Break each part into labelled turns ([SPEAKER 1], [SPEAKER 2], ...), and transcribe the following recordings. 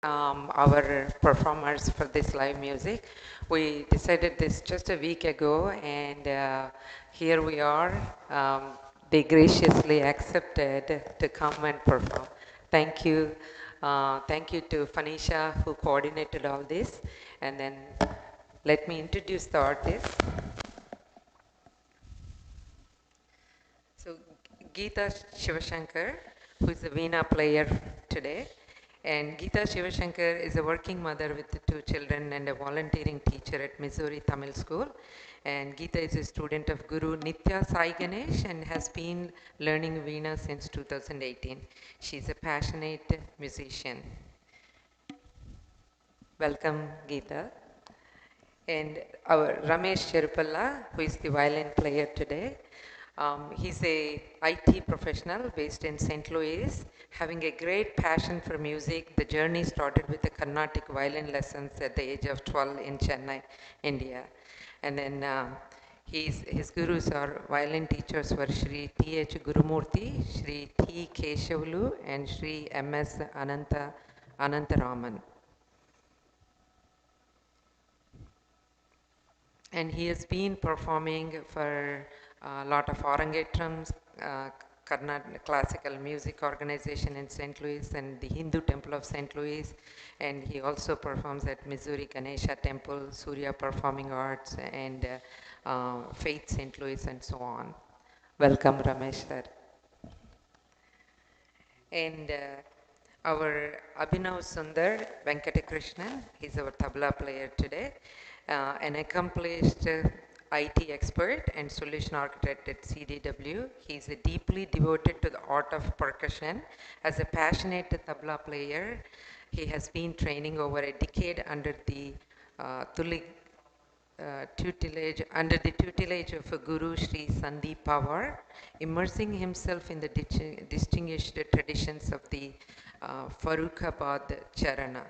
[SPEAKER 1] our performers for this live music. We decided this just a week ago, and here we are. They graciously accepted to come and perform. Thank you. Thank you to Fanisha who coordinated all this. And then let me introduce the artist. So Geeta Shivashankar, who is a Veena player today. And Geeta Shivashankar is a working mother with two children and a volunteering teacher at Missouri Tamil School. And Geeta is a student of Guru Nitya Sai Ganesh and has been learning Veena since 2018. She's a passionate musician. Welcome, Geeta. And our Ramesh Cherupalla, who is the violin player today. He's a IT professional based in St. Louis, having a great passion for music. The journey started with the Carnatic violin lessons at the age of 12 in Chennai, India. And then his gurus are violin teachers were Sri T.H. Gurumurthy, Sri T. Keshavulu, and Sri M.S. Anantaraman. And he has been performing for a lot of Arangetrams, Karnataka Classical Music Organization in St. Louis and the Hindu Temple of St. Louis. And he also performs at Missouri Ganesha Temple, Surya Performing Arts, and Faith St. Louis, and so on. Welcome, Ramesh sir. And our Abhinav Sundar Venkatakrishnan, he's our tabla player today, an accomplished IT expert and solution architect at CDW. He's deeply devoted to the art of percussion. As a passionate tabla player, he has been training over a decade under the Tuli under the tutelage of Guru Sri Sandeep Pawar, immersing himself in the distinguished traditions of the Farrukhabad Charana.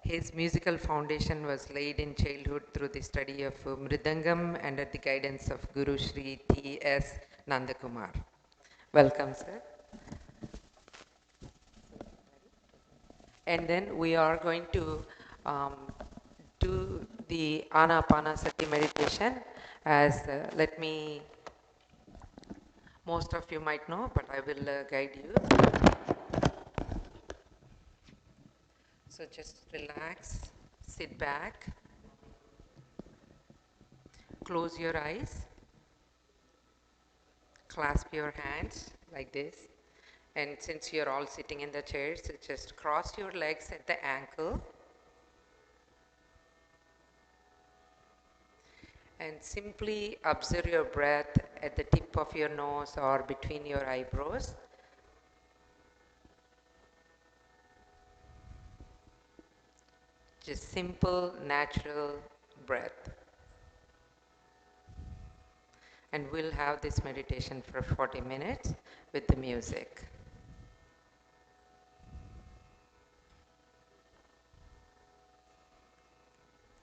[SPEAKER 1] His musical foundation was laid in childhood through the study of Mridangam under the guidance of Guru Sri T.S. Nandakumar. Welcome, sir. And then we are going to um, do the Anapanasati meditation as let me, most of you might know, but I will guide you. So just relax, sit back, close your eyes, clasp your hands like this. And since you're all sitting in the chairs, just cross your legs at the ankle and simply observe your breath at the tip of your nose or between your eyebrows. Just simple, natural breath. And we'll have this meditation for 40 minutes with the music.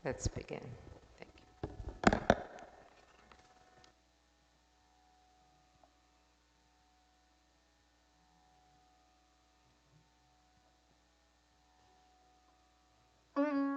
[SPEAKER 1] Let's begin. Thank you.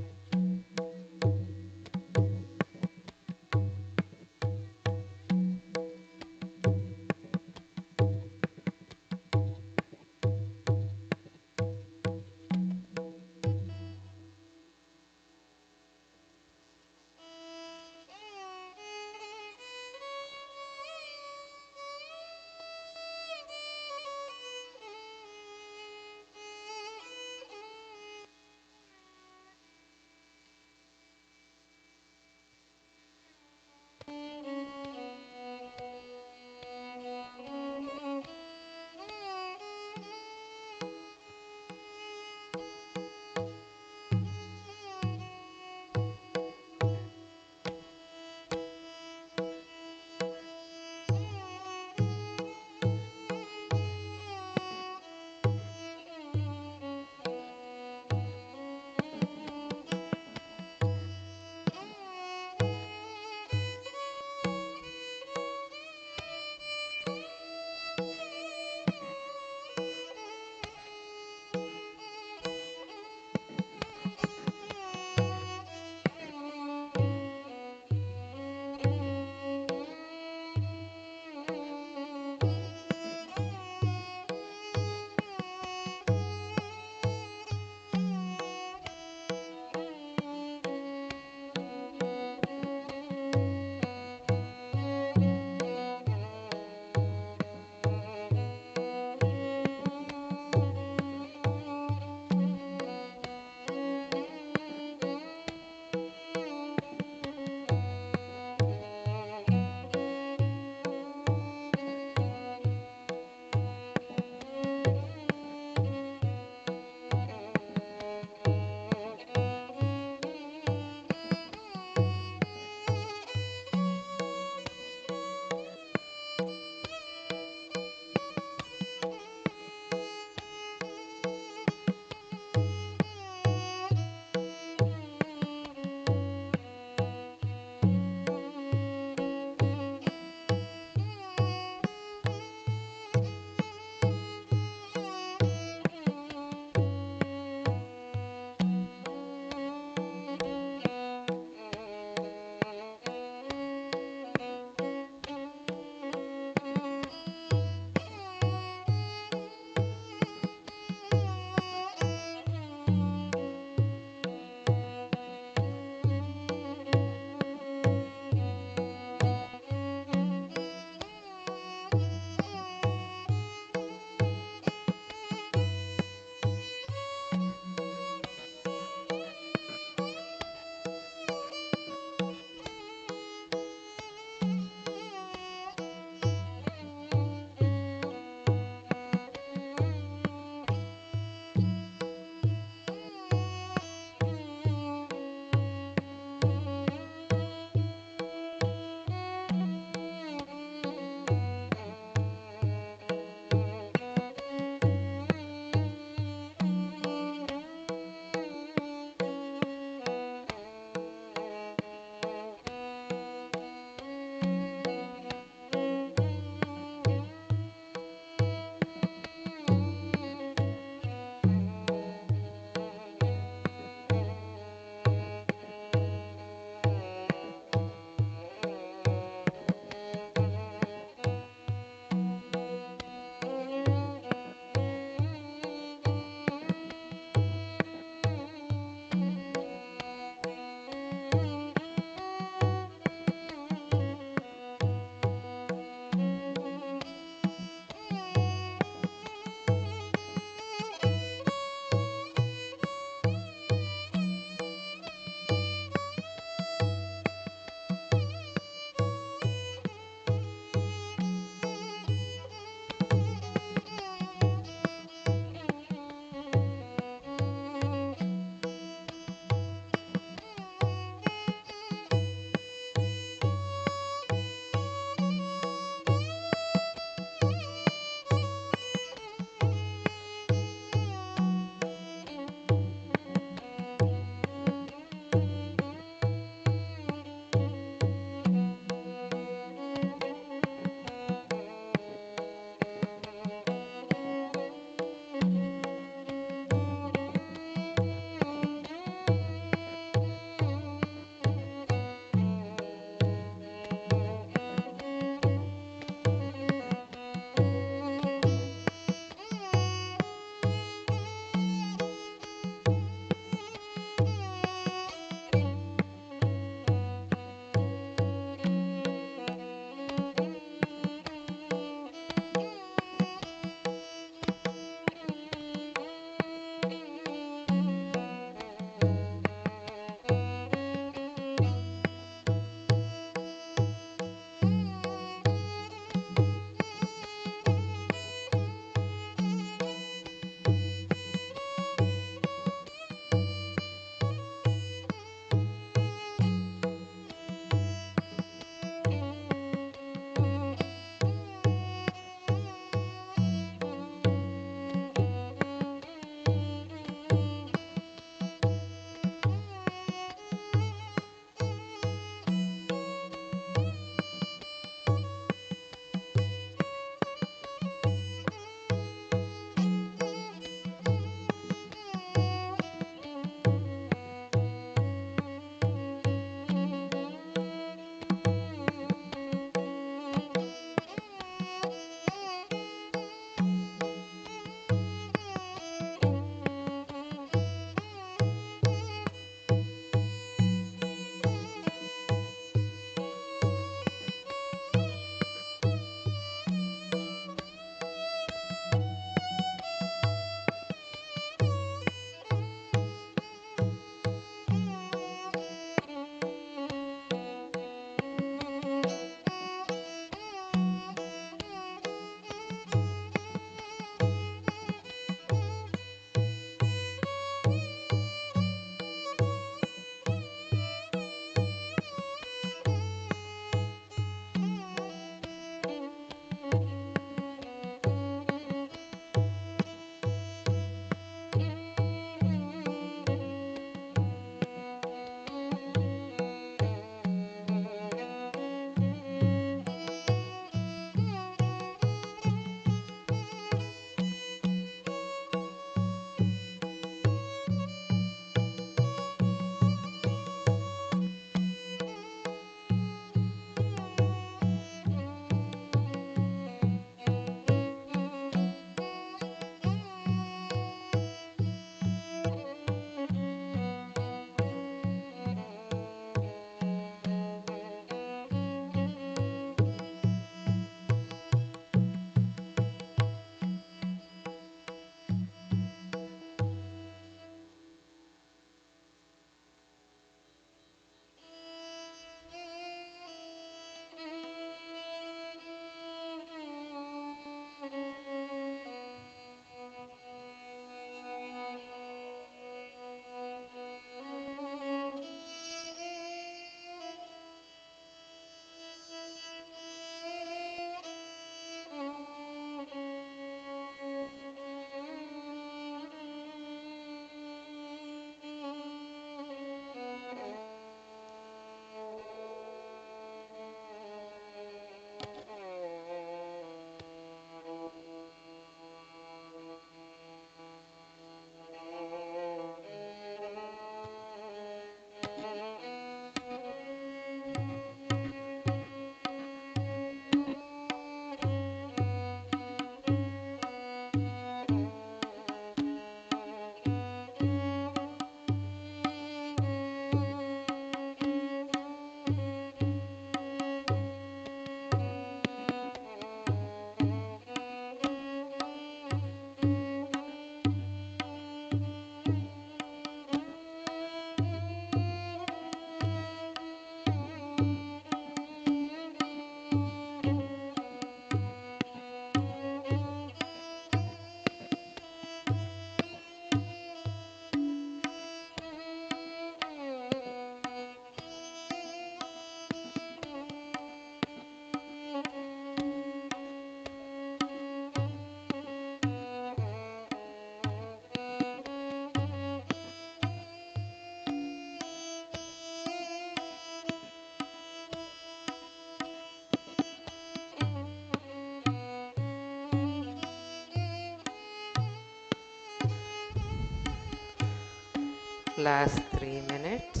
[SPEAKER 1] Last 3 minutes.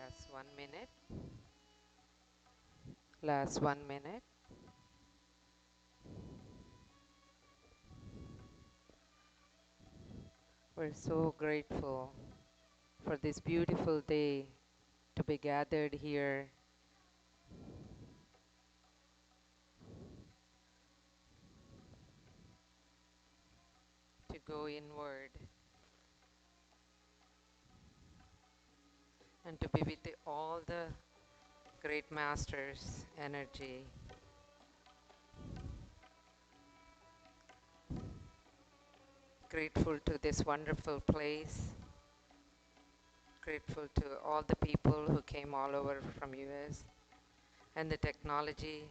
[SPEAKER 1] Last 1 minute. Last 1 minute. We're so grateful for this beautiful day to be gathered here to go inward and to be with all the great masters' energy. Grateful to this wonderful place. Grateful to all the people who came all over from US and the technology.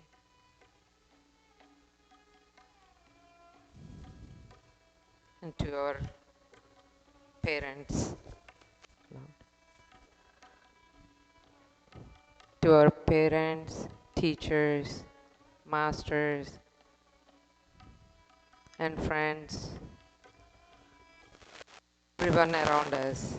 [SPEAKER 1] And to our parents. To our parents, teachers, masters, and friends, everyone around us.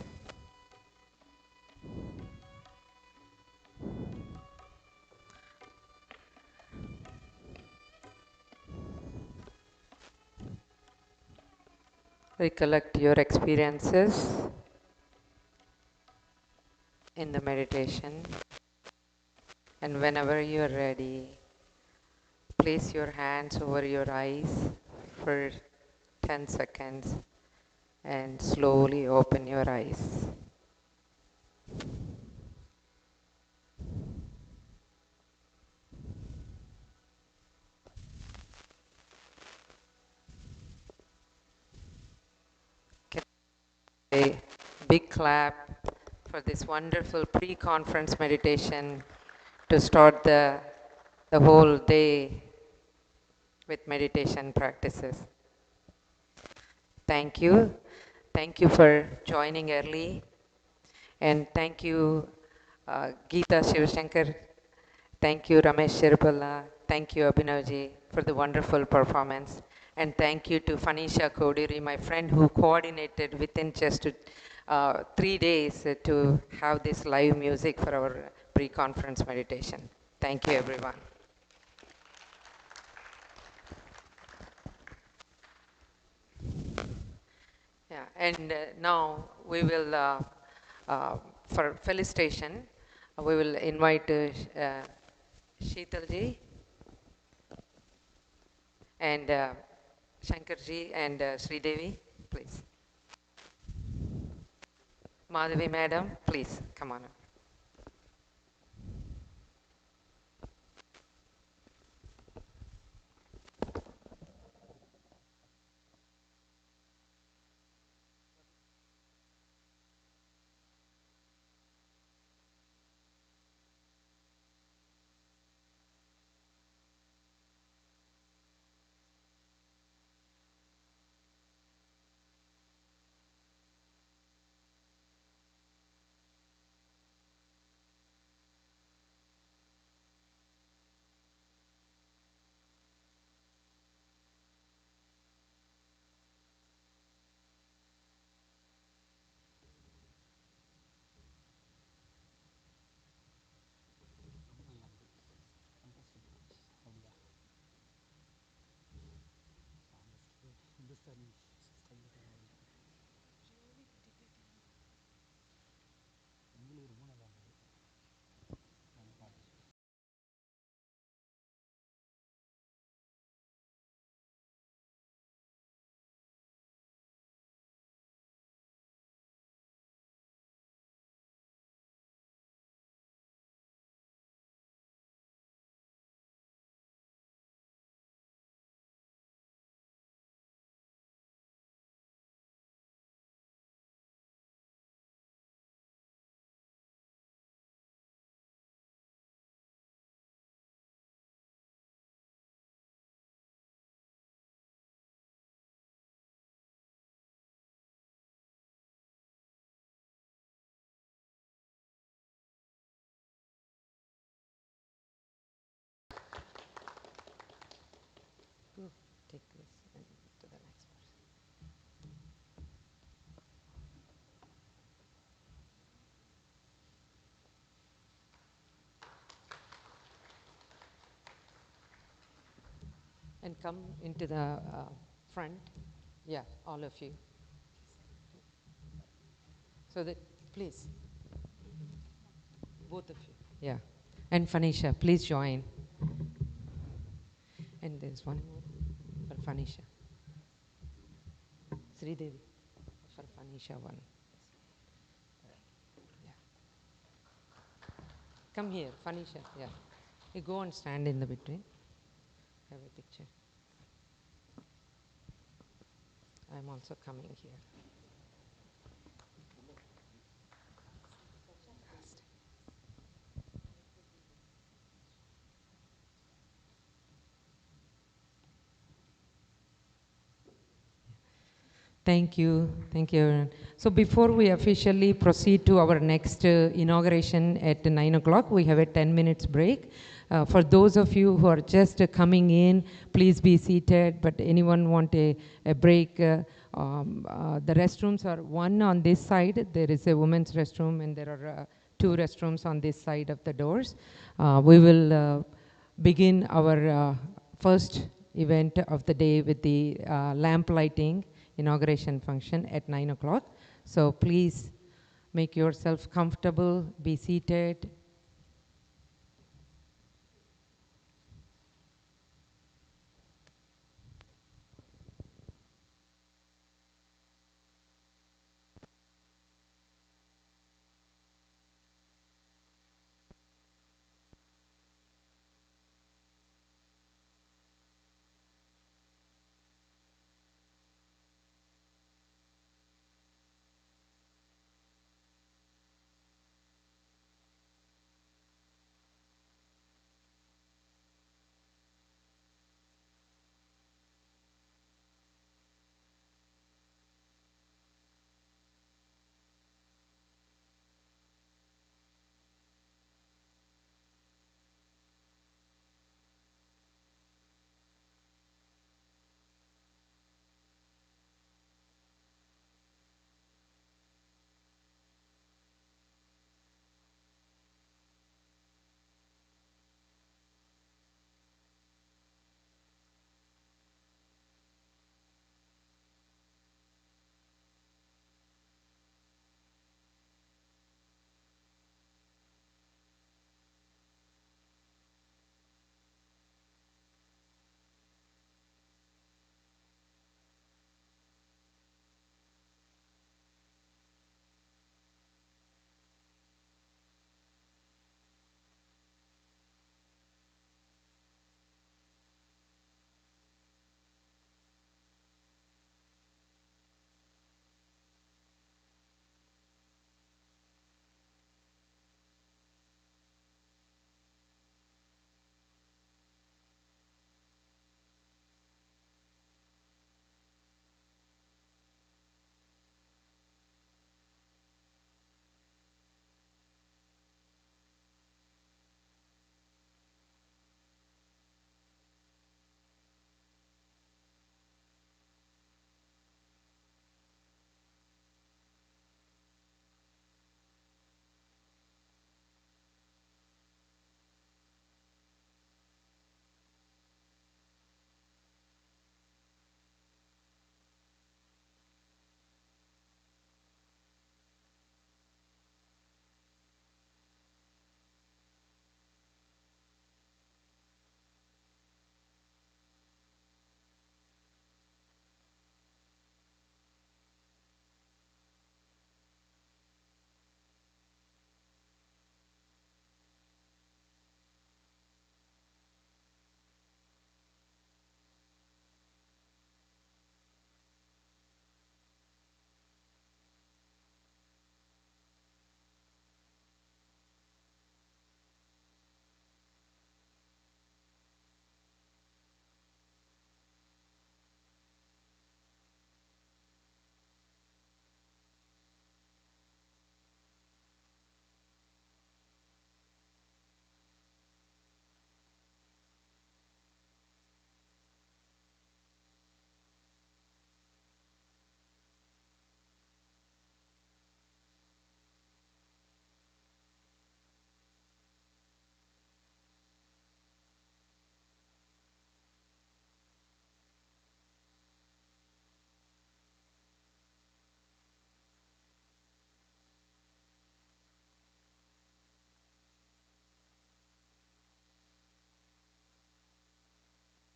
[SPEAKER 1] Recollect your experiences in the meditation, and whenever you are ready, place your hands over your eyes for 10 seconds and slowly open your eyes. Can a big clap for this wonderful pre-conference meditation to start the whole day with meditation practices. Thank you. Thank you for joining early. And thank you, Geeta Shivashankar. Thank you, Ramesh Sherpalla. Thank you, Abhinavji, for the wonderful performance. And thank you to Fanisha Kodiri, my friend who coordinated within just 3 days to have this live music for our pre-conference meditation. Thank you, everyone. Yeah, and now we will, for felicitation, we will invite Sheetalji and Shankarji and Sridevi, please. Madhavi madam, please come on. Take this and to the next person. And come into the front. Yeah, all of you. So that, please, both of you. Yeah. And Phanisha, please join. And there's one more for Phanisha. Sridevi, for Phanisha one. Yeah. Come here, Phanisha. Yeah. You go and stand in the between. Have a picture. I'm also coming here. Thank you. Thank you, everyone. So before we officially proceed to our next inauguration at 9 o'clock, we have a 10 minutes break. For those of you who are just coming in, please be seated, but anyone want a break, the restrooms are one on this side. There is a women's restroom and there are two restrooms on this side of the doors. We will begin our first event of the day with the lamp lighting inauguration function at 9 o'clock. So please make yourself comfortable, be seated.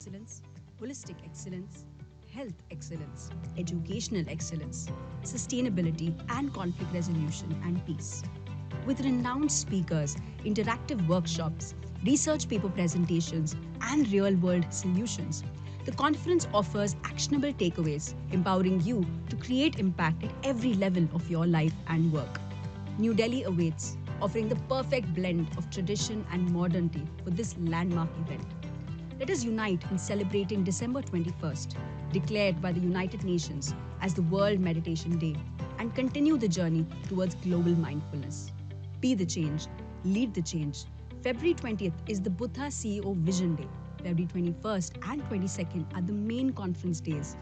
[SPEAKER 2] excellence, holistic excellence, health excellence, educational excellence, sustainability and conflict resolution and peace. With renowned speakers, interactive workshops, research paper presentations, and real world solutions, the conference offers actionable takeaways, empowering you to create impact at every level of your life and work. New Delhi awaits, offering the perfect blend of tradition and modernity for this landmark event. Let us unite in celebrating December 21st, declared by the United Nations as the World Meditation Day, and continue the journey towards global mindfulness. Be the change, lead the change. February 20th is the Buddha CEO Vision Day. February 21st and 22nd are the main conference days,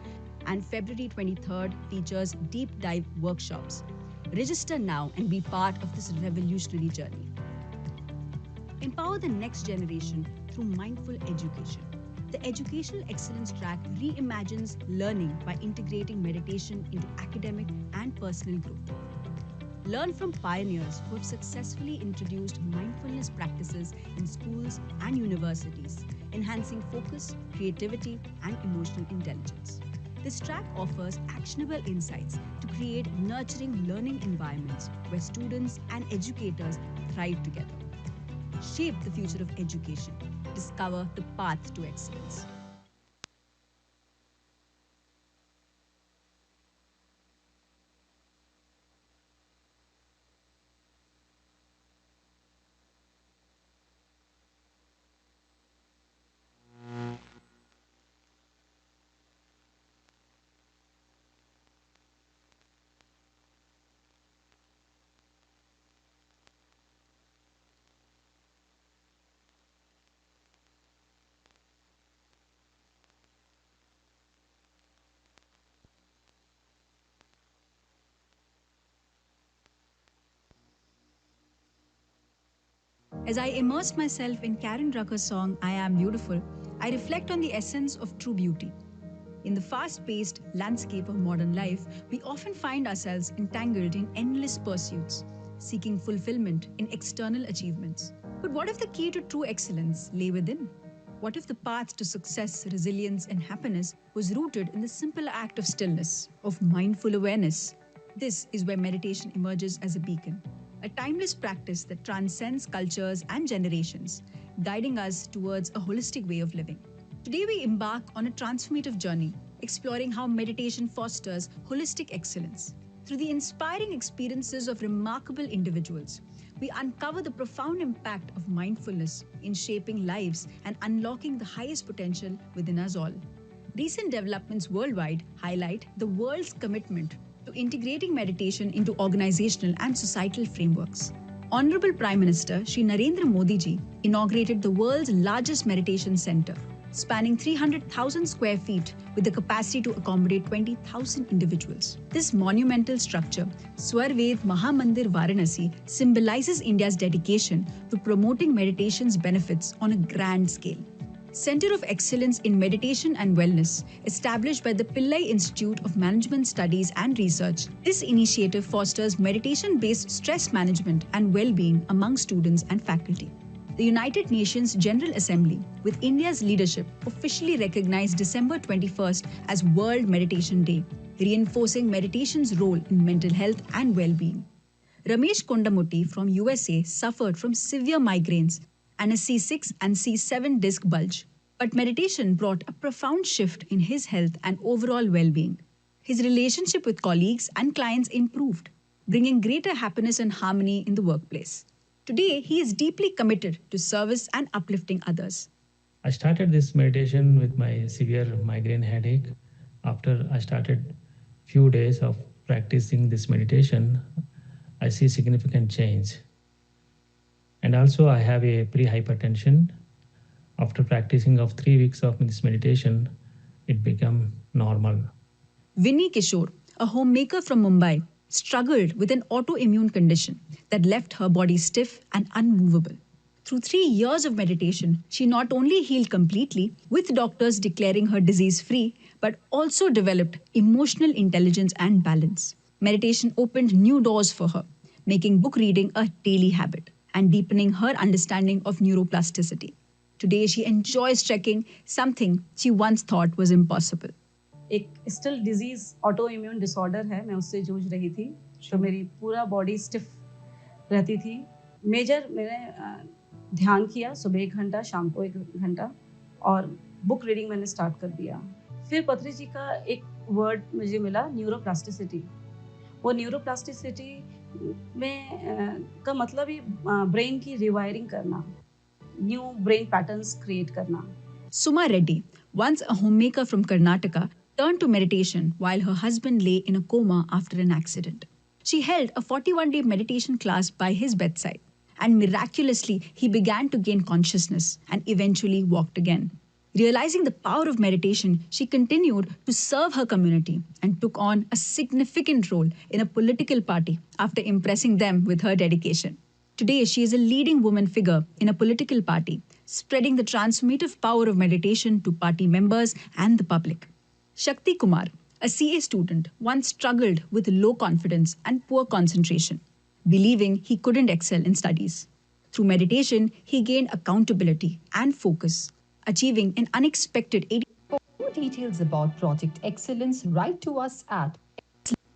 [SPEAKER 2] and February 23rd features deep dive workshops. Register now and be part of this revolutionary journey. Empower the next generation through mindful education. The Educational Excellence Track reimagines learning by integrating meditation into academic and personal growth. Learn from pioneers who have successfully introduced mindfulness practices in schools and universities, enhancing focus, creativity, and emotional intelligence. This track offers actionable insights to create nurturing learning environments where students and educators thrive together. Shape the future of education. Discover the path to excellence. As I immerse myself in Karen Drucker's song I Am Beautiful, I reflect on the essence of true beauty. In the fast paced landscape of modern life, we often find ourselves entangled in endless pursuits, seeking fulfillment in external achievements. But what if the key to true excellence lay within? What if the path to success, resilience, and happiness was rooted in the simple act of stillness, of mindful awareness? This is where meditation emerges as a beacon, a timeless practice that transcends cultures and generations, guiding us towards a holistic way of living. Today, we embark on a transformative journey, exploring how meditation fosters holistic excellence. Through the inspiring experiences of remarkable individuals, we uncover the profound impact of mindfulness in shaping lives and unlocking the highest potential within us all. Recent developments worldwide highlight the world's commitment to integrating meditation into organizational and societal frameworks. Honorable Prime Minister Shri Narendra Modi ji inaugurated the world's largest meditation center, spanning 300,000 square feet with the capacity to accommodate 20,000 individuals. This monumental structure, Swarved Mahamandir Varanasi, symbolizes India's dedication to promoting meditation's benefits on a grand scale. Center of Excellence in Meditation and Wellness, established by the Pillai Institute of Management Studies and Research, this initiative fosters meditation-based stress management and well-being among students and faculty. The United Nations General Assembly, with India's leadership, officially recognized December 21st as World Meditation Day, reinforcing meditation's role in mental health and well-being. Ramesh Kondamutti from USA suffered from severe migraines and a C6 and C7 disc bulge, but meditation brought a profound shift in his health and overall well-being. His relationship with colleagues and clients improved, bringing greater happiness and harmony in the workplace. Today, he is deeply committed to service and uplifting others.
[SPEAKER 3] I started this meditation with my severe migraine headache. After I started few days of practicing this meditation, I see significant change. And also I have a pre-hypertension. After practicing of 3 weeks of this meditation, it became normal.
[SPEAKER 2] Vinny Kishore, a homemaker from Mumbai, struggled with an autoimmune condition that left her body stiff and unmovable. Through 3 years of meditation, she not only healed completely, with doctors declaring her disease free, but also developed emotional intelligence and balance. Meditation opened new doors for her, making book reading a daily habit and deepening her understanding of neuroplasticity. Today, she enjoys trekking, something she once thought was impossible.
[SPEAKER 4] एक still disease auto immune disorder है, मैं उससे जूझ रही थी, तो मेरी पूरा बॉडी स्टिफ रहती थी। मेजर मैंने ध्यान किया, सुबह 1 घंटा, शाम को 1 घंटा, और बुक रीडिंग मैंने स्टार्ट कर दिया। फिर पत्री जी का एक वर्ड मुझे मिला, न्यूरोप्लास्टिसिटी। वो न्यूरोप्लास्टिसिटी में का मतलब ही ब्रेन की रिवायरिंग करना, न्यू ब्रेन पैटर्न्स क्रिएट करना।
[SPEAKER 2] Suma Reddy, once a homemaker from Karnataka, turned to meditation while her husband lay in a coma after an accident. She held a 41-day meditation class by his bedside, and miraculously, he began to gain consciousness and eventually walked again. Realizing the power of meditation, she continued to serve her community and took on a significant role in a political party after impressing them with her dedication. Today, she is a leading woman figure in a political party, spreading the transformative power of meditation to party members and the public. Shakti Kumar, a CA student, once struggled with low confidence and poor concentration, believing he couldn't excel in studies. Through meditation, he gained accountability and focus, achieving an unexpected 80.
[SPEAKER 5] For more details about Project Excellence, write to us at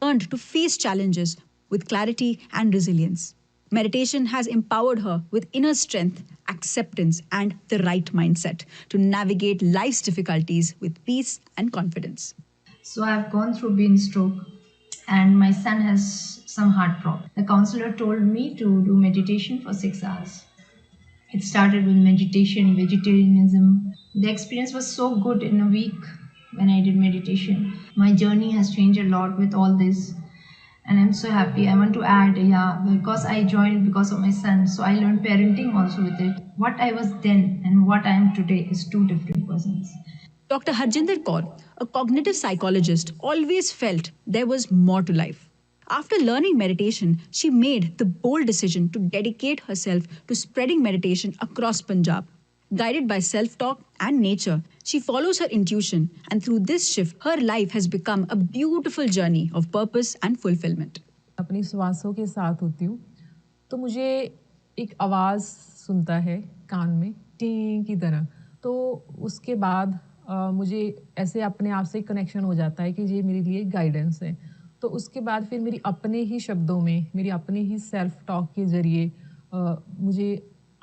[SPEAKER 2] Learned to face challenges with clarity and resilience. Meditation has empowered her with inner strength, acceptance, and the right mindset to navigate life's difficulties with peace and confidence.
[SPEAKER 6] So I've gone through brain stroke and my son has some heart problem. The counselor told me to do meditation for 6 hours. It started with meditation, vegetarianism. The experience was so good in a week when I did meditation. My journey has changed a lot with all this. And I'm so happy. I want to add, because I joined because of my son. So I learned parenting also with it. What I was then and what I am today is two different persons.
[SPEAKER 2] Dr. Harjinder Kaur, a cognitive psychologist, always felt there was more to life. After learning meditation, she made the bold decision to dedicate herself to spreading meditation across Punjab. Guided by self talk and nature, she follows her intuition, and through this shift, her life has become a beautiful journey of purpose and fulfillment.
[SPEAKER 7] अपनी श्वासों के साथ होती हूँ तो मुझे एक आवाज़ सुनता है कान में टी की तरह, तो उसके बाद मुझे ऐसे अपने आप से कनेक्शन हो जाता है कि ये मेरे लिए गाइडेंस है। तो उसके बाद फिर मेरी अपने ही शब्दों में, मेरी अपने ही सेल्फ टॉक के ज़रिए मुझे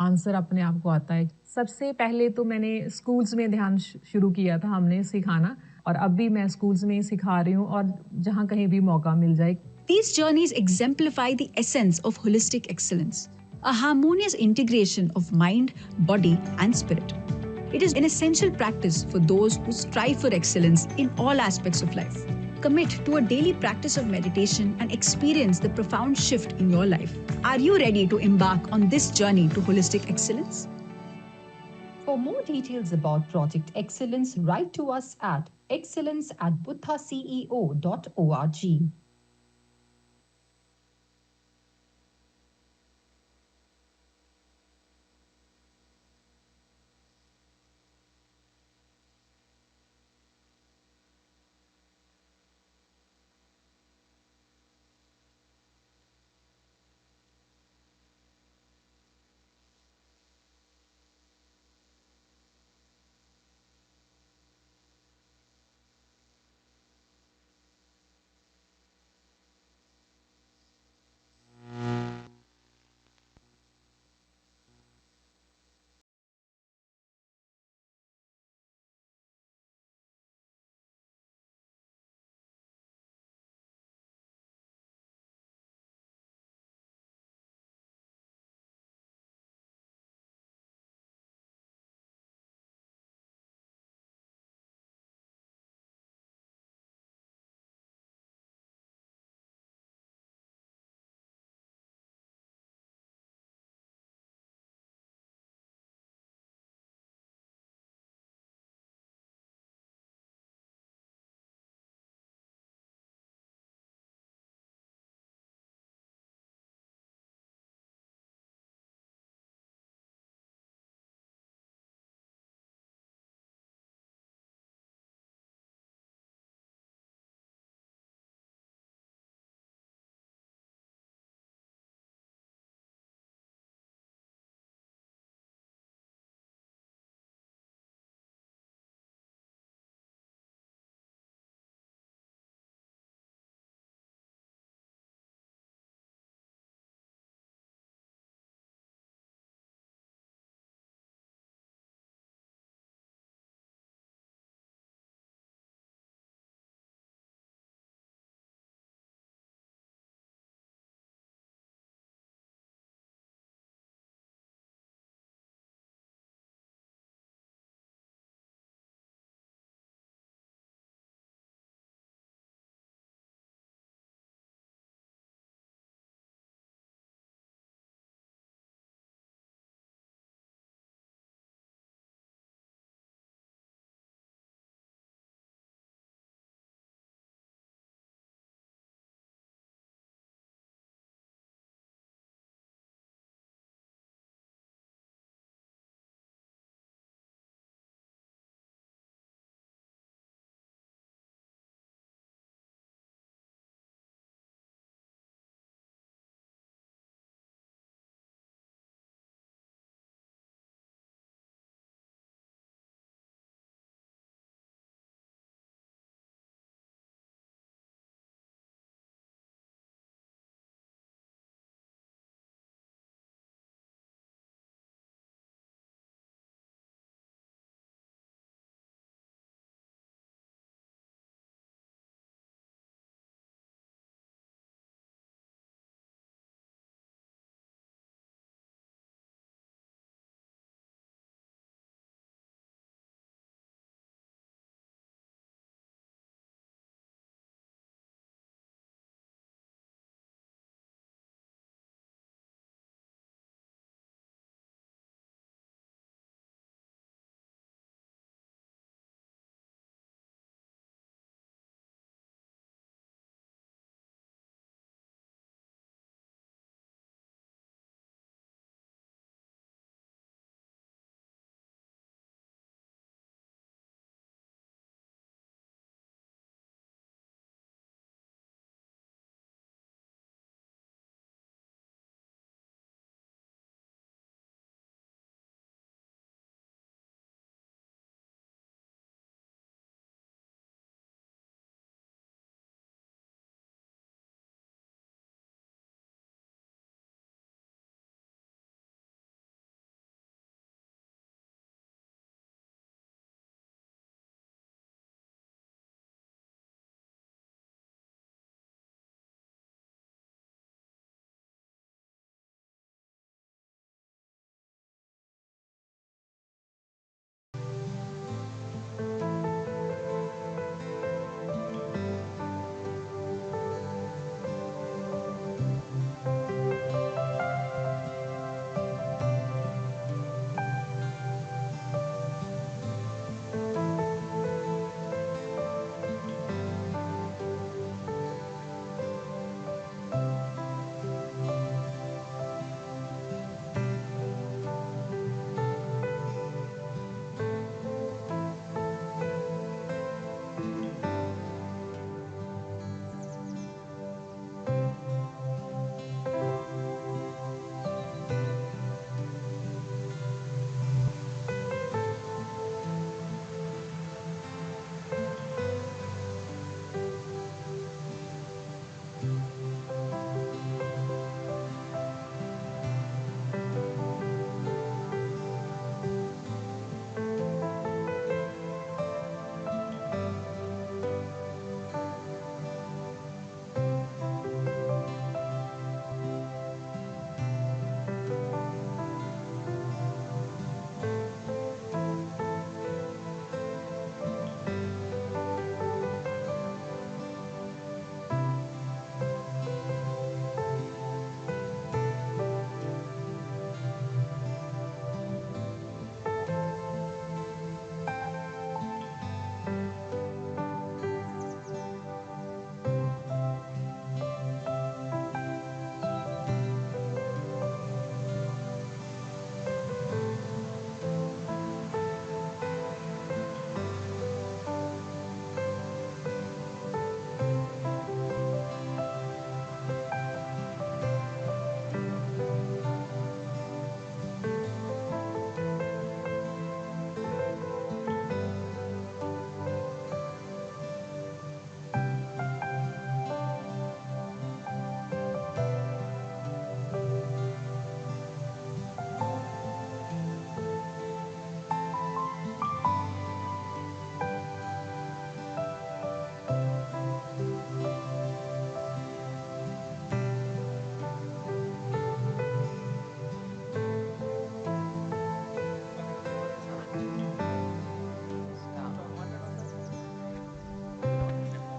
[SPEAKER 7] आंसर अपने आप को आता है। सबसे पहले तो मैंने स्कूल्स में ध्यान शुरू किया था हमने सिखाना, और अब भी मैं स्कूल्स में सिखा रही हूँ और जहाँ कहीं भी मौका मिल जाए।
[SPEAKER 2] These journeys exemplify the essence of holistic excellence, a harmonious integration of mind, body, and spirit. It is an essential practice for those who strive for excellence in all aspects of life. Commit to a daily practice of meditation and experience the profound shift in your life. Are you ready to embark on this journey to holistic excellence?
[SPEAKER 5] For more details about Project Excellence, write to us at excellence@buddhaceo.org.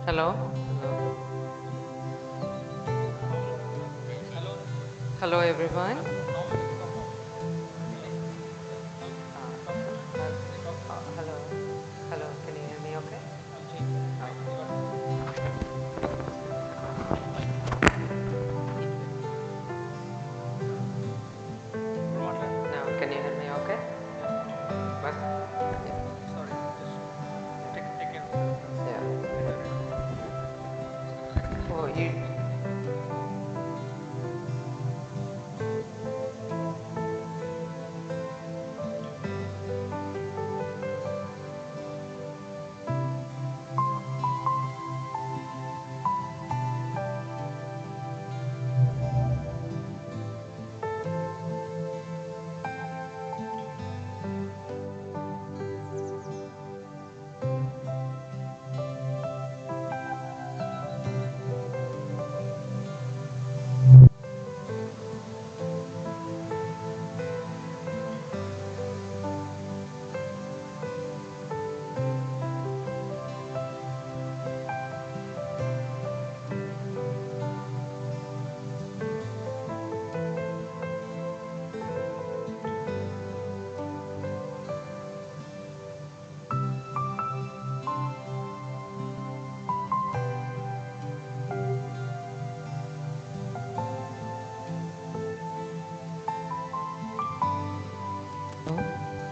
[SPEAKER 1] Hello? Hello, everyone. Hello. Hello, can you hear me okay? Now, can you hear me okay? But, yeah. Oh, you.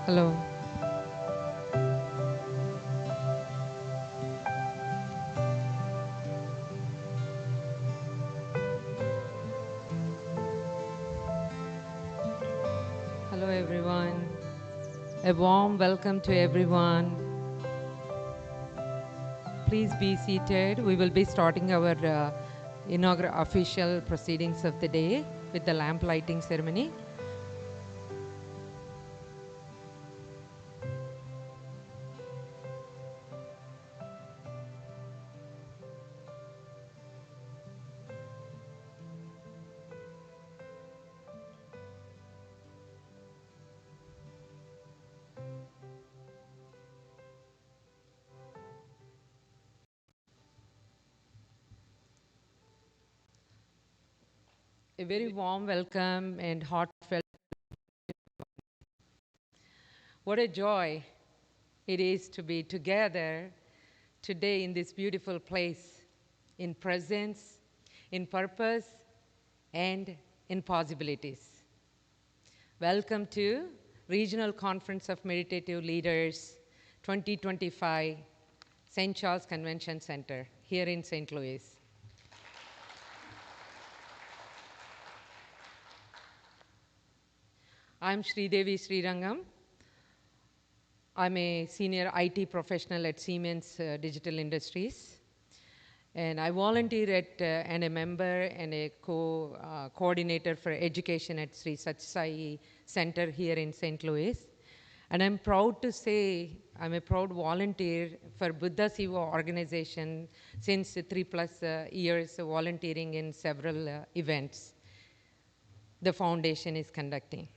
[SPEAKER 1] Hello. Hello, everyone. A warm welcome to everyone. Please be seated. We will be starting our inaugural official proceedings of the day with the lamp lighting ceremony. A very warm welcome and heartfelt. What a joy it is to be together today in this beautiful place, in presence, in purpose, and in possibilities. Welcome to Regional Conference of Meditative Leaders 2025, St. Charles Convention Center here in St. Louis. I'm Sridevi Srirangam. I'm a senior IT professional at Siemens Digital Industries. And I volunteer at and a member and a coordinator for education at Sri Sathya Sai Center here in St. Louis. And I'm proud to say I'm a proud volunteer for Buddha Siva organization since 3+ years volunteering in several events the foundation is conducting.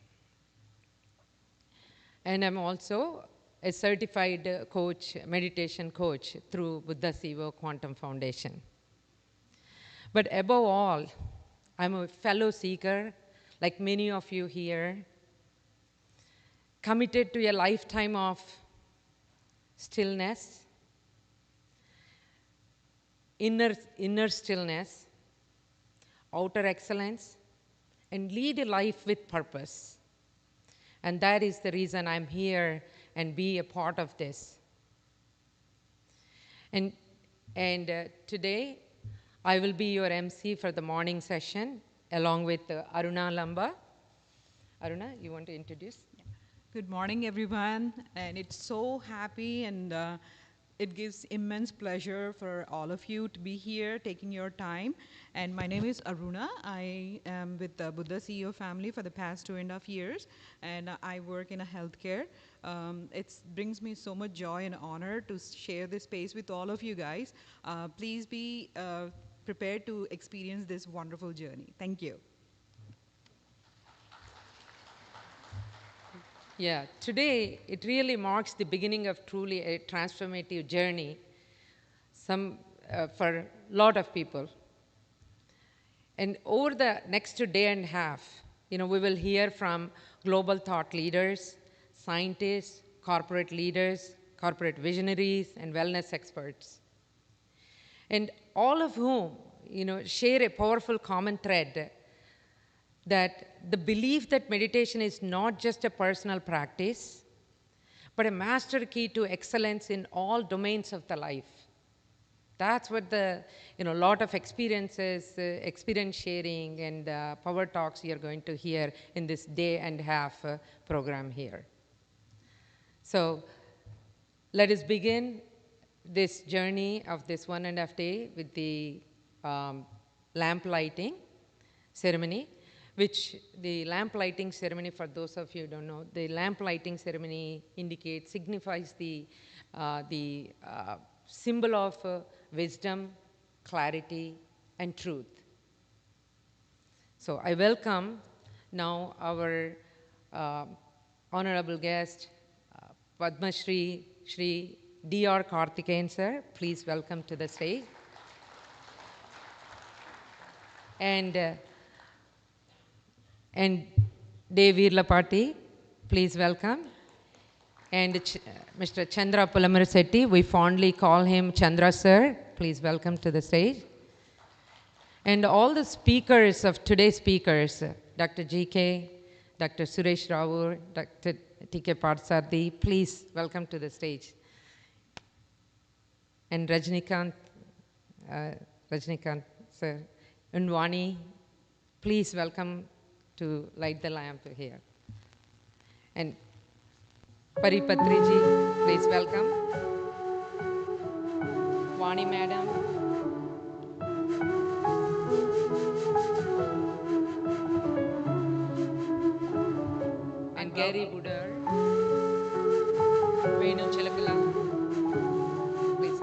[SPEAKER 1] And I'm also a certified coach, meditation coach through Buddha Siva Quantum Foundation. But above all, I'm a fellow seeker, like many of you here, committed to a lifetime of stillness, inner stillness, outer excellence, and lead a life with purpose. And that is the reason I'm here and be a part of this. And today, I will be your MC for the morning session, along with Aruna Lamba. Aruna, you want to introduce?
[SPEAKER 8] Good morning, everyone. And it's so happy and it gives immense pleasure for all of you to be here, taking your time. And my name is Aruna. I am with the Buddha CEO family for the past 2.5 years, and I work in a healthcare. It brings me so much joy and honor to share this space with all of you guys. Please be prepared to experience this wonderful journey. Thank you.
[SPEAKER 1] Yeah, today it really marks the beginning of truly a transformative journey. for a lot of people. And over the next day and a half, we will hear from global thought leaders, scientists, corporate leaders, corporate visionaries, and wellness experts. And all of whom, share a powerful common thread, that the belief that meditation is not just a personal practice, but a master key to excellence in all domains of the life. That's what the, lot of experiences, experience sharing, and power talks you're going to hear in this day and a half program here. So let us begin this journey of this 1.5 day with the lamp lighting ceremony, which the lamp lighting ceremony, for those of you who don't know, the lamp lighting ceremony signifies the symbol of wisdom, clarity, and truth. So I welcome now our honorable guest, Padma Shri D.R. Karthikeyan sir. Please welcome to the stage. And Dave Virlapati, please welcome. And Mr. Chandra Pulamurasetti, we fondly call him Chandra sir. Please welcome to the stage. And all the speakers of today's speakers, Dr. G.K., Dr. Suresh Rao, Dr. T.K. Parthasarathi, please welcome to the stage. And Rajnikant sir, and Vani, please welcome to light the lamp here. And Paripatri ji, please welcome. Vani madam. And Gary Budar. Venu Chilakala. Please.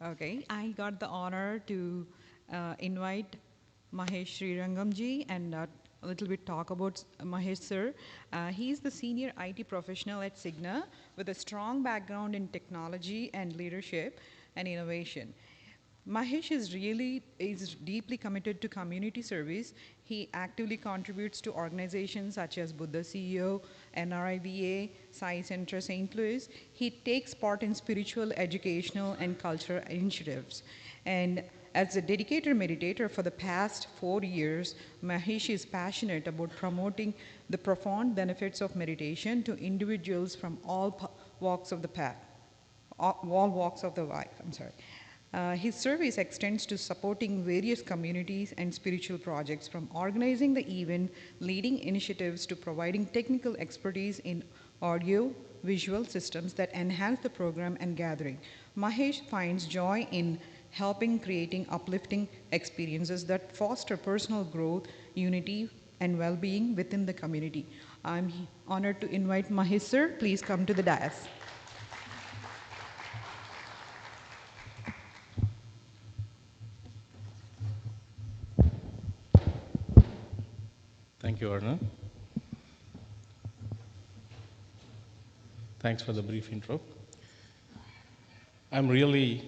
[SPEAKER 8] Okay, I got the honor to invite Mahesh Srirangamji and a little bit talk about Mahesh sir. He is the senior IT professional at Cigna with a strong background in technology and leadership and innovation. Mahesh is deeply committed to community service. He actively contributes to organizations such as Buddha CEO, NRIVA, Sai Center St. Louis. He takes part in spiritual, educational, and cultural initiatives. And as a dedicated meditator for the past 4 years, Mahesh is passionate about promoting the profound benefits of meditation to individuals from all walks of the path, all walks of the life. I'm sorry. His service extends to supporting various communities and spiritual projects, from organizing the event, leading initiatives, to providing technical expertise in audio visual systems that enhance the program and gathering. Mahesh finds joy in helping creating uplifting experiences that foster personal growth, unity, and well-being within the community. I'm honored to invite Mahesh sir. Please come to the dais.
[SPEAKER 9] Thank you, Arna. Thanks for the brief intro. I'm really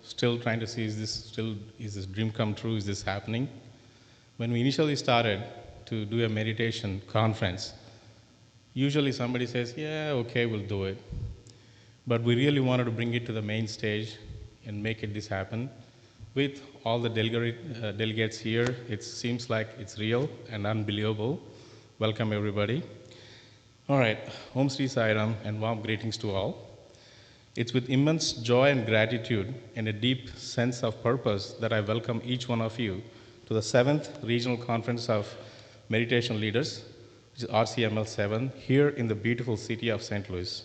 [SPEAKER 9] still trying to see, is this dream come true? Is this happening? When we initially started to do a meditation conference, usually somebody says, yeah, okay, we'll do it. But we really wanted to bring it to the main stage and make this happen. With all the delegates here, it seems like it's real and unbelievable. Welcome, everybody. All right, Om Sri Sai Ram and warm greetings to all. It's with immense joy and gratitude and a deep sense of purpose that I welcome each one of you to the 7th Regional Conference of Meditation Leaders, which is RCML 7, here in the beautiful city of St. Louis.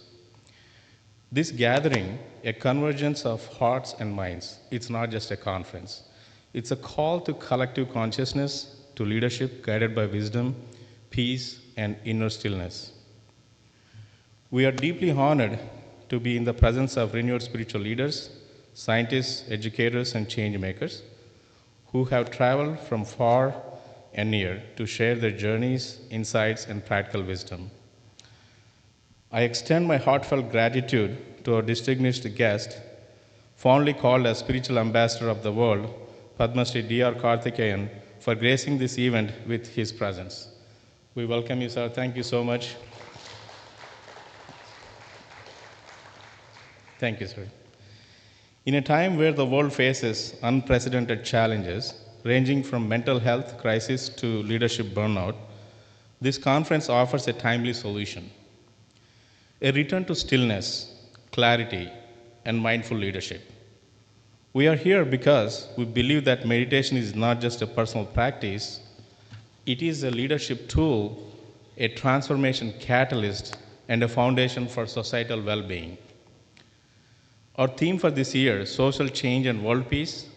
[SPEAKER 9] This gathering, a convergence of hearts and minds, it's not just a conference. It's a call to collective consciousness, to leadership guided by wisdom, peace, and inner stillness. We are deeply honored to be in the presence of renewed spiritual leaders, scientists, educators, and change makers who have traveled from far and near to share their journeys, insights, and practical wisdom. I extend my heartfelt gratitude to our distinguished guest, fondly called as Spiritual Ambassador of the World, Padma Shri D.R. Karthikeyan, for gracing this event with his presence. We welcome you, sir. Thank you so much. Thank you, sir. In a time where the world faces unprecedented challenges, ranging from mental health crisis to leadership burnout, this conference offers a timely solution. A return to stillness, clarity, and mindful leadership. We are here because we believe that meditation is not just a personal practice, it is a leadership tool, a transformation catalyst, and a foundation for societal well-being. Our theme for this year, Social Change and World Peace,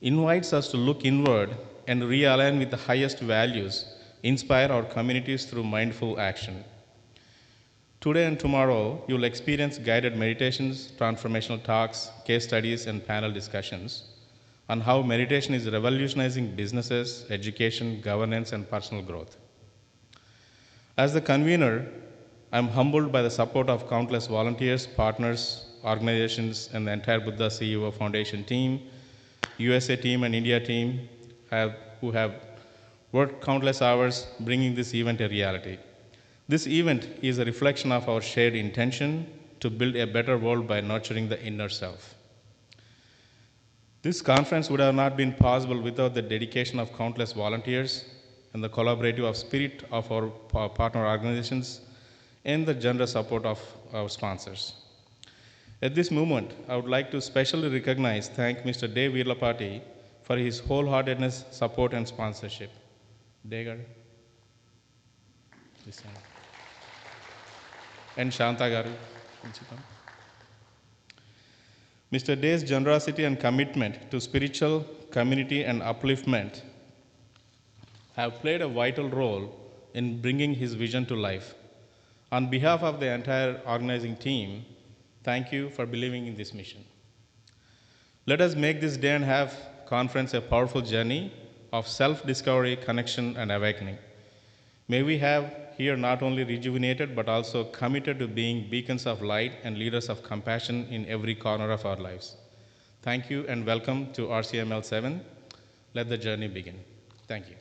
[SPEAKER 9] invites us to look inward and realign with the highest values, inspire our communities through mindful action. Today and tomorrow, you'll experience guided meditations, transformational talks, case studies, and panel discussions on how meditation is revolutionizing businesses, education, governance, and personal growth. As the convener, I'm humbled by the support of countless volunteers, partners, organizations, and the entire Buddha CEO Foundation team, USA team, and India team who have worked countless hours bringing this event a reality. This event is a reflection of our shared intention to build a better world by nurturing the inner self. This conference would have not been possible without the dedication of countless volunteers and the collaborative spirit of our partner organizations and the generous support of our sponsors. At this moment, I would like to specially thank Mr. Dave Virlapati for his wholeheartedness, support, and sponsorship. Degar. And Shanta Garu. Mr. Day's generosity and commitment to spiritual, community, and upliftment have played a vital role in bringing his vision to life. On behalf of the entire organizing team, thank you for believing in this mission. Let us make this Day and a Half conference a powerful journey of self-discovery, connection, and awakening. May we have here not only rejuvenated but also committed to being beacons of light and leaders of compassion in every corner of our lives. Thank you and welcome to RCML 7. Let the journey begin. Thank you.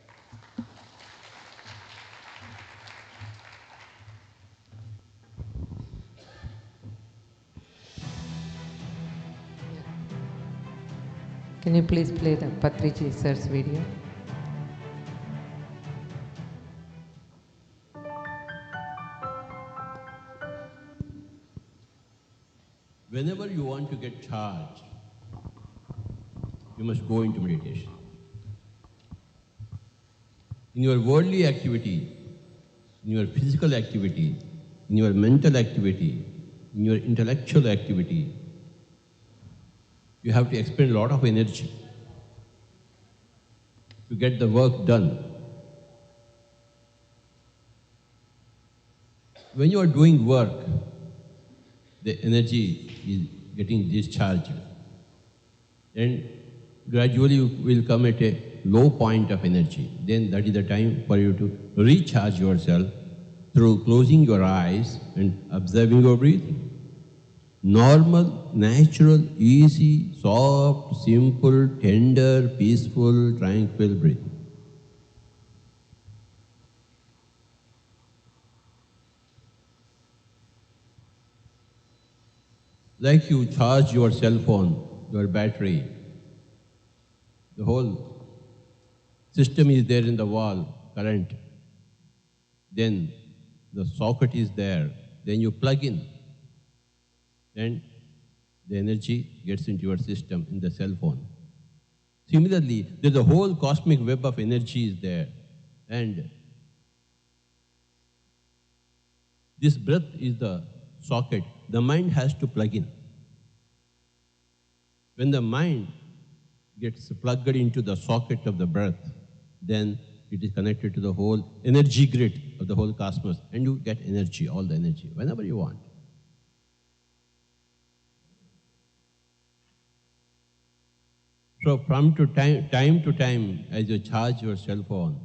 [SPEAKER 1] Can you please play the Patriji sir's video?
[SPEAKER 10] Whenever you want to get charged, you must go into meditation. In your worldly activity, in your physical activity, in your mental activity, in your intellectual activity, you have to expend a lot of energy to get the work done. When you are doing work, the energy is getting discharged. And gradually you will come at a low point of energy. Then that is the time for you to recharge yourself through closing your eyes and observing your breathing. Normal, natural, easy, soft, simple, tender, peaceful, tranquil breathing. Like you charge your cell phone, your battery, the whole system is there in the wall, current. Then the socket is there, then you plug in, and the energy gets into your system in the cell phone. Similarly, there's a whole cosmic web of energy is there, and this breath is the socket. The mind has to plug in. When the mind gets plugged into the socket of the breath, then it is connected to the whole energy grid of the whole cosmos, and you get energy, all the energy, whenever you want. So from time to time, as you charge your cell phone,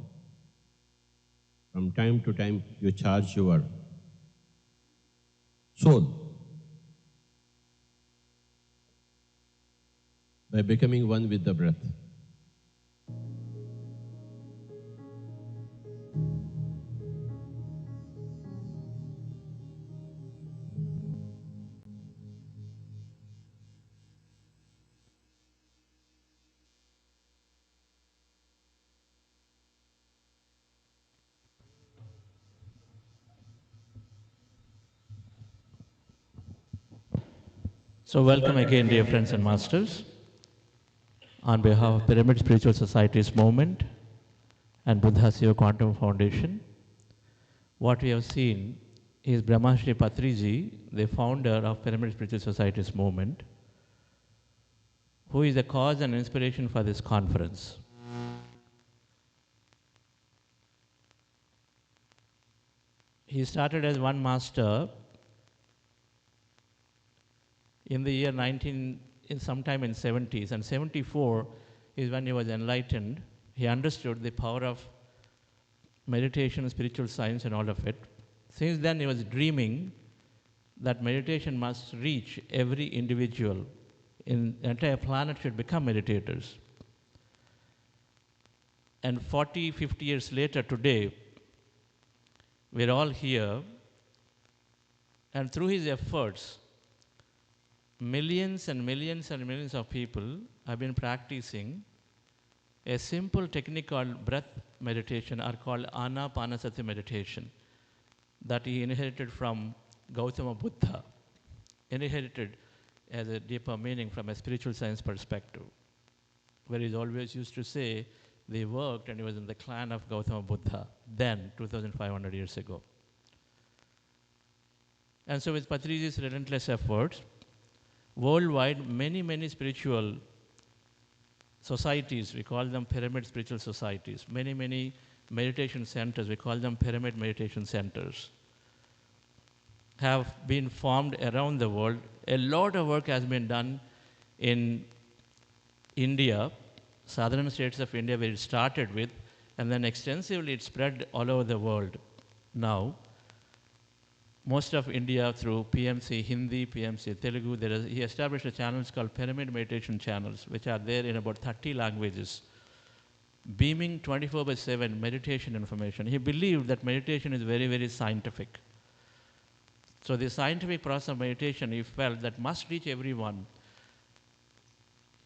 [SPEAKER 10] from time to time you charge your soul by becoming one with the breath.
[SPEAKER 11] So welcome again, dear friends and masters. On behalf of Pyramid Spiritual Society's movement and Buddha Seva Quantum Foundation, what we have seen is Brahmashri Patriji, the founder of Pyramid Spiritual Society's movement, who is the cause and inspiration for this conference. He started as one master in the year sometime in 70s, and 74 is when he was enlightened. He understood the power of meditation, spiritual science, and all of it. Since then, he was dreaming that meditation must reach every individual in the entire planet should become meditators. And 40, 50 years later today, we're all here, and through his efforts, millions and millions and millions of people have been practicing a simple technique called breath meditation, or called Anapanasati meditation, that he inherited from Gautama Buddha, inherited as a deeper meaning from a spiritual science perspective, where he always used to say they worked and he was in the clan of Gautama Buddha, then 2,500 years ago. And so with Patriji's relentless efforts, worldwide, many spiritual societies, we call them pyramid spiritual societies, many meditation centers, we call them pyramid meditation centers, have been formed around the world. A lot of work has been done in India, southern states of India where it started with, and then extensively it spread all over the world. Now, most of India through PMC Hindi, PMC Telugu, he established a channels called Pyramid Meditation Channels, which are there in about 30 languages, beaming 24/7 meditation information. He believed that meditation is very, very scientific. So the scientific process of meditation, he felt that must reach everyone.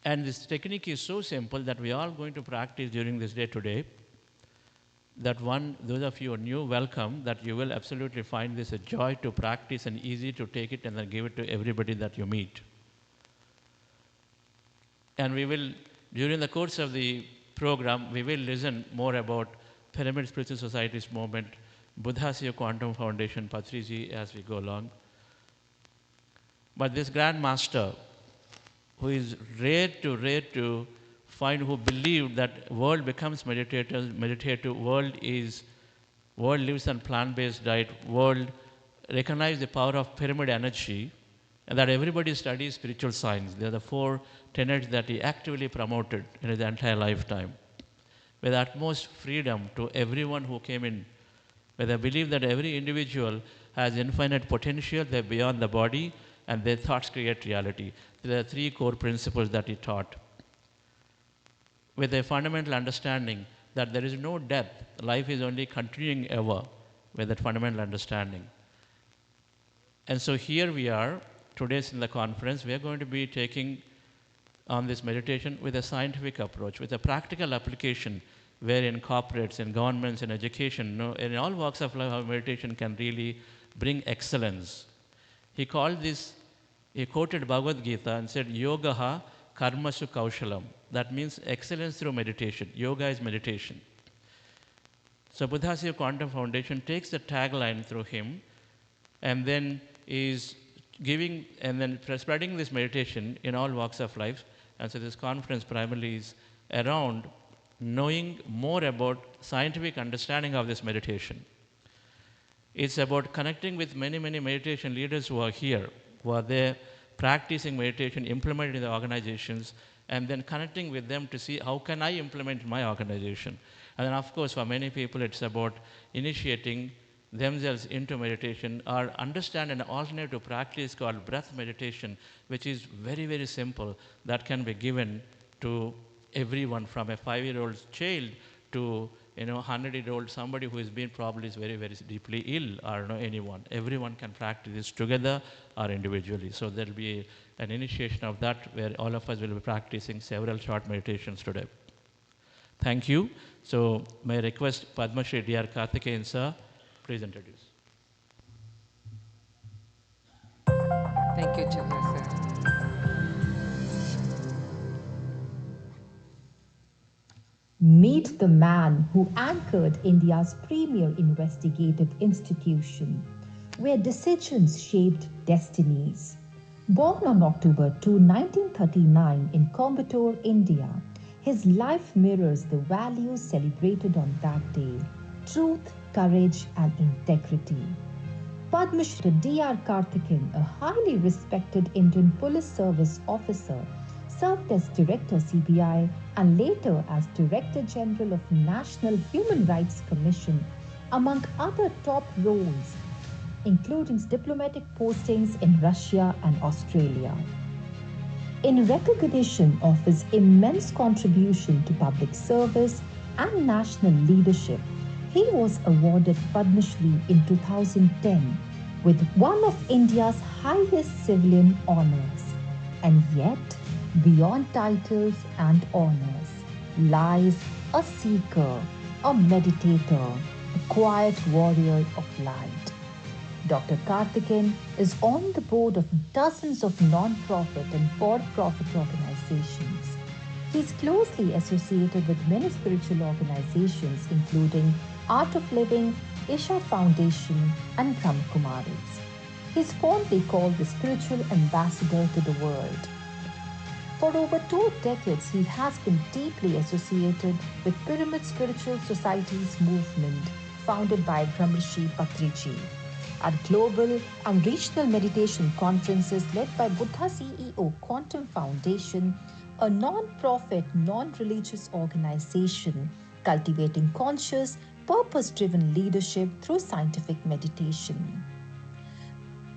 [SPEAKER 11] And this technique is so simple that we are all going to practice during this day today. That those of you who are new, welcome, that you will absolutely find this a joy to practice and easy to take it and then give it to everybody that you meet. And we will, during the course of the program, we will listen more about Pyramid Spiritual Society's movement, Buddhasiya Quantum Foundation, Patriji, as we go along. But this Grand Master, who is rare to find, who believed that world becomes meditative, world lives on plant-based diet, world recognize the power of pyramid energy, and that everybody studies spiritual science. They are the 4 tenets that he actively promoted in his entire lifetime, with utmost freedom to everyone who came in, where they believe that every individual has infinite potential, they're beyond the body, and their thoughts create reality. There are 3 core principles that he taught, with a fundamental understanding that there is no death, life is only continuing ever, with that fundamental understanding. And so here we are, today in the conference, we are going to be taking on this meditation with a scientific approach, with a practical application, where in corporates, in governments, in education, in all walks of life, how meditation can really bring excellence. He called this, he quoted Bhagavad Gita and said, Yogaha karmasu kaushalam. That means excellence through meditation. Yoga is meditation. So Buddhasiya Quantum Foundation takes the tagline through him and then is giving and then spreading this meditation in all walks of life. And so this conference primarily is around knowing more about scientific understanding of this meditation. It's about connecting with many, many meditation leaders who are here, who are there practicing meditation, implementing in the organizations, and then connecting with them to see how can I implement my organization. And then of course for many people it's about initiating themselves into meditation or understand an alternative practice called breath meditation, which is very, very simple, that can be given to everyone from a 5-year-old child to 100-year-old, somebody who has been probably is very, very deeply ill, or anyone. Everyone can practice this together or individually. So there will be an initiation of that where all of us will be practicing several short meditations today. Thank you. So may I request Padma Shri D.R. Karthikeyan sir, please introduce.
[SPEAKER 1] Thank you, Chandra sir.
[SPEAKER 5] Meet the man who anchored India's premier investigative institution, where decisions shaped destinies. Born on October 2, 1939 in Coimbatore, India, his life mirrors the values celebrated on that day: truth, courage, and integrity. Padma Shri D.R. Karthikeyan, a highly respected Indian Police Service officer, served as Director CBI and later as Director General of National Human Rights Commission, among other top roles, including diplomatic postings in Russia and Australia. In recognition of his immense contribution to public service and national leadership, he was awarded Padma Shri in 2010 with one of India's highest civilian honors. And yet, beyond titles and honors lies a seeker, a meditator, a quiet warrior of light. Dr. Karthikeyan is on the board of dozens of non-profit and for-profit organizations. He is closely associated with many spiritual organizations including Art of Living, Isha Foundation, and Brahma Kumaris. He is fondly called the spiritual ambassador to the world. For over 2 decades, he has been deeply associated with Pyramid Spiritual Society's movement, founded by Brahmarshi Patriji. At global and regional meditation conferences led by Buddha CEO Quantum Foundation, a non-profit, non-religious organization cultivating conscious, purpose-driven leadership through scientific meditation.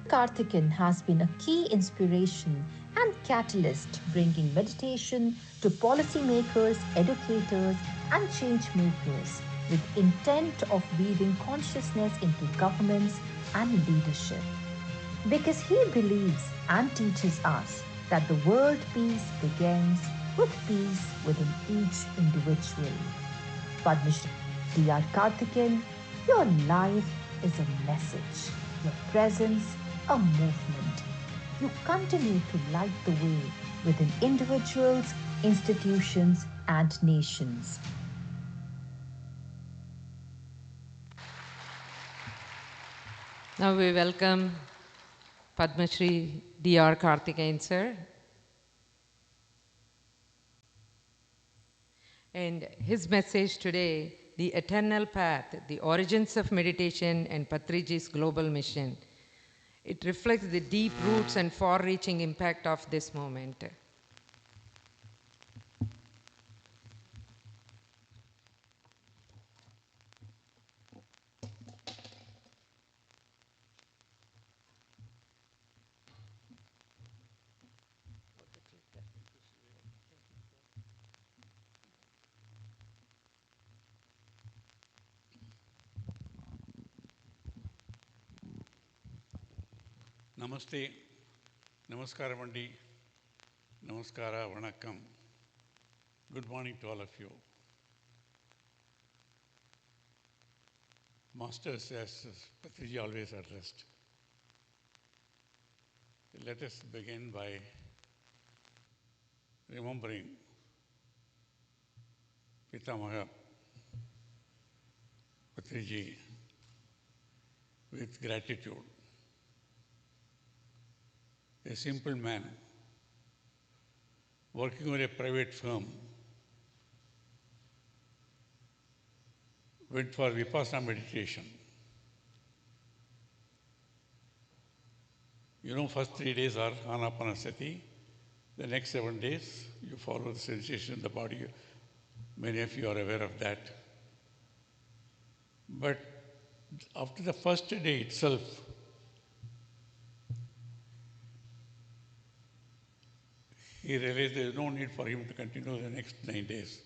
[SPEAKER 5] Karthikeyan has been a key inspiration and catalyst bringing meditation to policymakers, educators, and change makers with intent of weaving consciousness into governments and leadership. Because he believes and teaches us that the world peace begins with peace within each individual. Padma Shri D.R. Karthikeyan, your life is a message, your presence a movement. You continue to light the way within individuals, institutions, and nations.
[SPEAKER 1] Now we welcome Padma Shri D.R. Karthikeyan sir. And his message today, The Eternal Path, the Origins of Meditation and Patriji's Global Mission. It reflects the deep roots and far-reaching impact of this movement.
[SPEAKER 12] Namaste, Namaskara Mandi, Namaskara Vanakkam. Good morning to all of you. Masters, as Patriji always addressed, let us begin by remembering Pitamaha Patriji with gratitude. A simple man working with a private firm went for Vipassana meditation. You know, first 3 days are Anapanasati. The next 7 days, you follow the sensation in the body. Many of you are aware of that. But after the first day itself, he realized there is no need for him to continue the next 9 days.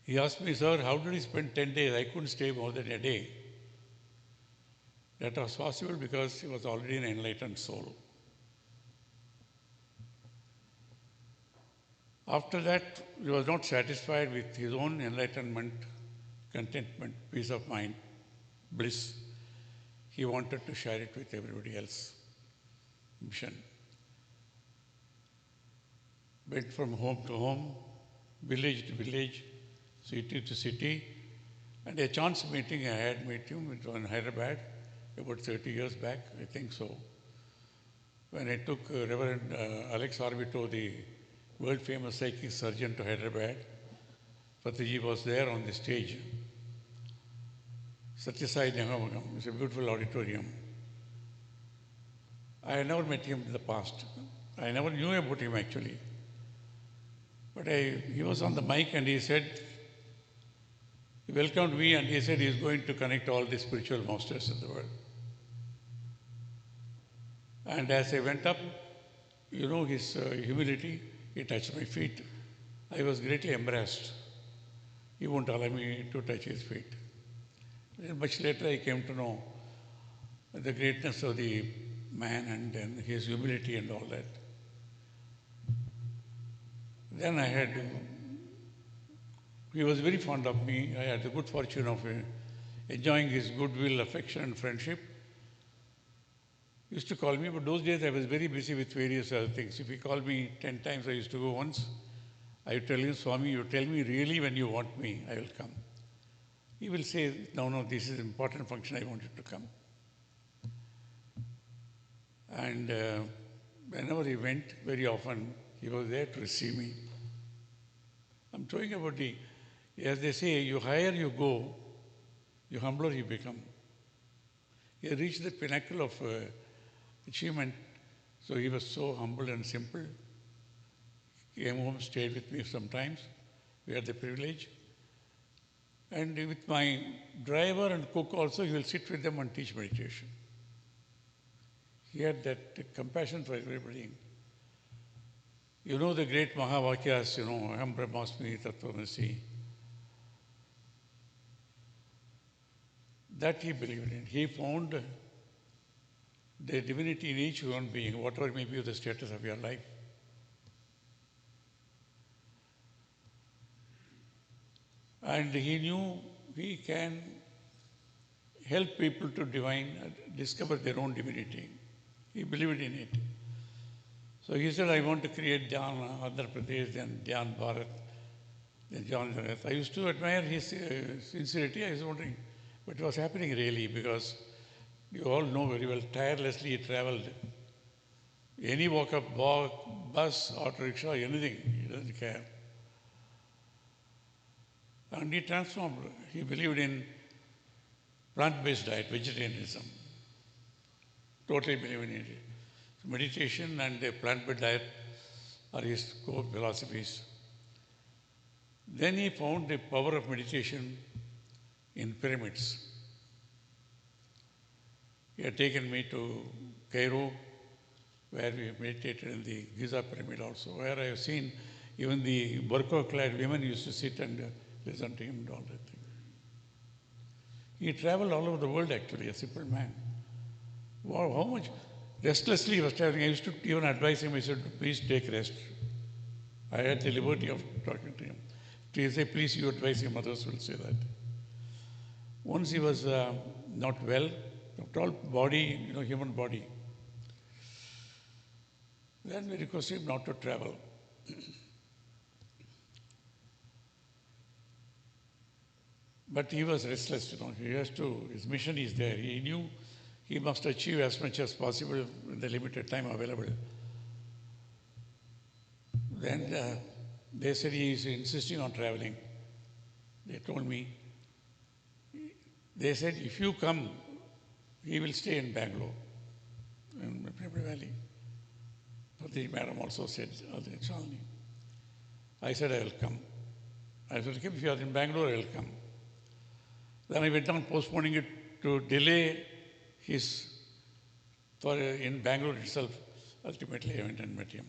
[SPEAKER 12] He asked me, sir, how did he spend 10 days? I couldn't stay more than a day. That was possible because he was already an enlightened soul. After that, he was not satisfied with his own enlightenment, contentment, peace of mind, bliss. He wanted to share it with everybody else. Mission. Went from home to home, village to village, city to city, and a chance meeting I had met him in Hyderabad about 30 years back, I think so. When I took Reverend Alex Orbito, the world famous psychic surgeon, to Hyderabad, Patriji was there on the stage. Satyasai Nagamagam, it's a beautiful auditorium. I had never met him in the past. I never knew about him actually. But he was on the mic and he said, he welcomed me and he said he is going to connect all the spiritual masters in the world. And as I went up, you know, his humility, he touched my feet. I was greatly embarrassed. He won't allow me to touch his feet. Then much later I came to know the greatness of the man and then his humility and all that. Then he was very fond of me. I had the good fortune of enjoying his goodwill, affection, and friendship. He used to call me, but those days I was very busy with various other things. If he called me 10 times, I used to go once. I would tell him, Swami, you tell me really when you want me, I will come. He will say, no, this is an important function, I want you to come. And whenever he went, very often, he was there to receive me. I'm talking about as they say, you higher you go, you humbler you become. He reached the pinnacle of achievement, so he was so humble and simple. came home, stayed with me sometimes. We had the privilege. And with my driver and cook also, he will sit with them and teach meditation. He had that compassion for everybody. You know the great Mahavakyas, Aham Brahmasmi Tattvamasi. That he believed in. He found the divinity in each human being, whatever may be the status of your life. And he knew he can help people to discover their own divinity. He believed in it. So he said, I want to create Dhyan Andhra Pradesh, then Dhyan Bharat, then Dhyan Jagat. I used to admire his sincerity. I was wondering what was happening really, because you all know very well, tirelessly he traveled. Any walk-up, bus, auto rickshaw, anything, he doesn't care. And he transformed. He believed in plant-based diet, vegetarianism. Totally believed in it. So meditation and the plant-based diet are his core philosophies. Then he found the power of meditation in pyramids. He had taken me to Cairo, where we meditated in the Giza pyramid also, where I have seen even the burqa-clad women used to sit and listen to him and all that thing. He traveled all over the world actually, a simple man. Wow, how much restlessly he was traveling. I used to even advise him, I said, please take rest. I had the liberty of talking to him. He said, please you advise him, others will say that. Once he was not well, tall body, human body. Then we requested him not to travel. But he was restless, he has to, his mission is there. He knew he must achieve as much as possible in the limited time available. Then they said he is insisting on traveling. They told me, they said, if you come, he will stay in Bangalore, in Prabhu Valley. Patiji Madam also said, I said, I will come. I said, if you are in Bangalore, I will come. Then I went on postponing it to delay in Bangalore itself. Ultimately, I went and met him.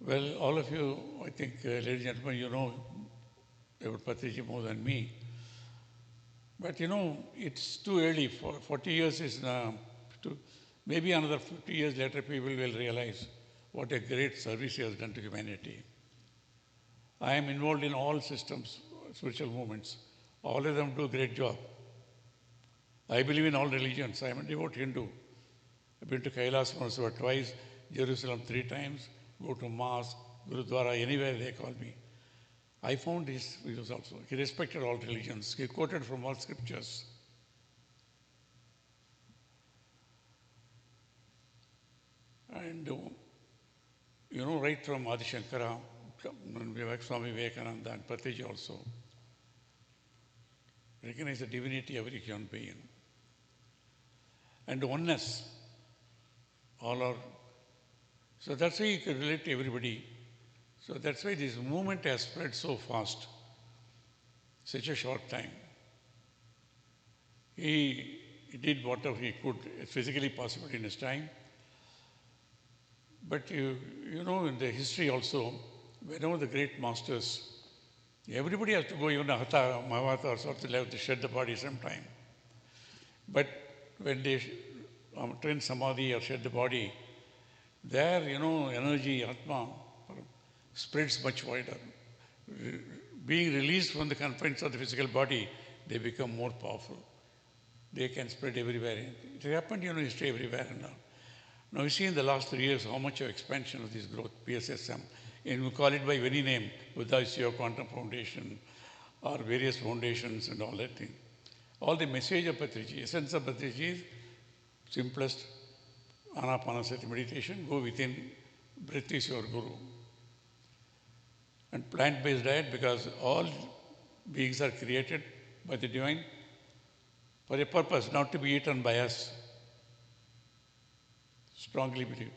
[SPEAKER 12] Well, all of you, I think, ladies and gentlemen, you know about Patiji more than me. But it's too early. 40 years is maybe another 50 years later, people will realize what a great service he has done to humanity. I am involved in all systems, spiritual movements. All of them do a great job. I believe in all religions. I am a devout Hindu. I've been to Kailas Manasava twice, Jerusalem 3 times, go to mosque, Gurudwara, anywhere they call me. I found his views also. He respected all religions. He quoted from all scriptures. And, right from Adi Shankara, Swami Vivekananda and Patiji also recognize the divinity of every human being. And oneness. So that's why you can relate to everybody. So that's why this movement has spread so fast, such a short time. He did whatever he could, physically possible in his time. But in the history also, whenever the great masters, everybody has to go, even Hatha, Mahavata or something, they have to shed the body sometime. But when they train Samadhi or shed the body, their, energy, Atma, spreads much wider. Being released from the confines of the physical body, they become more powerful. They can spread everywhere. It happened, in history everywhere now. Now you see in the last 3 years how much of expansion of this growth, PSSM, and we call it by any name, Buddha Institute Quantum Foundation, or various foundations and all that thing. All the message of Patriji, essence of Patriji is simplest, Anapanasati meditation, go within, breath is your guru. And plant-based diet, because all beings are created by the divine for a purpose, not to be eaten by us. Strongly believe.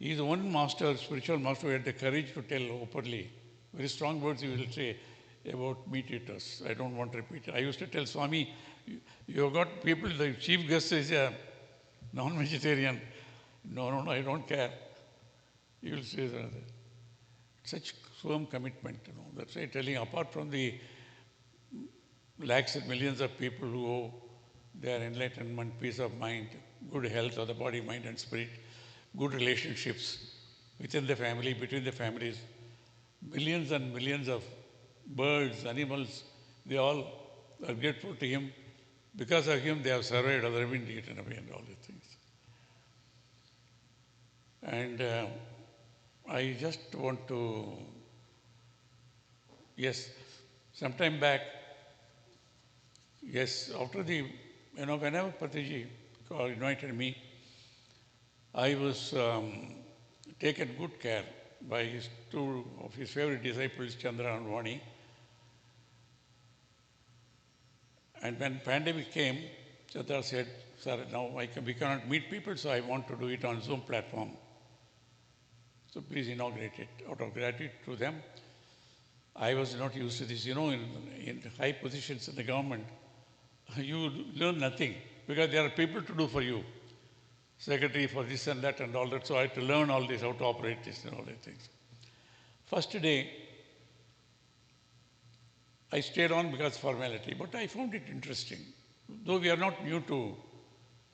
[SPEAKER 12] He is one master, spiritual master, who had the courage to tell openly. Very strong words he will say about meat eaters. I don't want to repeat it. I used to tell Swami, you have got people, the chief guest is a non-vegetarian. No, I don't care. He will say that. Such firm commitment, That's why I'm telling, apart from the lakhs and millions of people who owe their enlightenment, peace of mind, good health of the body, mind and spirit, good relationships within the family, between the families, millions and millions of birds, animals, they all are grateful to him. Because of him, they have survived, other been eaten away and all these things. And I just want to, yes, sometime back, yes, after the, whenever Patiji invited me, I was taken good care by two of his favorite disciples, Chandra and Vani. And when pandemic came, Chandra said, sir, now we cannot meet people, so I want to do it on Zoom platform. So please inaugurate it. Out of gratitude to them, I was not used to this. In high positions in the government, you learn nothing because there are people to do for you. Secretary for this and that and all that. So I had to learn all this, how to operate this and all these things. First day, I stayed on because formality, but I found it interesting. Though we are not new to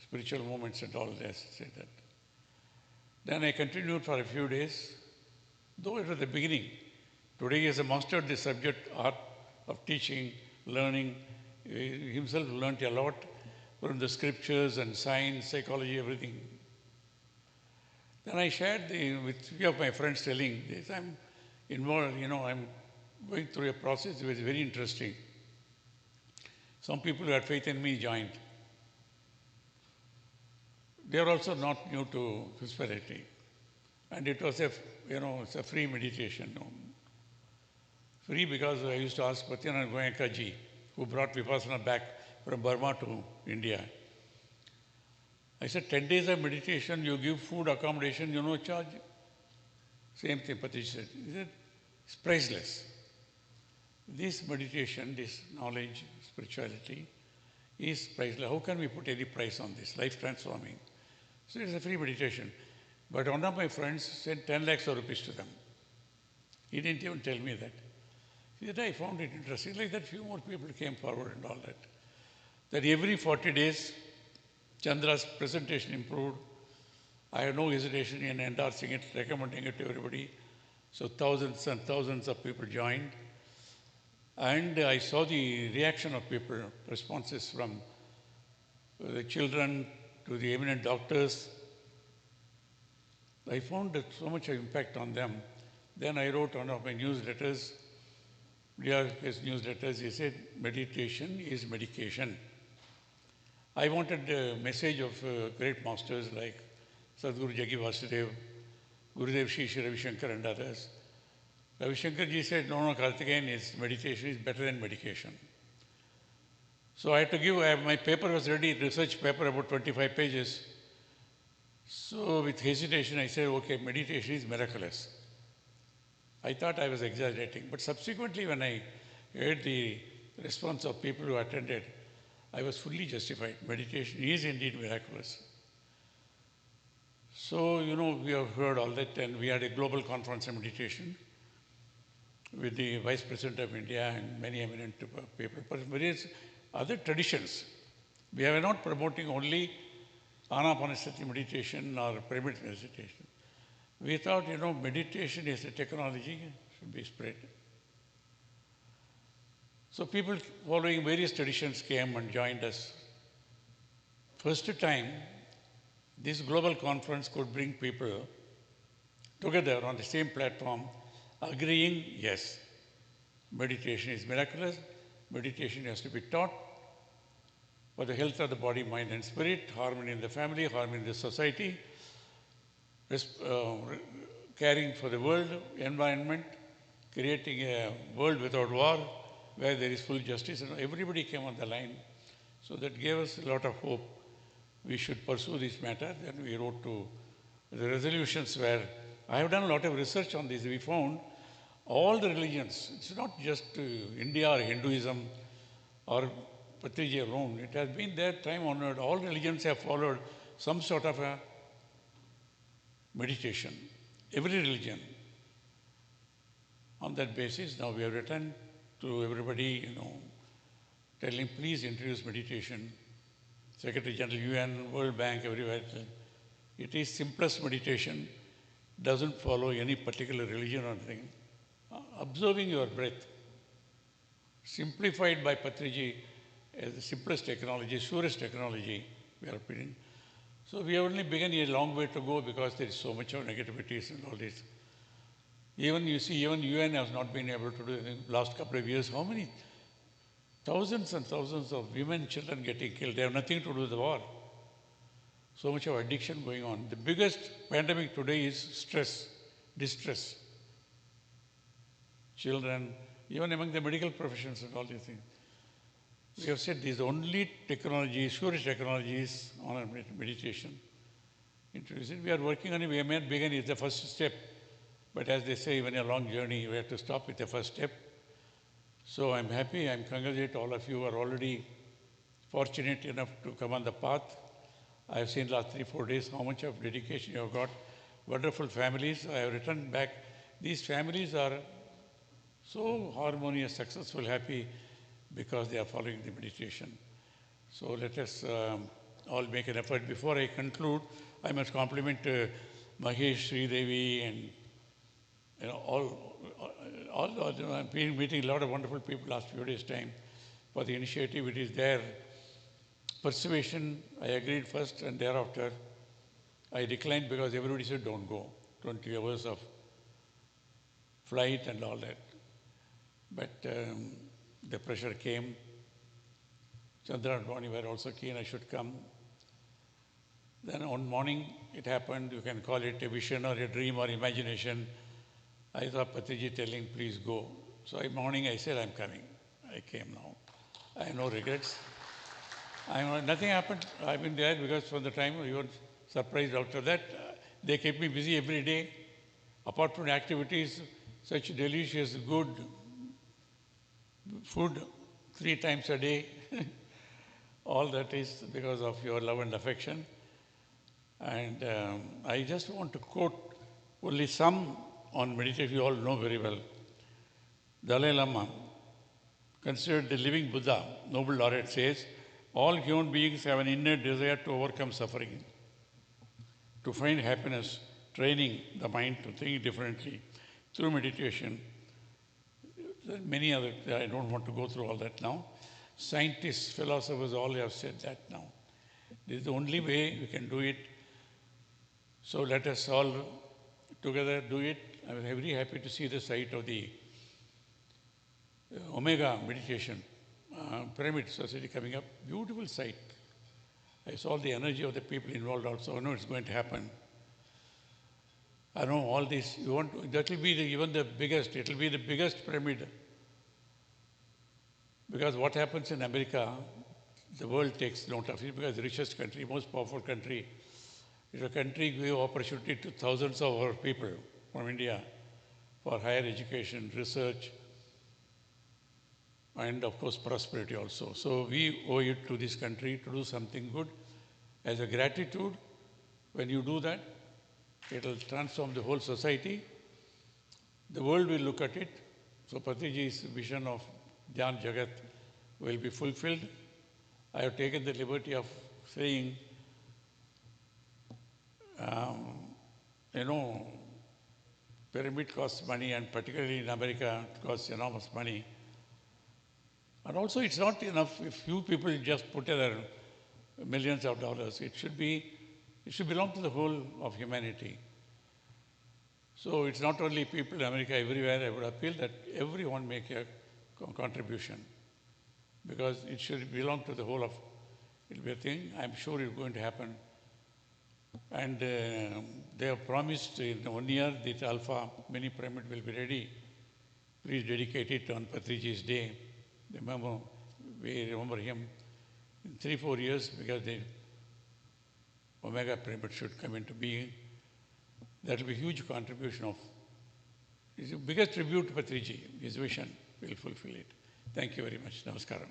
[SPEAKER 12] spiritual movements and all this, say that. Then I continued for a few days, though it was the beginning. Today he has mastered the subject, art of teaching, learning. He himself learned a lot from the scriptures and science, psychology, everything. Then I shared with few of my friends telling this, I'm involved, I'm going through a process which is very interesting. Some people who had faith in me joined. They are also not new to spirituality. And it was it's a free meditation. Free because I used to ask Patyanand Goenka ji, who brought Vipassana back from Burma to India. I said, 10 days of meditation, you give food, accommodation, you no charge. Same thing Patiji said. He said, it's priceless. This meditation, this knowledge, spirituality is priceless. How can we put any price on this? Life transforming. So it's a free meditation. But one of my friends sent 10 lakhs of rupees to them. He didn't even tell me that. He said, I found it interesting. Like that, few more people came forward and all that. That every 40 days, Chandra's presentation improved. I have no hesitation in endorsing it, recommending it to everybody. So thousands and thousands of people joined. And I saw the reaction of people, responses from the children to the eminent doctors. I found that so much impact on them. Then I wrote one of my newsletters, DRS newsletters. He said, meditation is medication. I wanted a message of great masters like Sadhguru Jaggi Vasudev, Gurudev Shri Shri Ravi Shankar and others. Ravi Shankar ji said, no, Karthikeyan, meditation is better than medication. So I had to give, my paper was ready, research paper about 25 pages. So with hesitation, I said, okay, meditation is miraculous. I thought I was exaggerating, but subsequently when I heard the response of people who attended, I was fully justified. Meditation is indeed miraculous. So, we have heard all that, and we had a global conference on meditation with the Vice President of India and many eminent people, but various other traditions. We are not promoting only Anapanasati meditation or pyramid meditation. We thought, meditation is a technology, should be spread. So people following various traditions came and joined us. First time, this global conference could bring people together on the same platform, agreeing, yes, meditation is miraculous, meditation has to be taught for the health of the body, mind and spirit, harmony in the family, harmony in the society, caring for the world, environment, creating a world without war, where there is full justice, and everybody came on the line. So that gave us a lot of hope. We should pursue this matter. Then we wrote to The resolutions were, I have done a lot of research on this. We found all the religions, it's not just India or Hinduism or Patriji alone. It has been there time honored. All religions have followed some sort of a meditation. Every religion. On that basis, now we have written to everybody, telling please introduce meditation. Secretary General UN, World Bank, everywhere. It is simplest meditation, doesn't follow any particular religion or anything. Observing your breath, simplified by Patriji as the simplest technology, surest technology we are putting. So we have only begun a long way to go because there is so much of negativities and all this. Even you see, even UN has not been able to do it in the last couple of years. How many thousands and thousands of women, children getting killed? They have nothing to do with the war. So much of addiction going on. The biggest pandemic today is stress, distress. Children, even among the medical professions and all these things. We have said these only technologies, surest technologies on meditation. Introducing. We are working on it. We may begin is the first step. But as they say, when a long journey, we have to stop with the first step. So I'm happy. I'm congratulate all of you who are already fortunate enough to come on the path. I have seen last 3-4 days how much of dedication you have got. Wonderful families. I have written back. These families are so harmonious, successful, happy because they are following the meditation. So let us all make an effort. Before I conclude, I must compliment Mahesh, Sridevi, and I've been meeting a lot of wonderful people last few days' time for the initiative. It is their persuasion. I agreed first, and thereafter I declined because everybody said don't go. 20 hours of flight and all that. But the pressure came. Chandra and Ronnie were also keen I should come. Then one morning it happened. You can call it a vision or a dream or imagination. I saw Patriji telling, please go. So in morning I said, I'm coming. I came now. I have no regrets. Nothing happened. I've been there because from the time you were surprised after that, they kept me busy every day. Apart from activities, such delicious, good food 3 times a day. All that is because of your love and affection. And I just want to quote only some on meditation you all know very well. Dalai Lama, considered the living Buddha, Nobel laureate, says, all human beings have an inner desire to overcome suffering, to find happiness, training the mind to think differently through meditation. There are many other, I don't want to go through all that now. Scientists, philosophers, all have said that now. This is the only way we can do it. So let us all together do it. I was very happy to see the site of the Omega meditation pyramid society coming up. Beautiful site. I saw the energy of the people involved also. I know it's going to happen. I know all this. That will be even the biggest. It will be the biggest pyramid. Because what happens in America, the world takes note of it because the richest country, most powerful country, is a country giving opportunity to thousands of our people from India for higher education, research, and of course prosperity also. So we owe it to this country to do something good. As a gratitude, when you do that, it will transform the whole society. The world will look at it. So Patriji's vision of Dhyan Jagat will be fulfilled. I have taken the liberty of saying, pyramid costs money, and particularly in America, it costs enormous money. And also, it's not enough if few people just put together millions of dollars. It should belong to the whole of humanity. So it's not only people in America, everywhere. I would appeal that everyone make a contribution because it should belong to the whole of. It will be a thing. I'm sure it's going to happen. And they have promised in 1 year that Alpha mini pyramid will be ready. Please dedicate it on Patriji's day. We remember him in 3-4 years because the Omega pyramid should come into being. That will be a huge contribution of, it's the biggest tribute to Patriji. His vision will fulfill it. Thank you very much. Namaskaram.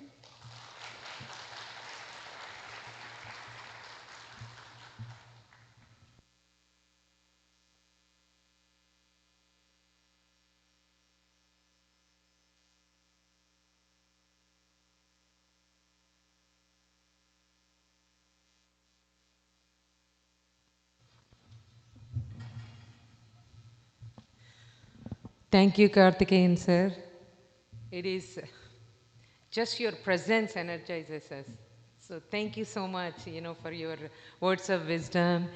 [SPEAKER 1] Thank you, Karthikeyan sir. It is just your presence energizes us. So thank you so much, for your words of wisdom,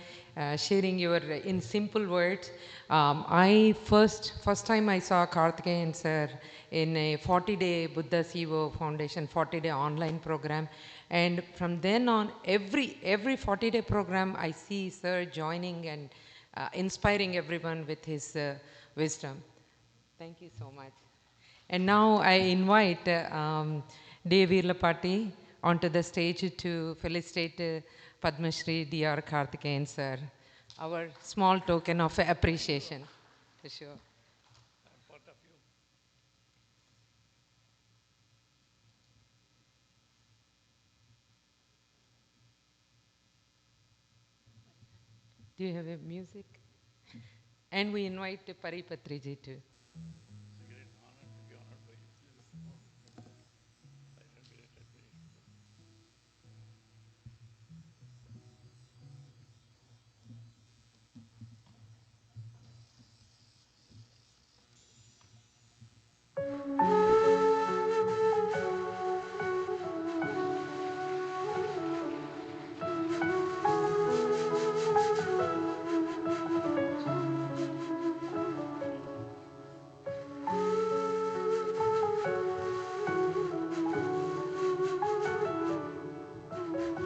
[SPEAKER 1] sharing your in simple words. I first time I saw Karthikeyan sir in a 40-day Buddha CEO Foundation 40-day online program, and from then on, every 40-day program I see sir joining and inspiring everyone with his wisdom. Thank you so much. And now I invite Dave Virlapati onto the stage to felicitate Padma Shri Dr. Karthikeyan sir. Our small token of appreciation, for sure. Do you have a music? And we invite Paripatriji too.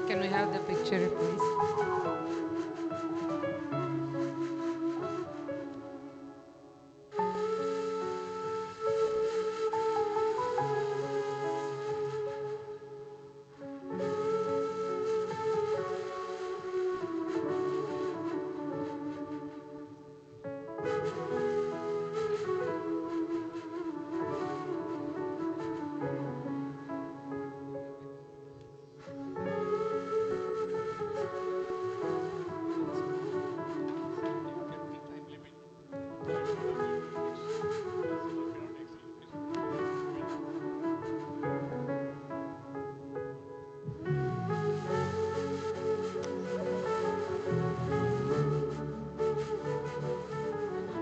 [SPEAKER 1] Can we have the picture, please?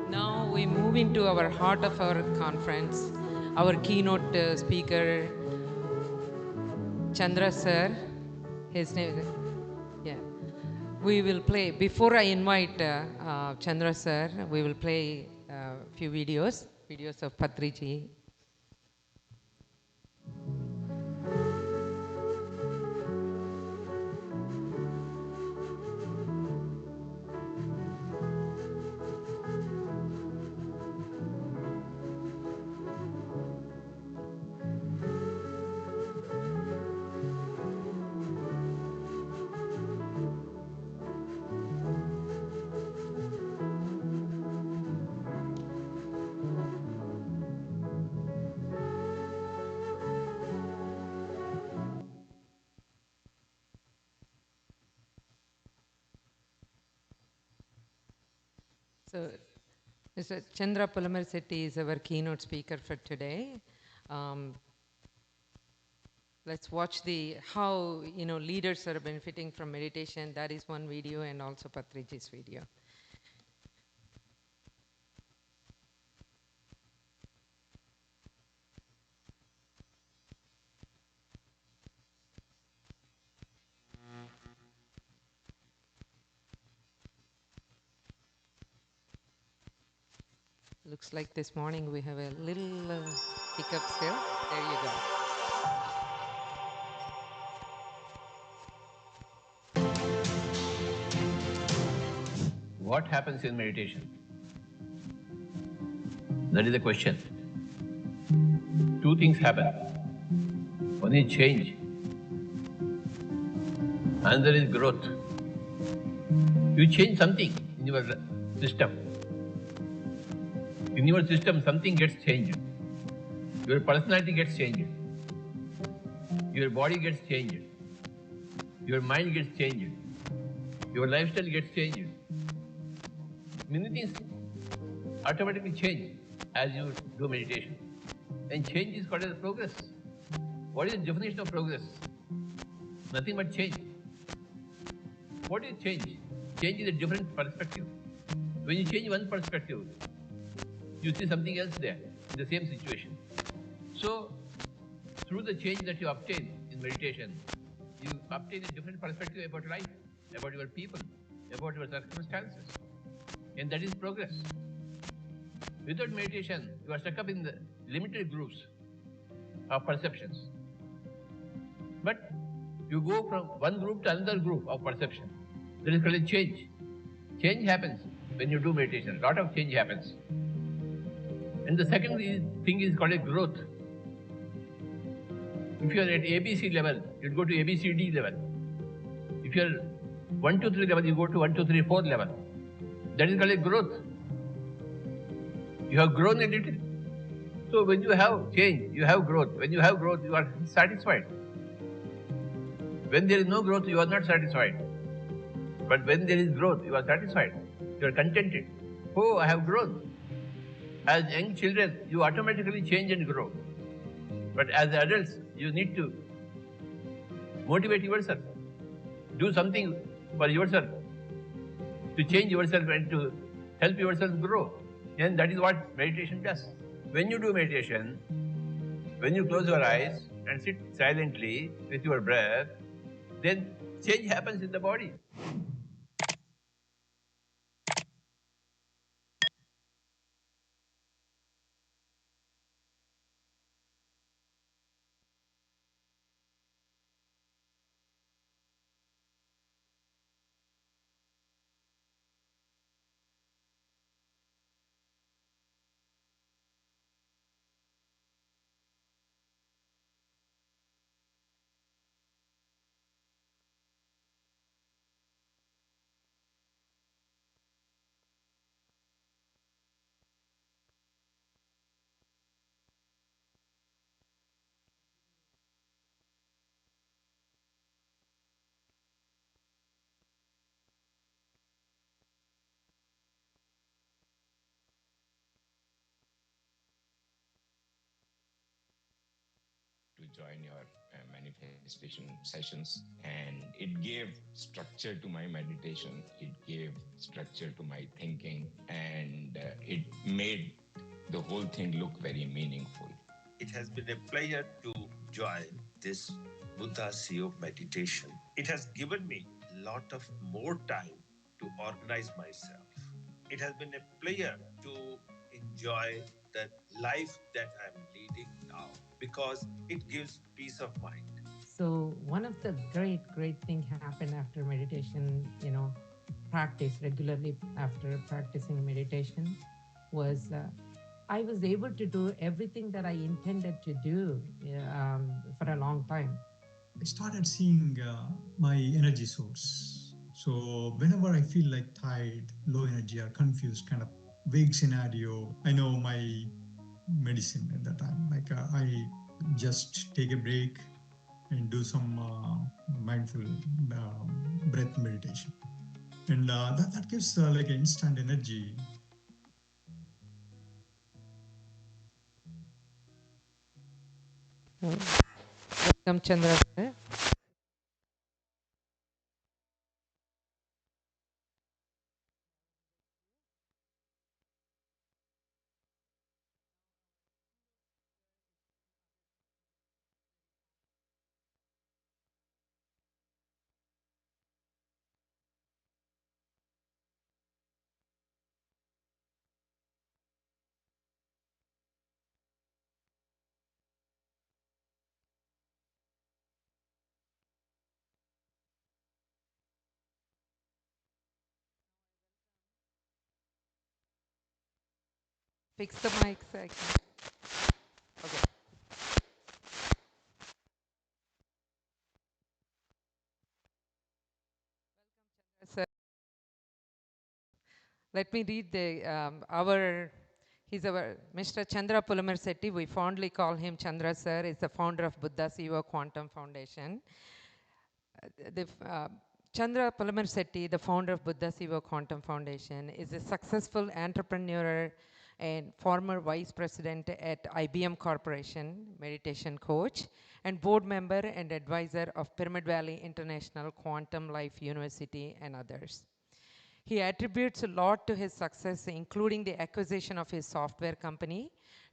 [SPEAKER 1] Now we move into our heart of our conference. Our keynote speaker, Chandra sir, his name is, yeah. We will play, before I invite Chandra sir, we will play a few videos of Patriji. So, Mr. Chandra Pulamarsetti is our keynote speaker for today. Let's watch how leaders are benefiting from meditation. That is one video, and also Patriji's video. Looks like this morning we have a little hiccup still. There you go.
[SPEAKER 10] What happens in meditation? That is the question. Two things happen. One is change, another is growth. You change something in your system. In your system, something gets changed. Your personality gets changed. Your body gets changed. Your mind gets changed. Your lifestyle gets changed. Many things automatically change as you do meditation. And change is called as progress. What is the definition of progress? Nothing but change. What is change? Change is a different perspective. When you change one perspective, you see something else there in the same situation. So, through the change that you obtain in meditation, you obtain a different perspective about life, about your people, about your circumstances. And that is progress. Without meditation, you are stuck up in the limited groups of perceptions. But you go from one group to another group of perception. There is called a change. Change happens when you do meditation. A lot of change happens. And the second thing is called a growth. If you are at ABC level, you go to ABCD level. If you are 1, 2, 3 level, you go to 1, 2, 3, 4 level. That is called a growth. You have grown a little. So when you have change, you have growth. When you have growth, you are satisfied. When there is no growth, you are not satisfied. But when there is growth, you are satisfied. You are contented. Oh, I have grown. As young children, you automatically change and grow. But as adults, you need to motivate yourself. Do something for yourself. To change yourself and to help yourself grow. And that is what meditation does. When you do meditation, when you close your eyes and sit silently with your breath, then change happens in the body.
[SPEAKER 13] To join your manifestation sessions, and it gave structure to my meditation, it gave structure to my thinking, and it made the whole thing look very meaningful.
[SPEAKER 14] It has been a pleasure to join this Buddha Sea of Meditation. It has given me a lot of more time to organize myself. It has been a pleasure to enjoy the life that I'm leading now because it gives peace of mind.
[SPEAKER 15] So one of the great thing happened after meditation, practice regularly after practicing meditation was I was able to do everything that I intended to do for a long time.
[SPEAKER 16] I started seeing my energy source. So whenever I feel like tired, low energy, or confused, kind of vague scenario, I know my medicine at that time. Like I just take a break and do some mindful breath meditation. And that gives like instant energy.
[SPEAKER 1] Welcome, Chandra sir. Fix the mic, sir. Okay. Sir. Let me read he's our Mr. Chandra Pulamar Setti. We fondly call him Chandra sir. Is the founder of Buddha Siva Quantum Foundation. Chandra Pulamar Setti, the founder of Buddha Siva Quantum Foundation, is a successful entrepreneur and former vice president at IBM Corporation, meditation coach, and board member and advisor of Pyramid Valley International Quantum Life University and others. He attributes a lot to his success, including the acquisition of his software company,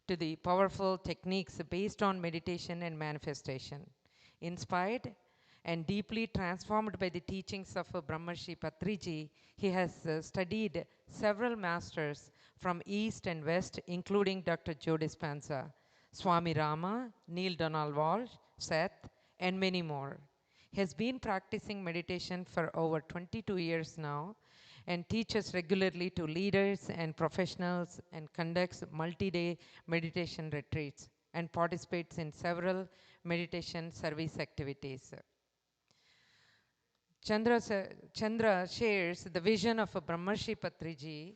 [SPEAKER 1] to the powerful techniques based on meditation and manifestation. Inspired and deeply transformed by the teachings of Brahmarshi Patriji, he has studied several masters from East and West, including Dr. Joe Dispenza, Swami Rama, Neil Donald Walsh, Seth, and many more. He has been practicing meditation for over 22 years now and teaches regularly to leaders and professionals and conducts multi-day meditation retreats and participates in several meditation service activities. Chandra shares the vision of Brahmarshi Patriji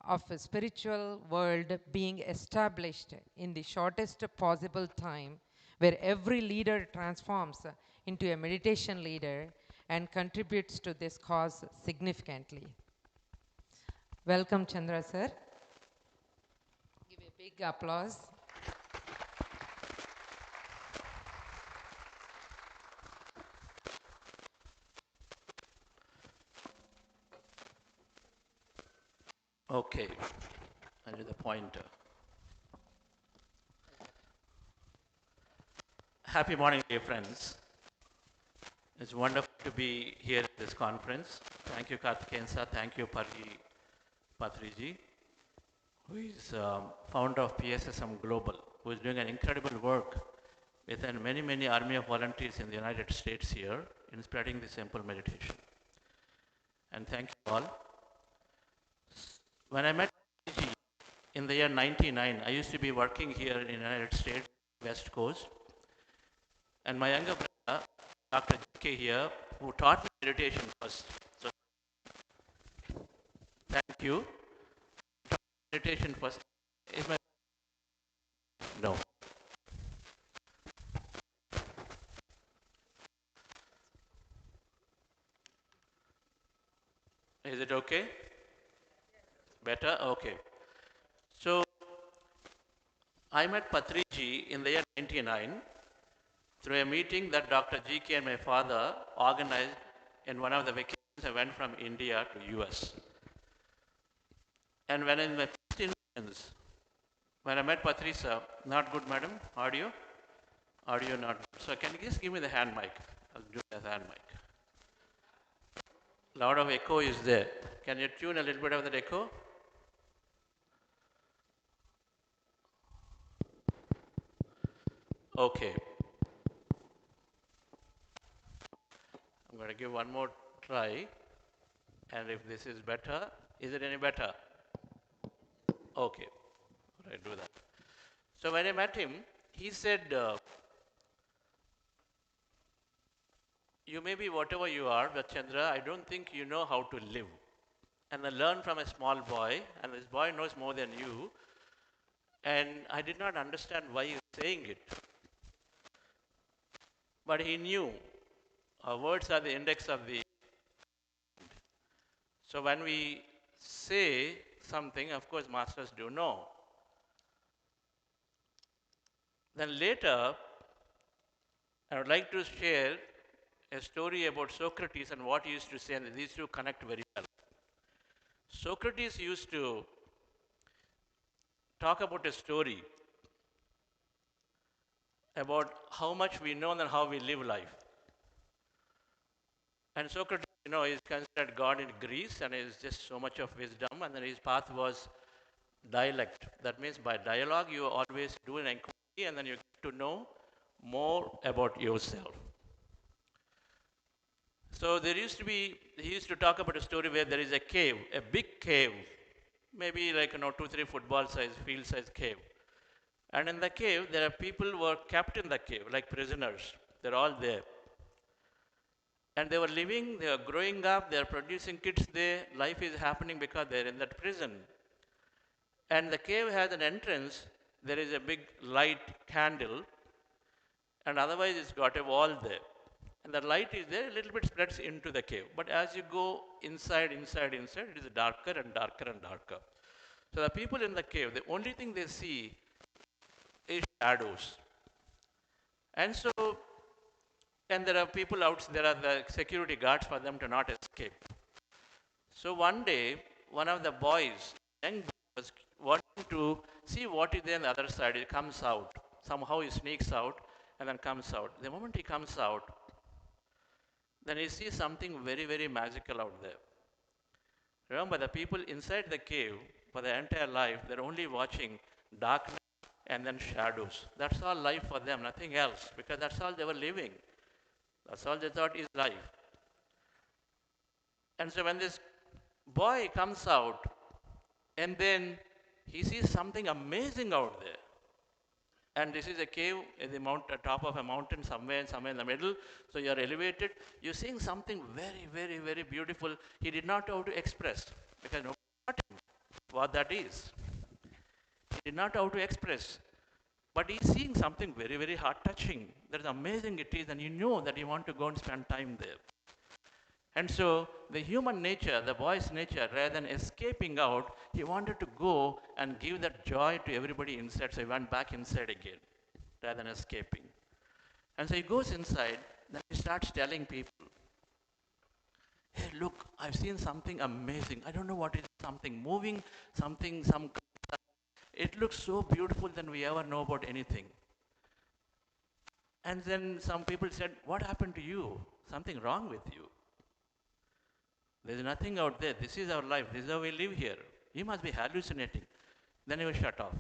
[SPEAKER 1] of a spiritual world being established in the shortest possible time, where every leader transforms into a meditation leader and contributes to this cause significantly. Welcome, Chandra sir. Give a big applause.
[SPEAKER 11] Okay, I'll do the pointer. Happy morning, dear friends. It's wonderful to be here at this conference. Thank you, Karthikeyan. Thank you, Patriji, who is founder of PSSM Global, who is doing an incredible work within many army of volunteers in the United States here in spreading the simple meditation. And thank you all. When I met Patriji in the year 99, I used to be working here in the United States, West Coast. And my younger brother, Dr. J.K. here, who taught me meditation first. So, thank you. Meditation first. Is my... No. Is it okay? Better? Okay. So, I met Patriji in the year 99 through a meeting that Dr. G.K. and my father organized in one of the vacations. I went from India to US. And when in my first instance, when I met Patrisa, not good, madam, audio? Audio not good. So can you just give me the hand mic? I'll do the hand mic. Lot of echo is there. Can you tune a little bit of that echo? Okay. I'm going to give one more try. And if this is better, is it any better? Okay. All right, do that. So when I met him, he said, you may be whatever you are, but Chandra, I don't think you know how to live. And I learned from a small boy, and this boy knows more than you. And I did not understand why he was saying it. But he knew our words are the index of the. So when we say something, of course, masters do know. Then later, I would like to share a story about Socrates and what he used to say, and these two connect very well. Socrates used to talk about a story about how much we know and how we live life. And Socrates, is considered God in Greece, and is just so much of wisdom, and then his path was dialect. That means by dialogue, you always do an inquiry, and then you get to know more about yourself. So he used to talk about a story where there is a cave, a big cave, maybe like 2-3 football size, field size cave. And in the cave, there are people who are kept in the cave, like prisoners. They're all there. And they were living, they were growing up, they are producing kids there. Life is happening because they're in that prison. And the cave has an entrance. There is a big light candle, and otherwise it's got a wall there. And the light is there, a little bit spreads into the cave. But as you go inside, it is darker and darker and darker. So the people in the cave, the only thing they see is shadows. And so, and there are people out, there are the security guards for them to not escape. So one day, one of the boys, young boy, was wanting to see what is there on the other side. He comes out. Somehow he sneaks out and then comes out. The moment he comes out, then he sees something very, very magical out there. Remember, the people inside the cave, for their entire life, they're only watching darkness and then shadows. That's all life for them, nothing else, because that's all they were living. That's all they thought is life. And so when this boy comes out, and then he sees something amazing out there. And this is a cave at the top of a mountain somewhere in the middle. So you are elevated. You're seeing something very, very, very beautiful. He did not know how to express because nobody taught him what that is. He did not know how to express. But he's seeing something very, very heart-touching. That is amazing it is, and you know that you want to go and spend time there. And so the human nature, the boy's nature, rather than escaping out, he wanted to go and give that joy to everybody inside. So he went back inside again, rather than escaping. And so he goes inside, then he starts telling people, hey, look, I've seen something amazing. I don't know what it is, something moving, some. It looks so beautiful than we ever know about anything. And then some people said, what happened to you? Something wrong with you. There's nothing out there. This is our life. This is how we live here. You must be hallucinating. Then he was shut off.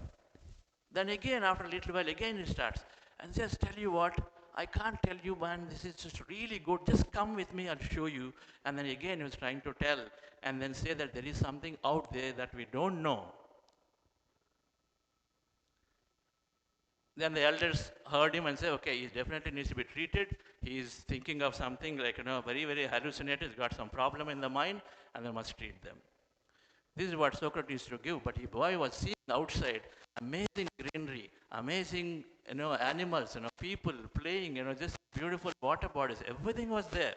[SPEAKER 11] Then again, after a little while, again he starts. And just tell you what, I can't tell you, man, this is just really good. Just come with me, I'll show you. And then again he was trying to tell and then say that there is something out there that we don't know. Then the elders heard him and said, okay, he definitely needs to be treated. He's thinking of something like, very, very hallucinated. He's got some problem in the mind, and they must treat them. This is what Socrates used to give, but the boy was seeing outside amazing greenery, amazing, animals, people playing, just beautiful water bodies. Everything was there.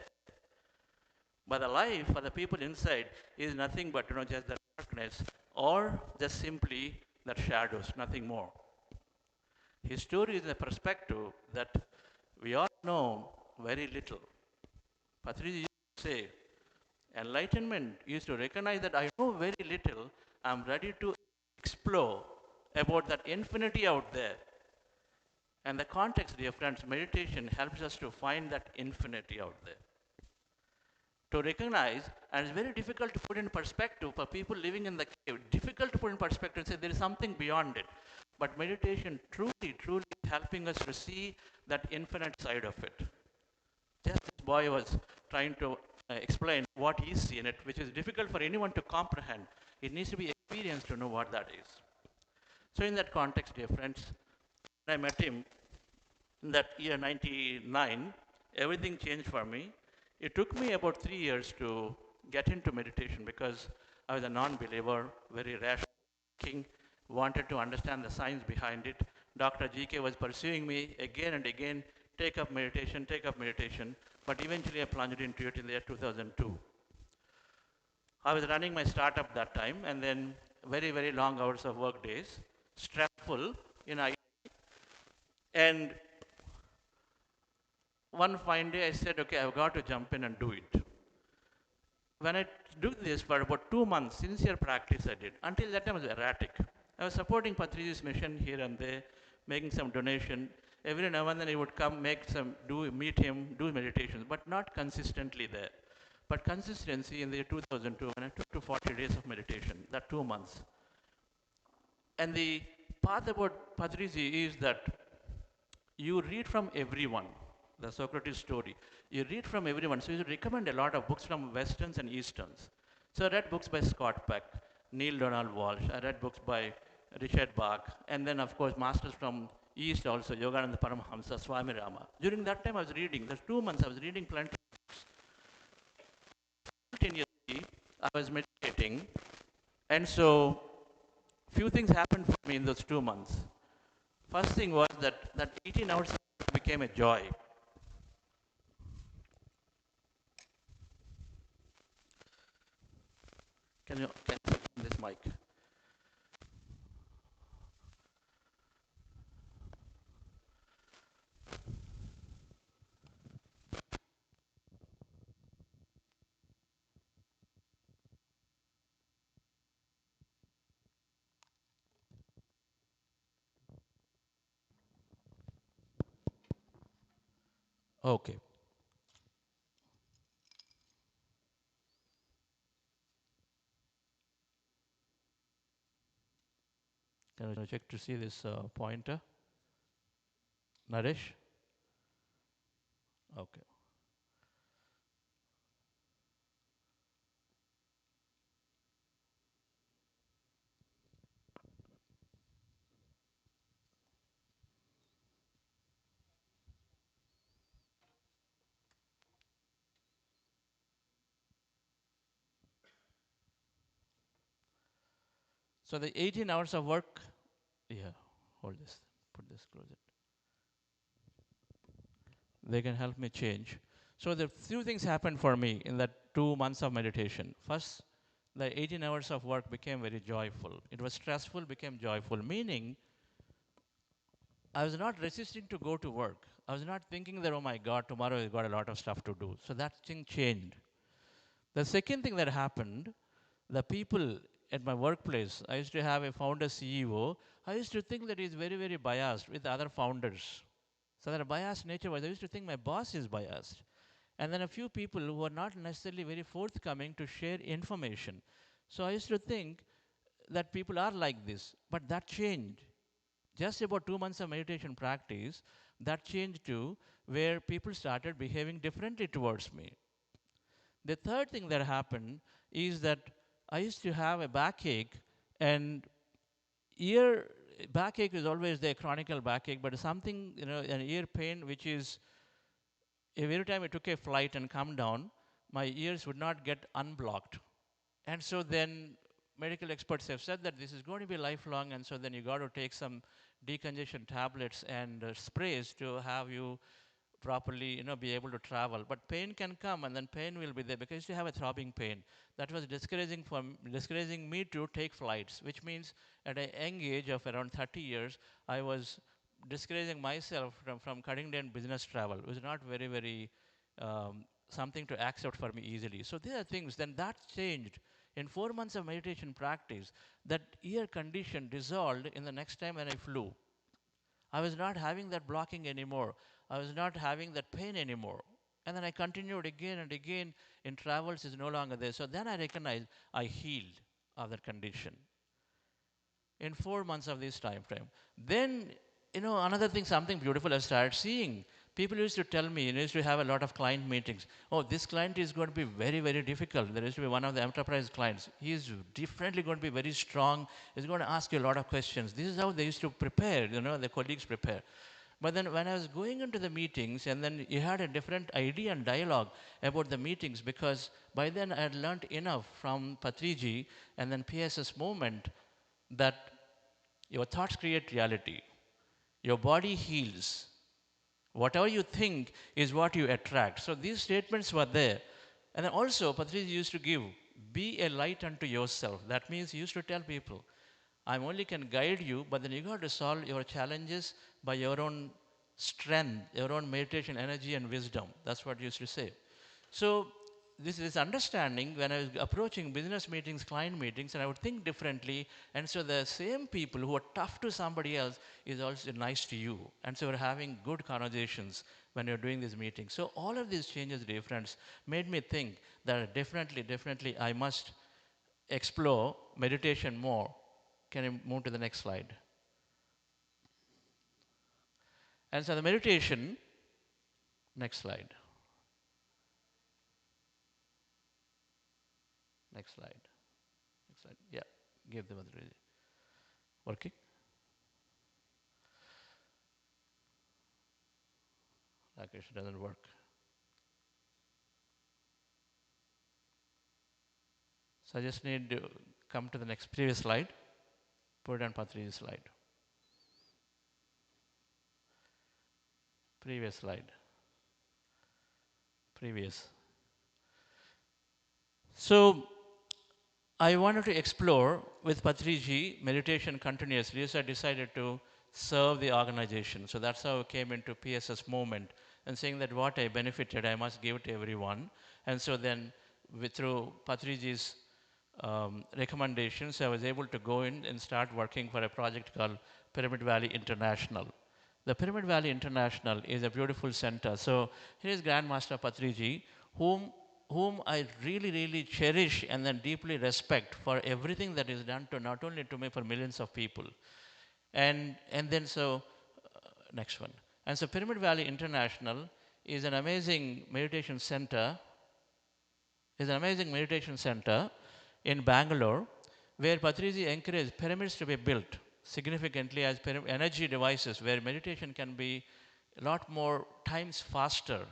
[SPEAKER 11] But the life for the people inside is nothing but, just the darkness or just simply the shadows, nothing more. His story is a perspective that we all know very little. Patrici used to say, enlightenment is to recognize that I know very little, I'm ready to explore about that infinity out there. And the context, dear friends, meditation helps us to find that infinity out there. To recognize, and it's very difficult to put in perspective for people living in the cave, difficult to put in perspective and say there is something beyond it. But meditation truly, truly helping us to see that infinite side of it. Just this boy was trying to explain what he sees in it, which is difficult for anyone to comprehend. It needs to be experienced to know what that is. So in that context, dear friends, when I met him in that year 99, everything changed for me. It took me about 3 years to get into meditation because I was a non-believer, very rational thinking, wanted to understand the science behind it. Dr. GK was pursuing me again and again, take up meditation, but eventually I plunged into it in the year 2002. I was running my startup that time, and then very, very long hours of work days, stressful in IT. And one fine day I said, okay, I've got to jump in and do it. When I do this for about 2 months, sincere practice I did. Until that time I was erratic. I was supporting Patrici's mission here and there, making some donation. Every now and then he would come, meet him, do meditations, but not consistently there. But consistency in the year 2002, when I took to 40 days of meditation, that 2 months. And the path about Patrici is that you read from everyone, the Socrates story. You read from everyone. So you recommend a lot of books from Westerns and Easterns. So I read books by Scott Peck, Neil Donald Walsh. I read books by Richard Bach. And then, of course, masters from East also, Yogananda Paramahamsa, Swami Rama. During that time I was reading, those 2 months I was reading plenty of books. I was meditating, and so few things happened for me in those 2 months. First thing was that 18 hours became a joy. Can you put this mic? Okay. Can I check to see this pointer? Naresh? Okay. So the 18 hours of work, yeah, hold this, put this, close it. They can help me change. So the few things happened for me in that 2 months of meditation. First, the 18 hours of work became very joyful. It was stressful, became joyful, meaning I was not resisting to go to work. I was not thinking that, oh my God, tomorrow I've got a lot of stuff to do. So that thing changed. The second thing that happened, the people at my workplace, I used to have a founder CEO. I used to think that he's very, very biased with other founders. So that a biased nature was, I used to think my boss is biased. And then a few people who were not necessarily very forthcoming to share information. So I used to think that people are like this, but that changed. Just about 2 months of meditation practice, that changed to where people started behaving differently towards me. The third thing that happened is that I used to have a backache, and ear backache is always the chronic backache, but something, an ear pain, which is every time I took a flight and come down, my ears would not get unblocked. And so then medical experts have said that this is going to be lifelong, and so then you got to take some decongestion tablets and sprays to have you properly, be able to travel. But pain can come, and then pain will be there because you have a throbbing pain. That was discouraging me to take flights, which means at a young age of around 30 years, I was discouraging myself from cutting down business travel. It was not very, very something to accept for me easily. So these are things. Then that changed. In 4 months of meditation practice, that ear condition dissolved in the next time when I flew. I was not having that blocking anymore. I was not having that pain anymore. And then I continued again and again in travels is no longer there. So then I recognized I healed of that condition in 4 months of this time frame. Then, another thing, something beautiful I started seeing. People used to tell me, used to have a lot of client meetings. Oh, this client is going to be very, very difficult. There used to be one of the enterprise clients. He is definitely going to be very strong. He's going to ask you a lot of questions. This is how they used to prepare, the colleagues prepare. But then when I was going into the meetings, and then you had a different idea and dialogue about the meetings, because by then I had learned enough from Patriji and then PSS movement that your thoughts create reality. Your body heals. Whatever you think is what you attract. So these statements were there. And then also, Patriji used to give, be a light unto yourself. That means he used to tell people, I only can guide you, but then you got to solve your challenges by your own strength, your own meditation, energy, and wisdom. That's what he used to say. So this is understanding when I was approaching business meetings, client meetings, and I would think differently. And so the same people who are tough to somebody else is also nice to you. And so we're having good conversations when you're doing these meetings. So all of these changes, difference, made me think that definitely I must explore meditation more. Can you move to the next slide? And so the meditation, next slide. Next slide. Next slide. Yeah, give them a working. Rakesh, doesn't work. So I just need to come to the next previous slide. Put it on Patriji's slide. Previous slide. Previous. So I wanted to explore with Patriji meditation continuously, so I decided to serve the organization. So that's how I came into PSS movement and saying that what I benefited, I must give to everyone. And so then through Patriji's recommendations, I was able to go in and start working for a project called Pyramid Valley International. The Pyramid Valley International is a beautiful center. So here is Grandmaster Patriji, whom I really, really cherish and then deeply respect for everything that is done to not only to me, for millions of people. And then next one. And so Pyramid Valley International is an amazing meditation center, in Bangalore, where Patriji encouraged pyramids to be built significantly as energy devices, where meditation can be a lot more times faster,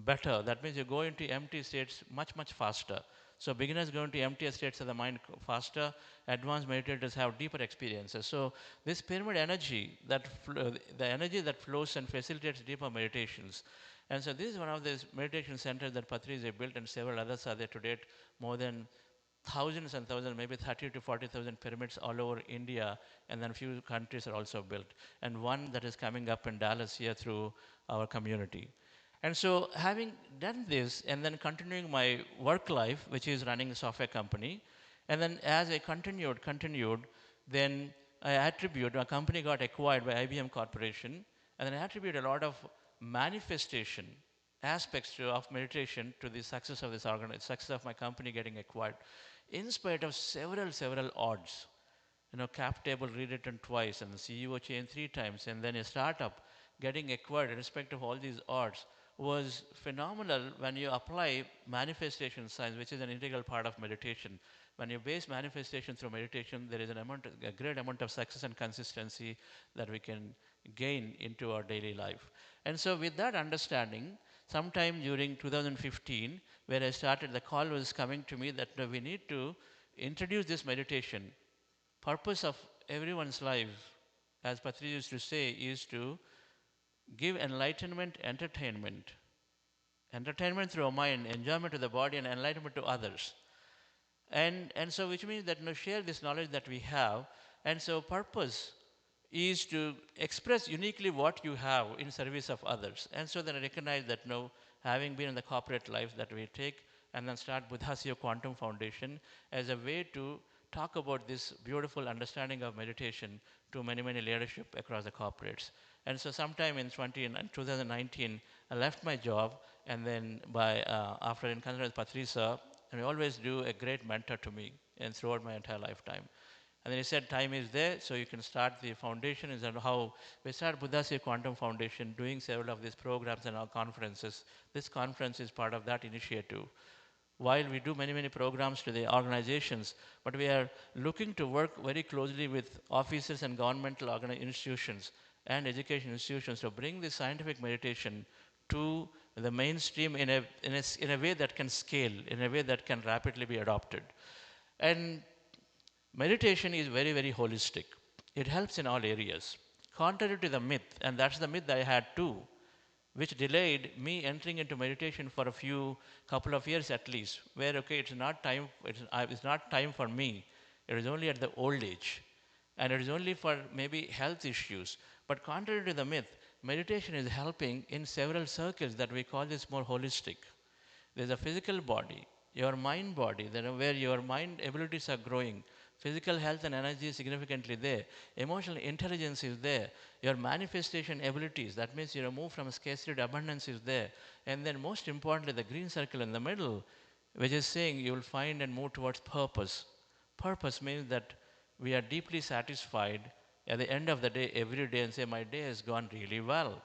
[SPEAKER 11] better. That means you go into empty states much, much faster. So beginners go into empty states of the mind faster. Advanced meditators have deeper experiences. So this pyramid energy, the energy that flows and facilitates deeper meditations. And so this is one of these meditation centers that Patriji built, and several others are there to date. More than thousands and thousands, maybe 30 to 40,000 pyramids all over India, and then a few countries are also built. And one that is coming up in Dallas here through our community. And so having done this and then continuing my work life, which is running a software company, and then as I continued, then a company got acquired by IBM Corporation, and then I attribute a lot of manifestation aspects of meditation to the success of this success of my company getting acquired, in spite of several odds. Cap table rewritten twice, and the CEO changed 3 times, and then a startup getting acquired in respect of all these odds was phenomenal when you apply manifestation science, which is an integral part of meditation. When you base manifestation through meditation, there is a great amount of success and consistency that we can gain into our daily life. And so with that understanding, sometime during 2015, where I started, the call was coming to me that we need to introduce this meditation. Purpose of everyone's life, as Patriji used to say, is to give enlightenment, entertainment through our mind, enjoyment to the body, and enlightenment to others. And so which means that share this knowledge that we have. And so purpose is to express uniquely what you have in service of others. And so then I recognize that having been in the corporate life, that we take and then start Buddhasiya Quantum Foundation as a way to talk about this beautiful understanding of meditation to many, many leadership across the corporates. And so sometime in 2019, I left my job, and then after encountering with Patrisa, and he always do a great mentor to me and throughout my entire lifetime. And then he said, time is there, so you can start the foundation. Is how we started Buddhasiya Quantum Foundation, doing several of these programs and our conferences. This conference is part of that initiative. While we do many, many programs to the organizations, but we are looking to work very closely with offices and governmental institutions and education institutions to bring the scientific meditation to the mainstream in a way that can scale, in a way that can rapidly be adopted. And meditation is very, very holistic. It helps in all areas. Contrary to the myth, and that's the myth that I had too, which delayed me entering into meditation for couple of years at least, where it's not time for me. It is only at the old age, and it is only for maybe health issues. But contrary to the myth, meditation is helping in several circles that we call this more holistic. There's a physical body, your mind body, where your mind abilities are growing. Physical health and energy is significantly there. Emotional intelligence is there. Your manifestation abilities, that means you move from scarcity to abundance, is there. And then most importantly, the green circle in the middle, which is saying you will find and move towards purpose. Purpose means that we are deeply satisfied at the end of the day, every day, and say, my day has gone really well.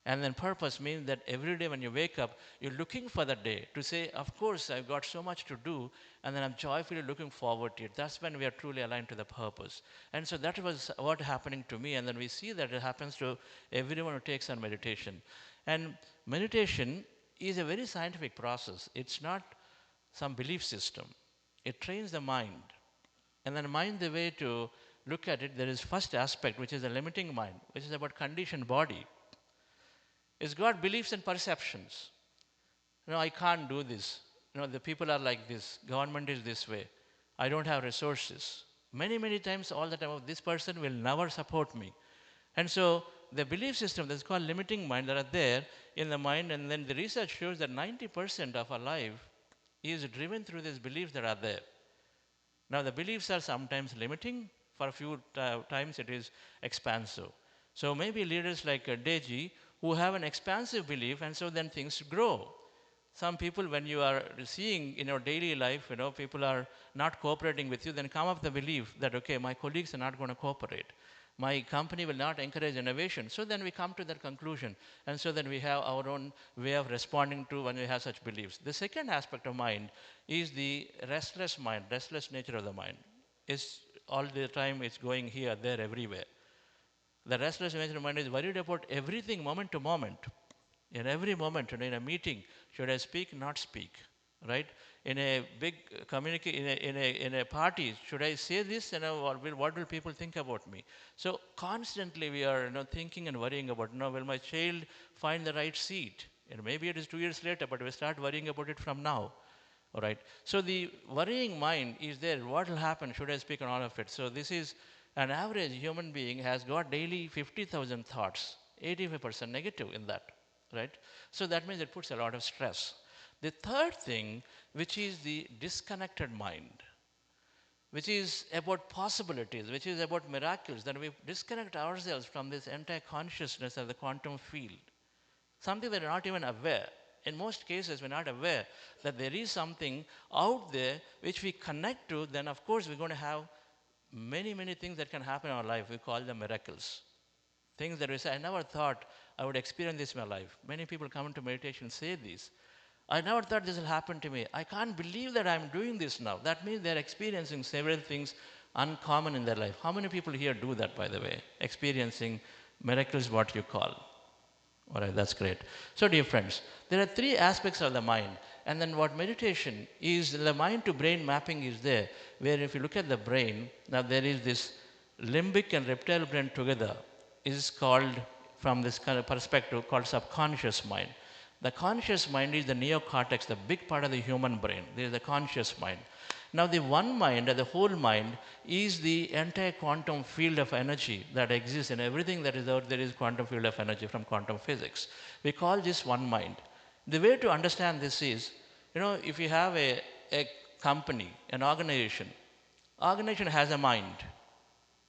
[SPEAKER 11] And then purpose means that every day when you wake up, you're looking for the day to say, of course, I've got so much to do, and then I'm joyfully looking forward to it. That's when we are truly aligned to the purpose. And so that was what happening to me, and then we see that it happens to everyone who takes on meditation. And meditation is a very scientific process. It's not some belief system. It trains the mind. And then mind, the way to look at it, there is first aspect, which is the limiting mind, which is about conditioned body. It's got beliefs and perceptions. I can't do this. The people are like this. Government is this way. I don't have resources. Many, many times, all the time, this person will never support me. And so the belief system that's called limiting mind that are there in the mind, and then the research shows that 90% of our life is driven through these beliefs that are there. Now, the beliefs are sometimes limiting. For a few times, it is expansive. So maybe leaders like Deji, who have an expansive belief, and so then things grow. Some people, when you are seeing in your daily life, people are not cooperating with you, then come up the belief that, okay, my colleagues are not going to cooperate. My company will not encourage innovation. So then we come to that conclusion. And so then we have our own way of responding to when we have such beliefs. The second aspect of mind is the restless mind, restless nature of the mind. It's all the time it's going here, there, everywhere. The restless nature of the mind is worried about everything moment to moment. In every moment, in a meeting, should I speak, not speak, right? In a big community, in a party, should I say this, or what will people think about me? So constantly we are, thinking and worrying about, will my child find the right seat? Maybe it is 2 years later, but we start worrying about it from now, all right? So the worrying mind is there. What will happen? Should I speak on all of it? So this is an average human being has got daily 50,000 thoughts, 85% negative in that. Right? So that means it puts a lot of stress. The third thing, which is the disconnected mind, which is about possibilities, which is about miracles, that we disconnect ourselves from this entire consciousness of the quantum field, something that we're not even aware. In most cases, we're not aware that there is something out there which we connect to, then of course we're going to have many, many things that can happen in our life. We call them miracles. Things that we say, I never thought I would experience this in my life. Many people come into meditation and say this. I never thought this will happen to me. I can't believe that I'm doing this now. That means they're experiencing several things uncommon in their life. How many people here do that, by the way? Experiencing miracles, what you call. All right, that's great. So, dear friends, there are three aspects of the mind. And then what meditation is, the mind to brain mapping is there, where if you look at the brain, now there is this limbic and reptile brain together is called, from this kind of perspective, called subconscious mind. The conscious mind is the neocortex, the big part of the human brain. There is the conscious mind. Now the one mind, the whole mind, is the entire quantum field of energy that exists in everything that is out there is quantum field of energy from quantum physics. We call this one mind. The way to understand this is, if you have a company, an organization has a mind.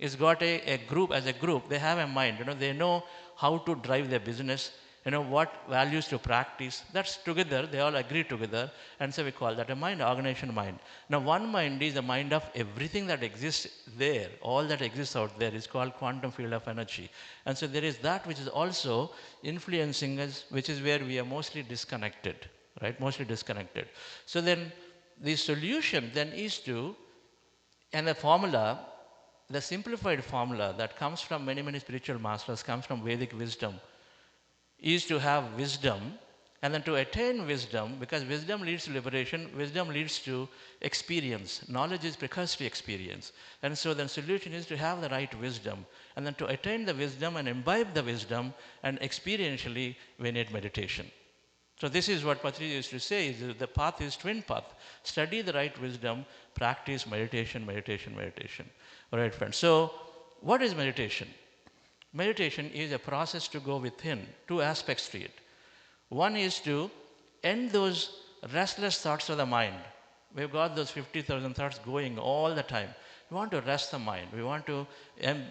[SPEAKER 11] It's got a group, as a group, they have a mind. They know how to drive their business, what values to practice. That's together, they all agree together, and so we call that a mind, organization mind. Now, one mind is the mind of everything that exists there, all that exists out there is called quantum field of energy. And so there is that which is also influencing us, which is where we are mostly disconnected, right? Mostly disconnected. So then the solution then is to, and the formula, the simplified formula that comes from many, many spiritual masters, comes from Vedic wisdom, is to have wisdom, and then to attain wisdom, because wisdom leads to liberation, wisdom leads to experience. Knowledge is precursory experience. And so the solution is to have the right wisdom, and then to attain the wisdom and imbibe the wisdom, and experientially we need meditation. So this is what Patrice used to say, is the path is twin path. Study the right wisdom, practice meditation, meditation, meditation. All right, friends. So what is meditation? Meditation is a process to go within, two aspects to it. One is to end those restless thoughts of the mind. We've got those 50,000 thoughts going all the time. We want to rest the mind. We want to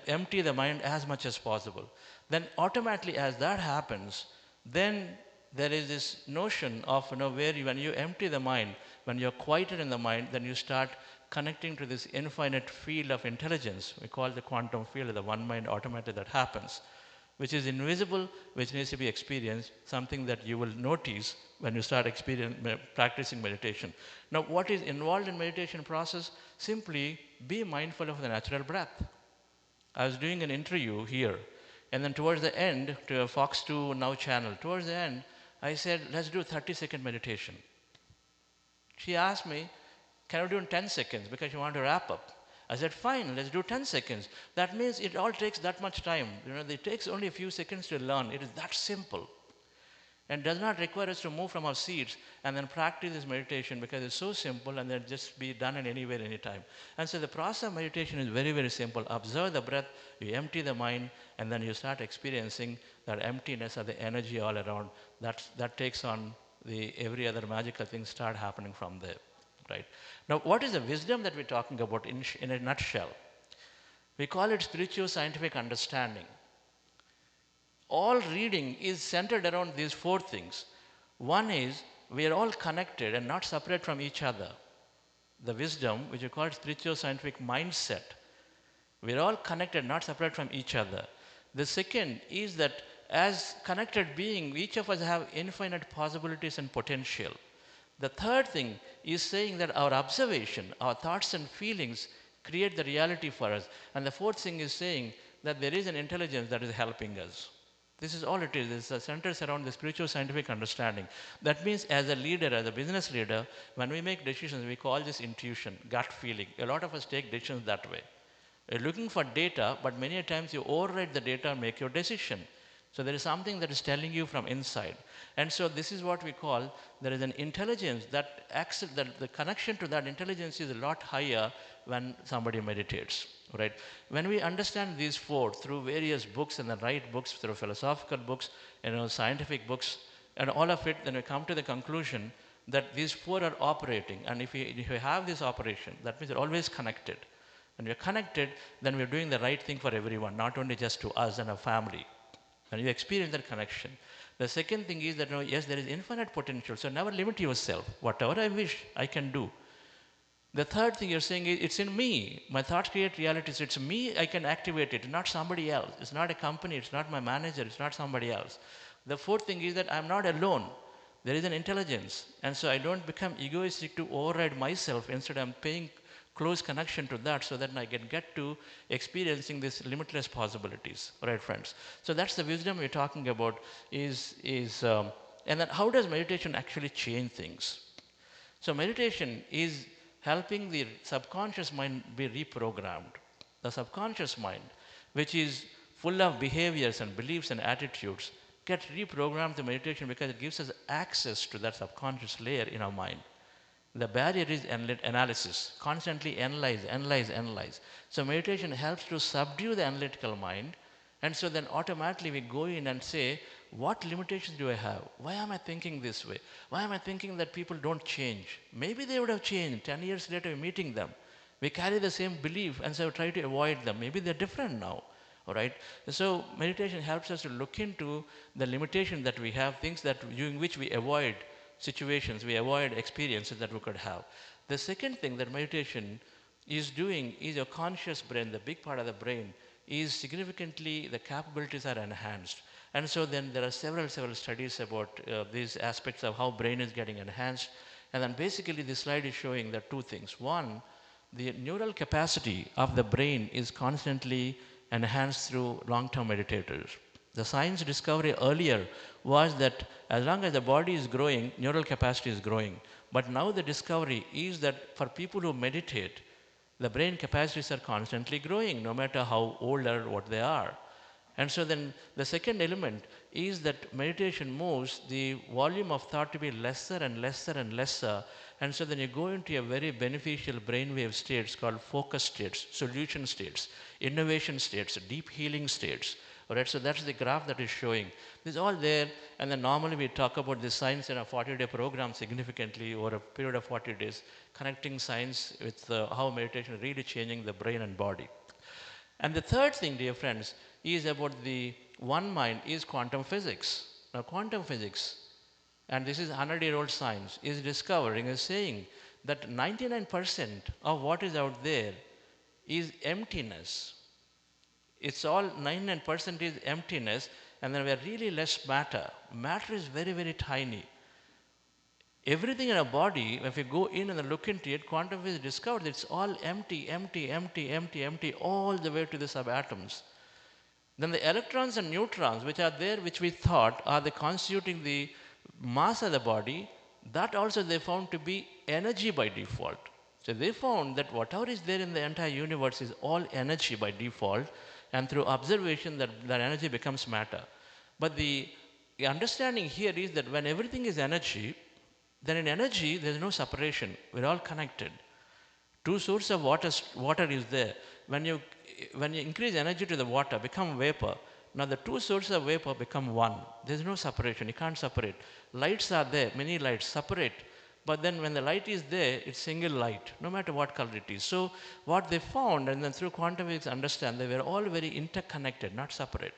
[SPEAKER 11] empty the mind as much as possible. Then automatically as that happens, then there is this notion of, where when you empty the mind, when you're quieted in the mind, then you start connecting to this infinite field of intelligence. We call the quantum field, the one mind automatically that happens, which is invisible, which needs to be experienced, something that you will notice when you start practicing meditation. Now, what is involved in meditation process? Simply be mindful of the natural breath. I was doing an interview here, and then towards the end, to a Fox 2 Now channel, towards the end, I said, let's do 30-second meditation. She asked me, Can you do in 10 seconds because you want to wrap up? I said, fine, let's do 10 seconds. That means it all takes that much time. It takes only a few seconds to learn. It is that simple. And does not require us to move from our seats and then practice this meditation because it's so simple and then just be done in anywhere, anytime. And so the process of meditation is very, very simple. Observe the breath, you empty the mind, and then you start experiencing that emptiness of the energy all around. That takes on every other magical thing start happening from there. Right? Now, what is the wisdom that we're talking about in a nutshell? We call it spiritual scientific understanding. All reading is centered around these four things. One is we are all connected and not separate from each other. The wisdom, which we call spiritual scientific mindset. We are all connected, not separate from each other. The second is that as connected beings, each of us have infinite possibilities and potential. The third thing is saying that our observation, our thoughts and feelings create the reality for us. And the fourth thing is saying that there is an intelligence that is helping us. This is all it is. It centers around the spiritual scientific understanding. That means as a leader, as a business leader, when we make decisions, we call this intuition, gut feeling. A lot of us take decisions that way. You're looking for data, but many times you override the data and make your decision. So there is something that is telling you from inside. And so this is what we call, there is an intelligence that the connection to that intelligence is a lot higher when somebody meditates. Right? When we understand these four through various books and the right books, through philosophical books, scientific books, and all of it, then we come to the conclusion that these four are operating. And if you have this operation, that means they're always connected. When we're connected, then we're doing the right thing for everyone, not only just to us and our family. And you experience that connection. The second thing is that, yes, there is infinite potential. So never limit yourself. Whatever I wish, I can do. The third thing you're saying is, it's in me. My thoughts create realities. It's me, I can activate it, not somebody else. It's not a company, it's not my manager, it's not somebody else. The fourth thing is that I'm not alone. There is an intelligence. And so I don't become egoistic to override myself. Instead, I'm paying close connection to that so that I can get to experiencing these limitless possibilities. Right, friends? So that's the wisdom we're talking about and then how does meditation actually change things? So meditation is helping the subconscious mind be reprogrammed. The subconscious mind, which is full of behaviors and beliefs and attitudes, gets reprogrammed through meditation because it gives us access to that subconscious layer in our mind. The barrier is analysis, constantly analyze. So meditation helps to subdue the analytical mind, and so then automatically we go in and say, what limitations do I have? Why am I thinking this way? Why am I thinking that people don't change? Maybe they would have changed. 10 years later, we're meeting them. We carry the same belief, and so we try to avoid them. Maybe they're different now. All right? So meditation helps us to look into the limitation that we have, things during which we avoid situations, we avoid experiences that we could have. The second thing that meditation is doing is your conscious brain, the big part of the brain, is significantly, the capabilities are enhanced. And so then there are several studies about these aspects of how brain is getting enhanced. And then basically this slide is showing that two things. One, the neural capacity of the brain is constantly enhanced through long-term meditators. The science discovery earlier was that as long as the body is growing, neural capacity is growing. But now the discovery is that for people who meditate, the brain capacities are constantly growing, no matter how old or what they are. And so then the second element is that meditation moves the volume of thought to be lesser and lesser and lesser. And so then you go into a very beneficial brainwave states called focus states, solution states, innovation states, deep healing states. All right, so that's the graph that is showing. This is all there, and then normally we talk about the science in a 40-day program significantly over a period of 40 days, connecting science with how meditation is really changing the brain and body. And the third thing, dear friends, is about the one mind is quantum physics. Now, quantum physics, and this is 100-year-old science, is saying that 99% of what is out there is emptiness. It's all 99% is emptiness, and then we are really less matter. Matter is very, very tiny. Everything in our body, if you go in and look into it, quantum physics discovered it's all empty, all the way to the subatoms. Then the electrons and neutrons, which are there, which we thought are the constituting the mass of the body, that also they found to be energy by default. So they found that whatever is there in the entire universe is all energy by default, and through observation that energy becomes matter. But the understanding here is that when everything is energy, then in energy there is no separation. We're all connected. Two sources of water is there. When you increase energy to the water, become vapor. Now the two sources of vapor become one. There's no separation. You can't separate. Lights are there, many lights separate. But then when the light is there, it's single light, no matter what color it is. So what they found, and then through quantum physics understand, they were all very interconnected, not separate.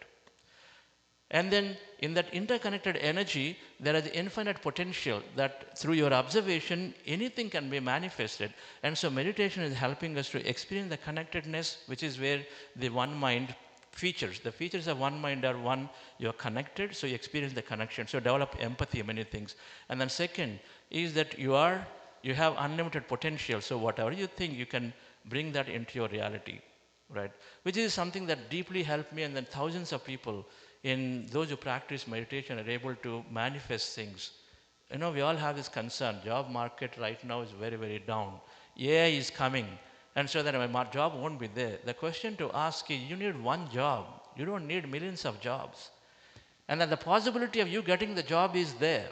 [SPEAKER 11] And then in that interconnected energy, there is infinite potential that through your observation, anything can be manifested. And so meditation is helping us to experience the connectedness, which is where the one mind features. The features of one mind are one, you're connected, so you experience the connection. So develop empathy, many things. And then second is that you have unlimited potential. So whatever you think, you can bring that into your reality, right? Which is something that deeply helped me, and then thousands of people in those who practice meditation are able to manifest things. You know, we all have this concern. Job market right now is very, very down. AI is coming, and so that my job won't be there. The question to ask is, you need one job. You don't need millions of jobs. And then the possibility of you getting the job is there.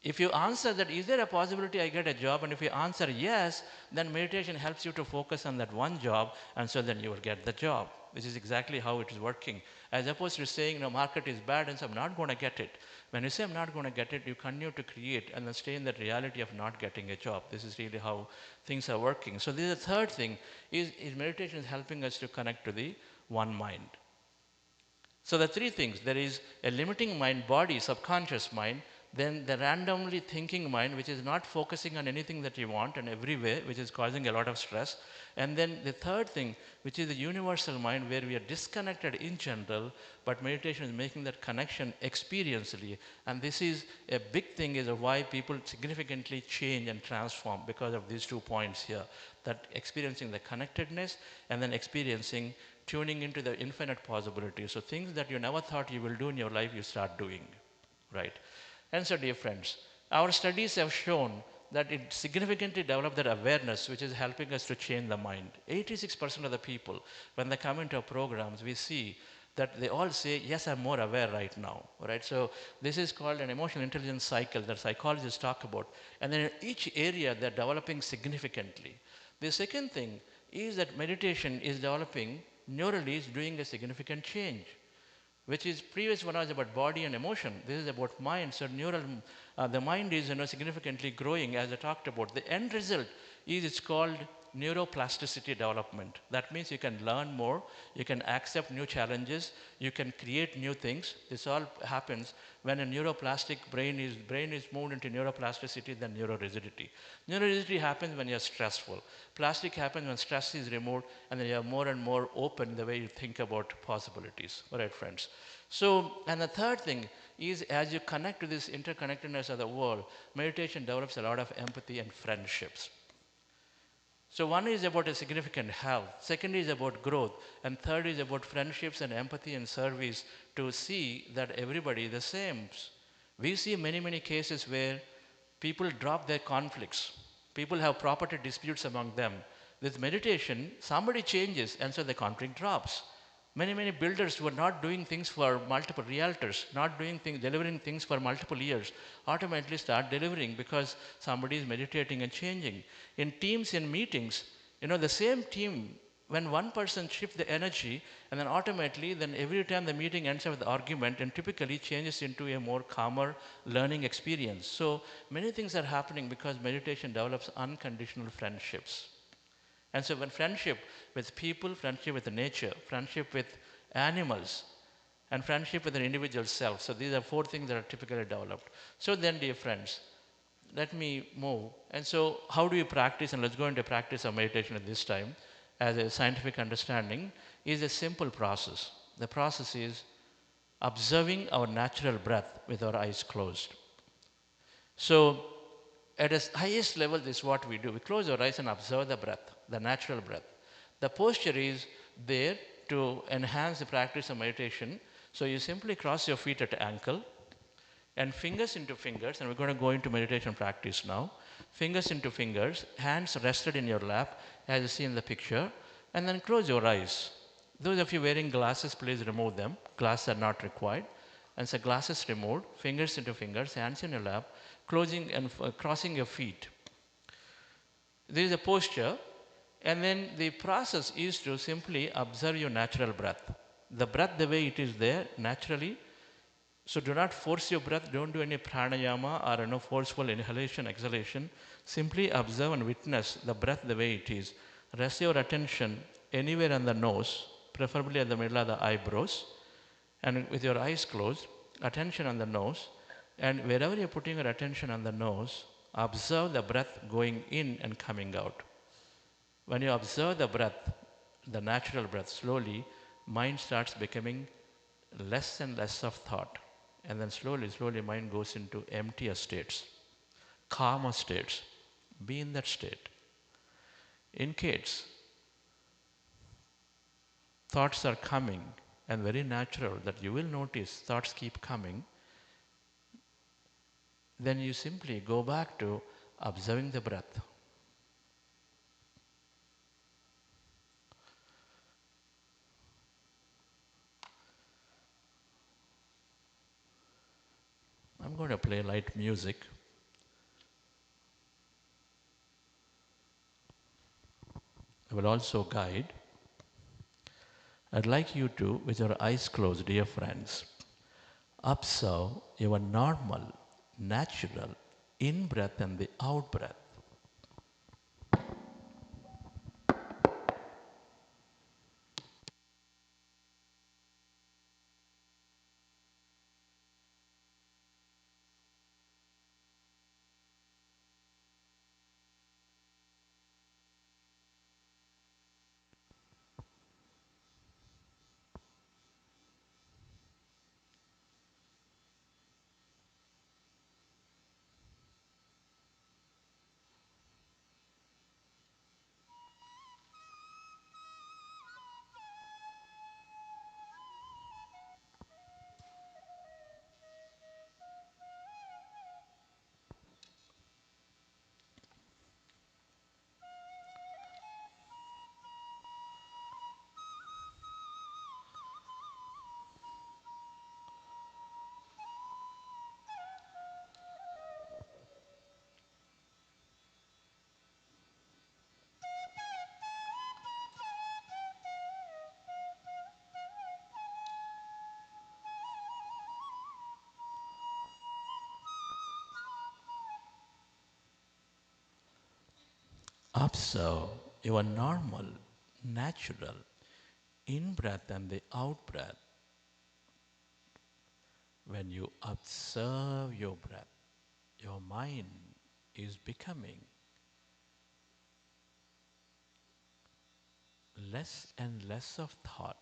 [SPEAKER 11] If you answer that, is there a possibility I get a job? And if you answer yes, then meditation helps you to focus on that one job, and so then you will get the job, which is exactly how it is working. As opposed to saying, no, market is bad, and so I'm not going to get it. When you say I'm not going to get it, you continue to create and then stay in that reality of not getting a job. This is really how things are working. So this is the third thing, is meditation is helping us to connect to the one mind. So the three things, there is a limiting mind, body, subconscious mind, then the randomly thinking mind, which is not focusing on anything that you want and everywhere, which is causing a lot of stress. And then the third thing, which is the universal mind, where we are disconnected in general, but meditation is making that connection experientially. And this is a big thing, is why people significantly change and transform, because of these 2 points here, that experiencing the connectedness and then experiencing tuning into the infinite possibilities. So things that you never thought you will do in your life, you start doing, right? And so, dear friends, our studies have shown that it significantly developed that awareness, which is helping us to change the mind. 86% of the people, when they come into our programs, we see that they all say, yes, I'm more aware right now, right? So this is called an emotional intelligence cycle that psychologists talk about. And then in each area, they're developing significantly. The second thing is that meditation is developing, neurally is doing a significant change, which is previous one was about body and emotion. This is about mind. So the mind is significantly growing, as I talked about. The end result is it's called neuroplasticity development. That means you can learn more, you can accept new challenges, you can create new things. This all happens when a neuroplastic brain is moved into neuroplasticity, then neurorigidity. Neurorigidity happens when you're stressful. Plastic happens when stress is removed, and then you're more and more open in the way you think about possibilities. All right, friends. So, and the third thing is, as you connect to this interconnectedness of the world, meditation develops a lot of empathy and friendships. So one is about a significant health, second is about growth, and third is about friendships and empathy and service, to see that everybody is the same. We see many, many cases where people drop their conflicts. People have property disputes among them. With meditation, somebody changes, and so the conflict drops. Many, many builders who are not doing things for multiple realtors, not doing things, delivering things for multiple years, automatically start delivering because somebody is meditating and changing. In teams, in meetings, the same team, when one person shifts the energy, and then automatically, then every time the meeting ends up with argument, and typically changes into a more calmer learning experience. So many things are happening because meditation develops unconditional friendships. And so when friendship with people, friendship with nature, friendship with animals, and friendship with an individual self. So these are 4 things that are typically developed. So then, dear friends, let me move. And so how do you practice? And let's go into practice of meditation at this time. As a scientific understanding, is a simple process. The process is observing our natural breath with our eyes closed. So at its highest level, this is what we do. We close our eyes and observe the breath, the natural breath. The posture is there to enhance the practice of meditation. So you simply cross your feet at ankle, And fingers into fingers, and we're going to go into meditation practice now. Fingers into fingers, hands rested in your lap, as you see in the picture, and then close your eyes. Those of you wearing glasses, please remove them. Glasses are not required. And so glasses removed, fingers into fingers, hands in your lap, closing and crossing your feet. This is a posture, and then the process is to simply observe your natural breath. The breath the way it is there, naturally. So do not force your breath, don't do any pranayama or no forceful inhalation, exhalation. Simply observe and witness the breath the way it is. Rest your attention anywhere on the nose, preferably at the middle of the eyebrows, and with your eyes closed, attention on the nose, and wherever you're putting your attention on the nose, observe the breath going in and coming out. When you observe the breath, the natural breath, slowly, mind starts becoming less and less of thought. And then slowly, slowly, mind goes into emptier states, calmer states. Be in that state. In case thoughts are coming, and very natural that you will notice thoughts keep coming, then you simply go back to observing the breath. I'm going to play light music. I will also guide. I'd like you to, with your eyes closed, dear friends, observe your normal, natural in-breath and the out-breath. Observe your normal, natural in-breath and the out-breath. When you observe your breath, your mind is becoming less and less of thought.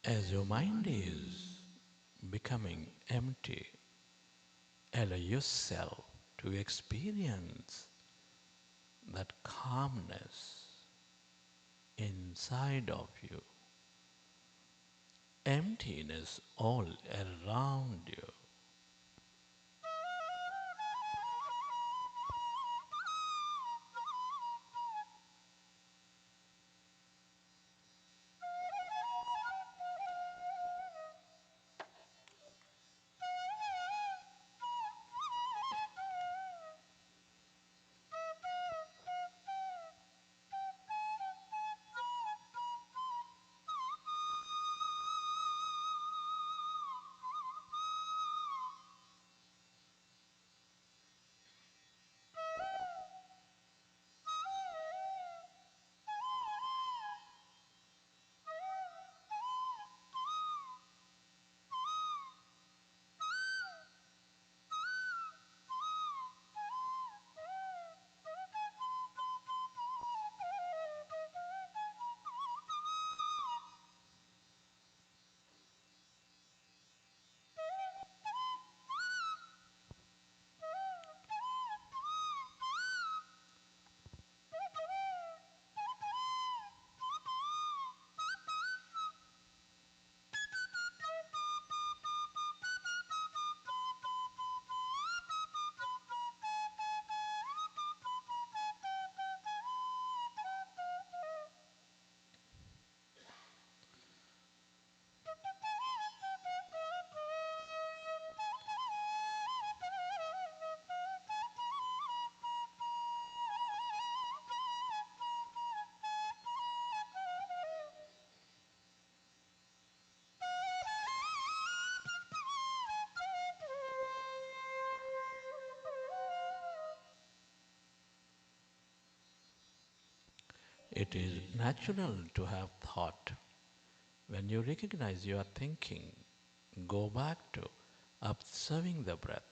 [SPEAKER 11] As your mind is becoming empty, allow yourself to experience that calmness inside of you, emptiness all around you. It is natural to have thought. When you recognize you are thinking, go back to observing the breath.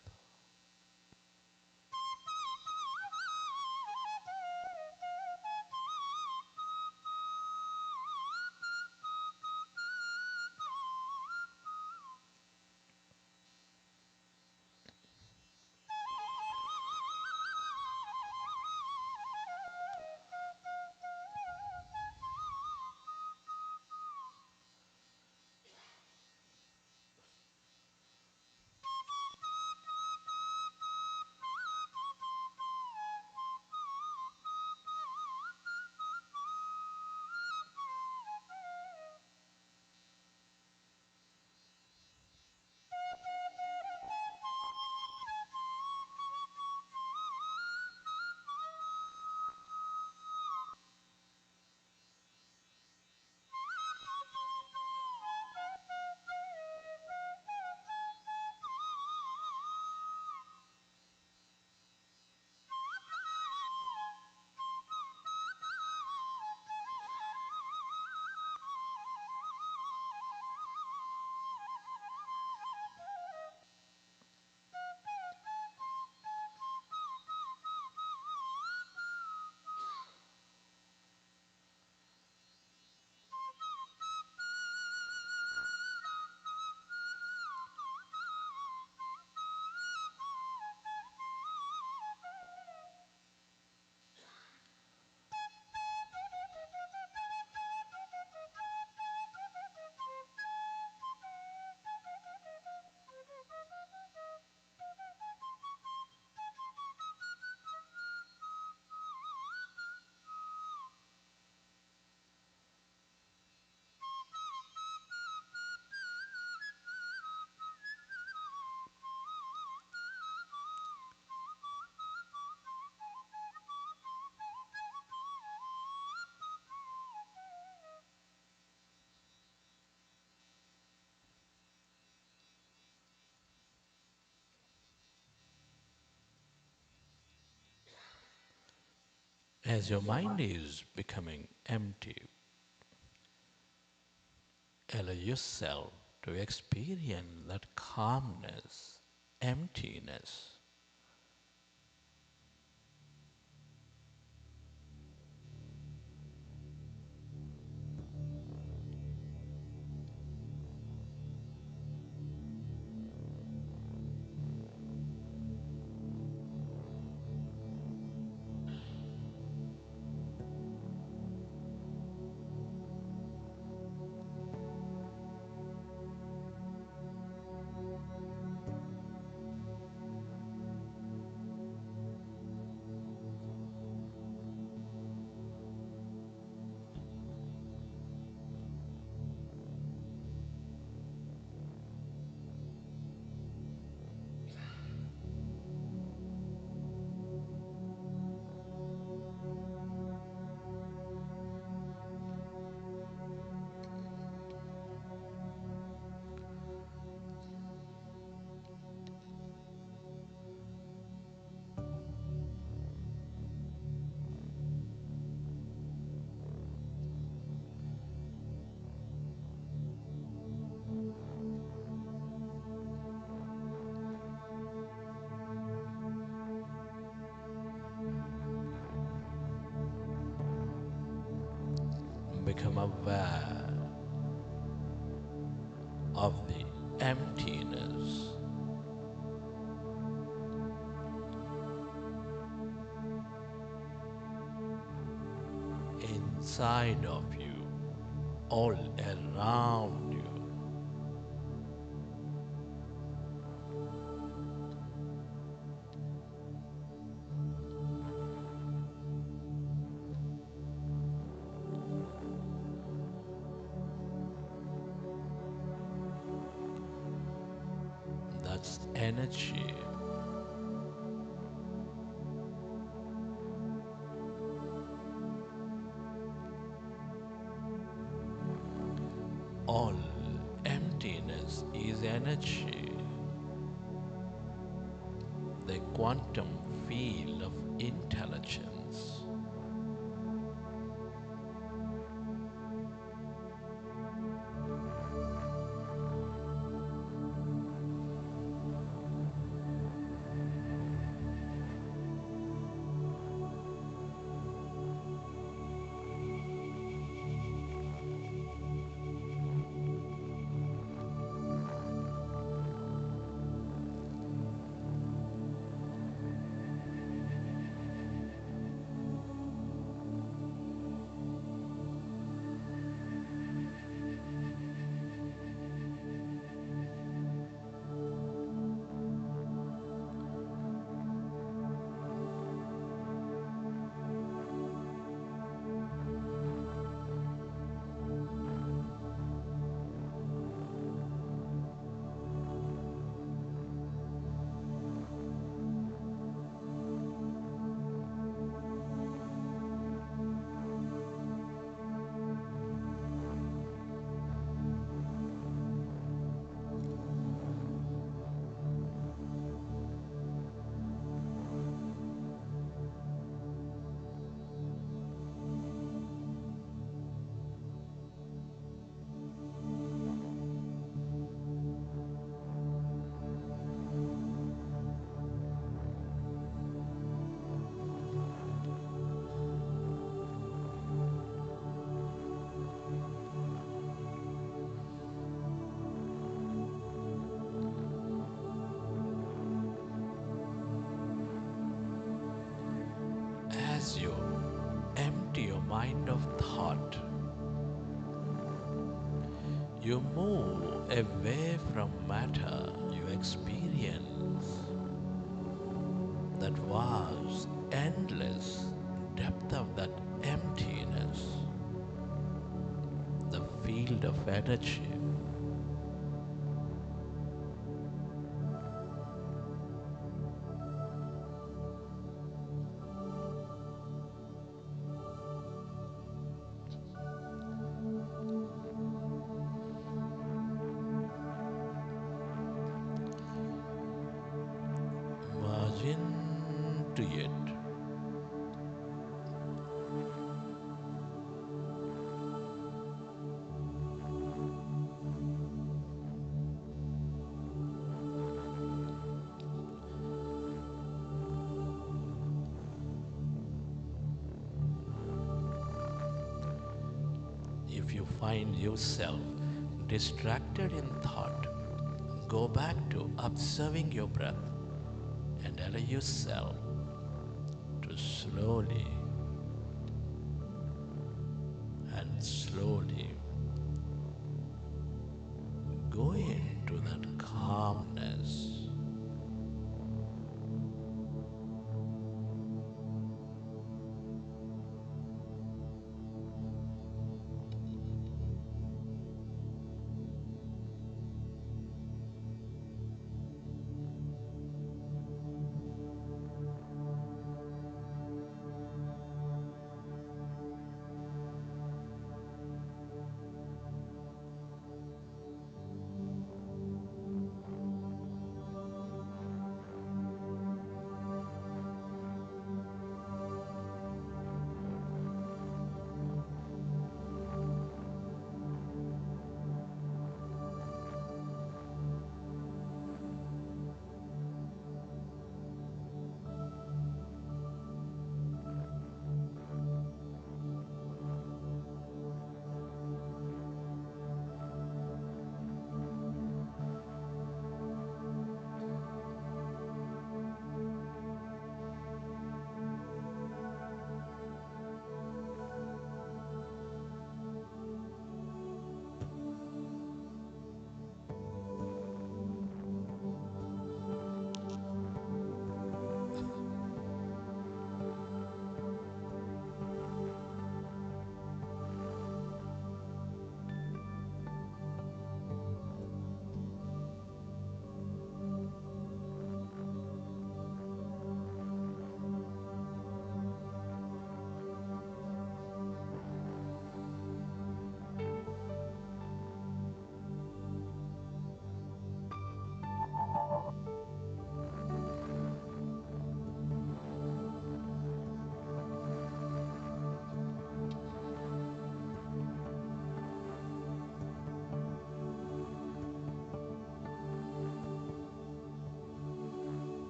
[SPEAKER 11] As your mind is becoming empty, allow yourself to experience that calmness, emptiness. become aware of the emptiness. Inside of you, all around you. That's energy. All emptiness is energy. The quantum field of intelligence. As you empty your mind of thought, you move away from matter. You experience that vast, endless depth of that emptiness, the field of energy. Merge into it. If you find yourself distracted in thought, go back to observing your breath and allow yourself to slowly and slowly go into that calmness.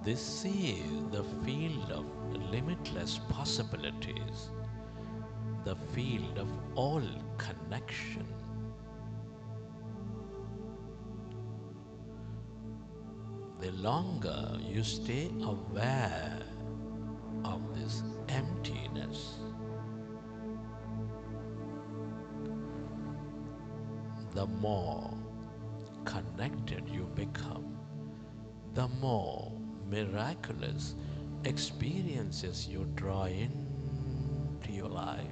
[SPEAKER 11] This is the field of limitless possibilities, the field of all connection. The longer you stay aware of this emptiness, the more connected you become, the more miraculous experiences you draw into your life.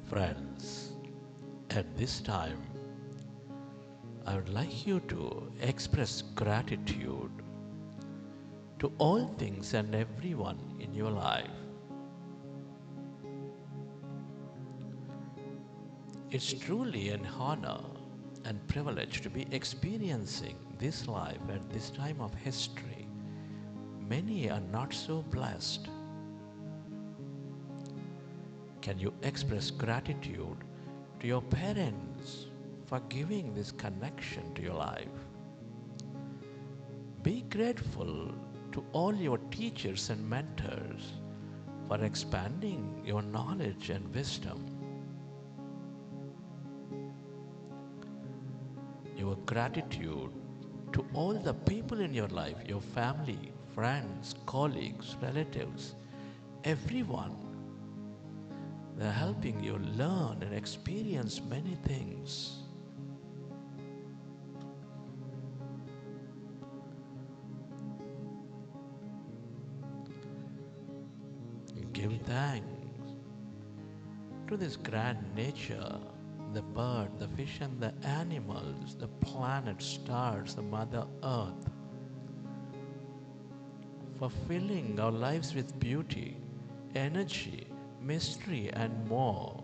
[SPEAKER 11] Friends, at this time, I would like you to express gratitude to all things and everyone in your life. It's truly an honor and privilege to be experiencing this life at this time of history. Many are not so blessed. Can you express gratitude to your parents for giving this connection to your life? Be grateful to all your teachers and mentors for expanding your knowledge and wisdom. Your gratitude to all the people in your life, your family, friends, colleagues, relatives, everyone. They're helping you learn and experience many things. Give thanks to this grand nature, the bird, the fish and the animals, the planets, stars, the Mother Earth, for filling our lives with beauty, energy, mystery and more.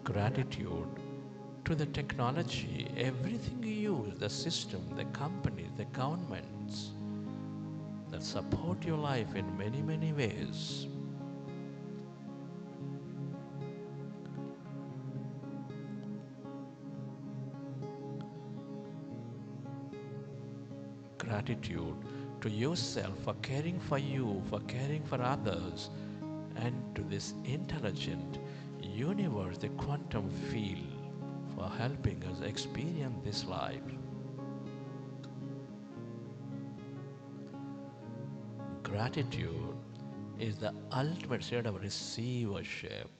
[SPEAKER 11] Gratitude to the technology, everything you use, the system, the companies, the governments that support your life in many, many ways. Gratitude to yourself for caring for you, for caring for others, and to this intelligent universe, the quantum field, for helping us experience this life. Gratitude is the ultimate state of receivership.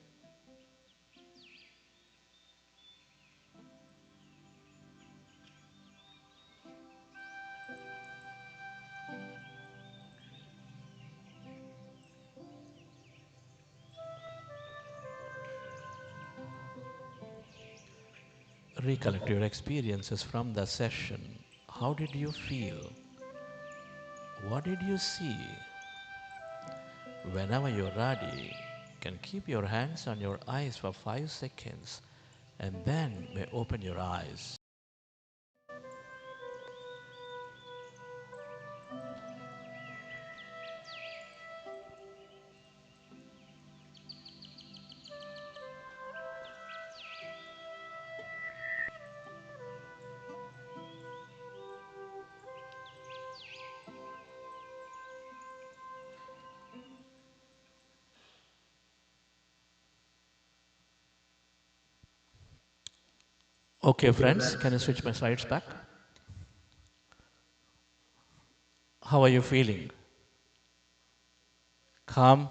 [SPEAKER 11] recollect your experiences from the session. How did you feel? What did you see? Whenever you're ready, you can keep your hands on your eyes for 5 seconds and then may open your eyes. Okay, friends, can you switch my slides back? How are you feeling? Calm?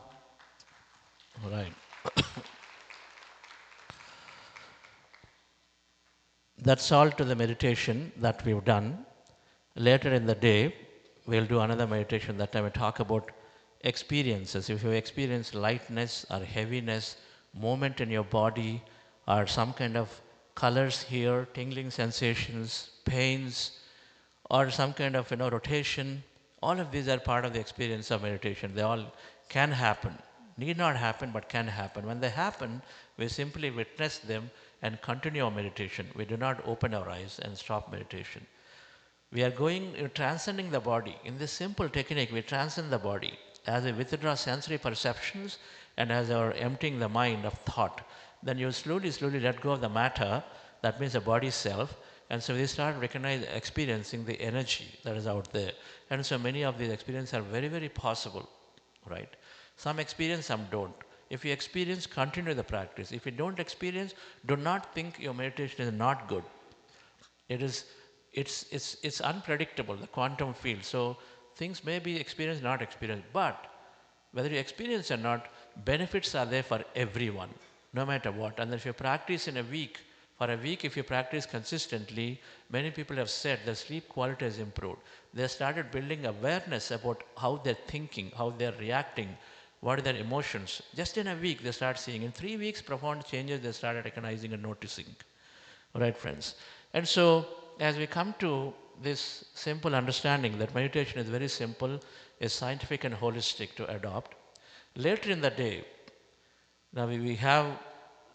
[SPEAKER 11] All right. That's all to the meditation that we've done. Later in the day, we'll do another meditation. That time we talk about experiences. If you experience lightness or heaviness, movement in your body, or some kind of colors here, tingling sensations, pains, or some kind of rotation, all of these are part of the experience of meditation. They all can happen. Need not happen, but can happen. When they happen, we simply witness them and continue our meditation. We do not open our eyes and stop meditation. We are transcending the body. In this simple technique, we transcend the body as we withdraw sensory perceptions and as we are emptying the mind of thought. Then you slowly let go of the matter, that means the body self, and so we start experiencing the energy that is out there. And so many of these experiences are very, very possible, right? Some experience, some don't. If you experience, continue the practice. If you don't experience, do not think your meditation is not good. It's unpredictable, the quantum field. So things may be experienced, not experienced. But whether you experience or not, benefits are there for everyone, no matter what. And if you practice in a week, for a week if you practice consistently, many people have said their sleep quality has improved. They started building awareness about how they're thinking, how they're reacting, what are their emotions. Just in a week they start seeing. In 3 weeks, profound changes they started recognizing and noticing. Right, friends? And so as we come to this simple understanding that meditation is very simple, is scientific and holistic to adopt. Later in the day, now we have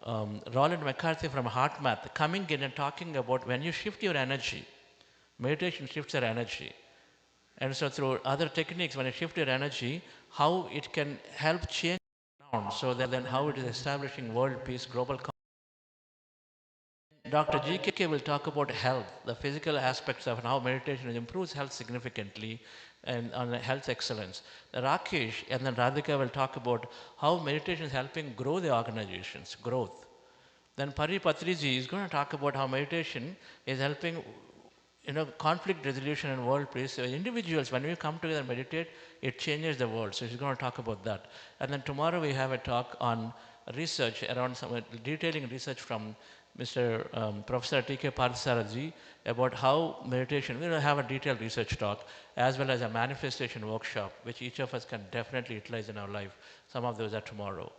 [SPEAKER 11] Roland McCarthy from HeartMath coming in and talking about when you shift your energy, meditation shifts your energy. And so through other techniques, when you shift your energy, how it can help change around, so that then how it is establishing world peace, global. Dr. GK will talk about health, the physical aspects of how meditation improves health significantly and on health excellence. Rakesh and then Radhika will talk about how meditation is helping grow the organizations, growth. Then Pari Patriji is going to talk about how meditation is helping conflict resolution and world peace. So individuals, when we come together and meditate, it changes the world. So she's going to talk about that. And then tomorrow we have a talk on research around some detailing research from Mr. Professor T.K. Parthasarathi about how meditation, we will have a detailed research talk as well as a manifestation workshop, which each of us can definitely utilize in our life. Some of those are tomorrow.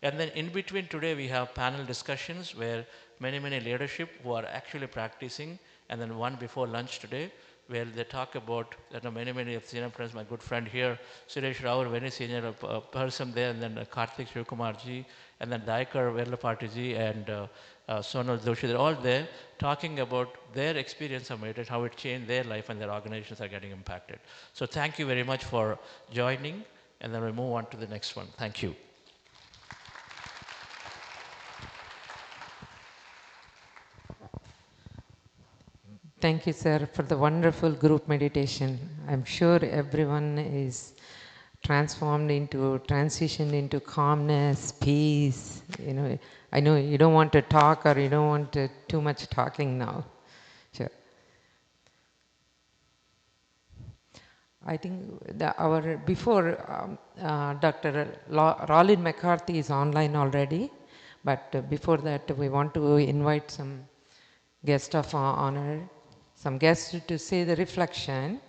[SPEAKER 11] And then in between today, we have panel discussions where many leadership who are actually practicing, and then one before lunch today, where they talk about many of senior friends, my good friend here, Suresh Rao, very senior person there, and then Karthik Shivkumarji, and then Daikar Verlapati and Sonal Doshi, they're all there talking about their experience of meditation, how it changed their life and their organizations are getting impacted. So thank you very much for joining, and then we'll move on to the next one. Thank you.
[SPEAKER 1] Thank you, sir, for the wonderful group meditation. I'm sure everyone is transitioned into calmness, peace. I know you don't want to talk or you don't want too much talking now. Sure. I think Dr. Roland McCarthy is online already, but before that we want to invite some guest of honor, some guests to say the reflection.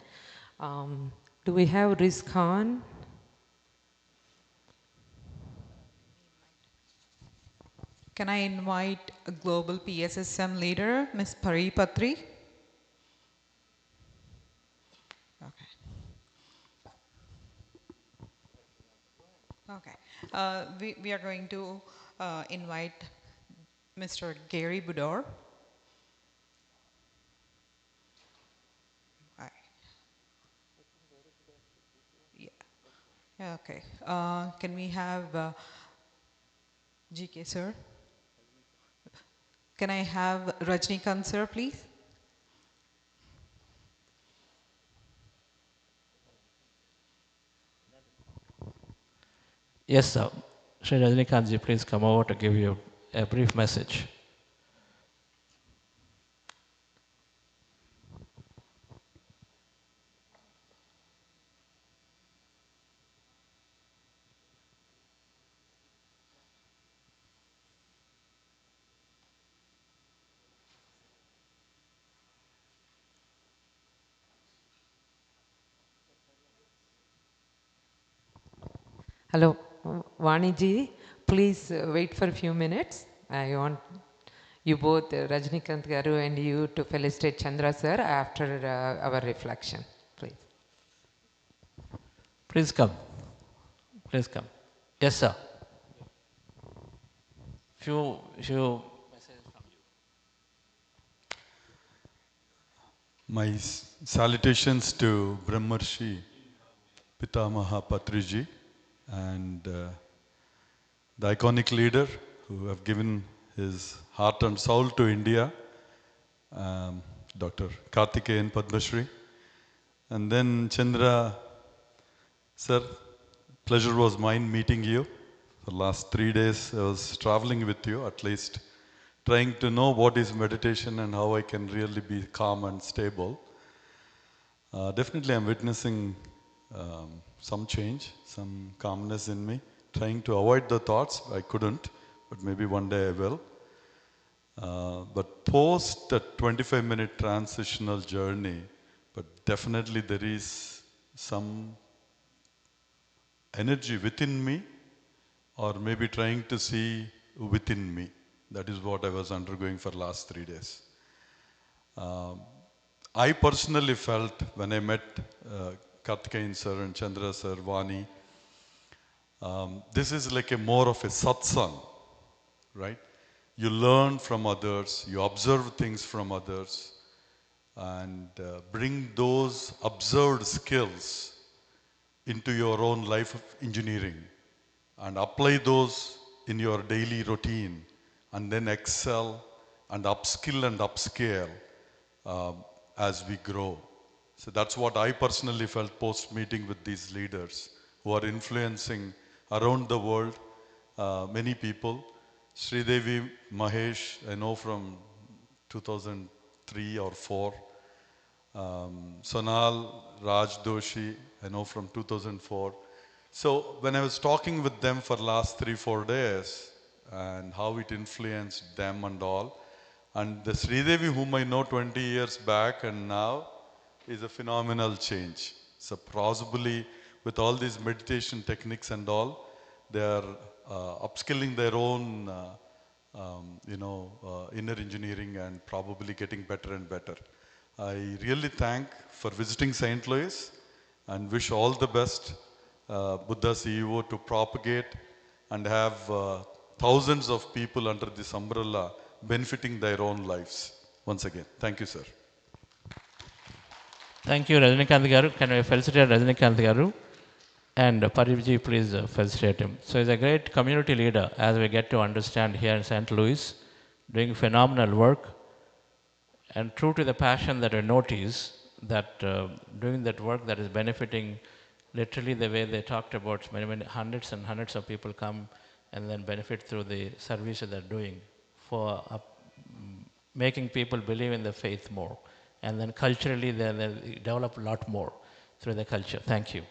[SPEAKER 1] Do we have Riz Khan?
[SPEAKER 8] Can I invite a global PSSM leader, Ms. Pari Patri? Okay. Okay. We are going to invite Mr. Gary Budor. Hi. Yeah. Okay. Can we have GK sir? Can I have Rajnikant sir, please?
[SPEAKER 11] Yes, sir. Shri Rajnikantji, please come over to give you a brief message.
[SPEAKER 1] Hello, Vani ji, please wait for a few minutes. I want you both, Rajnikant Garu and you, to felicitate Chandra sir after our reflection, please.
[SPEAKER 11] Please come. Please come. Yes, sir. Few messages from you.
[SPEAKER 17] My salutations to Brahmarshi Pitamaha Patriji and the iconic leader who have given his heart and soul to India, Dr. Karthikeyan Padmashri. And then Chandra, sir, pleasure was mine meeting you. For the last 3 days I was traveling with you, at least trying to know what is meditation and how I can really be calm and stable. Definitely I'm witnessing some change, some calmness in me. Trying to avoid the thoughts, I couldn't, but maybe one day I will. But post that 25-minute transitional journey, but definitely there is some energy within me, or maybe trying to see within me. That is what I was undergoing for last 3 days. I personally felt when I met Karthikeyan sir and Chandra sir, Vani, this is like a more of a satsang, right? You learn from others, you observe things from others, and bring those observed skills into your own life of engineering and apply those in your daily routine and then excel and upskill and upscale as we grow. So that's what I personally felt post meeting with these leaders who are influencing around the world many people. Sridevi Mahesh, I know from 2003 or 4. Sonal Raj Doshi, I know from 2004. So when I was talking with them for last 3-4 days and how it influenced them and all, and the Sridevi whom I know 20 years back and now is a phenomenal change. So possibly with all these meditation techniques and all, they are upskilling their own inner engineering and probably getting better and better. I really thank for visiting St. Louis and wish all the best Buddha CEO to propagate and have thousands of people under this umbrella benefiting their own lives. Once again, thank you, sir.
[SPEAKER 11] Thank you, Rajnikant Garu. Can we felicitate Rajnikant Garu? And Parivji, please felicitate him. So he's a great community leader, as we get to understand here in St. Louis, doing phenomenal work. And true to the passion that I notice, that doing that work that is benefiting literally the way they talked about, many hundreds and hundreds of people come and then benefit through the service that they're doing for making people believe in the faith more. And then culturally, they develop a lot more through the culture. Thank you.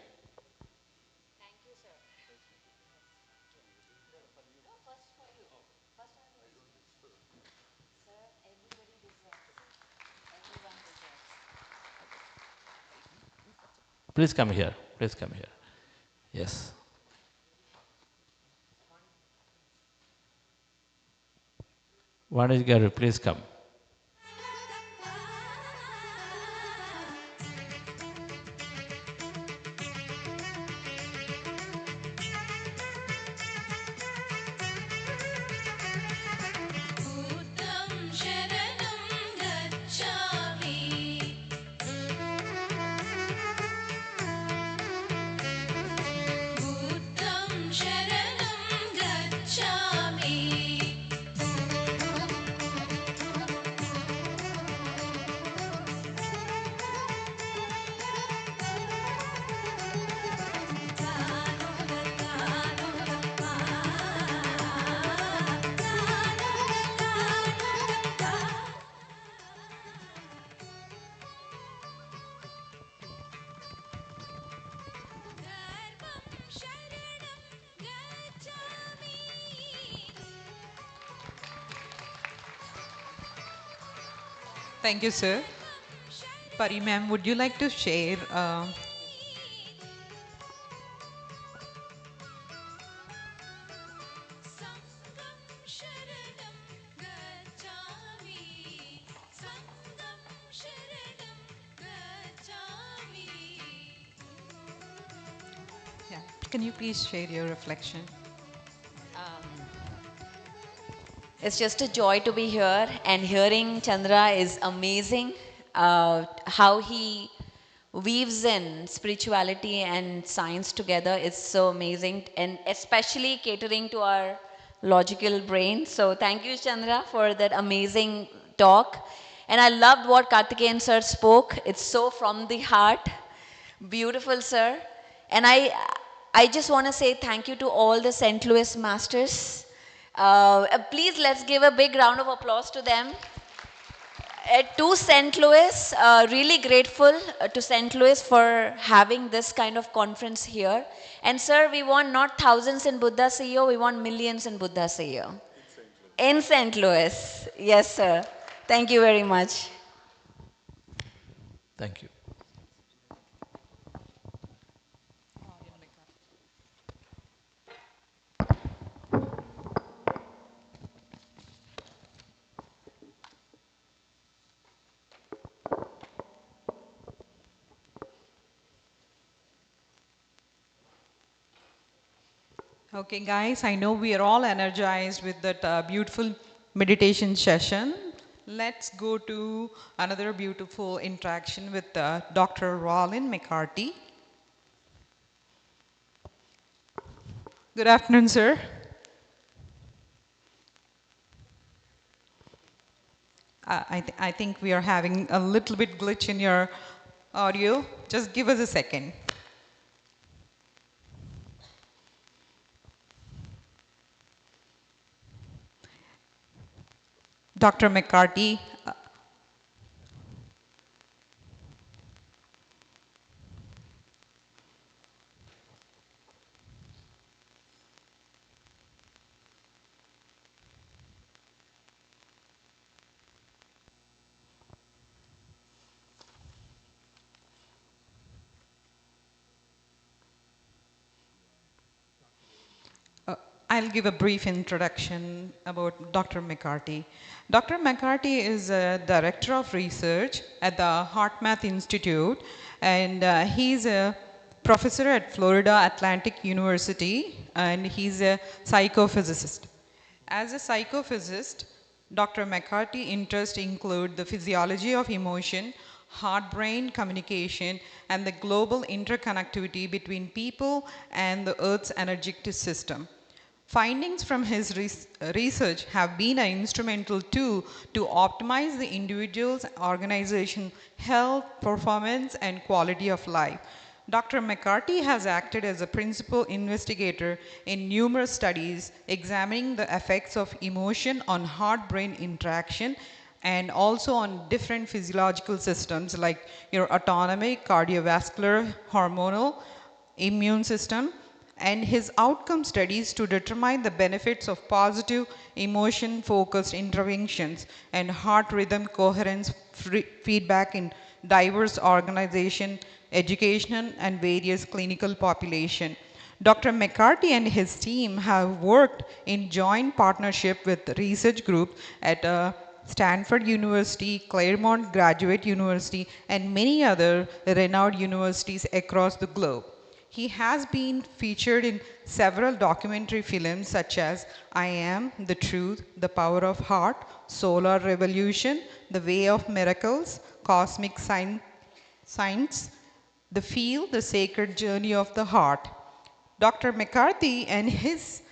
[SPEAKER 11] Please come here. Please come here. Yes. Vanis Garu, please come.
[SPEAKER 8] Thank you, sir. Pari ma'am, would you like to share? Yeah. Can you please share your reflection?
[SPEAKER 18] It's just a joy to be here, and hearing Chandra is amazing. How he weaves in spirituality and science together is so amazing, and especially catering to our logical brain. So thank you, Chandra, for that amazing talk. And I loved what Karthikeyan sir spoke. It's so from the heart. Beautiful, sir. And I just want to say thank you to all the St. Louis masters. Please, let's give a big round of applause to them. To St. Louis, really grateful to St. Louis for having this kind of conference here. And sir, we want not thousands in Buddha CEO, we want millions in Buddha CEO. In St. Louis. Yes, sir. Thank you very much.
[SPEAKER 11] Thank you.
[SPEAKER 8] Okay, guys, I know we are all energized with that beautiful meditation session. Let's go to another beautiful interaction with Dr. Rollin McCarthy. Good afternoon, sir. I think we are having a little bit glitch in your audio. Just give us a second. Dr. McCarthy. I'll give a brief introduction about Dr. McCarthy. Dr. McCarthy is a director of research at the HeartMath Institute, and he's a professor at Florida Atlantic University, and he's a psychophysicist. As a psychophysicist, Dr. McCarthy's interests include the physiology of emotion, heart-brain communication, and the global interconnectivity between people and the Earth's energetic system. Findings from his research have been an instrumental tool to optimize the individual's organization, health, performance, and quality of life. Dr. McCarthy has acted as a principal investigator in numerous studies examining the effects of emotion on heart-brain interaction and also on different physiological systems like your autonomic, cardiovascular, hormonal, immune system, and his outcome studies to determine the benefits of positive emotion-focused interventions and heart rhythm coherence feedback in diverse organization, educational, and various clinical population. Dr. McCarthy and his team have worked in joint partnership with research groups at Stanford University, Claremont Graduate University, and many other renowned universities across the globe. He has been featured in several documentary films such as I Am, The Truth, The Power of Heart, Solar Revolution, The Way of Miracles, Cosmic Science, The Field, The Sacred Journey of the Heart. Dr. McCarthy and his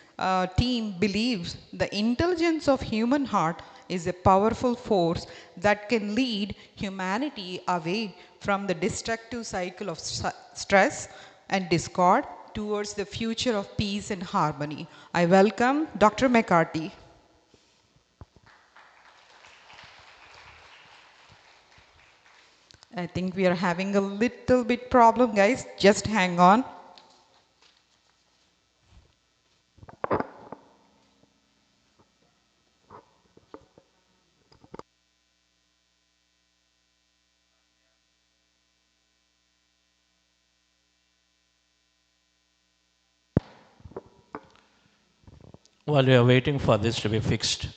[SPEAKER 8] team believes the intelligence of human heart is a powerful force that can lead humanity away from the destructive cycle of stress and discord towards the future of peace and harmony. I welcome Dr. McCarthy. I think we are having a little bit problem, guys. Just hang on.
[SPEAKER 11] While we are waiting for this to be fixed,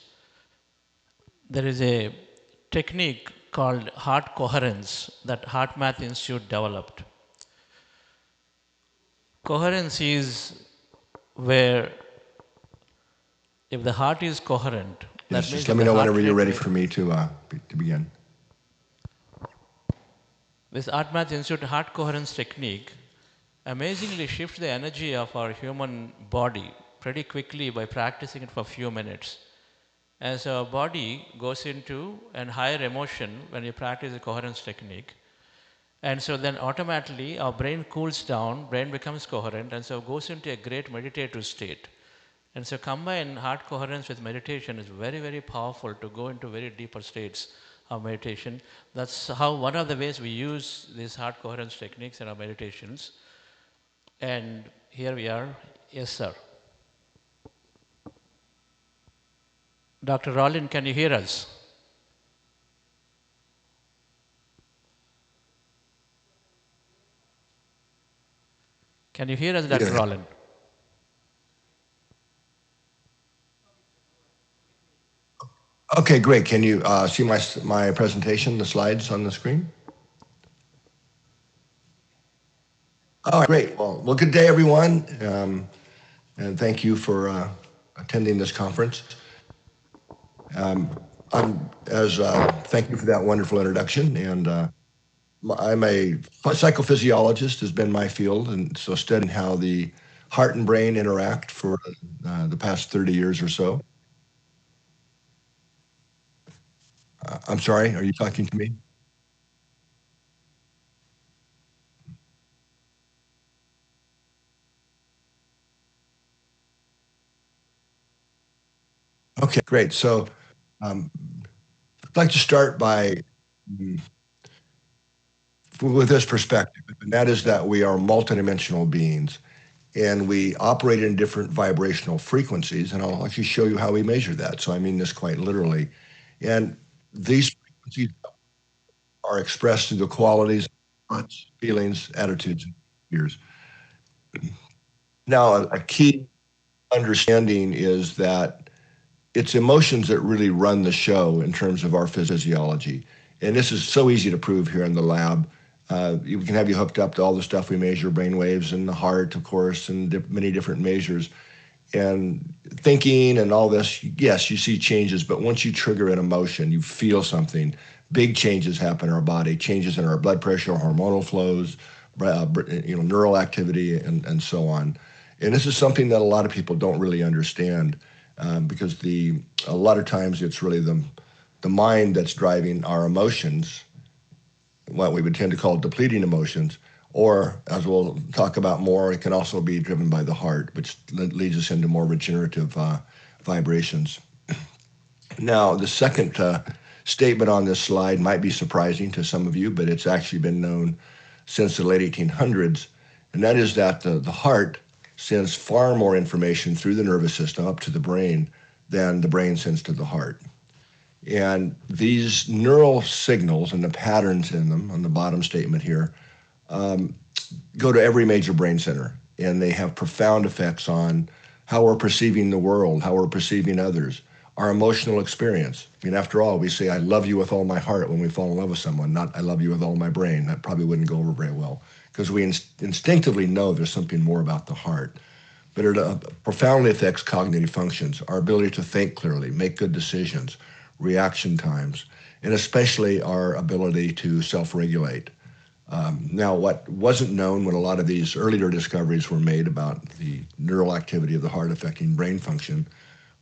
[SPEAKER 11] there is a technique called heart coherence that HeartMath Institute developed. Coherence is where if the heart is coherent,
[SPEAKER 19] yes, just let me know whenever you're ready for me to begin.
[SPEAKER 11] This HeartMath Institute heart coherence technique amazingly shifts the energy of our human body pretty quickly by practicing it for a few minutes. As our body goes into a higher emotion when we practice the coherence technique, and so then automatically our brain cools down, brain becomes coherent, and so goes into a great meditative state. And so combine heart coherence with meditation is very, very powerful to go into very deeper states of meditation. That's how one of the ways we use these heart coherence techniques in our meditations. And here we are. Yes, sir. Dr. Rollin, can you hear us? Can you hear us, Dr.
[SPEAKER 19] Yeah.
[SPEAKER 11] Rollin?
[SPEAKER 19] Okay, great. Can you see my presentation, the slides on the screen? All right, great. Well, good day, everyone, and thank you for attending this conference. Thank you for that wonderful introduction. And I'm a psychophysiologist, has been my field, and so studying how the heart and brain interact for the past 30 years or so. I'm sorry, are you talking to me? Okay, great. So I'd like to start with this perspective, and that is that we are multidimensional beings, and we operate in different vibrational frequencies, and I'll actually show you how we measure that. So I mean this quite literally. And these frequencies are expressed through the qualities, thoughts, feelings, attitudes, and fears. Now, a key understanding is that it's emotions that really run the show in terms of our physiology. And this is so easy to prove here in the lab. We can have you hooked up to all the stuff we measure, brain waves and the heart, of course, and many different measures. And thinking and all this, yes, you see changes, but once you trigger an emotion, you feel something, big changes happen in our body, changes in our blood pressure, hormonal flows, neural activity, and so on. And this is something that a lot of people don't really understand because a lot of times it's really the mind that's driving our emotions, what we would tend to call depleting emotions, or as we'll talk about more, it can also be driven by the heart, which leads us into more regenerative vibrations. Now, the second statement on this slide might be surprising to some of you, but it's actually been known since the late 1800s, and that is that the heart sends far more information through the nervous system up to the brain than the brain sends to the heart. And these neural signals and the patterns in them on the bottom statement here go to every major brain center. and they have profound effects on how we're perceiving the world, how we're perceiving others, our emotional experience. I mean, after all, we say, I love you with all my heart when we fall in love with someone, not I love you with all my brain. That probably wouldn't go over very well, because we instinctively know there's something more about the heart. But it profoundly affects cognitive functions, our ability to think clearly, make good decisions, reaction times, and especially our ability to self-regulate. Now, what wasn't known when a lot of these earlier discoveries were made about the neural activity of the heart affecting brain function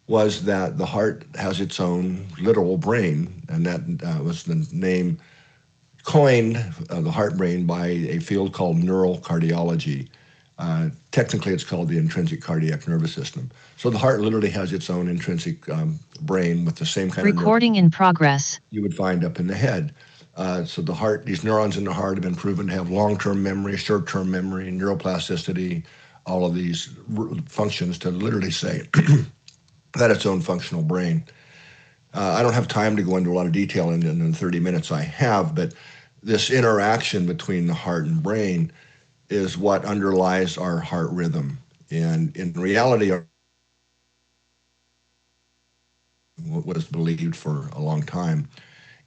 [SPEAKER 19] was that the heart has its own literal brain, and that was the name coined, the heart brain, by a field called neural cardiology. Technically, it's called the intrinsic cardiac nervous system. So the heart literally has its own intrinsic brain with the same kind of
[SPEAKER 20] Recording in progress.
[SPEAKER 19] you would find up in the head. So the heart, these neurons in the heart have been proven to have long-term memory, short-term memory, neuroplasticity, all of these functions to literally say that its own functional brain. I don't have time to go into a lot of detail in the 30 minutes I have, but this interaction between the heart and brain is what underlies our heart rhythm. And in reality, what was believed for a long time,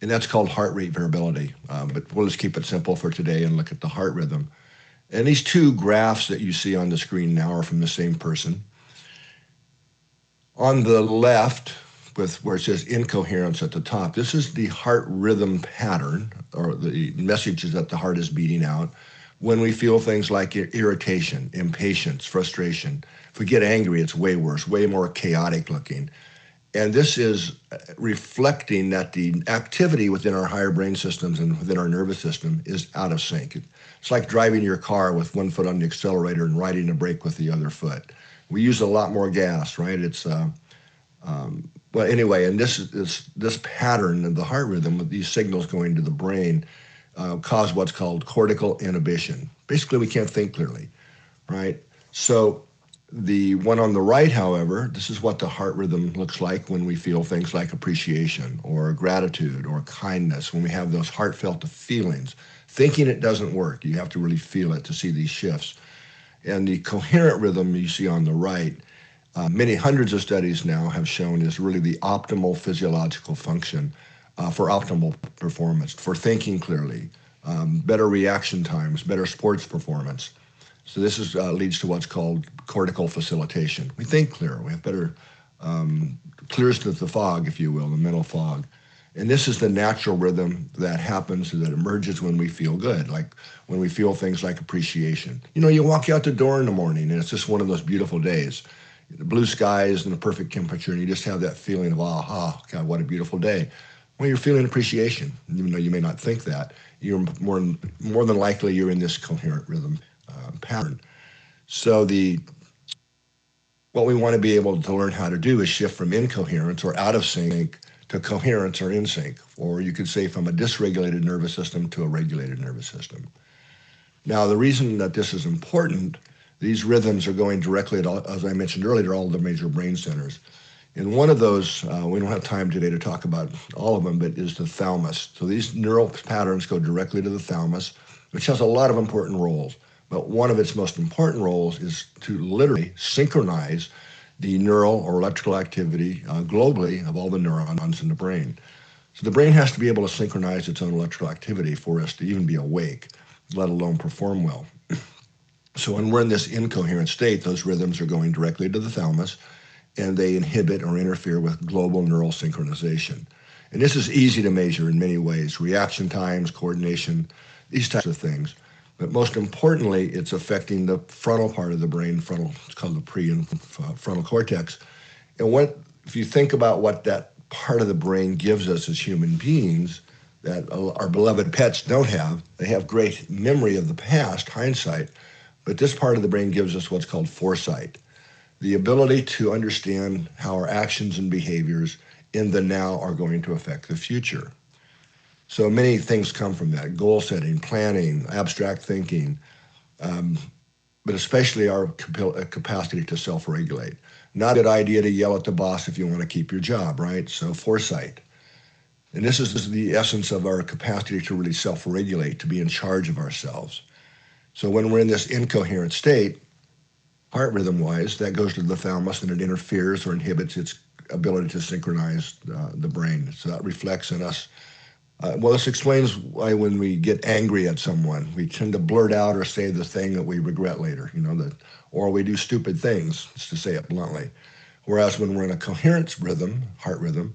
[SPEAKER 19] and that's called heart rate variability. But we'll just keep it simple for today and look at the heart rhythm. And these two graphs that you see on the screen now are from the same person. On the left, with where it says incoherence at the top, this is the heart rhythm pattern, or the messages that the heart is beating out when we feel things like irritation, impatience, frustration. If we get angry, it's way worse, way more chaotic looking. And this is reflecting that the activity within our higher brain systems and within our nervous system is out of sync. It's like driving your car with one foot on the accelerator and riding the brake with the other foot. We use a lot more gas, right? It's well, anyway, and this pattern of the heart rhythm with these signals going to the brain cause what's called cortical inhibition. Basically, we can't think clearly, right? So the one on the right, however, this is what the heart rhythm looks like when we feel things like appreciation or gratitude or kindness, when we have those heartfelt feelings. Thinking it doesn't work. You have to really feel it to see these shifts. And the coherent rhythm you see on the right, many hundreds of studies now have shown is really the optimal physiological function for optimal performance, for thinking clearly, better reaction times, better sports performance. So this is, leads to what's called cortical facilitation. We think clearer, we have better, clears to the fog, if you will, the mental fog. And this is the natural rhythm that happens, that emerges when we feel good, like when we feel things like appreciation. You know, you walk out the door in the morning and it's just one of those beautiful days. The blue skies and the perfect temperature, and you just have that feeling of, aha, God, what a beautiful day. Well, you're feeling appreciation, even though you may not think that. You're more than likely you're in this coherent rhythm pattern. So what we want to be able to learn how to do is shift from incoherence or out of sync to coherence or in sync, or you could say from a dysregulated nervous system to a regulated nervous system. Now, the reason that this is important, these rhythms are going directly at, as I mentioned earlier, to all the major brain centers. And one of those, we don't have time today to talk about all of them, but is the thalamus. So these neural patterns go directly to the thalamus, which has a lot of important roles. But one of its most important roles is to literally synchronize the neural or electrical activity globally of all the neurons in the brain. So the brain has to be able to synchronize its own electrical activity for us to even be awake, let alone perform well. So when we're in this incoherent state, those rhythms are going directly to the thalamus, and they inhibit or interfere with global neural synchronization. And this is easy to measure in many ways: reaction times, coordination, these types of things. But most importantly, it's affecting the frontal part of the brain, it's called the prefrontal cortex. And if you think about what that part of the brain gives us as human beings that our beloved pets don't have, they have great memory of the past, hindsight, but this part of the brain gives us what's called foresight, the ability to understand how our actions and behaviors in the now are going to affect the future. So many things come from that: goal setting, planning, abstract thinking, but especially our capacity to self-regulate. Not a good idea to yell at the boss if you want to keep your job, right? So foresight. And this is the essence of our capacity to really self-regulate, to be in charge of ourselves. So when we're in this incoherent state, heart rhythm-wise, that goes to the thalamus and it interferes or inhibits its ability to synchronize the brain. So that reflects in us. Well, this explains why when we get angry at someone, we tend to blurt out or say the thing that we regret later, or we do stupid things, just to say it bluntly. Whereas when we're in a coherence rhythm, heart rhythm,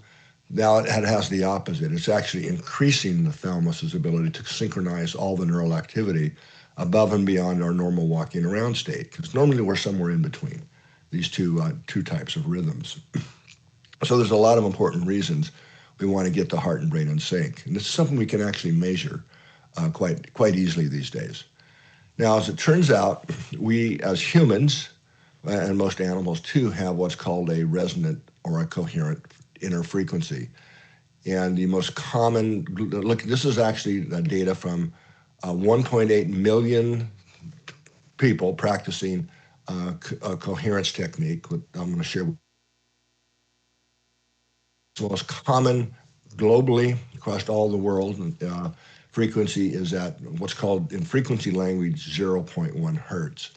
[SPEAKER 19] now it has the opposite. It's actually increasing the thalamus's ability to synchronize all the neural activity above and beyond our normal walking around state. Because normally we're somewhere in between these two types of rhythms. So there's a lot of important reasons we want to get the heart and brain in sync. And this is something we can actually measure quite easily these days. Now, as it turns out, we as humans, and most animals too, have what's called a resonant or a coherent inner frequency. And the most common, look, this is actually data from 1.8 million people practicing a coherence technique. I'm going to share. The most common globally across all the world frequency is at what's called in frequency language 0.1 hertz.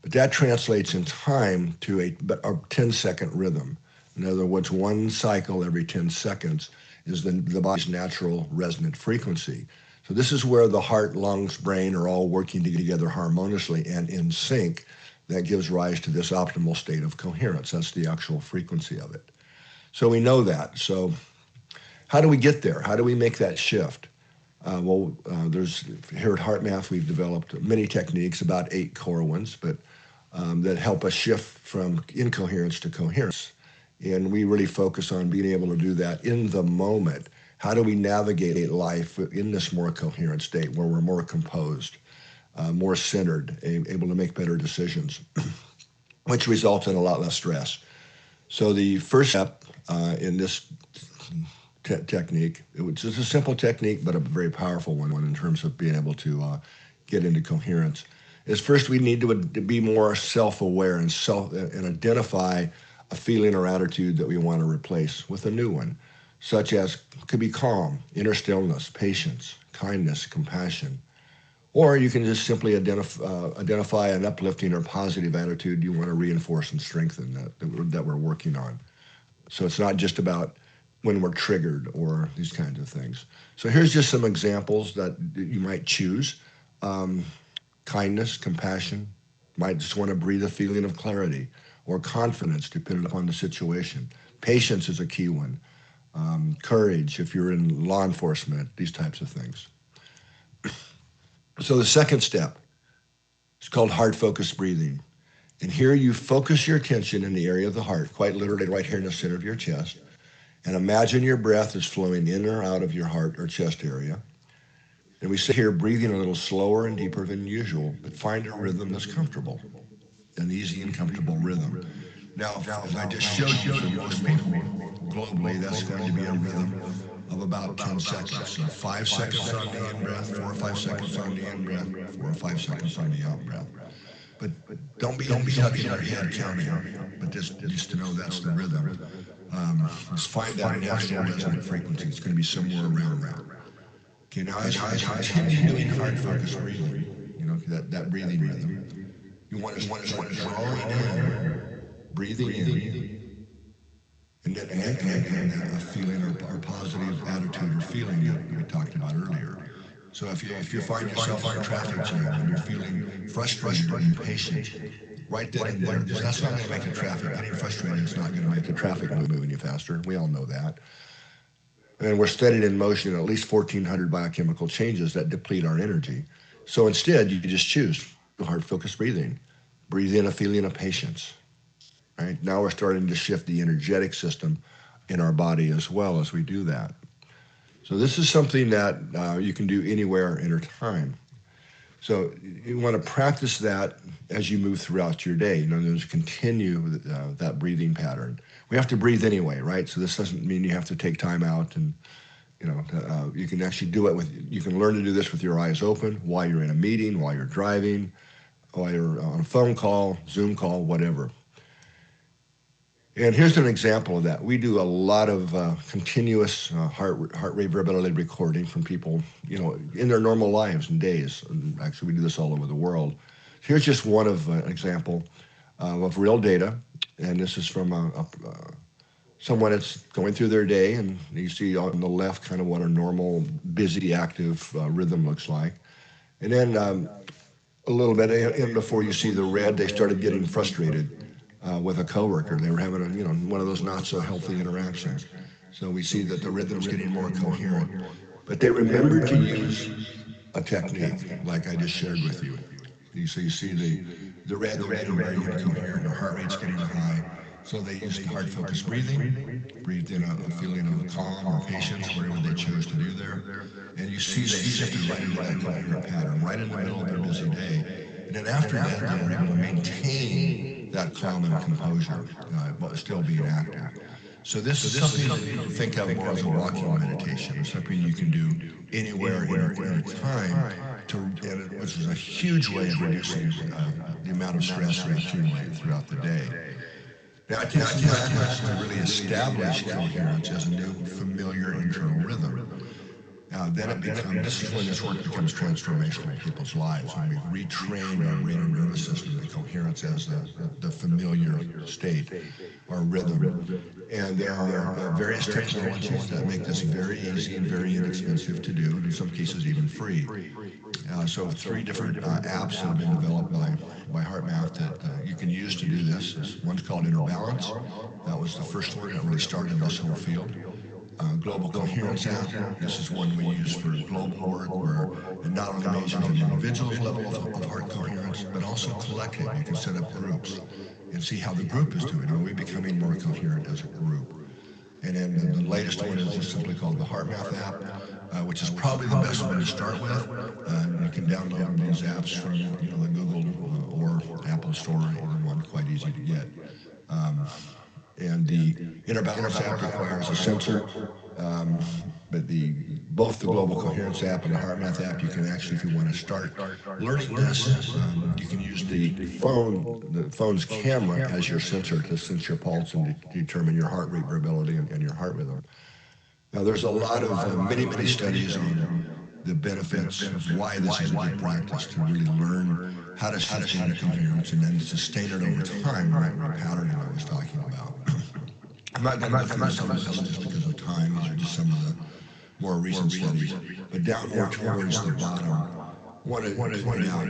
[SPEAKER 19] But that translates in time to a 10-second rhythm. In other words, one cycle every 10 seconds is the body's natural resonant frequency. So this is where the heart, lungs, brain are all working together harmoniously and in sync. That gives rise to this optimal state of coherence. That's the actual frequency of it. So we know that. So how do we get there? How do we make that shift? There's here at HeartMath, we've developed many techniques, about 8 core ones, but that help us shift from incoherence to coherence. And we really focus on being able to do that in the moment. How do we navigate life in this more coherent state where we're more composed, more centered, able to make better decisions, which results in a lot less stress. So the first step in this technique, it's just a simple technique, but a very powerful one in terms of being able to get into coherence, is first we need to be more self-aware and identify a feeling or attitude that we want to replace with a new one, such as could be calm, inner stillness, patience, kindness, compassion. Or you can just simply identify an uplifting or positive attitude you want to reinforce and strengthen that we're working on. So it's not just about when we're triggered or these kinds of things. So here's just some examples that you might choose. Kindness, compassion, might just want to breathe a feeling of clarity or confidence depending upon the situation. Patience is a key one. Courage, if you're in law enforcement, these types of things. So the second step is called heart-focused breathing. And here you focus your attention in the area of the heart, quite literally right here in the center of your chest, and imagine your breath is flowing in or out of your heart or chest area. And we sit here breathing a little slower and deeper than usual, but find a rhythm that's comfortable, an easy and comfortable rhythm. Now, as I just showed you, for most people globally, that's going to be a rhythm of about 10 seconds. So 5 seconds on the in-breath, 4 or 5 seconds on the in-breath, 4 or 5 seconds on the out-breath. But don't be stuck in your head counting, but just to know that's the rhythm. Just find that natural resonant frequency. It's going to be somewhere around that. Okay, now as you continue doing heart-focused breathing, that breathing rhythm, you want to drawing in, breathing in, and then a feeling or positive attitude or feeling that we talked about earlier. So if you find yourself in a traffic jam and you're feeling frustrated or impatient, right then and there, that's not going to make the traffic. Getting frustrated is not going to make the traffic move any faster. We all know that. And we're studying in motion at least 1,400 biochemical changes that deplete our energy. So instead, you just choose heart-focused breathing. Breathe in a feeling of patience. Right? Now we're starting to shift the energetic system in our body as well as we do that. So this is something that you can do anywhere, anytime. So you want to practice that as you move throughout your day. Just continue that breathing pattern. We have to breathe anyway, right? So this doesn't mean you have to take time out, and you can actually do it you can learn to do this with your eyes open while you're in a meeting, while you're driving, while you're on a phone call, Zoom call, whatever. And here's an example of that. We do a lot of continuous heart rate variability recording from people, in their normal lives and days. And actually, we do this all over the world. Here's just one of an example of real data. And this is from someone that's going through their day, and you see on the left kind of what a normal, busy, active rhythm looks like. And then a little bit in before you see the red, they started getting frustrated with a coworker. They were having one of those not so healthy interactions. So we see that the rhythm's getting more coherent. But they remember to use a technique like I just shared with you. So you see the red getting very incoherent, the heart rate's getting high. So they used hard focused breathing, breathed in a feeling of calm or patience, whatever they chose to do there. And you see they shifted right into that coherent pattern, right in the middle of their busy day. And then after that, they were able to maintain that calm and composure while still being active. So this is something that you can think of more as a walking meditation, something you can do anywhere, any time, which is a huge way of reducing the amount of stress we accumulate throughout the day. Now, it takes practice to really establish coherence as a new familiar internal rhythm. Then it becomes, this is when this work becomes transformational in people's lives, when we retrain our brain and nervous system to coherence as the familiar state or rhythm. And there are various technologies that make this very easy and very inexpensive to do, in some cases even free. So 3 different apps have been developed by HeartMath that you can use to do this. One's called Inner Balance. That was the first one that really started this whole field. Global Coherence app. This is one we use for global work where it not only measures an individual's level of heart coherence, but also collective. You can set up groups and see how the group is doing. Are we becoming more coherent as a group? And then the latest one is just simply called the HeartMath app, which is probably the best one to start with. You can download these apps from the Google or Apple Store, either one, quite easy to get. And the Inner Balance app requires a sensor, but both the Global Coherence app and the HeartMath app, you can actually, if you want to start learning this, you can use the phone's camera as your sensor to sense your pulse and determine your heart rate variability and your heart rhythm. Now, there's a lot of many studies on the benefits of why this is a good practice to really learn how to sustain a coherence and then sustain it over time, right, the pattern I was talking about. I'm not going to go through some of this just because of time. These are just some of the more recent studies. But down more towards the bottom, I want to point out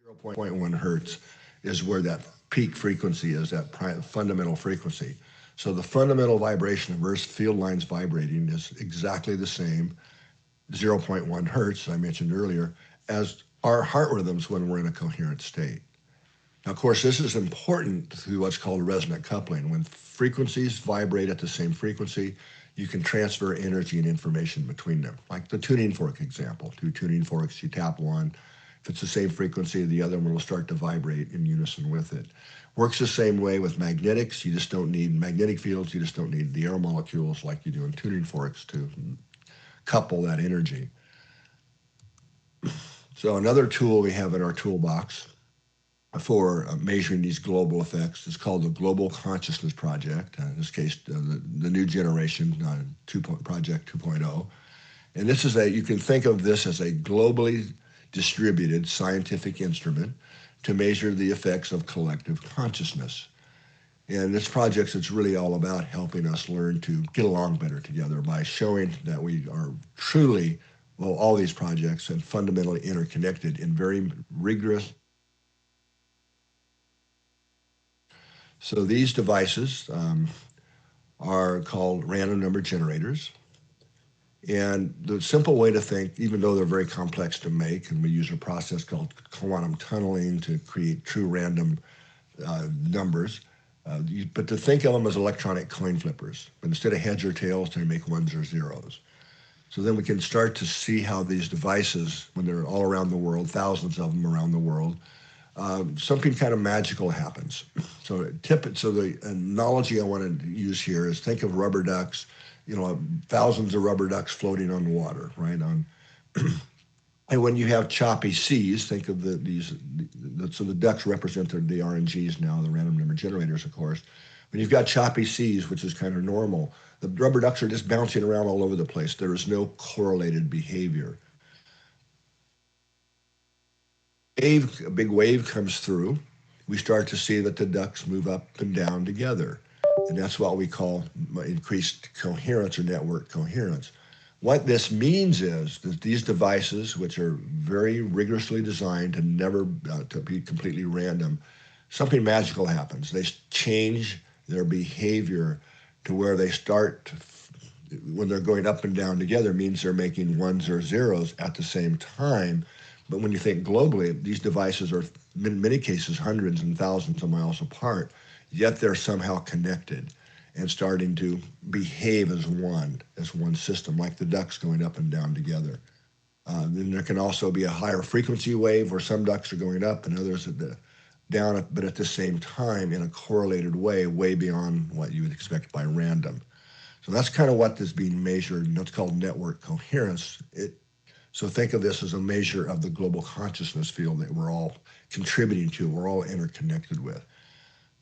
[SPEAKER 19] 0.1 hertz is where that peak frequency is, that fundamental frequency. So the fundamental vibration of Earth's field lines vibrating is exactly the same, 0.1 hertz, I mentioned earlier, as our heart rhythms when we're in a coherent state. Now, of course, this is important through what's called resonant coupling. When frequencies vibrate at the same frequency, you can transfer energy and information between them. Like the tuning fork example. Two tuning forks, you tap one. If it's the same frequency, the other one will start to vibrate in unison with it. Works the same way with magnetics. You just don't need magnetic fields. You just don't need the air molecules like you do in tuning forks to couple that energy. So another tool we have in our toolbox for measuring these global effects is called the Global Consciousness Project. In this case, the new generation Project 2.0. And this is you can think of this as a globally distributed scientific instrument to measure the effects of collective consciousness. And this project is really all about helping us learn to get along better together by showing that we are truly, well, all these projects and fundamentally interconnected in very rigorous. So these devices are called random number generators. And the simple way to think, even though they're very complex to make, and we use a process called quantum tunneling to create true random numbers, but to think of them as electronic coin flippers. But instead of heads or tails, they make ones or zeros. So then we can start to see how these devices, when they're all around the world, thousands of them around the world, something kind of magical happens. So the analogy I want to use here is think of rubber ducks, thousands of rubber ducks floating on the water, right? And when you have choppy seas, think of so the ducks represent the RNGs now, the random number generators, of course. When you've got choppy seas, which is kind of normal, the rubber ducks are just bouncing around all over the place. There is no correlated behavior. A big wave comes through, we start to see that the ducks move up and down together. And that's what we call increased coherence or network coherence. What this means is that these devices, which are very rigorously designed to never to be completely random, something magical happens. They change their behavior to where they start, when they're going up and down together, means they're making ones or zeros at the same time. But when you think globally, these devices are, in many cases, hundreds and thousands of miles apart, yet they're somehow connected and starting to behave as one system, like the ducks going up and down together. Then there can also be a higher frequency wave where some ducks are going up and others down, but at the same time in a correlated way beyond what you would expect by random. So that's kind of what is being measured, and that's called network coherence. So think of this as a measure of the global consciousness field that we're all contributing to, we're all interconnected with.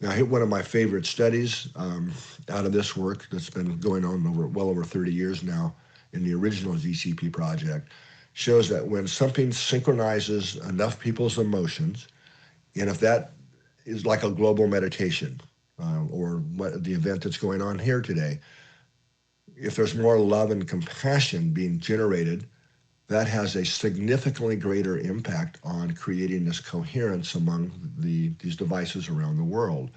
[SPEAKER 19] Now, one of my favorite studies out of this work that's been going on well over 30 years now in the original GCP project shows that when something synchronizes enough people's emotions, and if that is like a global meditation or the event that's going on here today, if there's more love and compassion being generated, that has a significantly greater impact on creating this coherence among these devices around the world.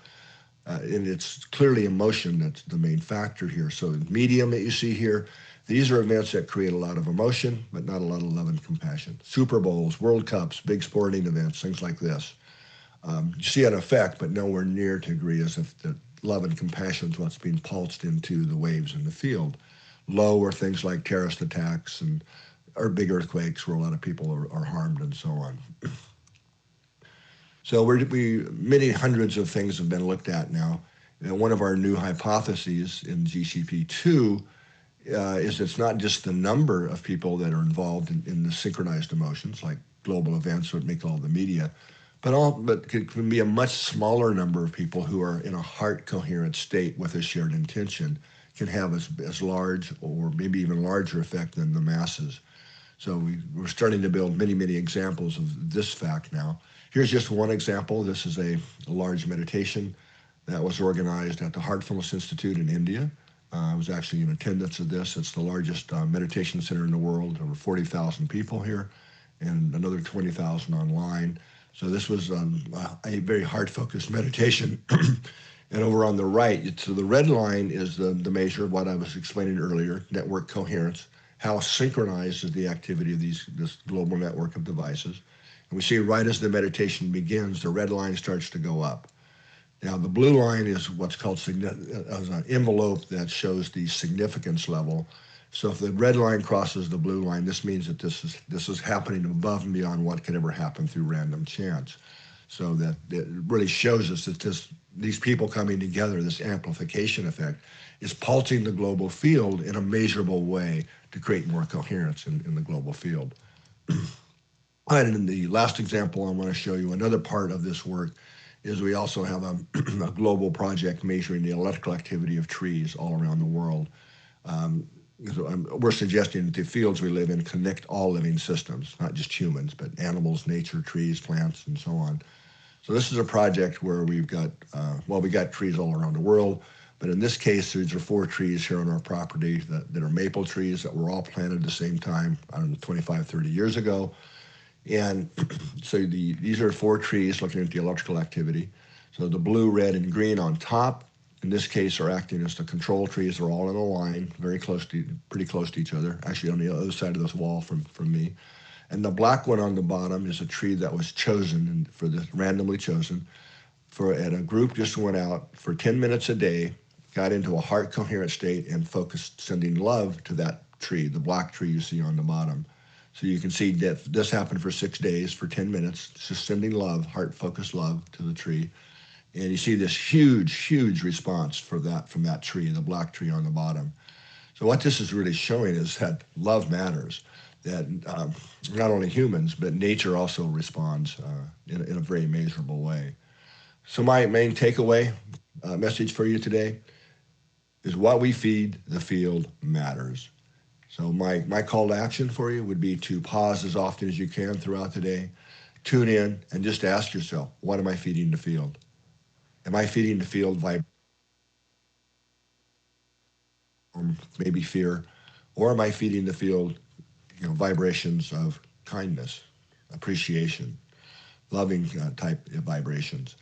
[SPEAKER 19] And it's clearly emotion that's the main factor here. So the medium that you see here, these are events that create a lot of emotion, but not a lot of love and compassion. Super Bowls, World Cups, big sporting events, things like this. You see an effect, but nowhere near to degree as if the love and compassion is what's being pulsed into the waves in the field. Low are things like terrorist attacks or big earthquakes where a lot of people are harmed and so on. So many hundreds of things have been looked at now. And one of our new hypotheses in GCP2 is it's not just the number of people that are involved in the synchronized emotions, like global events, what we call the media, but it can be a much smaller number of people who are in a heart coherent state with a shared intention can have as large or maybe even larger effect than the masses. So we're starting to build many, many examples of this fact now. Here's just one example. This is a large meditation that was organized at the Heartfulness Institute in India. I was actually in attendance of this. It's the largest meditation center in the world, over 40,000 people here, and another 20,000 online. So this was a very hard-focused meditation. And over on the right, so the red line is the measure of what I was explaining earlier, network coherence, how synchronized is the activity of this global network of devices. And we see right as the meditation begins, the red line starts to go up. Now, the blue line is what's called an envelope that shows the significance level. So if the red line crosses the blue line, this means that this is happening above and beyond what could ever happen through random chance. So that it really shows us that these people coming together, this amplification effect, is pulsing the global field in a measurable way to create more coherence in the global field. And in the last example, I want to show you another part of this work is we also have a global project measuring the electrical activity of trees all around the world. We're suggesting that the fields we live in connect all living systems, not just humans, but animals, nature, trees, plants, and so on. So this is a project where we've got, we got trees all around the world, but in this case, these are 4 trees here on our property that are maple trees that were all planted at the same time, I don't know, 25, 30 years ago. And so these are 4 trees looking at the electrical activity. So the blue, red, and green on top, in this case, are acting as the control trees. They're all in a line, pretty close to each other, actually on the other side of this wall from me. And the black one on the bottom is a tree that was chosen, randomly chosen, and a group just went out for 10 minutes a day, got into a heart coherent state and focused sending love to that tree, the black tree you see on the bottom. So you can see that this happened for 6 days, for 10 minutes, just sending love, heart-focused love to the tree. And you see this huge, huge response from that tree, the black tree on the bottom. So what this is really showing is that love matters, that not only humans, but nature also responds in a very measurable way. So my main takeaway message for you today is what we feed the field matters. So my call to action for you would be to pause as often as you can throughout the day, tune in, and just ask yourself, what am I feeding the field? Am I feeding the field maybe fear, or am I feeding the field, vibrations of kindness, appreciation, loving type of vibrations?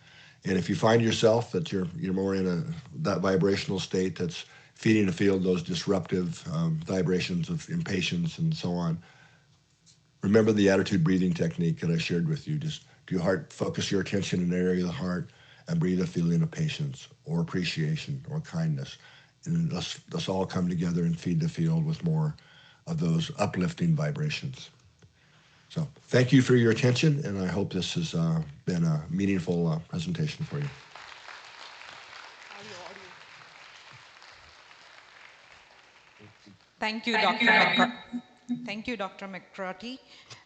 [SPEAKER 19] And if you find yourself that you're more in that vibrational state that's feeding the field those disruptive vibrations of impatience and so on, remember the attitude breathing technique that I shared with you. Just focus your attention in an area of the heart and breathe a feeling of patience or appreciation or kindness. And let's all come together and feed the field with more of those uplifting vibrations. So thank you for your attention, and I hope this has been a meaningful presentation for you.
[SPEAKER 8] Thank you, Dr. McCarty.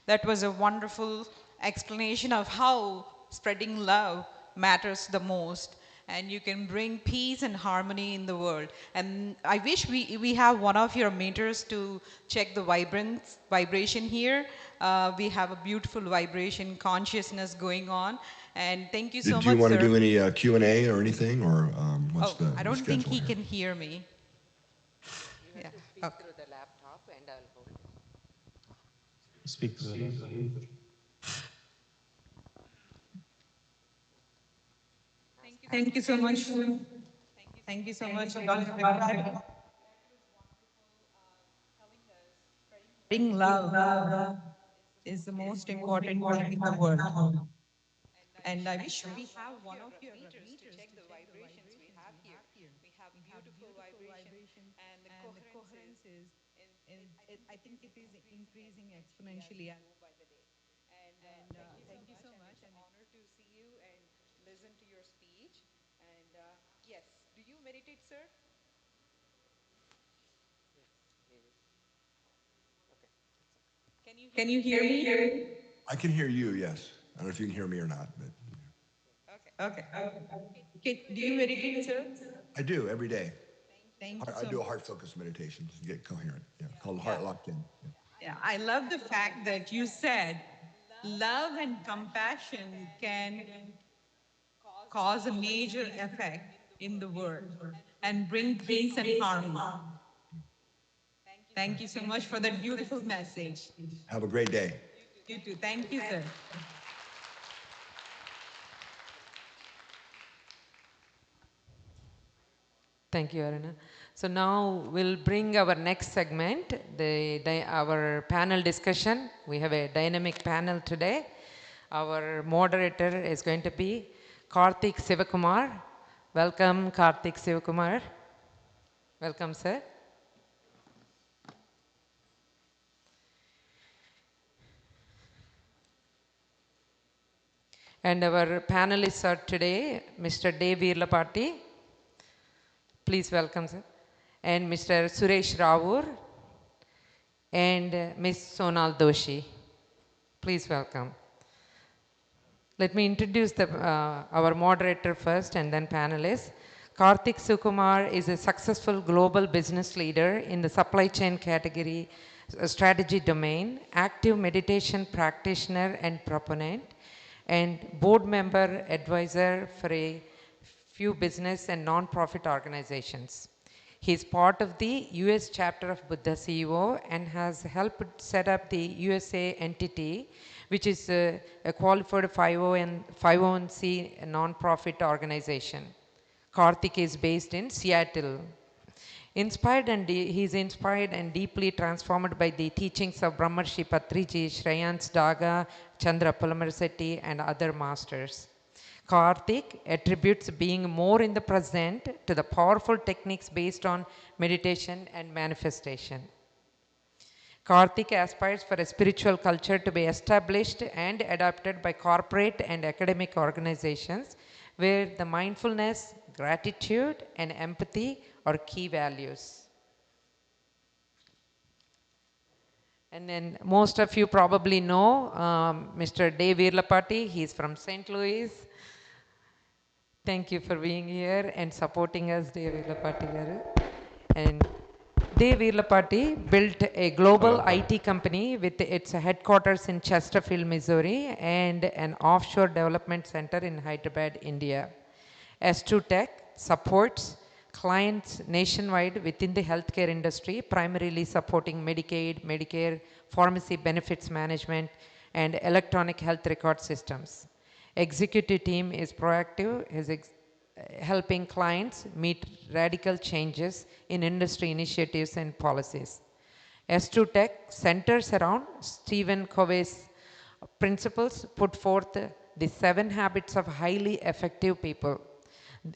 [SPEAKER 8] That was a wonderful explanation of how spreading love matters the most, and you can bring peace and harmony in the world. And I wish we have one of your meters to check the vibration here. We have a beautiful vibration consciousness going on. And thank you so much,
[SPEAKER 19] Do you want
[SPEAKER 8] sir.
[SPEAKER 19] to do any Q&A or anything, or what's the
[SPEAKER 8] I don't
[SPEAKER 19] schedule
[SPEAKER 8] think he
[SPEAKER 19] here?
[SPEAKER 8] can hear me.
[SPEAKER 1] You have to speak through the laptop and I'll hold it.
[SPEAKER 3] Speak through the laptop.
[SPEAKER 8] Thank you so much. Thank you so much, Dr. McCarty. Bring love is the most important thing in the world. And I wish we have one of your meters to check the vibrations we have here. We have beautiful vibration, and the coherence is, I think it is increasing exponentially as we go by the day. And thank you so much. I'm honored to see you and listen to your speech. And yes, do you meditate, sir? Can you hear me?
[SPEAKER 19] I can hear you, yes. I don't know if you can hear me or not, but
[SPEAKER 8] Okay. Do you meditate, sir?
[SPEAKER 19] I do every day.
[SPEAKER 8] Thank you
[SPEAKER 19] I
[SPEAKER 8] so
[SPEAKER 19] do a
[SPEAKER 8] much.
[SPEAKER 19] heart-focused meditation to get coherent, called Heart Locked In.
[SPEAKER 8] Yeah, I love the fact that you said love and compassion can cause a major effect in the world and bring peace and harmony. Thank you so much for that beautiful message.
[SPEAKER 19] Have a great day.
[SPEAKER 8] You too. Thank you, sir.
[SPEAKER 1] Thank you, Aruna. So now we'll bring our next segment, our panel discussion. We have a dynamic panel today. Our moderator is going to be Karthik Sivakumar. Welcome, Karthik Sivakumar. Welcome, sir. And our panelists are today, Mr. Dave Virlapati. Please welcome, sir. And Mr. Suresh Ravur and Ms. Sonal Doshi. Please welcome. Let me introduce our moderator first and then panelists. Karthik Sukumar is a successful global business leader in the supply chain category strategy domain, active meditation practitioner and proponent, and board member advisor for a few business and non-profit organizations. He is part of the US chapter of Buddha CEO and has helped set up the USA entity, which is a qualified 501c non-profit organization. Karthik is based in Seattle. He is inspired and deeply transformed by the teachings of Brahmarshi Patriji, Shreyans Daga, Chandra Pulamasetti, and other masters. Karthik attributes being more in the present to the powerful techniques based on meditation and manifestation. Karthik aspires for a spiritual culture to be established and adopted by corporate and academic organizations where the mindfulness, gratitude, and empathy are key values. And then most of you probably know Mr. Dave Virlapati. He's from St. Louis. Thank you for being here and supporting us, Dave Virlapati garu. And Dave Virlapati built a global IT company with its headquarters in Chesterfield, Missouri, and an offshore development center in Hyderabad, India. S2 Tech supports clients nationwide within the healthcare industry, primarily supporting Medicaid, Medicare, pharmacy benefits management, and electronic health record systems. Executive team is proactive, helping clients meet radical changes in industry initiatives and policies. S2 Tech centers around Stephen Covey's principles put forth the 7 habits of highly effective people.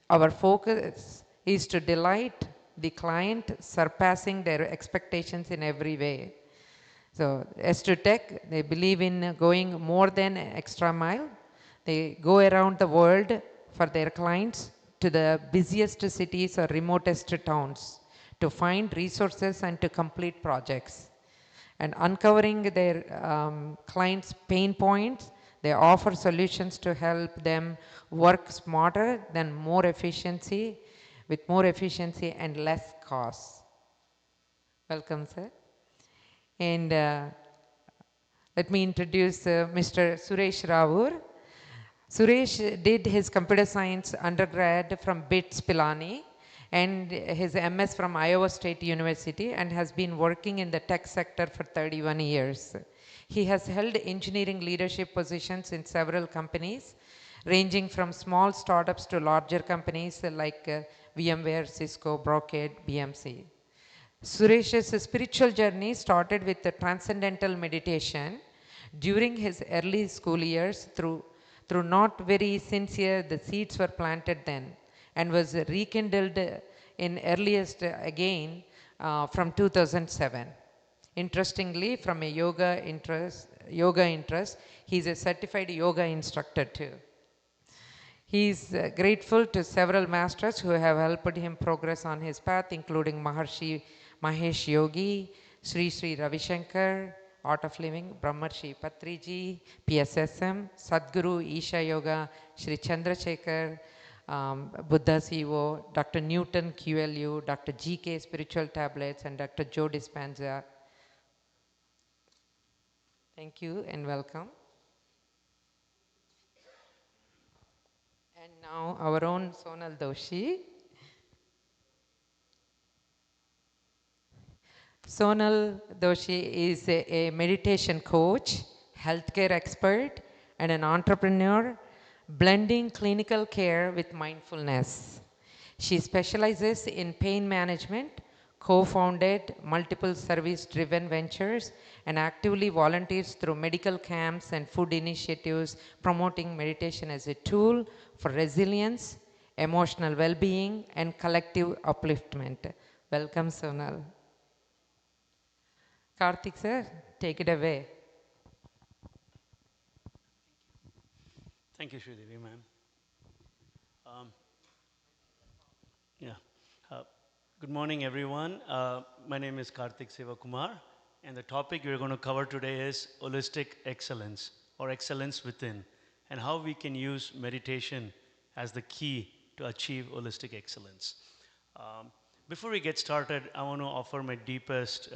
[SPEAKER 1] Our focus is to delight the client, surpassing their expectations in every way. So S2 Tech, they believe in going more than an extra mile. They go around the world for their clients to the busiest cities or remotest towns to find resources and to complete projects. And uncovering their clients' pain points, they offer solutions to help them work smarter than with more efficiency and less costs. Welcome, sir. And let me introduce Mr. Suresh Ravur. Suresh did his computer science undergrad from BITS Pilani and his MS from Iowa State University and has been working in the tech sector for 31 years. He has held engineering leadership positions in several companies, ranging from small startups to larger companies like VMware, Cisco, Brocade, BMC. Suresh's spiritual journey started with the transcendental meditation during his early school years. Through not very sincere, the seeds were planted then and was rekindled in earliest again from 2007. Interestingly, from a yoga interest, he's a certified yoga instructor too. He is grateful to several masters who have helped him progress on his path, including Maharshi Mahesh Yogi, Sri Sri Ravi Shankar, Art of Living, Brahmarshi Patriji, PSSM, Sadhguru Isha Yoga, Sri Chandrasekhar, Buddha CEO, Dr. Newton QLU, Dr. GK Spiritual Tablets, and Dr. Joe Dispenza. Thank you and welcome. And now our own Sonal Doshi. Sonal Doshi is a meditation coach, healthcare expert, and an entrepreneur, blending clinical care with mindfulness. She specializes in pain management, co-founded multiple service-driven ventures, and actively volunteers through medical camps and food initiatives, promoting meditation as a tool for resilience, emotional well-being, and collective upliftment. Welcome, Sonal. Karthik sir, take it away.
[SPEAKER 20] Thank you, Sridevi, ma'am. Yeah. Good morning, everyone. My name is Karthik Sivakumar, and the topic we're going to cover today is holistic excellence, or excellence within, and how we can use meditation as the key to achieve holistic excellence. Before we get started, I want to offer my deepest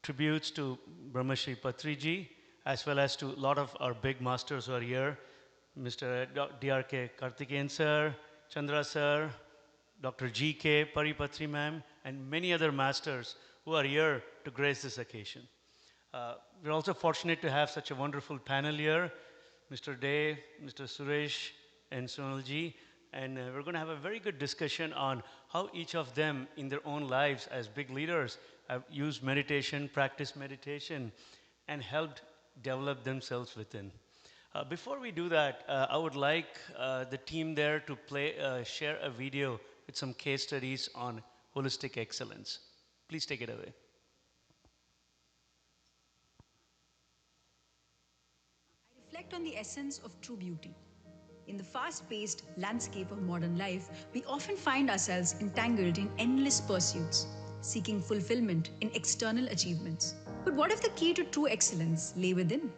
[SPEAKER 20] tributes to Brahmashri Patriji, as well as to a lot of our big masters who are here, Mr. D.R.K. Karthikeyan sir, Chandra sir, Dr. G.K. Paripatri ma'am, and many other masters who are here to grace this occasion. We're also fortunate to have such a wonderful panel here, Mr. Dave, Mr. Suresh, and Sonalji, and we're going to have a very good discussion on how each of them in their own lives as big leaders have used meditation, practiced meditation, and helped develop themselves within. Before we do that, I would like the team there to share a video with some case studies on holistic excellence. Please take it away.
[SPEAKER 2] I reflect on the essence of true beauty. In the fast-paced landscape of modern life, we often find ourselves entangled in endless pursuits, seeking fulfillment in external achievements. But what if the key to true excellence lay within?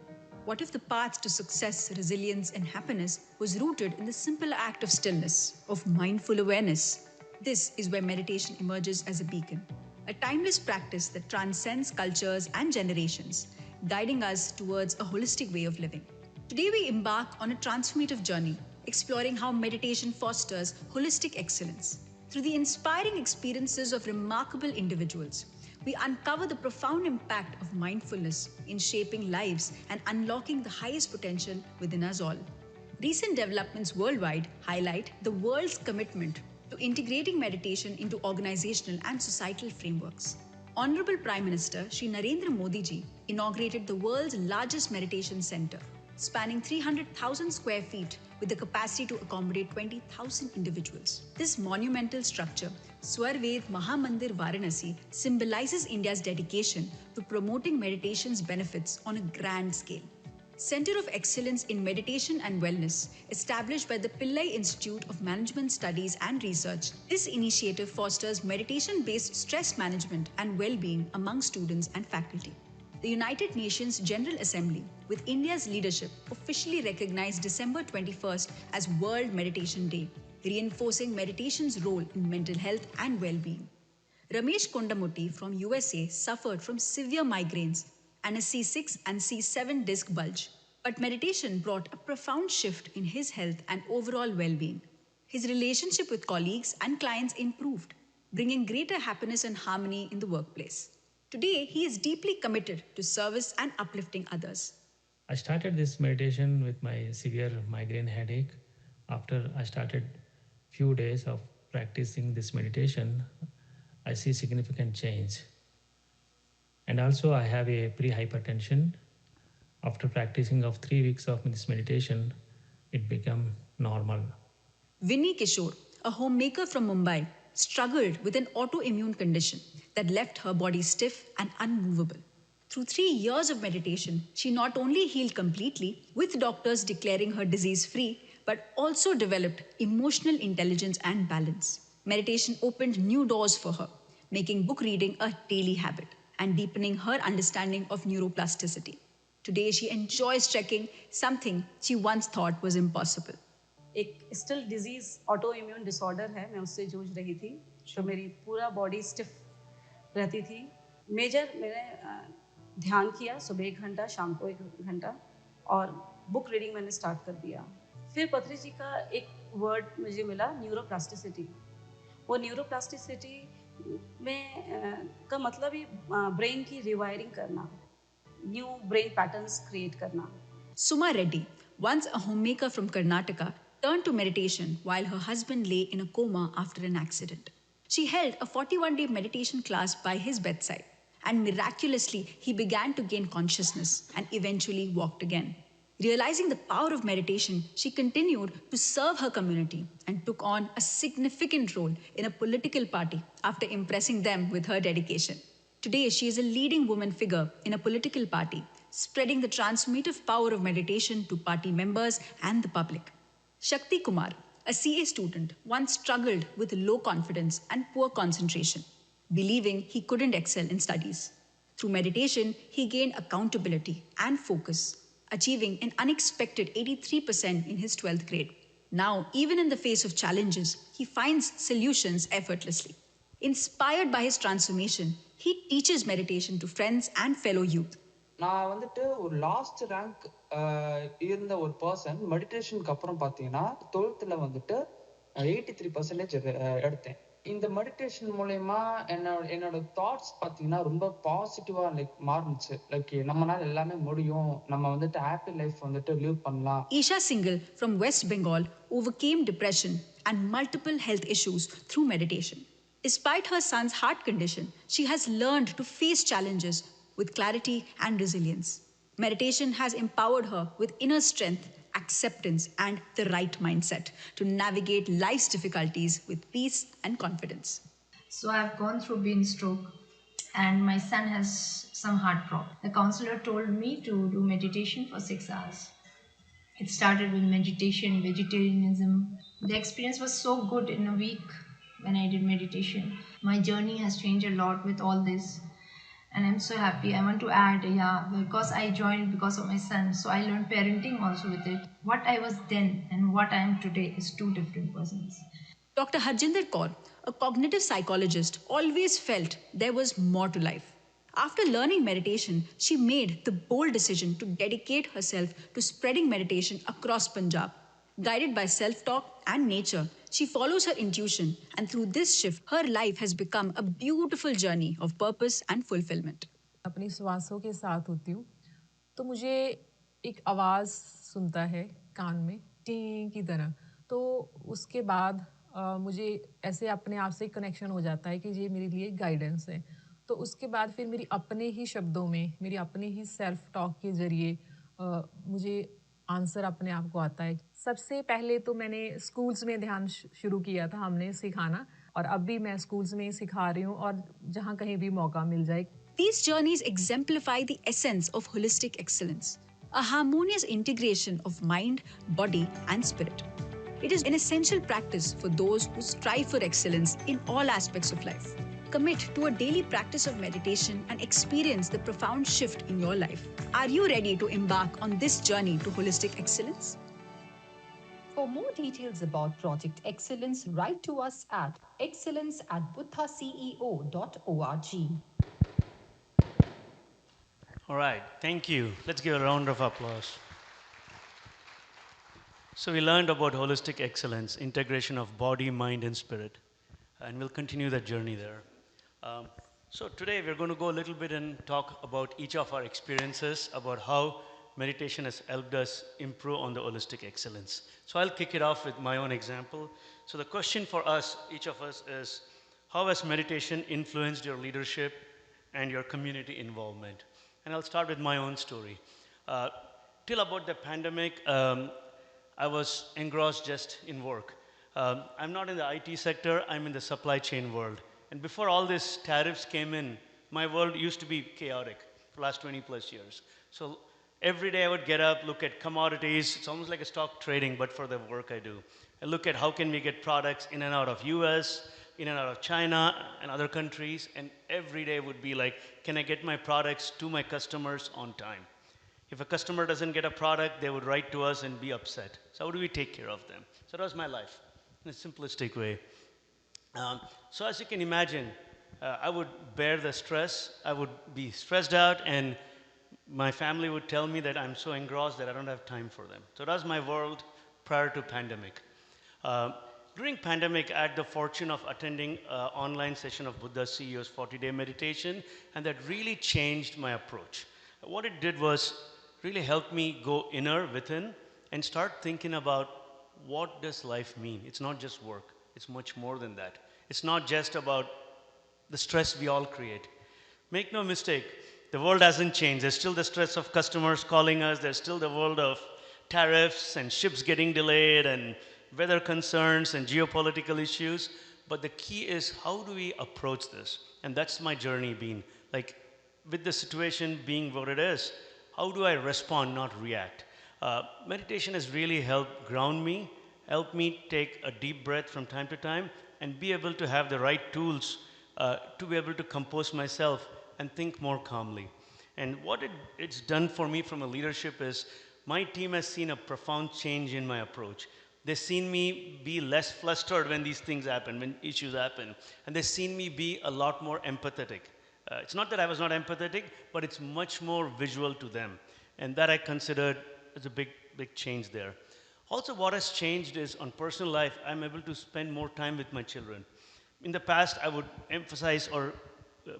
[SPEAKER 2] What if the path to success, resilience, and happiness was rooted in the simple act of stillness, of mindful awareness? This is where meditation emerges as a beacon, a timeless practice that transcends cultures and generations, guiding us towards a holistic way of living. Today we embark on a transformative journey, exploring how meditation fosters holistic excellence. Through the inspiring experiences of remarkable individuals, we uncover the profound impact of mindfulness in shaping lives and unlocking the highest potential within us all. Recent developments worldwide highlight the world's commitment to integrating meditation into organizational and societal frameworks. Honorable Prime Minister Shri Narendra Modi ji inaugurated the world's largest meditation center, spanning 300,000 square feet with the capacity to accommodate 20,000 individuals. This monumental structure, Swarved Mahamandir Varanasi, symbolizes India's dedication to promoting meditation's benefits on a grand scale. Center of Excellence in Meditation and Wellness, established by the Pillai Institute of Management Studies and Research, this initiative fosters meditation-based stress management and well-being among students and faculty. The United Nations General Assembly, with India's leadership, officially recognized December 21st as World Meditation Day, reinforcing meditation's role in mental health and well-being. Ramesh Kondamutti from USA suffered from severe migraines and a C6 and C7 disc bulge, but meditation brought a profound shift in his health and overall well-being. His relationship with colleagues and clients improved, bringing greater happiness and harmony in the workplace. Today, he is deeply committed to service and uplifting others.
[SPEAKER 3] I started this meditation with my severe migraine headache. After I started few days of practicing this meditation, I see significant change. And also I have a pre-hypertension. After practicing of 3 weeks of this meditation, it became normal.
[SPEAKER 2] Vinny Kishore, a homemaker from Mumbai, struggled with an autoimmune condition that left her body stiff and unmovable. Through 3 years of meditation, she not only healed completely, with doctors declaring her disease-free, but also developed emotional intelligence and balance. Meditation opened new doors for her, making book reading a daily habit and deepening her understanding of neuroplasticity. Today, she enjoys trekking, something she once thought was impossible.
[SPEAKER 4] एक still disease auto immune disorder है, मैं उससे जूझ रही थी, तो मेरी पूरा बॉडी स्टिफ रहती थी। मेजर मैंने ध्यान किया, सुबह 1 घंटा, शाम को 1 घंटा, और बुक रीडिंग मैंने स्टार्ट कर दिया। फिर पत्री जी का एक वर्ड मुझे मिला, न्यूरोप्लास्टिसिटी। वो न्यूरोप्लास्टिसिटी में का मतलब ही ब्रेन की रिवायरिंग करना, न्यू ब्रेन पैटर्न्स क्रिएट करना।
[SPEAKER 2] Suma Reddy, once a homemaker from Karnataka, turned to meditation while her husband lay in a coma after an accident. She held a 41-day meditation class by his bedside, and miraculously, he began to gain consciousness and eventually walked again. Realizing the power of meditation, she continued to serve her community and took on a significant role in a political party after impressing them with her dedication. Today, she is a leading woman figure in a political party, spreading the transformative power of meditation to party members and the public. Shakti Kumar, a CA student, once struggled with low confidence and poor concentration, believing he couldn't excel in studies. Through meditation, he gained accountability and focus, achieving an unexpected 83% in his 12th grade. Now, even in the face of challenges, he finds solutions effortlessly. Inspired by his transformation, he teaches meditation to friends and fellow youth.
[SPEAKER 21] நான் வந்துட்டு ஒரு last rank இருந்த ஒரு person மெடிடேஷனுக்கு அப்புறம் பார்த்தீங்கன்னா 12th வந்துட்டு 83% எடுத்தேன். இந்த மெடிடேஷன் மூலயமா என்னோட தாட்ஸ் பார்த்தீங்கன்னா ரொம்ப பாசிட்டிவாக மாறுனுச்சு. நம்மளால எல்லாமே முடியும், நம்ம வந்துட்டு ஹாப்பி லைஃப் வந்துட்டு லிவ் பண்ணலாம்.
[SPEAKER 2] Isha Singhal from West Bengal overcame depression and multiple health issues through meditation. Despite her son's heart condition, she has learned to face challenges with clarity and resilience. Meditation has empowered her with inner strength, acceptance, and the right mindset to navigate life's difficulties with peace and confidence.
[SPEAKER 6] So I've gone through brain stroke and my son has some heart problem. The counselor told me to do meditation for 6 hours. It started with meditation, vegetarianism. The experience was so good in a week when I did meditation. My journey has changed a lot with all this. And I'm so happy. I want to add, because I joined because of my son. So I learned parenting also with it. What I was then and what I am today is two different persons.
[SPEAKER 2] Dr. Harjinder Kaur, a cognitive psychologist, always felt there was more to life. After learning meditation, she made the bold decision to dedicate herself to spreading meditation across Punjab. Guided by self-talk and nature, she follows her intuition, and through this shift, her life has become a beautiful journey of purpose and fulfillment.
[SPEAKER 7] अपनी श्वासों के साथ होती हूँ तो मुझे एक आवाज़ सुनता है कान में टिंग की तरह, तो उसके बाद मुझे ऐसे अपने आप से कनेक्शन हो जाता है कि ये मेरे लिए गाइडेंस है. तो उसके बाद फिर मेरी अपने ही शब्दों में, मेरी अपने ही सेल्फ टॉक के ज़रिए मुझे आंसर अपने आप को आता है. सबसे पहले तो मैंने स्कूल्स में ध्यान शुरू किया था हमने सिखाना, और अब भी मैं स्कूल्स में सिखा रही हूँ और जहाँ कहीं भी मौका मिल जाए.
[SPEAKER 2] These journeys exemplify the essence of holistic excellence, a harmonious integration of mind, body, and spirit. It is an essential practice for those who strive for excellence in all aspects of life. Commit to a daily practice of meditation and experience the profound shift in your life. Are you ready to embark on this journey to holistic excellence?
[SPEAKER 5] For more details about Project Excellence, write to us at excellence@buddhaceo.org.
[SPEAKER 20] All right, thank you. Let's give a round of applause. So we learned about holistic excellence, integration of body, mind, and spirit, and we'll continue that journey there. So today we're going to go a little bit and talk about each of our experiences, about how meditation has helped us improve on the holistic excellence. So I'll kick it off with my own example. So the question for us, each of us, is how has meditation influenced your leadership and your community involvement? And I'll start with my own story. Till about the pandemic, I was engrossed just in work. I'm not in the IT sector, I'm in the supply chain world. And before all these tariffs came in, my world used to be chaotic for the last 20 plus years. So every day I would get up, look at commodities. It's almost like a stock trading, but for the work I do. I look at how can we get products in and out of US, in and out of China and other countries. And every day would be like, can I get my products to my customers on time? If a customer doesn't get a product, they would write to us and be upset. So how do we take care of them? So that was my life in a simplistic way. So as you can imagine, I would bear the stress. I would be stressed out, and my family would tell me that I'm so engrossed that I don't have time for them. So that was my world prior to pandemic. During pandemic, I had the fortune of attending an online session of Buddha CEO's 40-day meditation, and that really changed my approach. What it did was really help me go inner within and start thinking about what does life mean? It's not just work. It's much more than that. It's not just about the stress we all create. Make no mistake, the world hasn't changed. There's still the stress of customers calling us. There's still the world of tariffs and ships getting delayed and weather concerns and geopolitical issues. But the key is, how do we approach this? And that's my journey been. Like, with the situation being what it is, how do I respond, not react? Meditation has really helped ground me, helped me take a deep breath from time to time, and be able to have the right tools to be able to compose myself and think more calmly. And what it's done for me from a leadership is, my team has seen a profound change in my approach. They've seen me be less flustered when these things happen, when issues happen. And they've seen me be a lot more empathetic. It's not that I was not empathetic, but it's much more visual to them. And that I considered as a big, big change there. Also, what has changed is, on personal life, I'm able to spend more time with my children. In the past, I would emphasize or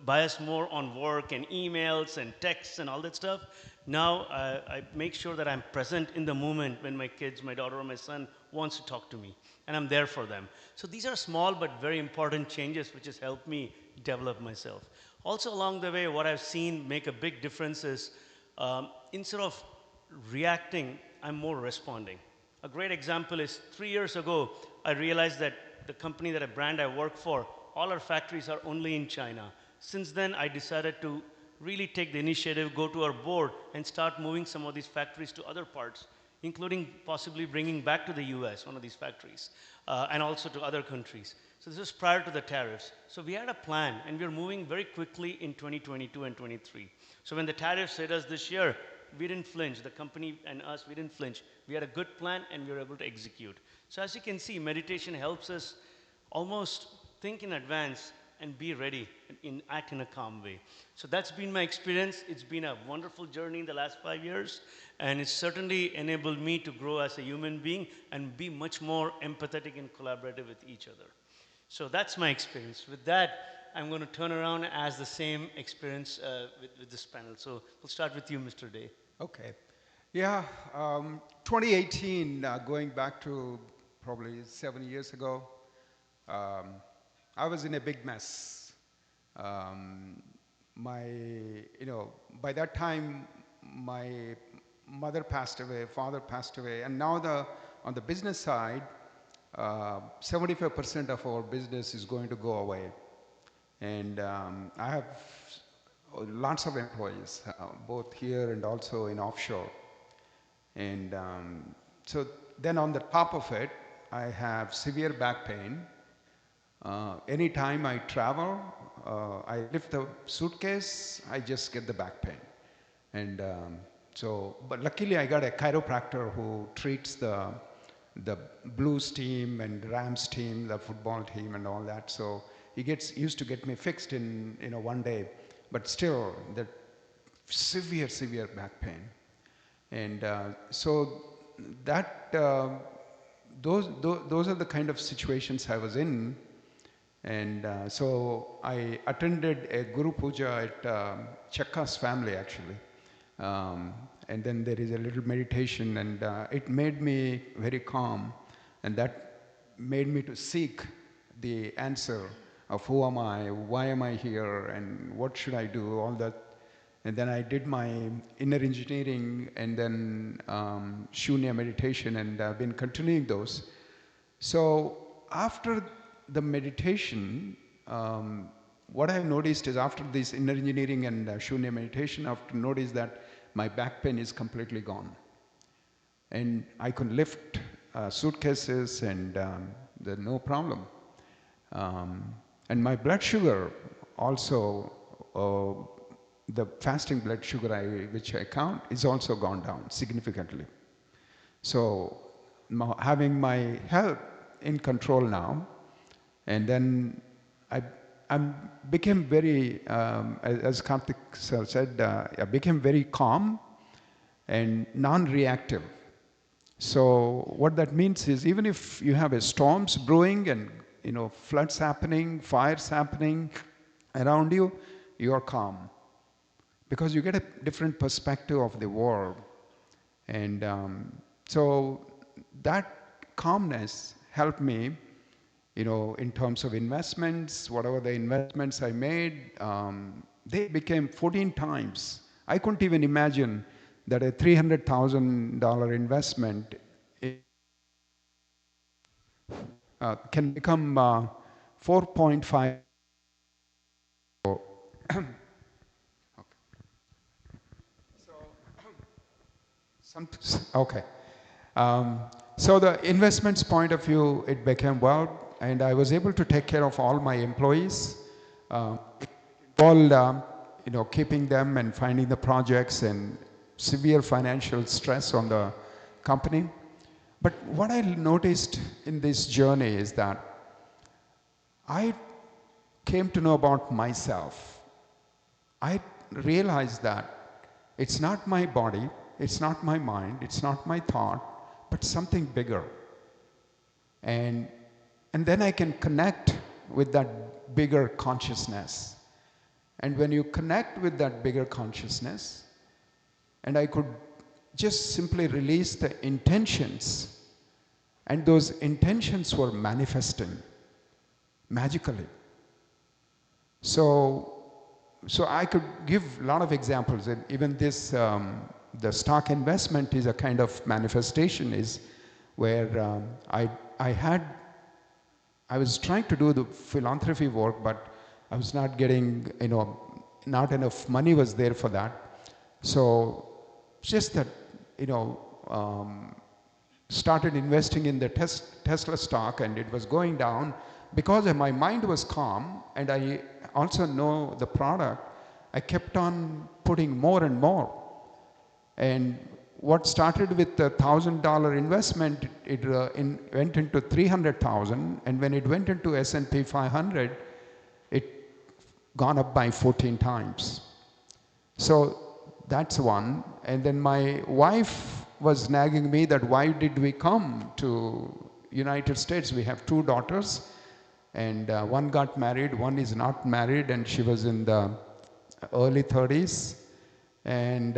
[SPEAKER 20] bias more on work and emails and texts and all that stuff. Now, I make sure that I'm present in the moment when my kids, my daughter or my son wants to talk to me, and I'm there for them. So these are small but very important changes which has helped me develop myself. Also, along the way, what I've seen make a big difference is, instead of reacting, I'm more responding. A great example is, 3 years ago, I realized that the company, that a brand I work for, all our factories are only in China. Since then, I decided to really take the initiative, go to our board, and start moving some of these factories to other parts, including possibly bringing back to the US one of these factories, and also to other countries. So this was prior to the tariffs. So we had a plan, and we were moving very quickly in 2022 and 23. So when the tariffs hit us this year, we didn't flinch. The company and us, we didn't flinch. We had a good plan, and we were able to execute. So as you can see, meditation helps us almost think in advance and be ready and act in a calm way. So that's been my experience. It's been a wonderful journey in the last 5 years, and it's certainly enabled me to grow as a human being and be much more empathetic and collaborative with each other. So that's my experience. With that, I'm going to turn around and ask the same experience with this panel. So we'll start with you, Mr. Day.
[SPEAKER 9] Okay. Yeah, 2018, going back to probably 7 years ago, I was in a big mess. By that time, my mother passed away, father passed away, and now on the business side, 75% of our business is going to go away. And I have lots of employees, both here and also in offshore. And so then on the top of it, I have severe back pain. Anytime I travel, I lift the suitcase, I just get the back pain. And but luckily I got a chiropractor who treats the Blues team and Rams team, the football team and all that. So he used to get me fixed in one day, but still the severe back pain. And so that those are the kind of situations I was in. And so I attended a Guru Puja at Chakka's family, actually. And then there is a little meditation, and it made me very calm. And that made me to seek the answer of who am I, why am I here, and what should I do, all that. And then I did my inner engineering and then Shunya meditation, and I've been continuing those. So after the meditation, what I noticed is, after this inner engineering and Shunya meditation, I've noticed that my back pain is completely gone. And I could lift suitcases and no problem. And my blood sugar also, the fasting blood sugar which I count, is also gone down significantly. So having my health in control now, and then I became very, as Karthik sir said, I became very calm and non-reactive. So what that means is, even if you have storms brewing and floods happening, fires happening around you, you are calm, because you get a different perspective of the world. And so that calmness helped me, you know, in terms of investments, whatever the investments I made, they became 14 times. I couldn't even imagine that a $300,000 investment can become 4.5. Okay. So the investments point of view, it became well, and I was able to take care of all my employees, all you know, keeping them and finding the projects and severe financial stress on the company. But what I noticed in this journey is that I came to know about myself. I realized that it's not my body, it's not my mind, it's not my thought, but something bigger. And then I can connect with that bigger consciousness. And when you connect with that bigger consciousness, and I could just simply release the intentions, and those intentions were manifesting magically. So I could give a lot of examples, and even this, the stock investment is a kind of manifestation, is where I was trying to do the philanthropy work, but I was not getting, you know, not enough money was there for that. So just that, you know, started investing in the Tesla stock, and it was going down. Because my mind was calm and I also know the product, I kept on putting more and more. And what started with a $1,000 investment, it went into 300,000, and when it went into S&P 500, it gone up by 14 times. So that's one. And then my wife was nagging me that why did we come to United States? We have 2 daughters, and one got married, one is not married, and she was in the early 30s. And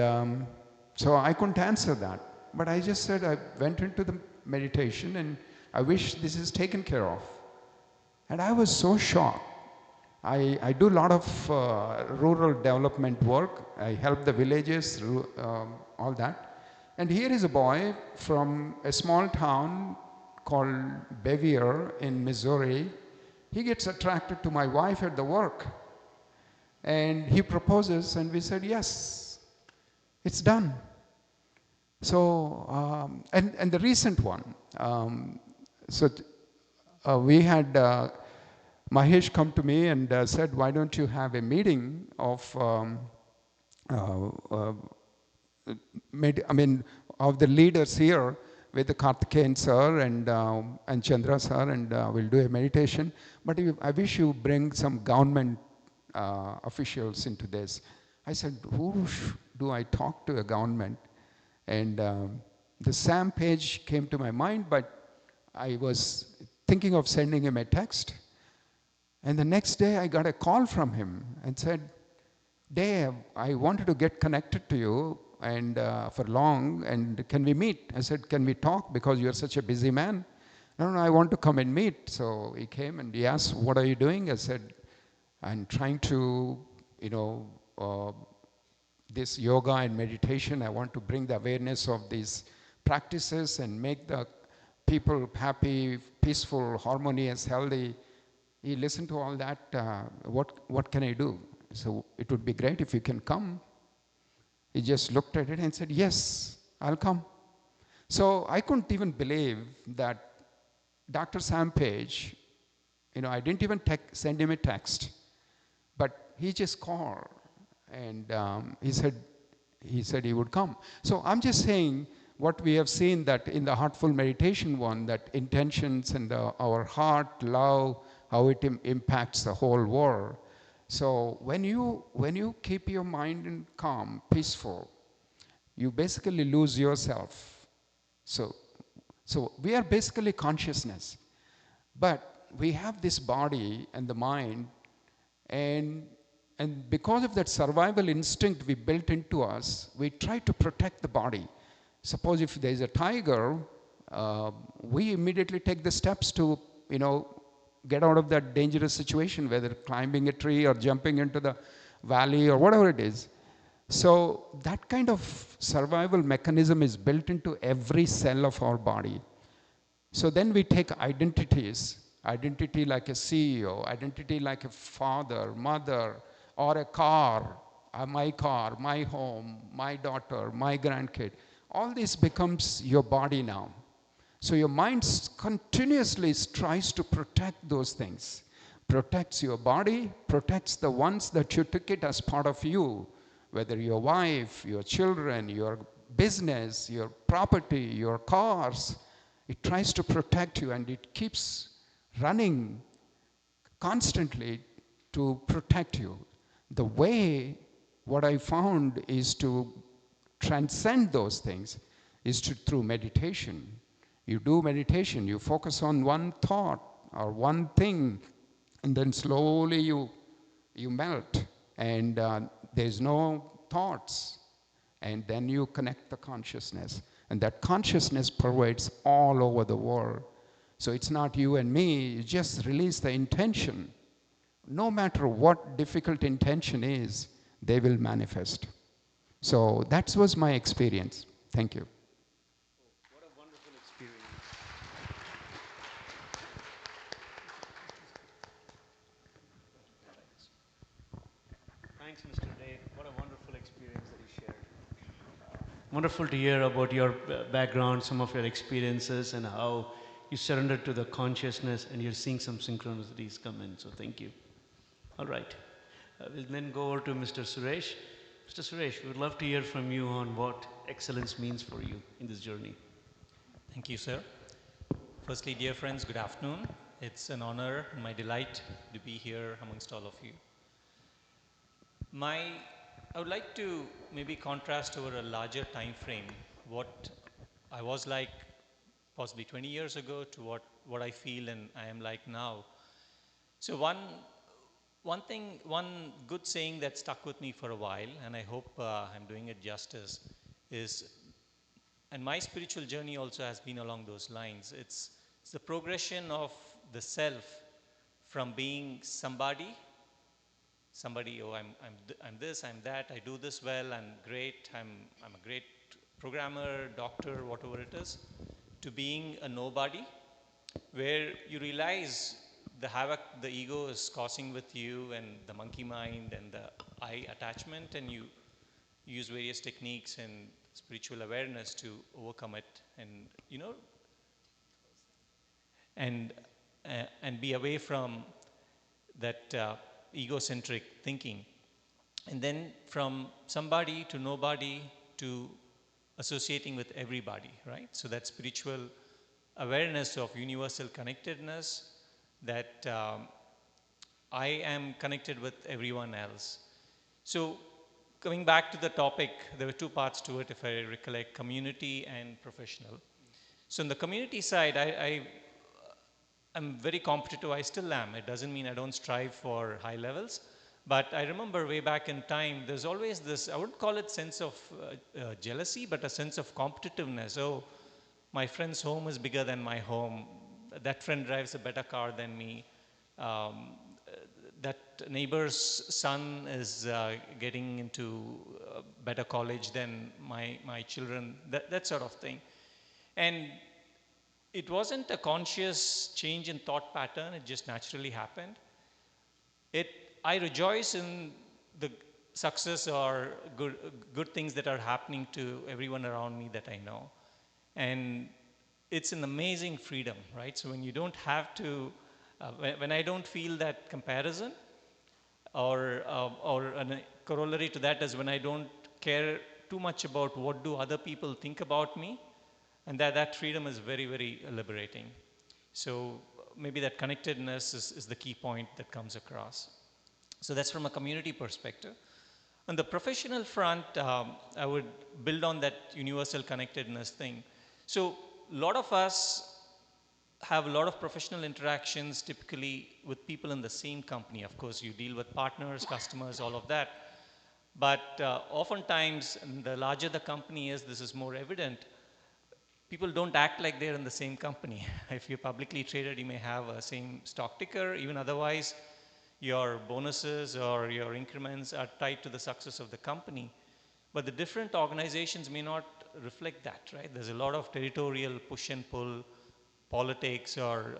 [SPEAKER 9] so I couldn't answer that. But I just said I went into the meditation and I wish this is taken care of. And I was so shocked. I do a lot of rural development work. I help the villages, all that. And here is a boy from a small town called Bevier in Missouri. He gets attracted to my wife at the work. And he proposes, and we said, yes, it's done. So, and the recent one, we had Mahesh come to me and said, why don't you have a meeting of, of the leaders here with the Karthikeyan sir and Chandra sir, and we'll do a meditation. But I wish you bring some government officials into this. I said, who do I talk to a government? And the Sam Page came to my mind, but I was thinking of sending him a text. And the next day I got a call from him and said, Dave, I wanted to get connected to you and for long, and can we meet? I said, can we talk, because you're such a busy man? No, I want to come and meet. So he came and he asked, what are you doing? I said, I'm trying to, this yoga and meditation, I want to bring the awareness of these practices and make the people happy, peaceful, harmonious, healthy. He listened to all that. What can I do? So it would be great if you can come. He just looked at it and said, yes, I'll come. So I couldn't even believe that Dr. Sam Page, I didn't even send him a text, but he just called and he said he would come. So I'm just saying what we have seen, that in the Heartful Meditation one, that intentions and our heart, love, how it impacts the whole world. So when you keep your mind in calm, peaceful, you basically lose yourself. So we are basically consciousness, but we have this body and the mind, and because of that survival instinct we built into us, we try to protect the body. Suppose if there is a tiger, we immediately take the steps to, get out of that dangerous situation, whether climbing a tree or jumping into the valley or whatever it is. So that kind of survival mechanism is built into every cell of our body. So then we take identities, identity like a CEO, identity like a father, mother, or a car, my home, my daughter, my grandkid. All this becomes your body now. So your mind continuously tries to protect those things. Protects your body, protects the ones that you took it as part of you, whether your wife, your children, your business, your property, your cars. It tries to protect you, and it keeps running constantly to protect you. The way, what I found is to transcend those things is through meditation. You do meditation, you focus on one thought or one thing, and then slowly you melt, and there's no thoughts. And then you connect the consciousness, and that consciousness pervades all over the world. So it's not you and me, you just release the intention. No matter what difficult intention is, they will manifest. So that was my experience. Thank you.
[SPEAKER 20] What a wonderful experience. Thanks, Mr. Dave. What a wonderful experience that he shared. Wonderful to hear about your background, some of your experiences, and how you surrendered to the consciousness, and you're seeing some synchronicities come in. So thank you. All right. We'll then go over to Mr. Suresh. Mr. Suresh, we would love to hear from you on what excellence means for you in this journey.
[SPEAKER 12] Thank you, sir. Firstly, dear friends, good afternoon. It's an honor and my delight to be here amongst all of you. I would like to maybe contrast over a larger time frame what I was like possibly 20 years ago to what I feel and I am like now. So one good saying that stuck with me for a while, and I hope I'm doing it justice, is, and my spiritual journey also has been along those lines, it's the progression of the self from being somebody, oh, I'm this, I'm that, I do this well, I'm great, I'm a great programmer, doctor, whatever it is, to being a nobody, where you realize the havoc the ego is causing with you and the monkey mind and the I attachment, and you use various techniques and spiritual awareness to overcome it, and and be away from that egocentric thinking. And then from somebody to nobody to associating with everybody, right? So that spiritual awareness of universal connectedness, that I am connected with everyone else. So coming back to the topic, there were two parts to it, if I recollect, community and professional. So on the community side, I'm very competitive. I still am. It doesn't mean I don't strive for high levels. But I remember way back in time, there's always this, I wouldn't call it sense of jealousy, but a sense of competitiveness. Oh, my friend's home is bigger than my home. That friend drives a better car than me. That neighbor's son is getting into a better college than my children, that sort of thing. And it wasn't a conscious change in thought pattern, it just naturally happened. I rejoice in the success or good things that are happening to everyone around me that I know. And it's an amazing freedom, right? So when you don't have to, when I don't feel that comparison, or a corollary to that is when I don't care too much about what do other people think about me, and that freedom is very, very liberating. So maybe that connectedness is the key point that comes across. So that's from a community perspective. On the professional front, I would build on that universal connectedness thing. So a lot of us have a lot of professional interactions typically with people in the same company. Of course, you deal with partners, customers, all of that. But oftentimes, the larger the company is, this is more evident. people don't act like they're in the same company. If you're publicly traded, you may have a same stock ticker. Even otherwise, your bonuses or your increments are tied to the success of the company. But the different organizations may not reflect that, right? There's a lot of territorial push and pull politics, or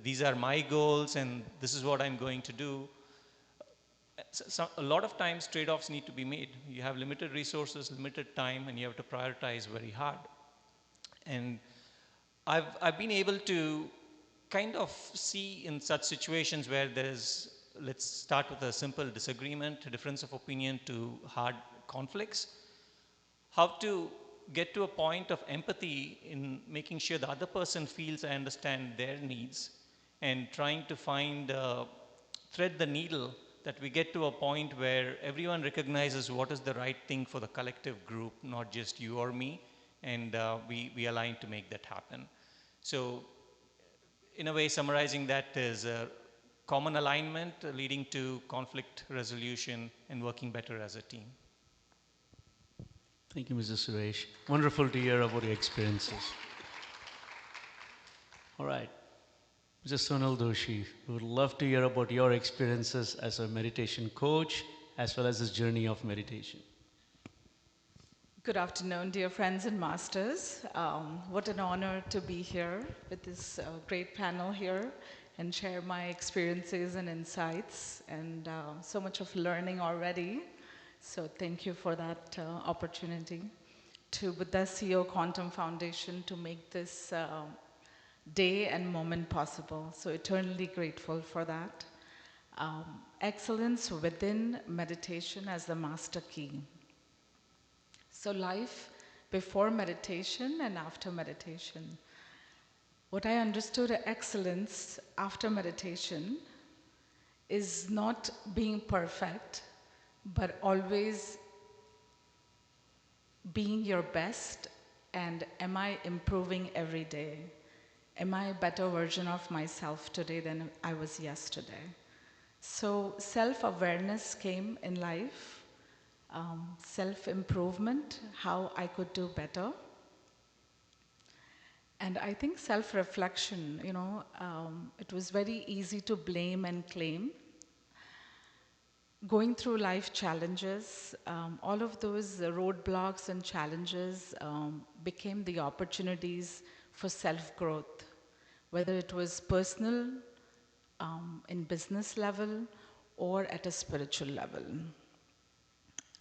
[SPEAKER 12] these are my goals and this is what I'm going to do. So a lot of times trade-offs need to be made. You have limited resources, limited time, and you have to prioritize very hard. And I've been able to kind of see in such situations where there's, let's start with a simple disagreement, a difference of opinion, to hard conflicts, how to get to a point of empathy in making sure the other person feels I understand their needs, and trying to find, thread the needle, that we get to a point where everyone recognizes what is the right thing for the collective group, not just you or me, and we align to make that happen. So in a way, summarizing that is a common alignment leading to conflict resolution and working better as a team.
[SPEAKER 20] Thank you, Mr. Suresh. Wonderful to hear about your experiences. All right. Mr. Sonal Doshi, we would love to hear about your experiences as a meditation coach, as well as this journey of meditation.
[SPEAKER 10] Good afternoon, dear friends and masters. What an honor to be here with this great panel here and share my experiences and insights, and so much of learning already. So thank you for that opportunity. To Buddha CEO Quantum Foundation to make this day and moment possible. So eternally grateful for that. Excellence within meditation as the master key. So life before meditation and after meditation. What I understood excellence after meditation is not being perfect, but always being your best, and am I improving every day? Am I a better version of myself today than I was yesterday? So self-awareness came in life, self-improvement, how I could do better. And I think self-reflection, it was very easy to blame and claim. Going through life challenges, all of those roadblocks and challenges became the opportunities for self-growth, whether it was personal, in business level, or at a spiritual level.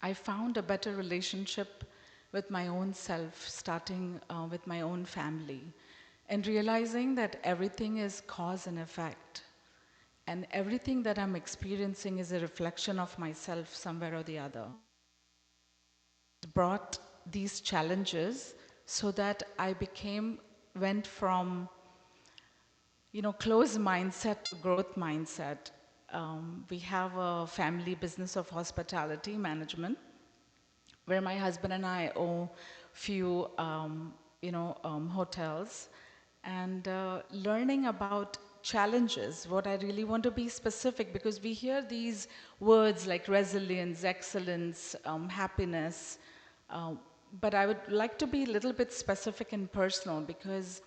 [SPEAKER 10] I found a better relationship with my own self, starting with my own family, and realizing that everything is cause and effect. And everything that I'm experiencing is a reflection of myself somewhere or the other. It brought these challenges so that I went from, closed mindset to growth mindset. We have a family business of hospitality management, where my husband and I own few, hotels, and learning about challenges. What I really want to be specific, because we hear these words like resilience, excellence, happiness, but I would like to be a little bit specific and personal, because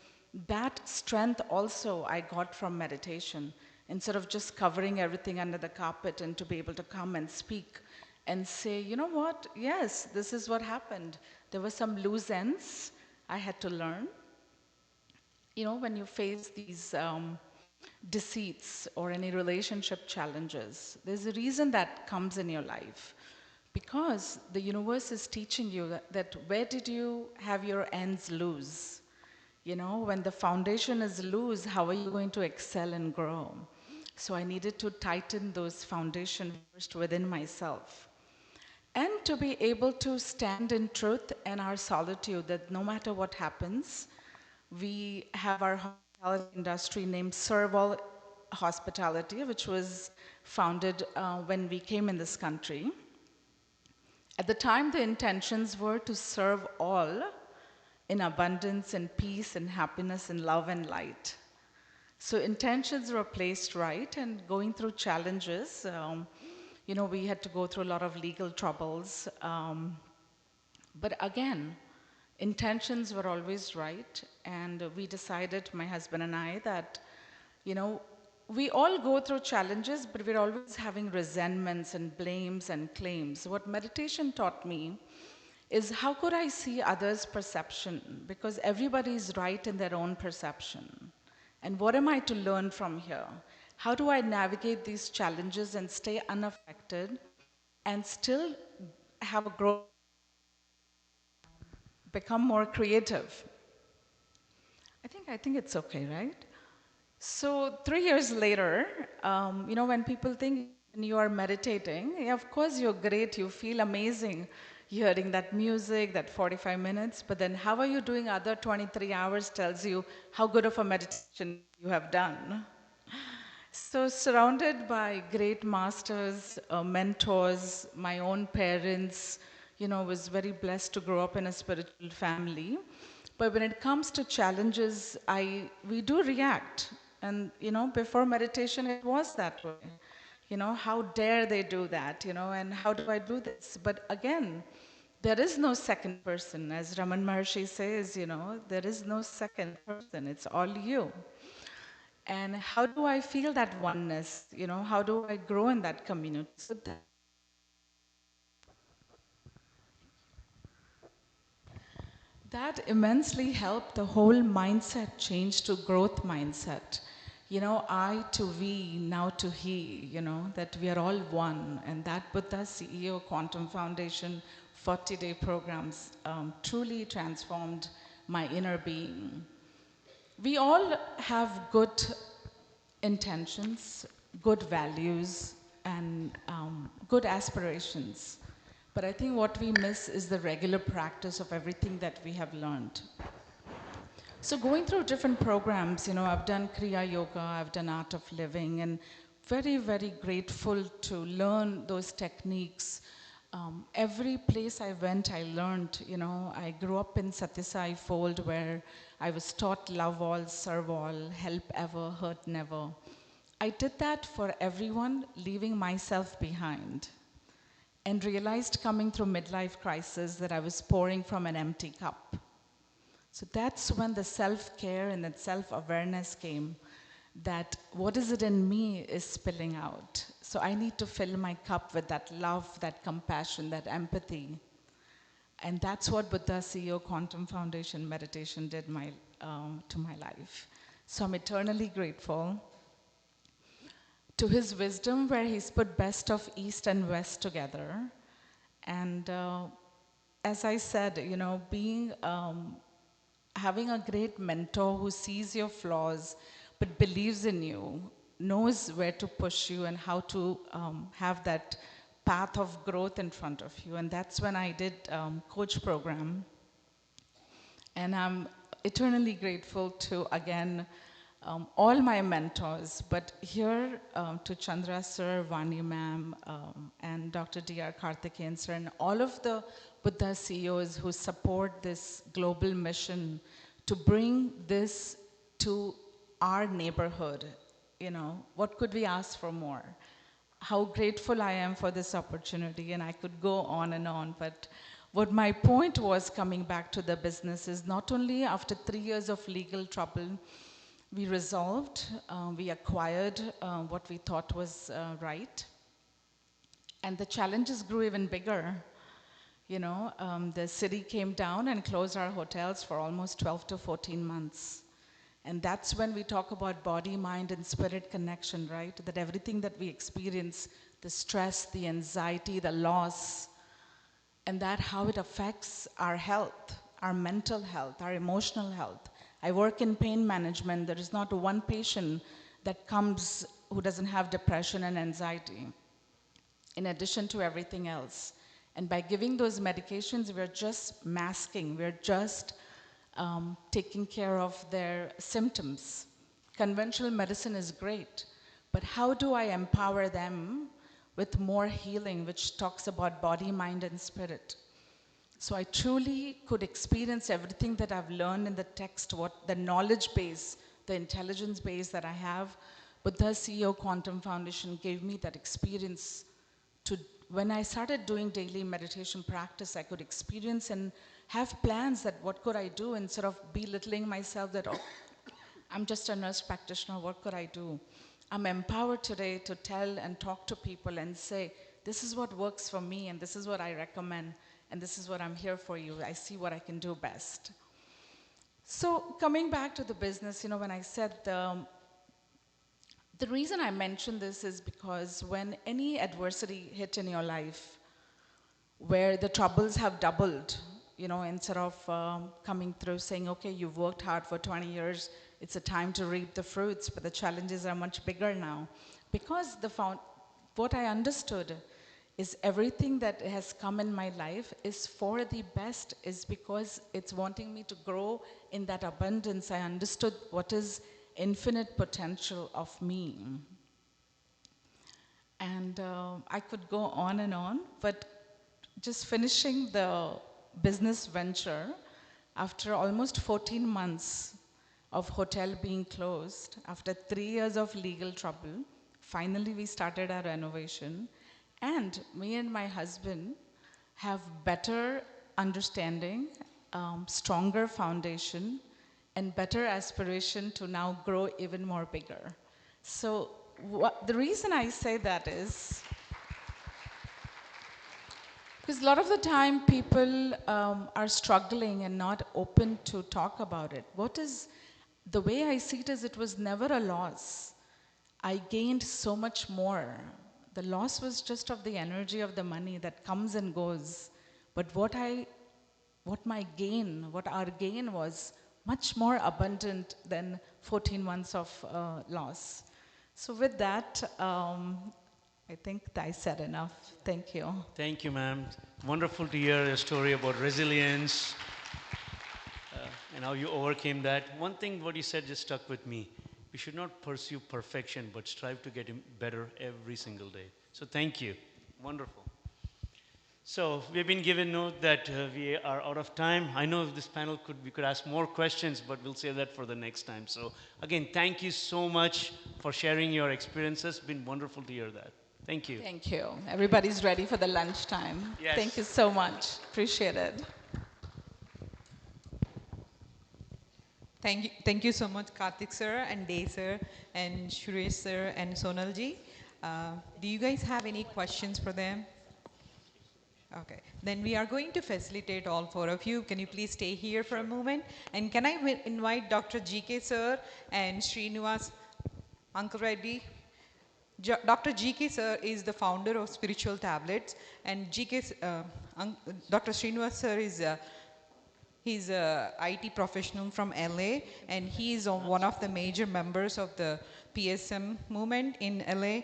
[SPEAKER 10] that strength also I got from meditation. Instead of just covering everything under the carpet, and to be able to come and speak and say, you know what, yes, this is what happened. There were some loose ends I had to learn. When you face these deceits or any relationship challenges, there's a reason that comes in your life, because the universe is teaching you that where did you have your ends loose? When the foundation is loose, how are you going to excel and grow? So I needed to tighten those foundations first within myself, and to be able to stand in truth and our solitude, that no matter what happens, we have our hospitality industry named Serval Hospitality, which was founded when we came in this country. At the time, the intentions were to serve all in abundance and peace and happiness and love and light. So intentions were placed right, and going through challenges, we had to go through a lot of legal troubles. But again, intentions were always right, and we decided, my husband and I, that, you know, we all go through challenges, but we're always having resentments and blames and claims. What meditation taught me is how could I see others' perception? Because everybody is right in their own perception. And what am I to learn from here? How do I navigate these challenges and stay unaffected and still have a growth, become more creative? I think it's okay, right? So 3 years later, you know, when people think you are meditating, yeah, of course you're great, you feel amazing hearing that music, that 45 minutes, but then how are you doing other 23 hours tells you how good of a meditation you have done. So surrounded by great masters, mentors, my own parents, you know, was very blessed to grow up in a spiritual family. But when it comes to challenges, we do react. And, you know, before meditation, it was that way. You know, how dare they do that, you know, and how do I do this? But again, there is no second person. As Raman Maharshi says, you know, there is no second person. It's all you. And how do I feel that oneness? You know, how do I grow in that community? So that immensely helped the whole mindset change to growth mindset. You know, I to we, now to he, you know, that we are all one. And that Buddha CEO Quantum Foundation 40-day programs truly transformed my inner being. We all have good intentions, good values, and good aspirations. But I think what we miss is the regular practice of everything that we have learned. So going through different programs, you know, I've done Kriya Yoga, I've done Art of Living, and very, very grateful to learn those techniques. Every place I went, I learned, you know, I grew up in Satyasai fold where I was taught love all, serve all, help ever, hurt never. I did that for everyone, leaving myself behind, and realized coming through midlife crisis that I was pouring from an empty cup. So that's when the self-care and that self-awareness came, that what is it in me is spilling out. So I need to fill my cup with that love, that compassion, that empathy. And that's what Buddha CEO Quantum Foundation Meditation did to my life. So I'm eternally grateful to his wisdom, where he's put best of East and West together. And as I said, you know, having a great mentor who sees your flaws but believes in you, knows where to push you and how to have that path of growth in front of you. And that's when I did coach program. And I'm eternally grateful to, again, all my mentors, but here to Chandra sir, Vani ma'am, and Dr. D.R. Karthikeyan sir, and all of the Buddha CEOs who support this global mission to bring this to our neighborhood. You know, what could we ask for more? How grateful I am for this opportunity, and I could go on, but what my point was, coming back to the business, is not only after 3 years of legal trouble, we resolved, we acquired what we thought was right. And the challenges grew even bigger. You know, the city came down and closed our hotels for almost 12 to 14 months. And that's when we talk about body, mind, and spirit connection, right? That everything that we experience, the stress, the anxiety, the loss, and that how it affects our health, our mental health, our emotional health. I work in pain management. There is not one patient that comes who doesn't have depression and anxiety, in addition to everything else. And by giving those medications, we're just masking, we're just taking care of their symptoms. Conventional medicine is great, but how do I empower them with more healing, which talks about body, mind, and spirit? So I truly could experience everything that I've learned in the text, what the knowledge base, the intelligence base that I have. Buddha CEO Quantum Foundation gave me that experience to, when I started doing daily meditation practice, I could experience and have plans that what could I do instead of belittling myself that, oh, I'm just a nurse practitioner, what could I do? I'm empowered today to tell and talk to people and say, this is what works for me and this is what I recommend and this is what I'm here for you. I see what I can do best. So coming back to the business, you know, when I said the reason I mention this is because when any adversity hit in your life, where the troubles have doubled, you know, instead of coming through saying, okay, you've worked hard for 20 years, it's a time to reap the fruits, but the challenges are much bigger now. Because what I understood is everything that has come in my life is for the best, is because it's wanting me to grow in that abundance. I understood what is infinite potential of me. And I could go on and on, but just finishing the business venture, after almost 14 months of hotel being closed, after 3 years of legal trouble, finally we started our renovation. And me and my husband have better understanding, stronger foundation, and better aspiration to now grow even more bigger. So the reason I say that is, because a lot of the time people are struggling and not open to talk about it. The way I see it is, it was never a loss. I gained so much more. The loss was just of the energy of the money that comes and goes. But what our gain was much more abundant than 14 months of loss. So with that, I think I said enough. Thank you.
[SPEAKER 20] Thank you, ma'am. Wonderful to hear a story about resilience and how you overcame that. One thing what you said just stuck with me. We should not pursue perfection, but strive to get better every single day. So thank you. Wonderful. So we've been given note that we are out of time. I know this panel we could ask more questions, but we'll save that for the next time. So again, thank you so much for sharing your experiences. It's been wonderful to hear that. Thank you.
[SPEAKER 10] Thank you. Everybody's ready for the lunchtime.
[SPEAKER 20] Yes.
[SPEAKER 10] Thank you so much. Appreciate it.
[SPEAKER 13] Thank you so much, Karthik sir and Day sir and Suresh sir and Sonal ji. Do you guys have any questions for them? Okay, then we are going to facilitate all four of you. Can you please stay here for a moment? And can I invite Dr. GK sir and Srinivas Uncle Reddy? Dr. GK sir is the founder of Spiritual Tablets, and Dr. Srinivas sir is he's a IT professional from LA, and he is one of the major members of the PSM movement in LA.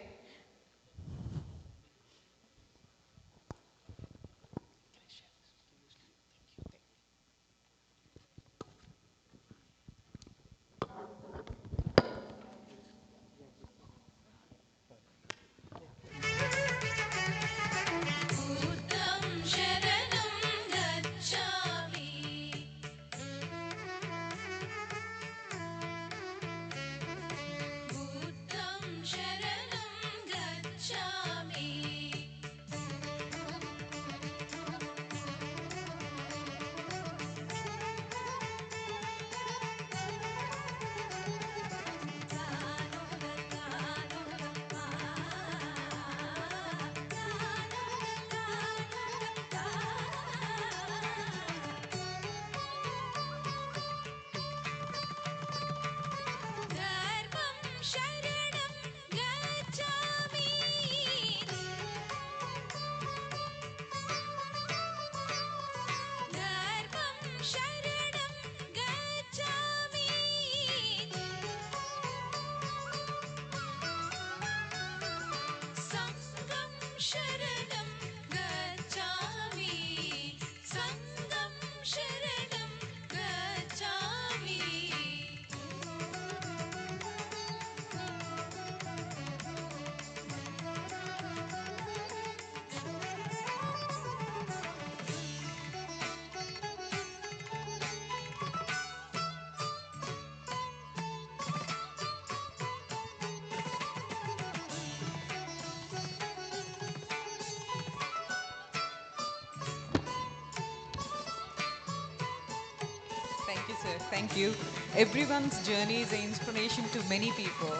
[SPEAKER 13] Thank you. Everyone's journey is an inspiration to many people,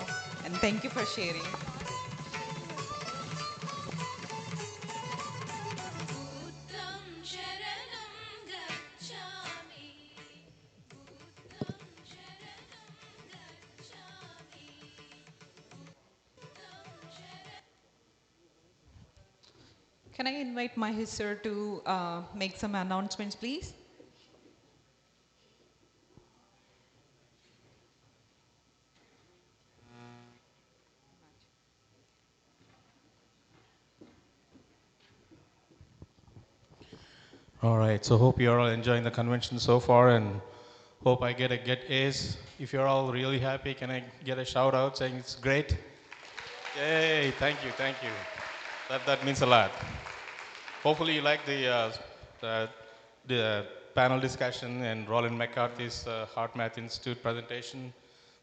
[SPEAKER 13] and thank you for sharing. Can I invite Mahesh sir to make some announcements, please?
[SPEAKER 14] All right, so hope you're all enjoying the convention so far and hope I get A's. If you're all really happy, can I get a shout out saying it's great? Yay, thank you, thank you. That means a lot. Hopefully you like the panel discussion and Roland McCarthy's Heart Math Institute presentation.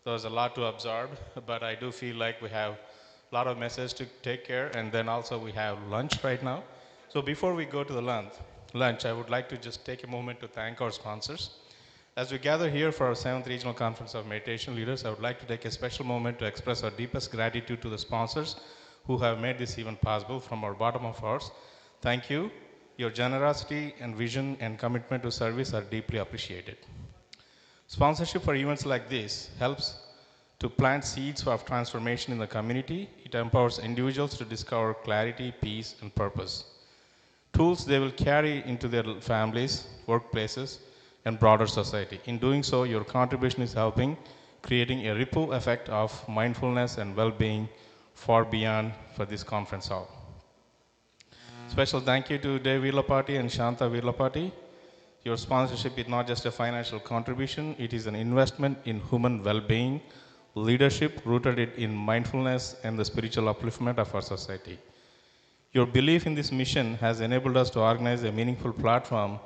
[SPEAKER 14] There was a lot to absorb, but I do feel like we have a lot of messages to take care, and then also we have lunch right now. So before we go to the lunch, I would like to just take a moment to thank our sponsors. As we gather here for our 7th Regional Conference of Meditation Leaders, I would like to take a special moment to express our deepest gratitude to the sponsors who have made this event possible from our bottom of hearts. Thank you. Your generosity and vision and commitment to service are deeply appreciated. Sponsorship for events like this helps to plant seeds of transformation in the community. It empowers individuals to discover clarity, peace, and purpose. Tools they will carry into their families, workplaces, and broader society. In doing so, your contribution is helping creating a ripple effect of mindfulness and well-being far beyond for this conference hall. Special thank you to Dave Virlapati and Shanta Virlapati. Your sponsorship is not just a financial contribution, it is an investment in human well-being, leadership rooted in mindfulness and the spiritual upliftment of our society. Your belief in this mission has enabled us to organize a meaningful platform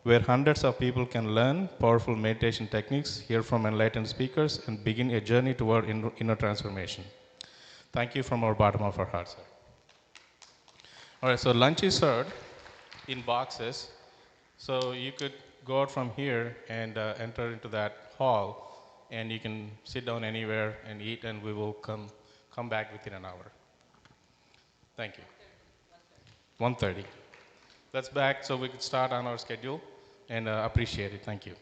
[SPEAKER 14] where hundreds of people can learn powerful meditation techniques, hear from enlightened speakers, and begin a journey toward inner transformation. Thank you from our bottom of our hearts, sir. All right, so lunch is served in boxes. So you could go out from here and enter into that hall, and you can sit down anywhere and eat, and we will come back within an hour. Thank you. 1:30. Let's back so we could start on our schedule and appreciate it. Thank you.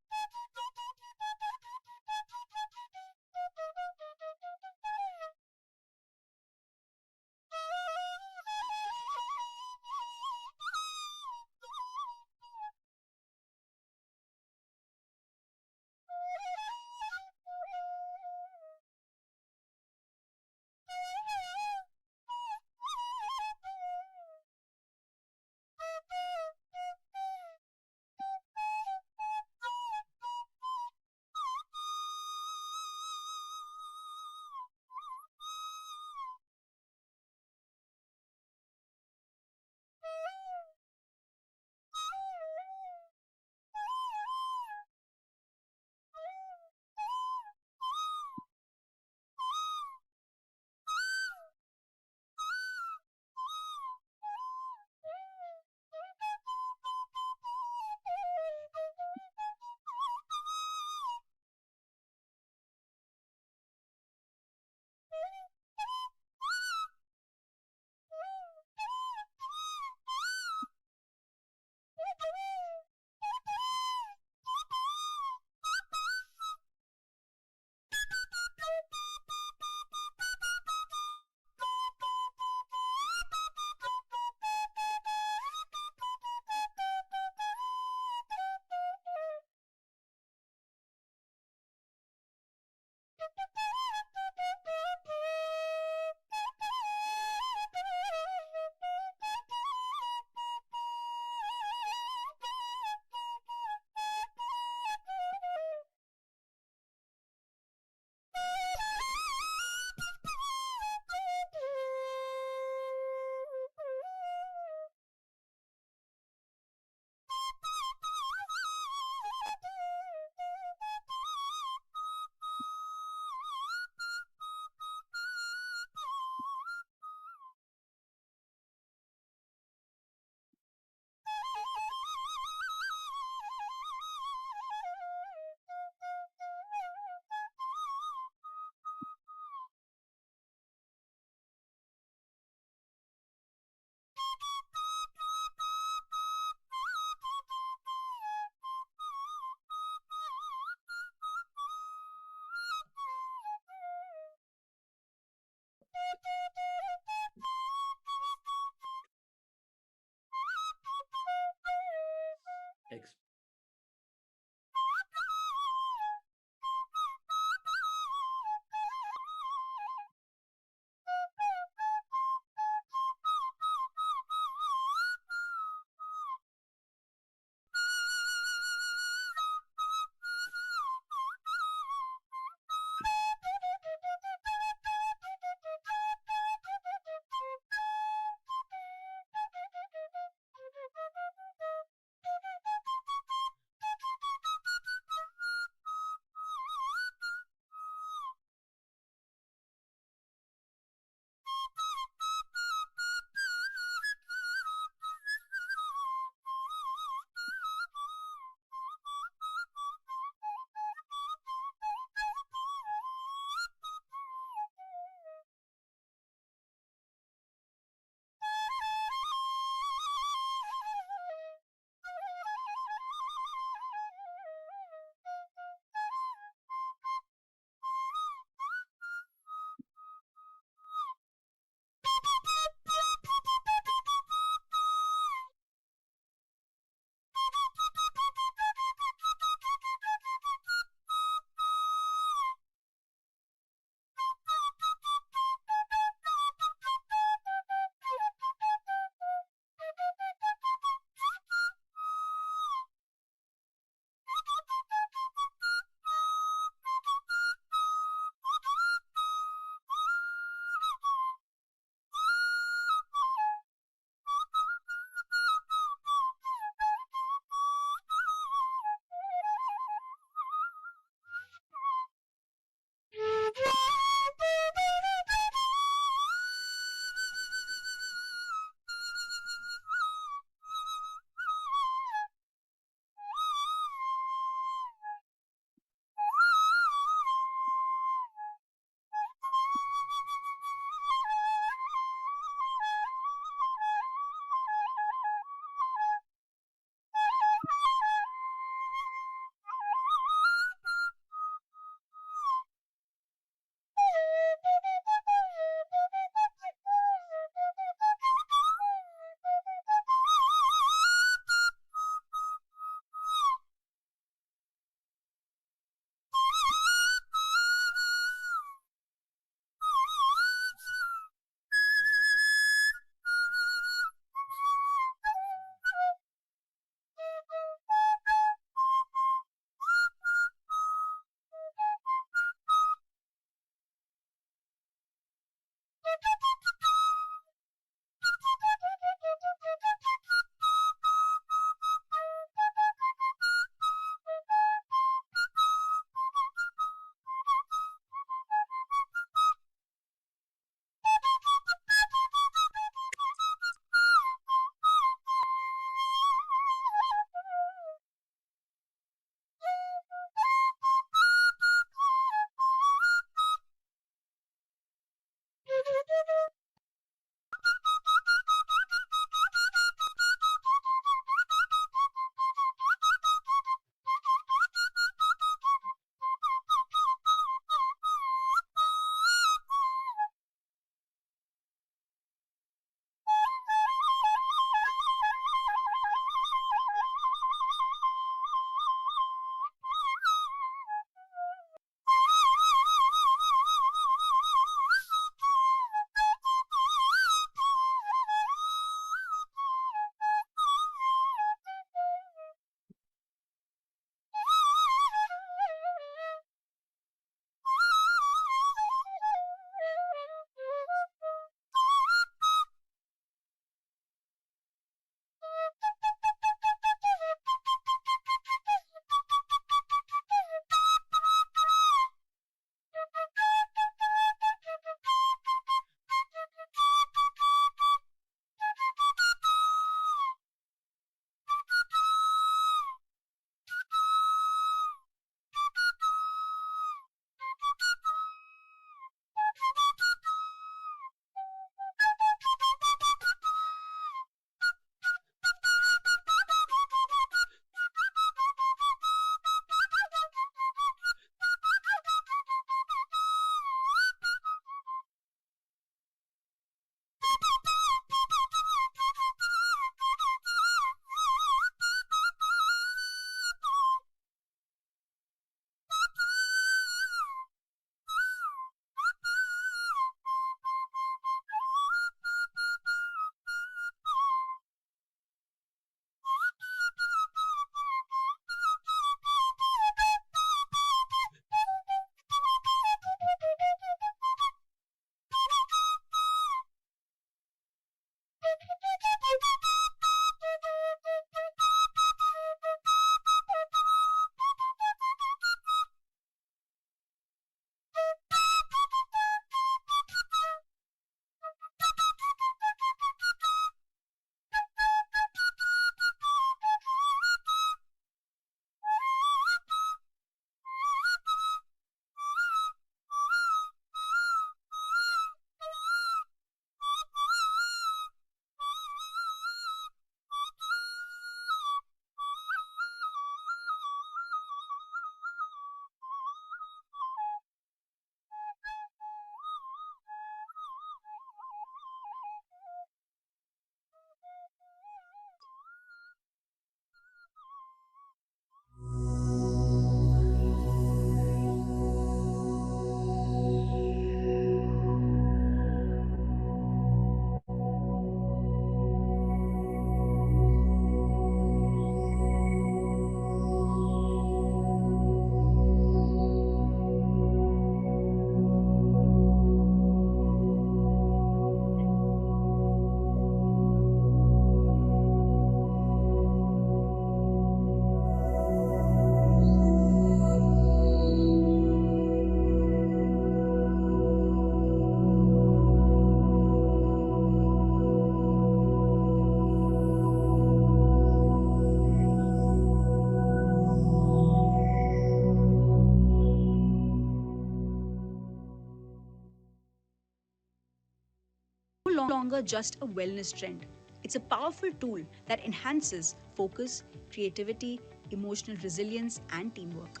[SPEAKER 2] longer just a wellness trend. It's a powerful tool that enhances focus, creativity, emotional resilience, and teamwork.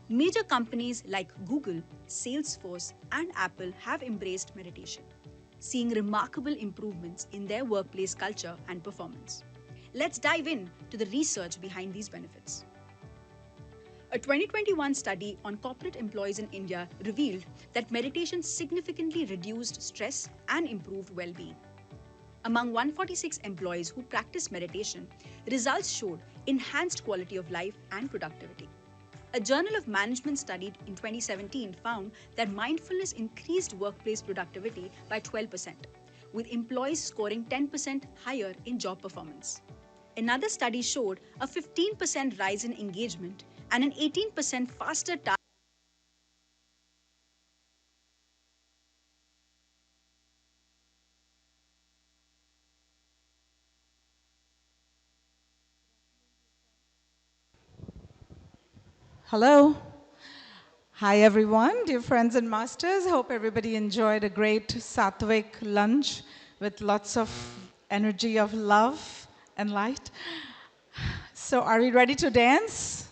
[SPEAKER 2] Major companies like Google, Salesforce, and Apple have embraced meditation, seeing remarkable improvements in their workplace culture and performance. Let's dive in to the research behind these benefits. A 2021 study on corporate employees in India revealed that meditation significantly reduced stress and improved well-being. Among 146 employees who practiced meditation, results showed enhanced quality of life and productivity. A Journal of Management study in 2017 found that mindfulness increased workplace productivity by 12%, with employees scoring 10% higher in job performance. Another study showed a 15% rise in engagement and an 18% faster task.
[SPEAKER 8] Hello. Hi, everyone, dear friends and masters. Hope everybody enjoyed a great Sattvic lunch with lots of energy of love and light. So are we ready to dance?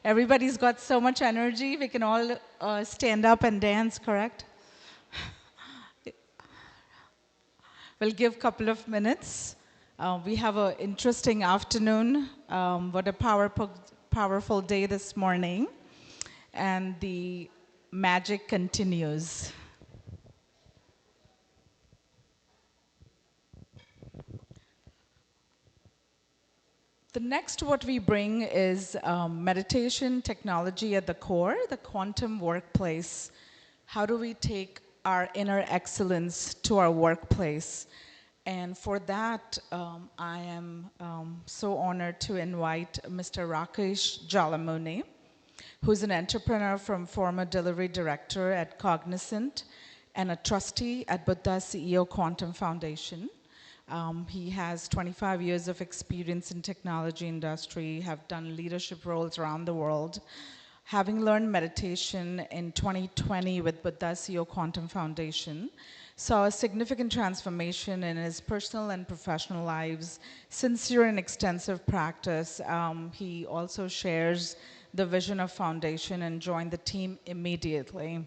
[SPEAKER 8] Everybody's got so much energy. We can all stand up and dance, correct? We'll give a couple of minutes. We have an interesting afternoon. What a powerful day this morning. And the magic continues. The next what we bring is meditation technology at the core, the quantum workplace. How do we take our inner excellence to our workplace? And for that, I am so honored to invite Mr. Rakesh Jalamuni, who's an entrepreneur from former delivery director at Cognizant and a trustee at Buddha CEO Quantum Foundation. He has 25 years of experience in technology industry, have done leadership roles around the world. Having learned meditation in 2020 with Buddha CEO Quantum Foundation, saw a significant transformation in his personal and professional lives. Sincere and extensive practice. He also shares the vision of foundation and joined the team immediately.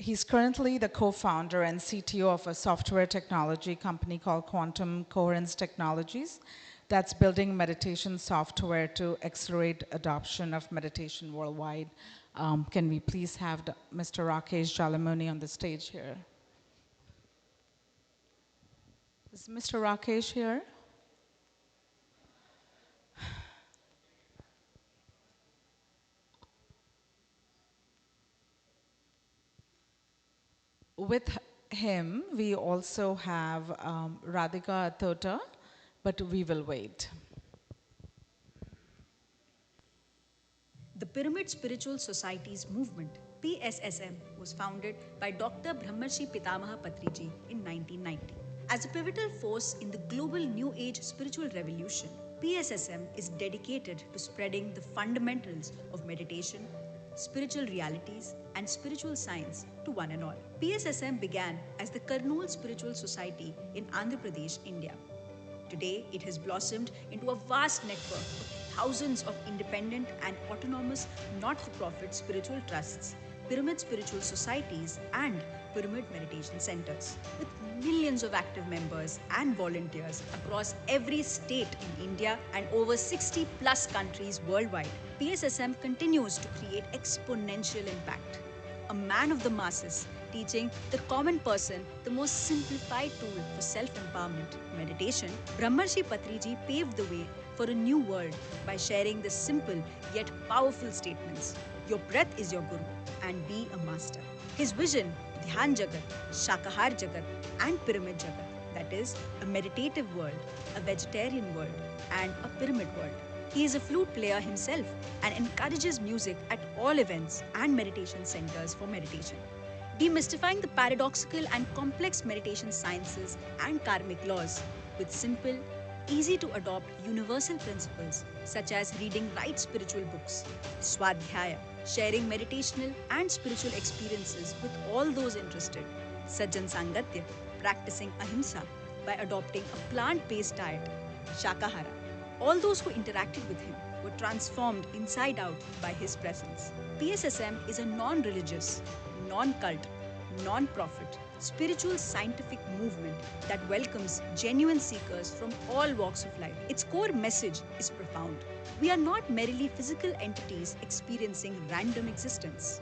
[SPEAKER 8] He's currently the co-founder and CTO of a software technology company called Quantum Coherence Technologies that's building meditation software to accelerate adoption of meditation worldwide. Can we please have Mr. Rakesh Jalamuni on the stage here? Is Mr. Rakesh here? With him, we also have Radhika Athota, but we will wait.
[SPEAKER 2] The Pyramid Spiritual Societies movement, PSSM, was founded by Dr. Brahmarshi Pitamaha Patriji in 1990. As a pivotal force in the global New Age spiritual revolution, PSSM is dedicated to spreading the fundamentals of meditation, spiritual realities, and spiritual science to one and all. PSSM began as the Kurnool Spiritual Society in Andhra Pradesh, India. Today, it has blossomed into a vast network of thousands of independent and autonomous not-for-profit spiritual trusts, pyramid spiritual societies, and pyramid meditation centers. With millions of active members and volunteers across every state in India and over 60 plus countries worldwide, PSSM continues to create exponential impact. A man of the masses, teaching the common person the most simplified tool for self-empowerment, meditation, Brahmarshi Patriji paved the way for a new world by sharing the simple yet powerful statements. Your breath is your guru and be a master. His vision, Dhyan Jagat, Shakahar Jagat and Pyramid Jagat, that is, a meditative world, a vegetarian world and a pyramid world. He is a flute player himself and encourages music at all events and meditation centers for meditation. Demystifying the paradoxical and complex meditation sciences and karmic laws with simple, easy to adopt universal principles such as reading right spiritual books, Swadhyaya, sharing meditational and spiritual experiences with all those interested, Sajjan Sangatya, practicing ahimsa by adopting a plant-based diet, Shakahara. All those who interacted with him were transformed inside out by his presence. PSSM is a non-religious, non-cult, non-profit, spiritual scientific movement that welcomes genuine seekers from all walks of life. Its core message is profound. We are not merely physical entities experiencing random existence.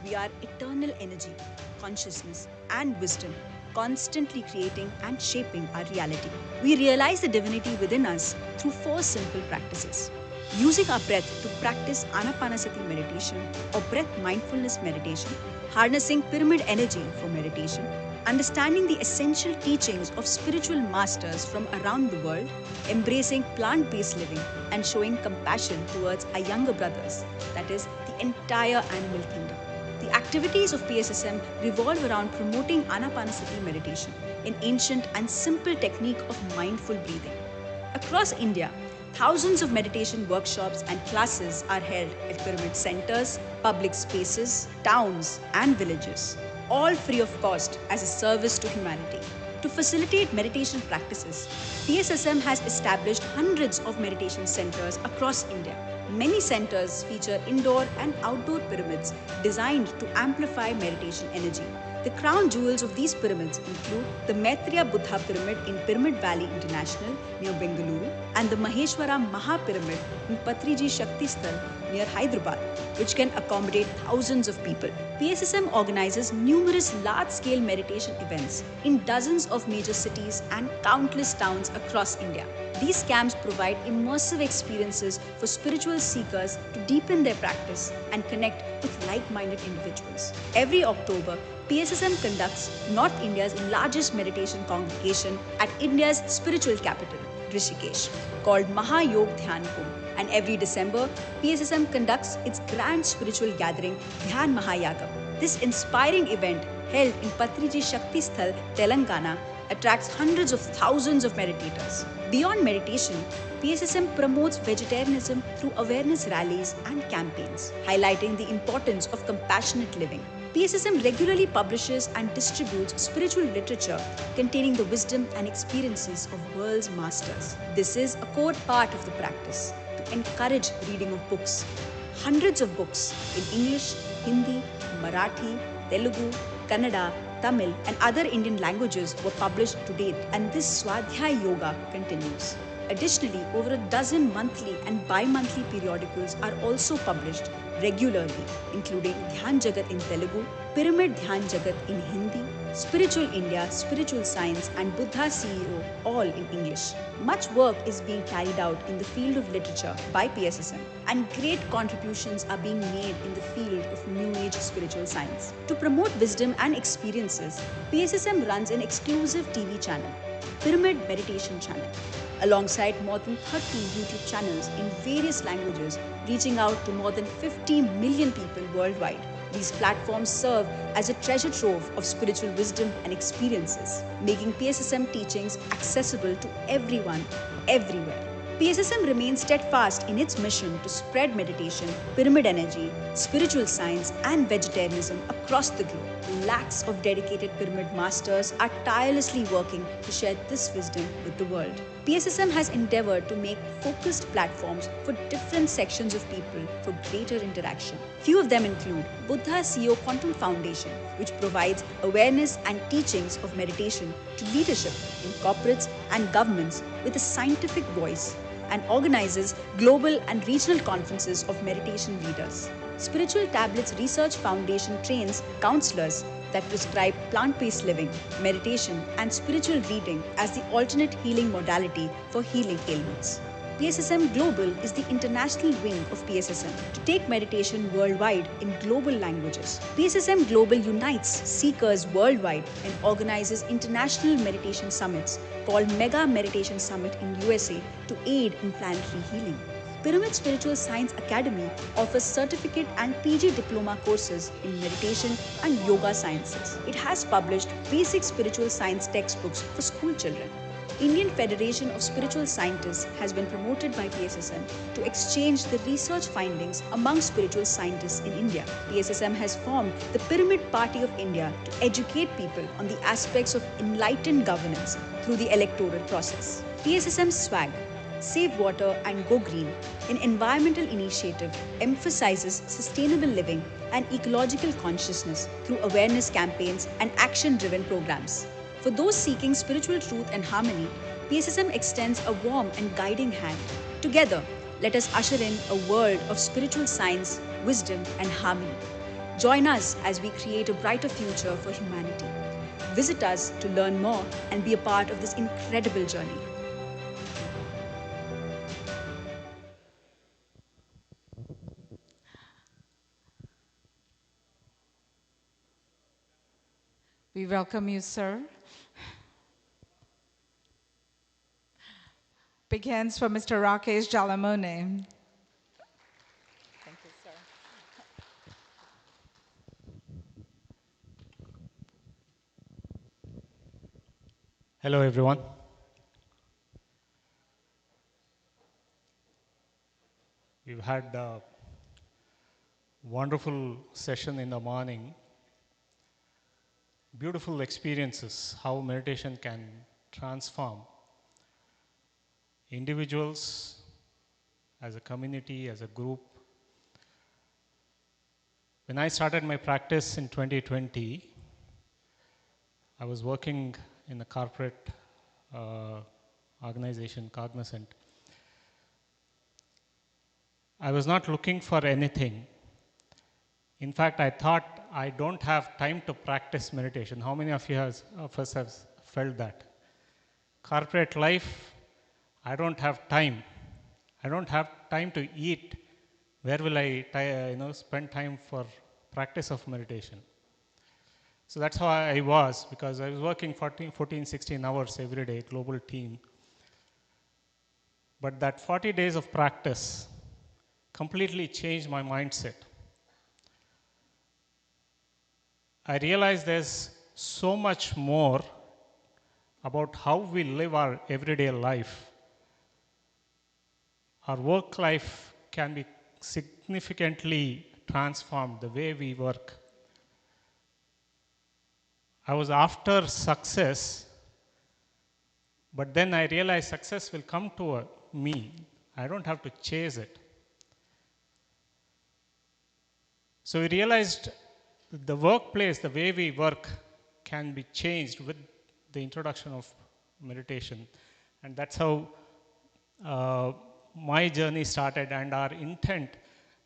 [SPEAKER 2] We are eternal energy, consciousness, and wisdom, constantly creating and shaping our reality. We realize the divinity within us through 4 simple practices. Using our breath to practice Anapanasati meditation or breath mindfulness meditation, harnessing pyramid energy for meditation, understanding the essential teachings of spiritual masters from around the world, embracing plant-based living, and showing compassion towards our younger brothers, that is, the entire animal kingdom. The activities of PSSM revolve around promoting Anapanasati meditation, an ancient and simple technique of mindful breathing. Across India, thousands of meditation workshops and classes are held at pyramid centers, public spaces, towns, and villages, all free of cost as a service to humanity. To facilitate meditation practices, PSSM has established hundreds of meditation centers across India. Many centers feature indoor and outdoor pyramids designed to amplify meditation energy. The crown jewels of these pyramids include the Maitreya Buddha Pyramid in Pyramid Valley International near Bengaluru and the Maheshwara Maha Pyramid in Patriji Shakti Sthal near Hyderabad, which can accommodate thousands of people. PSSM organizes numerous large-scale meditation events in dozens of major cities and countless towns across India. These camps provide immersive experiences for spiritual seekers to deepen their practice and connect with like-minded individuals. Every October, PSSM conducts North India's largest meditation congregation at India's spiritual capital, Rishikesh, called Mahayog Dhyan Kumbh. And every December, PSSM conducts its grand spiritual gathering, Dhyan Mahayagam. This inspiring event, held in Patriji Shakti Sthal, Telangana, attracts hundreds of thousands of meditators. Beyond meditation, PSSM promotes vegetarianism through awareness rallies and campaigns, highlighting the importance of compassionate living. PSSM regularly publishes and distributes spiritual literature containing the wisdom and experiences of world's masters. This is a core part of the practice to encourage reading of books. Hundreds of books in English, Hindi, Marathi, Telugu, Kannada, Tamil, and other Indian languages were published to date, and this Swadhyaya Yoga continues. Additionally, over a dozen monthly and bi-monthly periodicals are also published regularly, including Dhyan Jagat in Telugu, Pyramid Dhyan Jagat in Hindi, Spiritual India, Spiritual Science, and Buddha CEO, all in English. Much work is being carried out in the field of literature by PSSM, and great contributions are being made in the field of New Age spiritual science. To promote wisdom and experiences, PSSM runs an exclusive TV channel, Pyramid Meditation Channel, alongside more than 30 YouTube channels in various languages, reaching out to more than 50 million people worldwide. These platforms serve as a treasure trove of spiritual wisdom and experiences, making PSSM teachings accessible to everyone, everywhere. PSSM remains steadfast in its mission to spread meditation, pyramid energy, spiritual science, and vegetarianism across the globe. Lakhs of dedicated pyramid masters are tirelessly working to share this wisdom with the world. PSSM has endeavored to make focused platforms for different sections of people for greater interaction. Few of them include Buddha CEO Quantum Foundation, which provides awareness and teachings of meditation to leadership in corporates and governments with a scientific voice, and organizes global and regional conferences of meditation leaders. Spiritual Tablets Research Foundation trains counselors that prescribe plant-based living, meditation, and spiritual reading as the alternate healing modality for healing ailments. PSSM Global is the international wing of PSSM to take meditation worldwide in global languages. PSSM Global unites seekers worldwide and organizes international meditation summits called Mega Meditation Summit in USA to aid in planetary healing. Pyramid Spiritual Science Academy offers certificate and PG diploma courses in meditation and yoga sciences. It has published basic spiritual science textbooks for school children. Indian Federation of Spiritual Scientists has been promoted by PSSM to exchange the research findings among spiritual scientists in India. PSSM has formed the Pyramid Party of India to educate people on the aspects of enlightened governance through the electoral process. PSSM SWAG, Save Water and Go Green, an environmental initiative, emphasizes sustainable living and ecological consciousness through awareness campaigns and action-driven programs. For those seeking spiritual truth and harmony, PSSM extends a warm and guiding hand. Together, let us usher in a world of spiritual science, wisdom, and harmony. Join us as we create a brighter future for humanity. Visit us to learn more and be a part of this incredible journey.
[SPEAKER 10] We welcome you, sir. Big hands for Mr. Rakesh Jalamone. Thank you, sir.
[SPEAKER 14] Hello, everyone. We've had a wonderful session in the morning. Beautiful experiences, how meditation can transform individuals, as a community, as a group. When I started my practice in 2020, I was working in a corporate organization, Cognizant. I was not looking for anything. In fact, I thought I don't have time to practice meditation. How many of us have felt that? Corporate life, I don't have time. I don't have time to eat. Where will I spend time for practice of meditation? So that's how I was, because I was working 14, 16 hours every day, global team. But that 40 days of practice completely changed my mindset. I realized there's so much more about how we live our everyday life. Our work life can be significantly transformed, the way we work. I was after success, but then I realized success will come to me. I don't have to chase it. So we realized the workplace, the way we work, can be changed with the introduction of meditation. And that's how my journey started, and our intent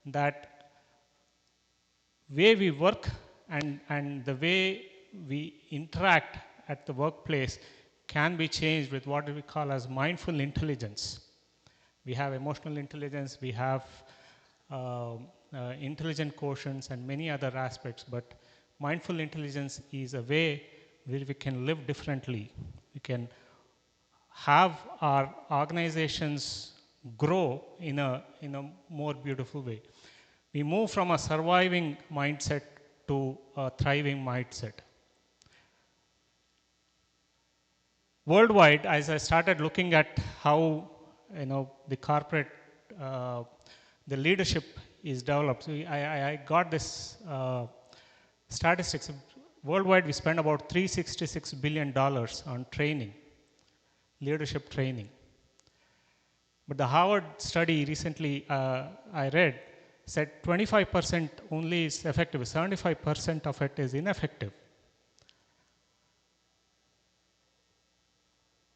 [SPEAKER 14] that way we work and the way we interact at the workplace can be changed with what we call as mindful intelligence. We have emotional intelligence, we have intelligent quotients and many other aspects, but mindful intelligence is a way where we can live differently. We can have our organizations grow in a more beautiful way. We move from a surviving mindset to a thriving mindset. Worldwide, as I started looking at how the corporate, the leadership is developed, so I got this statistics. Worldwide, we spend about $366 billion on training, leadership training. But the Harvard study recently I read said 25% only is effective, 75% of it is ineffective.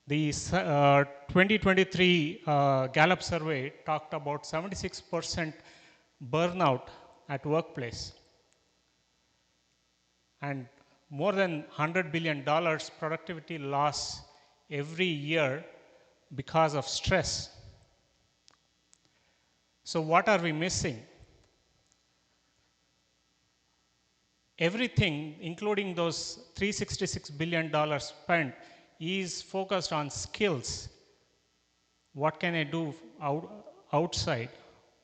[SPEAKER 14] The 2023 Gallup survey talked about 76% burnout at workplace and more than $100 billion productivity loss every year because of stress. So what are we missing? Everything, including those $366 billion spent, is focused on skills. What can I do outside?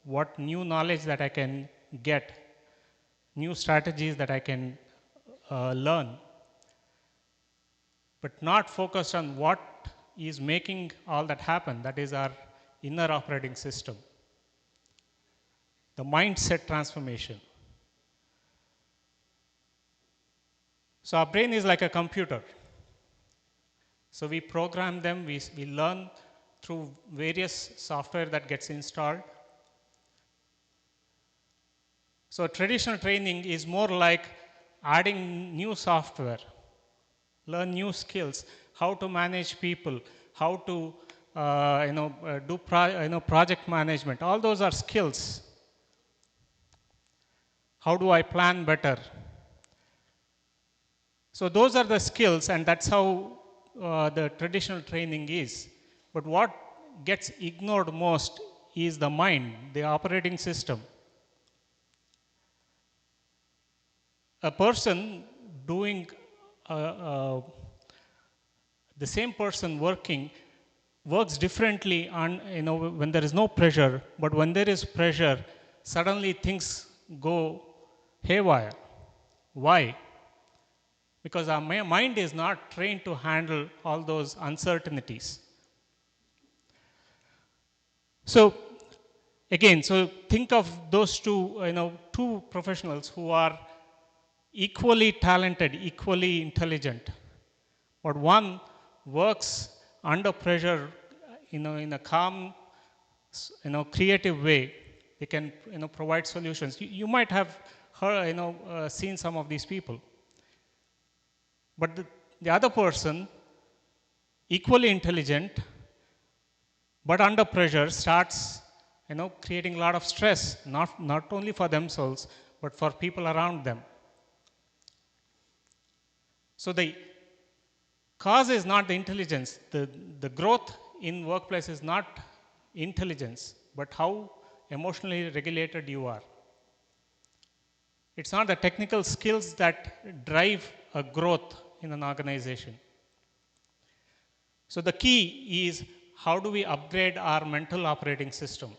[SPEAKER 14] What new knowledge that I can get? New strategies that I can learn? But not focused on what
[SPEAKER 15] is making all that happen. That is our inner operating system. The mindset transformation. So our brain is like a computer. So we program them, we learn through various software that gets installed. So traditional training is more like adding new software, learn new skills, how to manage people, how to do project management. All those are skills. How do I plan better? So those are the skills, and that's how the traditional training is. But what gets ignored most is the mind, the operating system. A person doing, the same person works differently on, when there is no pressure, but when there is pressure, suddenly things go haywire. Why? Because our mind is not trained to handle all those uncertainties. So again, so think of those two professionals who are equally talented, equally intelligent, but one works under pressure, in a calm, creative way. They can, provide solutions. You might have heard, seen some of these people. But the other person, equally intelligent, but under pressure, starts, creating a lot of stress, not only for themselves, but for people around them. So the cause is not the intelligence. The growth in workplace is not intelligence, but how emotionally regulated you are. It's not the technical skills that drive a growth in an organization. So the key is, how do we upgrade our mental operating system?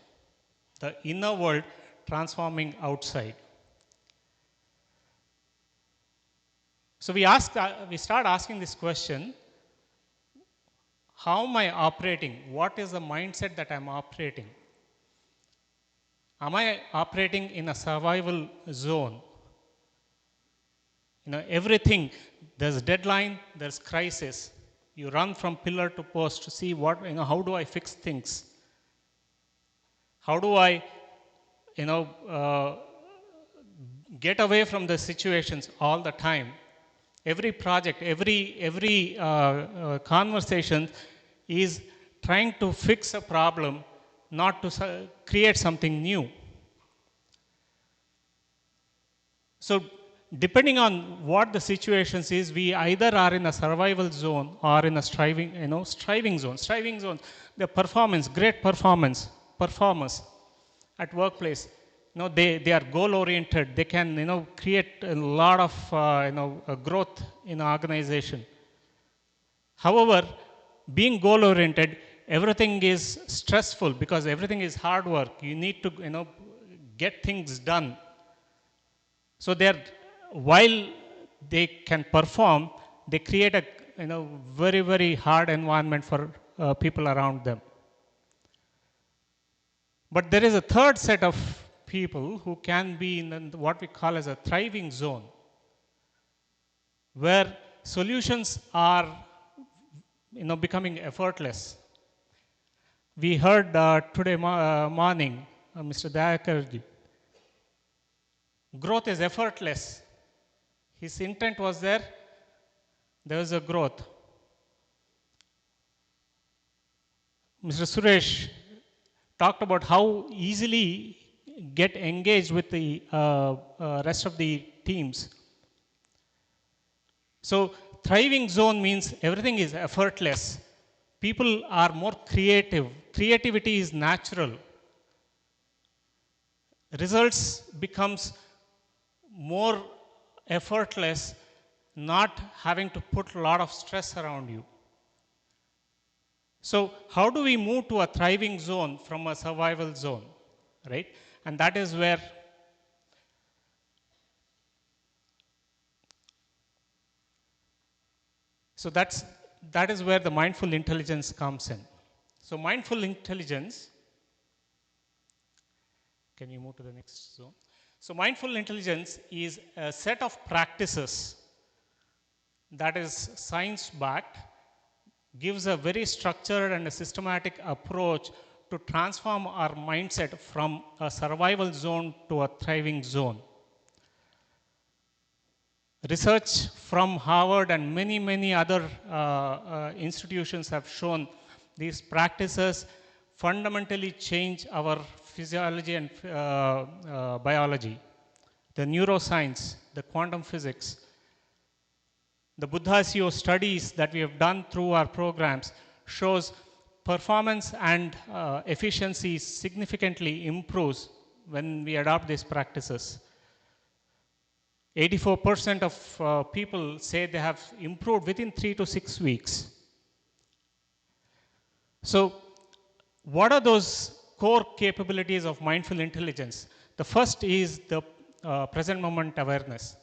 [SPEAKER 15] The inner world transforming outside. So we start asking this question: how am I operating? What is the mindset that I'm operating? Am I operating in a survival zone? Everything, there's deadline, there's crisis. You run from pillar to post to see how do I fix things? How do I, get away from the situations all the time? Every project, every conversation is trying to fix a problem, not to create something new. So depending on what the situations is, we either are in a survival zone or in a striving zone. Striving zone, the performance, great performers at workplace. They are goal oriented. They can create a lot of growth in an organization. However, being goal oriented, everything is stressful because everything is hard work. You need to get things done. So while they can perform, they create a very, very hard environment for people around them. But there is a third set of people who can be in what we call as a thriving zone, where solutions are becoming effortless. We heard today morning, Mr. Dayakarji, growth is effortless. His intent was there was a growth. Mr. Suresh talked about how easily get engaged with the rest of the teams. So thriving zone means everything is effortless. People are more creative. Creativity is natural. Results becomes more effortless, not having to put a lot of stress around you. So how do we move to a thriving zone from a survival zone, right? And that is where that's that is where the mindful intelligence comes in. So mindful intelligence, can you move to the next zone? So mindful intelligence is a set of practices that is science-backed, gives a very structured and a systematic approach to transform our mindset from a survival zone to a thriving zone. Research from Harvard and many other institutions have shown these practices fundamentally change our physiology and biology, the neuroscience, the quantum physics. The Buddha-SEO studies that we have done through our programs shows performance and efficiency significantly improves when we adopt these practices. 84% of people say they have improved within 3 to 6 weeks. So what are those core capabilities of mindful intelligence? The first is the present moment awareness.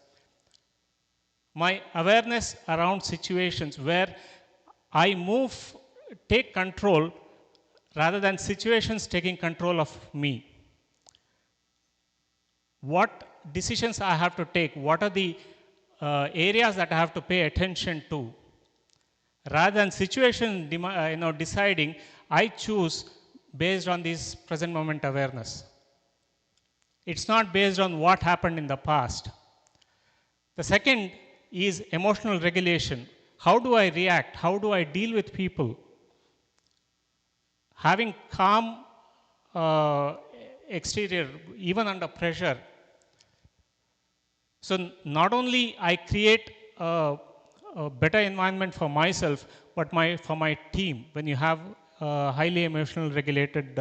[SPEAKER 15] My awareness around situations where I take control rather than situations taking control of me. What decisions I have to take, what are the areas that I have to pay attention to. Rather than situation deciding, I choose based on this present moment awareness. It's not based on what happened in the past. The second is emotional regulation. How do I react? How do I deal with people? Having calm exterior, even under pressure. So not only I create a better environment for myself, but for my team, when you have a highly emotional regulated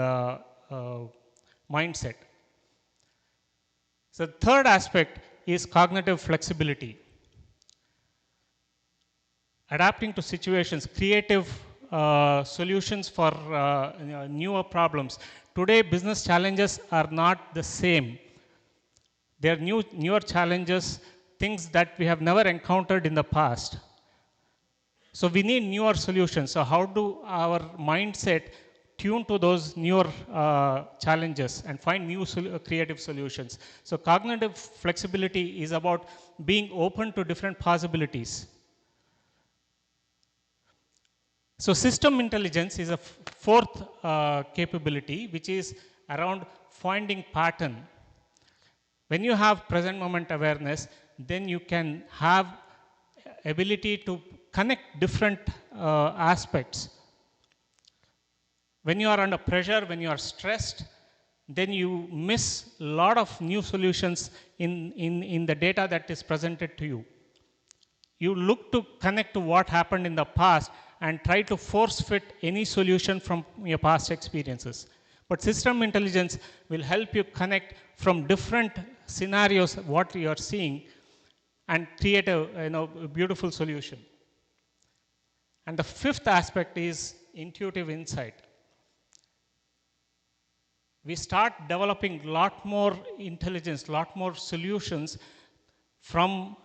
[SPEAKER 15] mindset. So the third aspect is cognitive flexibility. Adapting to situations, creative solutions for newer problems. Today, business challenges are not the same. They are newer challenges, things that we have never encountered in the past. So we need newer solutions. So how do our mindset tune to those newer challenges and find new creative solutions? So cognitive flexibility is about being open to different possibilities. So system intelligence is a fourth capability, which is around finding pattern. When you have present moment awareness, then you can have ability to connect different aspects. When you are under pressure, when you are stressed, then you miss a lot of new solutions in the data that is presented to you. You look to connect to what happened in the past and try to force fit any solution from your past experiences. But system intelligence will help you connect from different scenarios what you are seeing and create a beautiful solution. And the fifth aspect is intuitive insight. We start developing a lot more intelligence, a lot more solutions from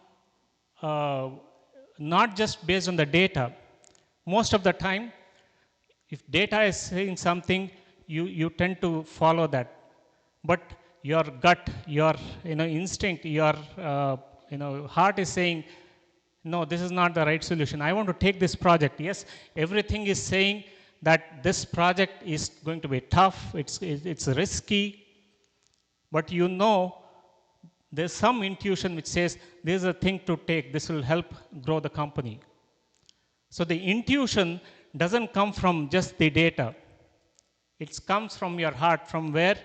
[SPEAKER 15] not just based on the data. Most of the time, if data is saying something, you tend to follow that. But your gut, your instinct, your heart is saying, no, this is not the right solution. I want to take this project. Yes, everything is saying that this project is going to be tough, it's risky, but there's some intuition which says this is a thing to take, this will help grow the company. So the intuition doesn't come from just the data. It comes from your heart, from where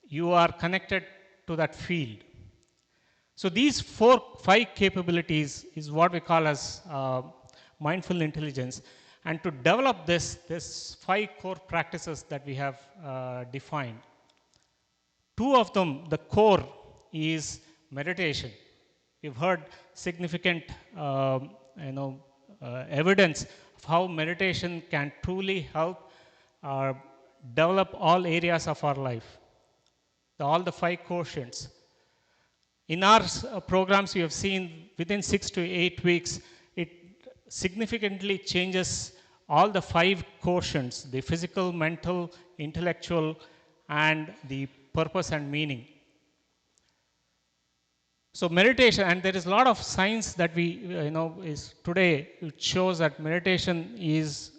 [SPEAKER 15] you are connected to that field. So these 5 capabilities is what we call as mindful intelligence. And to develop this 5 core practices that we have defined. 2 of them, the core is meditation. We've heard significant evidence of how meditation can truly help develop all areas of our life, all the 5 quotients. In our programs, we have seen within 6 to 8 weeks, significantly changes all the 5 quotients, the physical, mental, intellectual, and the purpose and meaning. So meditation, and there is a lot of science that we, is today, it shows that meditation is,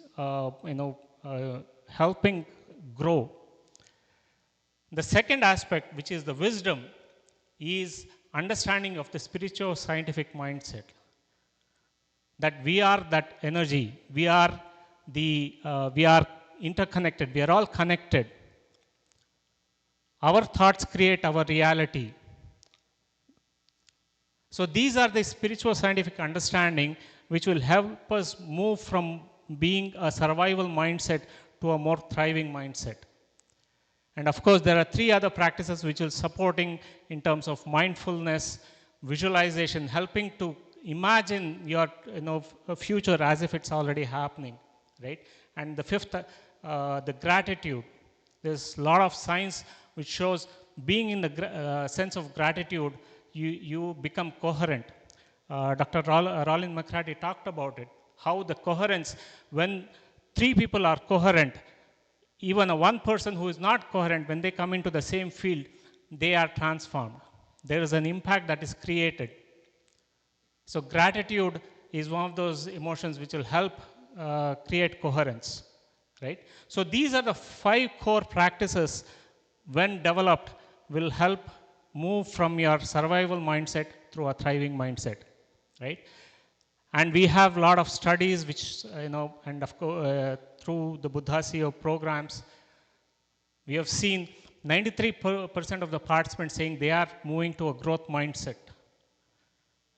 [SPEAKER 15] helping grow. The second aspect, which is the wisdom, is understanding of the spiritual scientific mindset. That we are that energy, we are interconnected, we are all connected. Our thoughts create our reality. So these are the spiritual scientific understanding which will help us move from being a survival mindset to a more thriving mindset. And of course, there are 3 other practices which will supporting in terms of mindfulness, visualization, helping to imagine your future as if it's already happening, right? And the 5th, the gratitude. There's a lot of science which shows being in the sense of gratitude, you become coherent. Dr. Rollin McCarthy talked about it, how the coherence, when 3 people are coherent, even a 1 person who is not coherent, when they come into the same field, they are transformed. There is an impact that is created. So gratitude is one of those emotions which will help create coherence, right? So these are the 5 core practices, when developed, will help move from your survival mindset through a thriving mindset, right? And we have a lot of studies which, and of course, through the Buddha CEO programs, we have seen 93% of the participants saying they are moving to a growth mindset.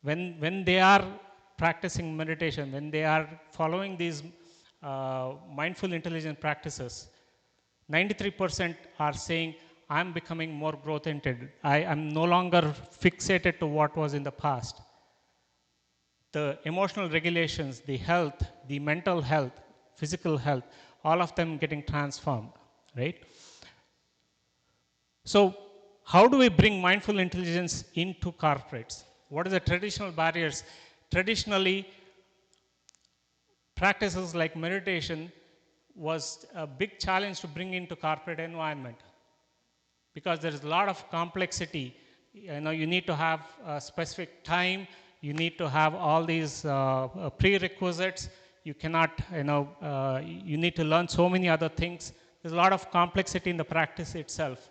[SPEAKER 15] When they are practicing meditation, when they are following these mindful intelligence practices, 93% are saying, I'm becoming more growth-oriented. I am no longer fixated to what was in the past. The emotional regulations, the health, the mental health, physical health, all of them getting transformed, right? So how do we bring mindful intelligence into corporates? What are the traditional barriers? Traditionally, practices like meditation was a big challenge to bring into corporate environment, because there is a lot of complexity. You need to have a specific time. You need to have all these prerequisites. You cannot, you need to learn so many other things. There's a lot of complexity in the practice itself.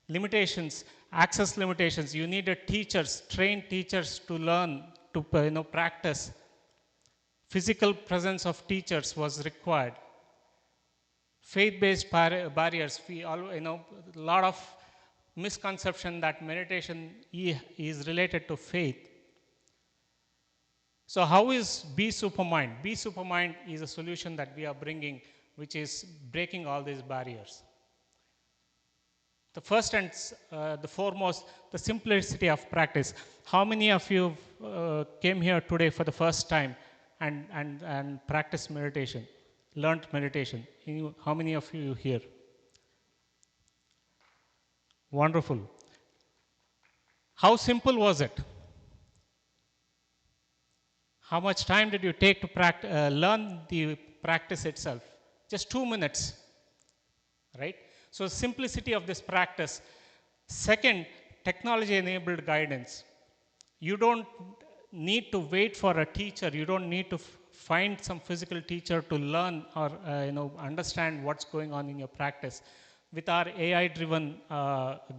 [SPEAKER 15] Limitations, access limitations. You needed teachers, trained teachers to learn, to practice. Physical presence of teachers was required. Faith-based barriers. A lot of misconception that meditation is related to faith. So how is Be Supermind? Be Supermind is a solution that we are bringing, which is breaking all these barriers. The first and the foremost, the simplicity of practice. How many of you came here today for the first time and practiced meditation, learned meditation? How many of you here? Wonderful. How simple was it? How much time did you take to learn the practice itself? Just 2 minutes, right? So simplicity of this practice. Second, technology-enabled guidance. You don't need to wait for a teacher. You don't need to find some physical teacher to learn or understand what's going on in your practice. With our AI-driven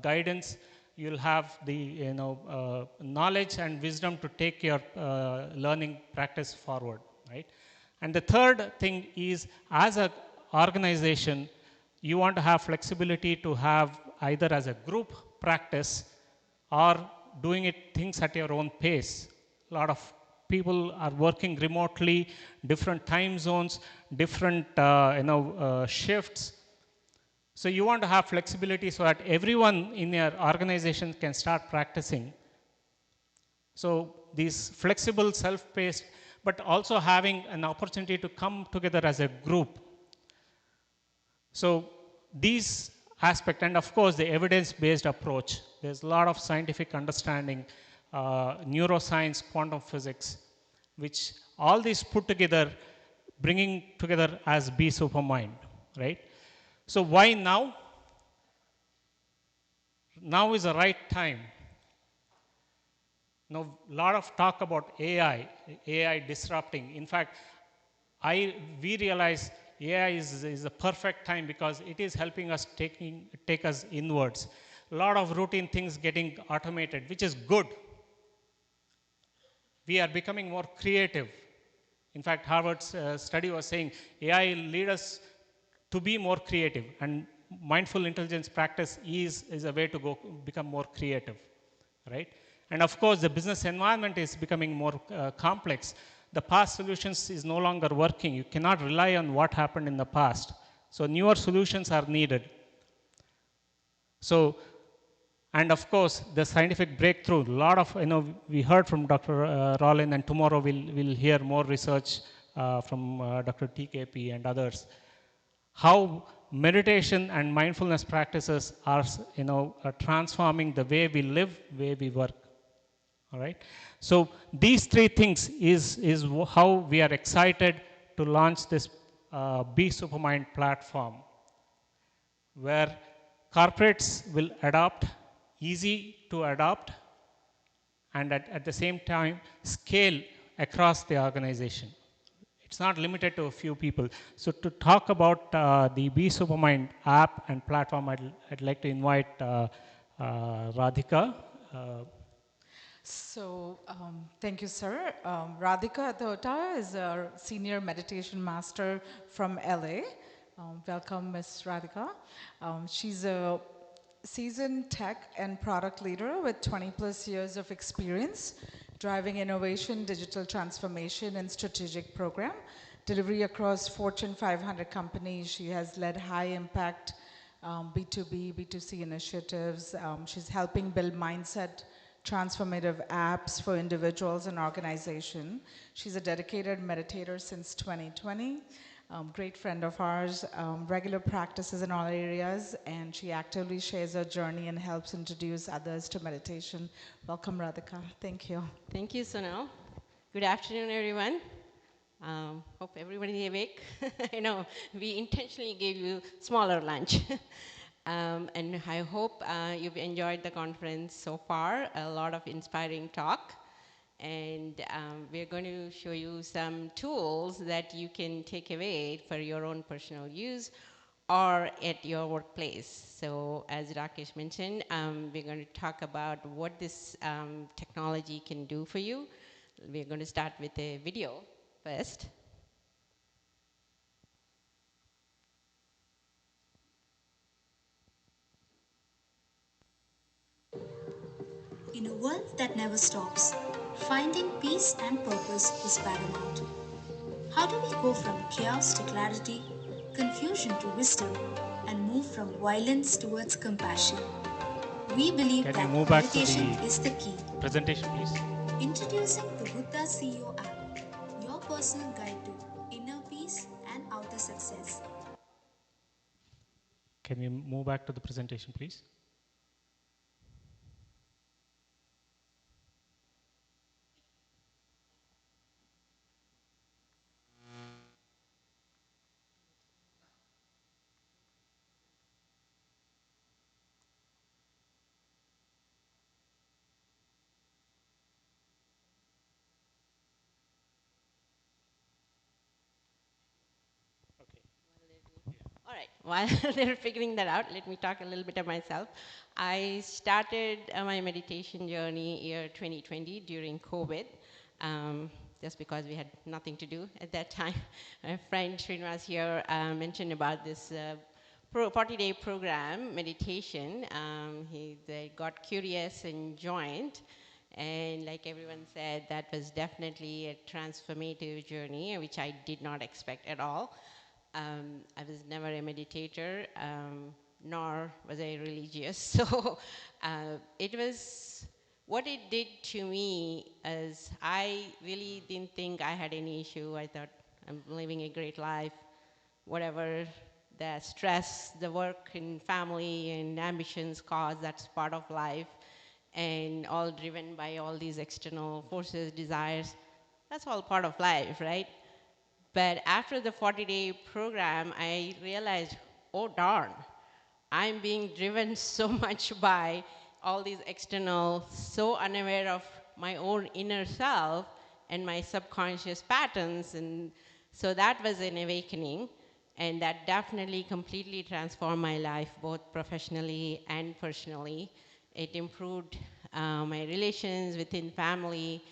[SPEAKER 15] guidance, you'll have the knowledge and wisdom to take your learning practice forward, right? And the third thing is, as an organization, you want to have flexibility to have either as a group practice or doing things at your own pace. A lot of people are working remotely, different time zones, different shifts. So you want to have flexibility so that everyone in your organization can start practicing. So these flexible, self-paced, but also having an opportunity to come together as a group. So these aspects, and of course the evidence-based approach. There's a lot of scientific understanding, neuroscience, quantum physics, which all these put together, bringing together as Be Supermind, right? So why now? Now is the right time. Now, a lot of talk about AI disrupting. In fact, we realize AI is the perfect time because it is helping us take us inwards. A lot of routine things getting automated, which is good. We are becoming more creative. In fact, Harvard's study was saying AI lead us to be more creative, and mindful intelligence practice is a way to go become more creative, right? And of course, the business environment is becoming more complex. The past solutions is no longer working. You cannot rely on what happened in the past. So newer solutions are needed. So, and of course, the scientific breakthrough, a lot of, we heard from Dr. Rollin, and tomorrow we'll hear more research from Dr. TKP and others. How meditation and mindfulness practices are, transforming the way we live, way we work. All right. So these three things is how we are excited to launch this Be Supermind platform, where corporates will adopt, easy to adopt, and at the same time scale across the organization. It's not limited to a few people. So to talk about the Be Supermind app and platform, I'd like to invite Radhika.
[SPEAKER 10] Thank you, sir. Radhika Adhota is our senior meditation master from LA. Welcome, Ms. Radhika. She's a seasoned tech and product leader with 20 plus years of experience driving innovation, digital transformation, and strategic program delivery across Fortune 500 companies. She has led high impact B2B, B2C initiatives. She's helping build mindset transformative apps for individuals and organizations. She's a dedicated meditator since 2020, great friend of ours, regular practices in all areas, and she actively shares her journey and helps introduce others to meditation. Welcome, Radhika. Thank you.
[SPEAKER 16] Thank you, Sonal. Good afternoon, everyone. Hope everybody is awake. We intentionally gave you smaller lunch. And I hope you've enjoyed the conference so far, a lot of inspiring talk. And we're going to show you some tools that you can take away for your own personal use or at your workplace. So as Rakesh mentioned, we're going to talk about what this technology can do for you. We're going to start with a video first.
[SPEAKER 22] In a world that never stops, finding peace and purpose is paramount. How do we go from chaos to clarity, confusion to wisdom, and move from violence towards compassion? We believe that meditation is the key.
[SPEAKER 15] Presentation, please.
[SPEAKER 22] Introducing the Buddha CEO app, your personal guide to inner peace and outer success.
[SPEAKER 15] Can we move back to the presentation, please?
[SPEAKER 16] All right, while they're figuring that out, let me talk a little bit of myself. I started my meditation journey year 2020 during COVID, just because we had nothing to do at that time. My friend Srinivas here mentioned about this 40-day program, meditation. They got curious and joined. And like everyone said, that was definitely a transformative journey, which I did not expect at all. I was never a meditator, nor was I religious. So it was, what it did to me is I really didn't think I had any issue. I thought I'm living a great life, whatever the stress, the work and family and ambitions cause, that's part of life, and all driven by all these external forces, desires. that's all part of life, right? But after the 40-day program, I realized, oh darn, I'm being driven so much by all these external, so unaware of my own inner self and my subconscious patterns. And so that was an awakening. And that definitely completely transformed my life, both professionally and personally. It improved my relations within family,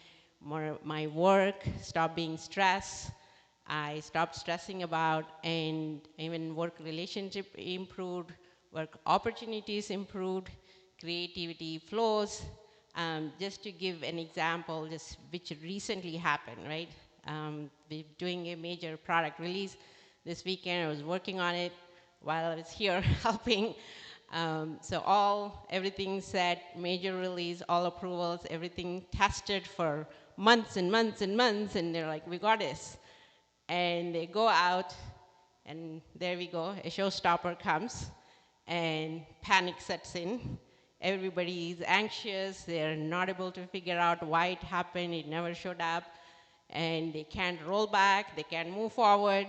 [SPEAKER 16] my work, stopped being stressed. I stopped stressing about, and even work relationship improved, work opportunities improved, creativity flows. Just to give an example, just which recently happened, right? We're doing a major product release this weekend. I was working on it while I was here helping. So everything set, major release, all approvals, everything tested for months and months and months, and they're like, we got this. And they go out, and there we go, a showstopper comes, and panic sets in. Everybody is anxious, they're not able to figure out why it happened, it never showed up, and they can't roll back, they can't move forward.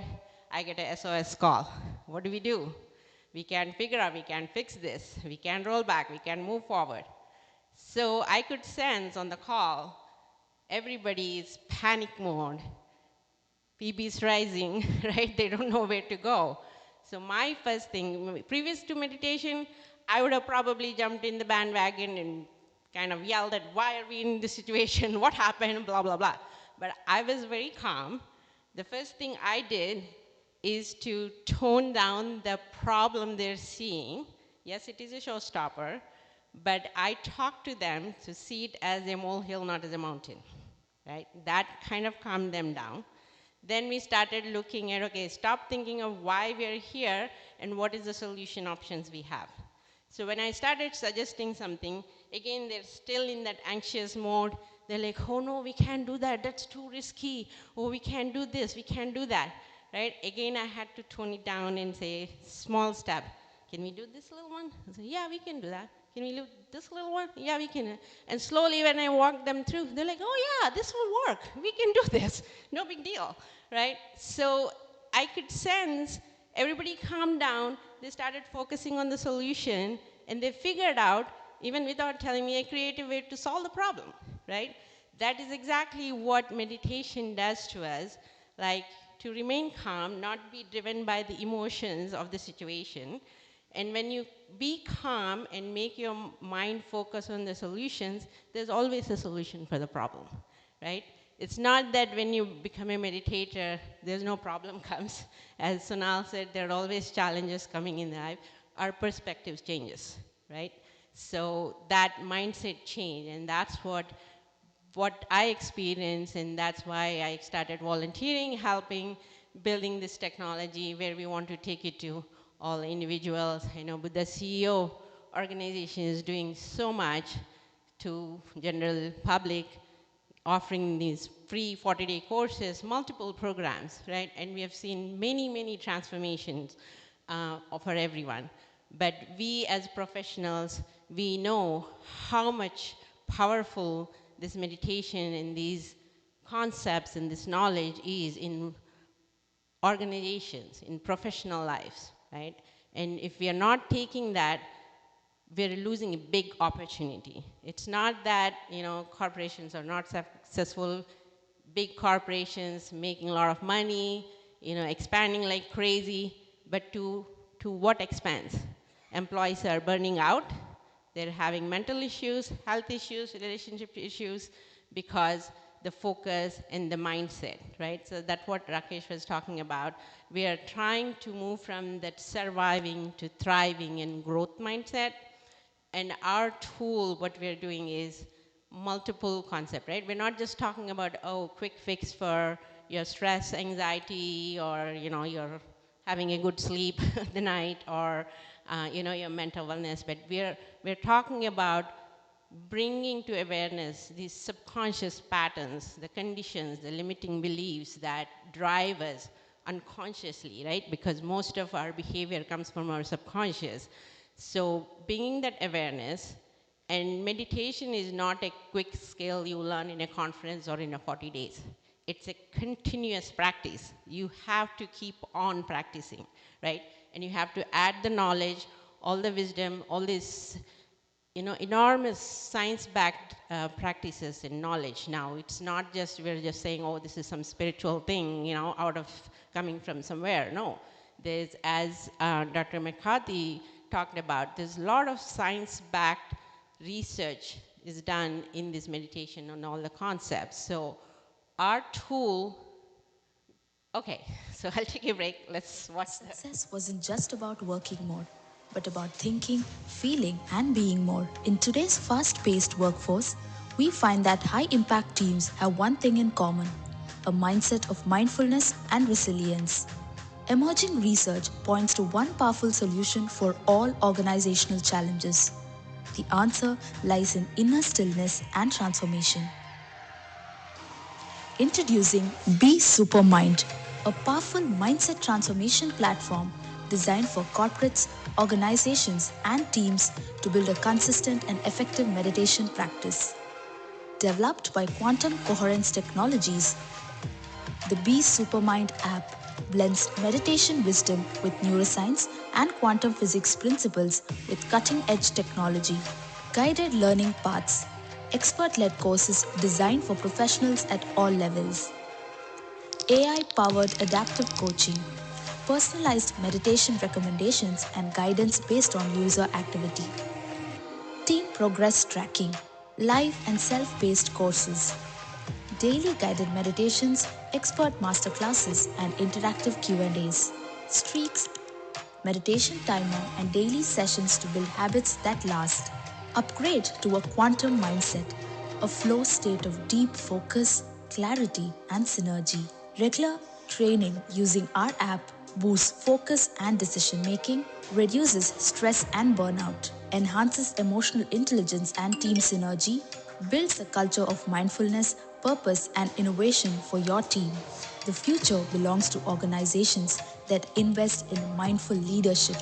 [SPEAKER 16] I get a SOS call. What do? We can't figure out, we can't fix this, we can't roll back, we can't move forward. So I could sense on the call, everybody is panic mode. PB's rising, right? They don't know where to go. So my first thing, previous to meditation, I would have probably jumped in the bandwagon and kind of yelled at, why are we in this situation? What happened? Blah, blah, blah. But I was very calm. The first thing I did is to tone down the problem they're seeing. Yes, it is a showstopper, but I talked to them to see it as a molehill, not as a mountain, right? That kind of calmed them down. Then we started looking at, okay, stop thinking of why we're here and what is the solution options we have. So when I started suggesting something, again, they're still in that anxious mode. They're like, oh no, we can't do that, that's too risky. Oh, we can't do this, we can't do that, right? Again, I had to tone it down and say, small step. Can we do this little one? I said, yeah, we can do that. Can we do this little one? Yeah, we can. And slowly when I walk them through, they're like, oh yeah, this will work. We can do this. No big deal, right? So I could sense everybody calmed down. They started focusing on the solution, and they figured out, even without telling me, a creative way to solve the problem, right? That is exactly what meditation does to us, like to remain calm, not be driven by the emotions of the situation. And when you be calm and make your mind focus on the solutions, there's always a solution for the problem, right? It's not that when you become a meditator, there's no problem comes. As Sonal said, there are always challenges coming in life. Our perspective changes, right? So that mindset change, and that's what I experienced, and that's why I started volunteering, helping, building this technology where we want to take it to all individuals. I know Buddha CEO organization is doing so much to general public, offering these free 40-day courses, multiple programs, right? And we have seen many, many transformations for everyone. But we as professionals, we know how much powerful this meditation and these concepts and this knowledge is in organizations, in professional lives, right? And if we are not taking that, we're losing a big opportunity. It's not that, corporations are not successful, big corporations making a lot of money, expanding like crazy, but to what expense? Employees are burning out, they're having mental issues, health issues, relationship issues, because the focus and the mindset, right? So that's what Rakesh was talking about. We are trying to move from that surviving to thriving and growth mindset. And our tool, what we're doing is multiple concept, right? We're not just talking about, quick fix for your stress, anxiety, or, you're having a good sleep the night, or, your mental wellness. But we're talking about bringing to awareness these subconscious patterns, the conditions, the limiting beliefs that drive us unconsciously, right? Because most of our behavior comes from our subconscious. So bringing that awareness, and meditation is not a quick skill you learn in a conference or in a 40 days. it's a continuous practice. You have to keep on practicing, right? And you have to add the knowledge, all the wisdom, all this, enormous science-backed practices and knowledge now. It's not just, we're just saying, oh, this is some spiritual thing, out of coming from somewhere. No, there's, as Dr. McCarthy talked about, there's a lot of science-backed research is done in this meditation on all the concepts. So our tool, okay, so I'll take a break. Let's watch that.
[SPEAKER 22] Success wasn't just about working more, but about thinking, feeling, and being more. In today's fast-paced workforce, we find that high-impact teams have one thing in common: a mindset of mindfulness and resilience. Emerging research points to one powerful solution for all organizational challenges. The answer lies in inner stillness and transformation. Introducing Be Supermind, a powerful mindset transformation platform designed for corporates, organizations, and teams to build a consistent and effective meditation practice. Developed by Quantum Coherence Technologies, the Be Supermind app blends meditation wisdom with neuroscience and quantum physics principles with cutting-edge technology, guided learning paths, expert-led courses designed for professionals at all levels, AI-powered adaptive coaching, personalized meditation recommendations and guidance based on user activity, team progress tracking, live and self-paced courses, daily guided meditations, expert masterclasses, and interactive Q&As, streaks, meditation timer, and daily sessions to build habits that last. Upgrade to a quantum mindset, a flow state of deep focus, clarity, and synergy. Regular training using our app boosts focus and decision-making, reduces stress and burnout, enhances emotional intelligence and team synergy, builds a culture of mindfulness, purpose, and innovation for your team. The future belongs to organizations that invest in mindful leadership.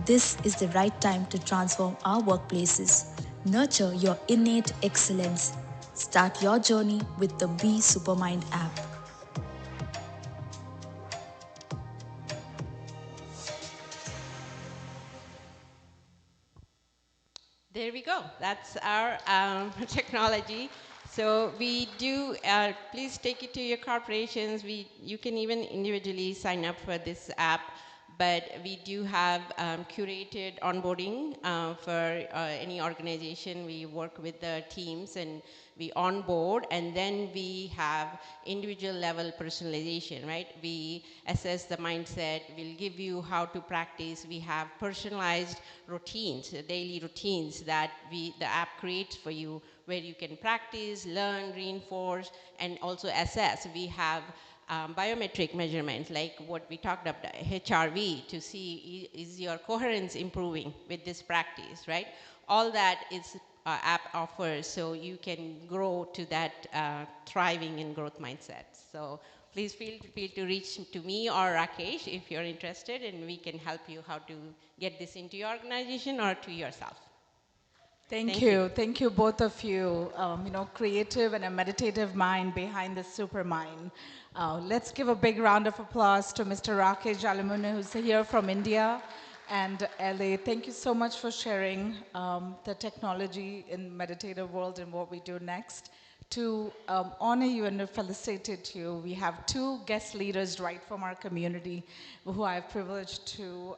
[SPEAKER 22] This is the right time to transform our workplaces. Nurture your innate excellence. Start your journey with the Be Supermind app.
[SPEAKER 16] There we go. That's our technology. So we do, please take it to your corporations. You can even individually sign up for this app, but we do have curated onboarding for any organization. We work with the teams and we onboard, and then we have individual level personalization, right? We assess the mindset, we'll give you how to practice. We have personalized routines, daily routines that the app creates for you, where you can practice, learn, reinforce, and also assess. We have biometric measurements, like what we talked about, HRV, to see is your coherence improving with this practice, right? All that is app offers, so you can grow to that thriving and growth mindset. So please feel free to reach to me or Rakesh if you're interested, and we can help you how to get this into your organization or to yourself.
[SPEAKER 10] Thank you. Thank you, both of you. Creative and a meditative mind behind the Supermind. Let's give a big round of applause to Mr. Rakesh Jalamune, who's here from India and LA. Thank you so much for sharing the technology in meditative world and what we do next. To honor you and to felicitate you, we have two guest leaders right from our community who I have privileged to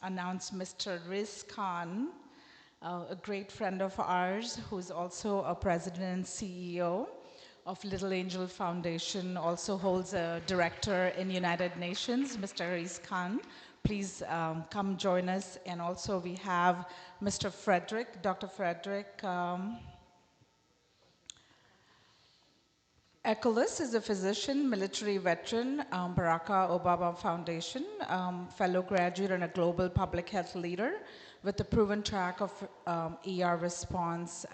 [SPEAKER 10] announce. Mr. Riz Khan, a great friend of ours, who's also a president and CEO of Little Angel Foundation, also holds a director in United Nations. Mr. Riz Khan, please come join us. And also we have Mr. Frederick, Dr. Frederick Echolas is a physician, military veteran, Barack Obama Foundation, fellow graduate and a global public health leader with a proven track of ER response,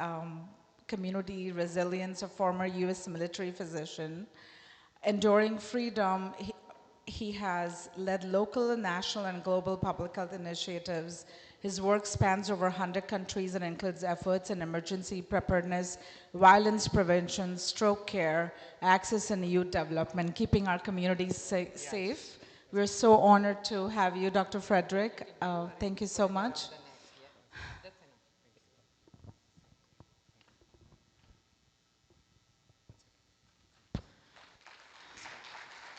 [SPEAKER 10] community resilience, a former US military physician. Enduring Freedom, he has led local, national, and global public health initiatives. His work spans over 100 countries and includes efforts in emergency preparedness, violence prevention, stroke care, access and youth development, keeping our communities safe. We're so honored to have you, Dr. Frederick. Thank you so much.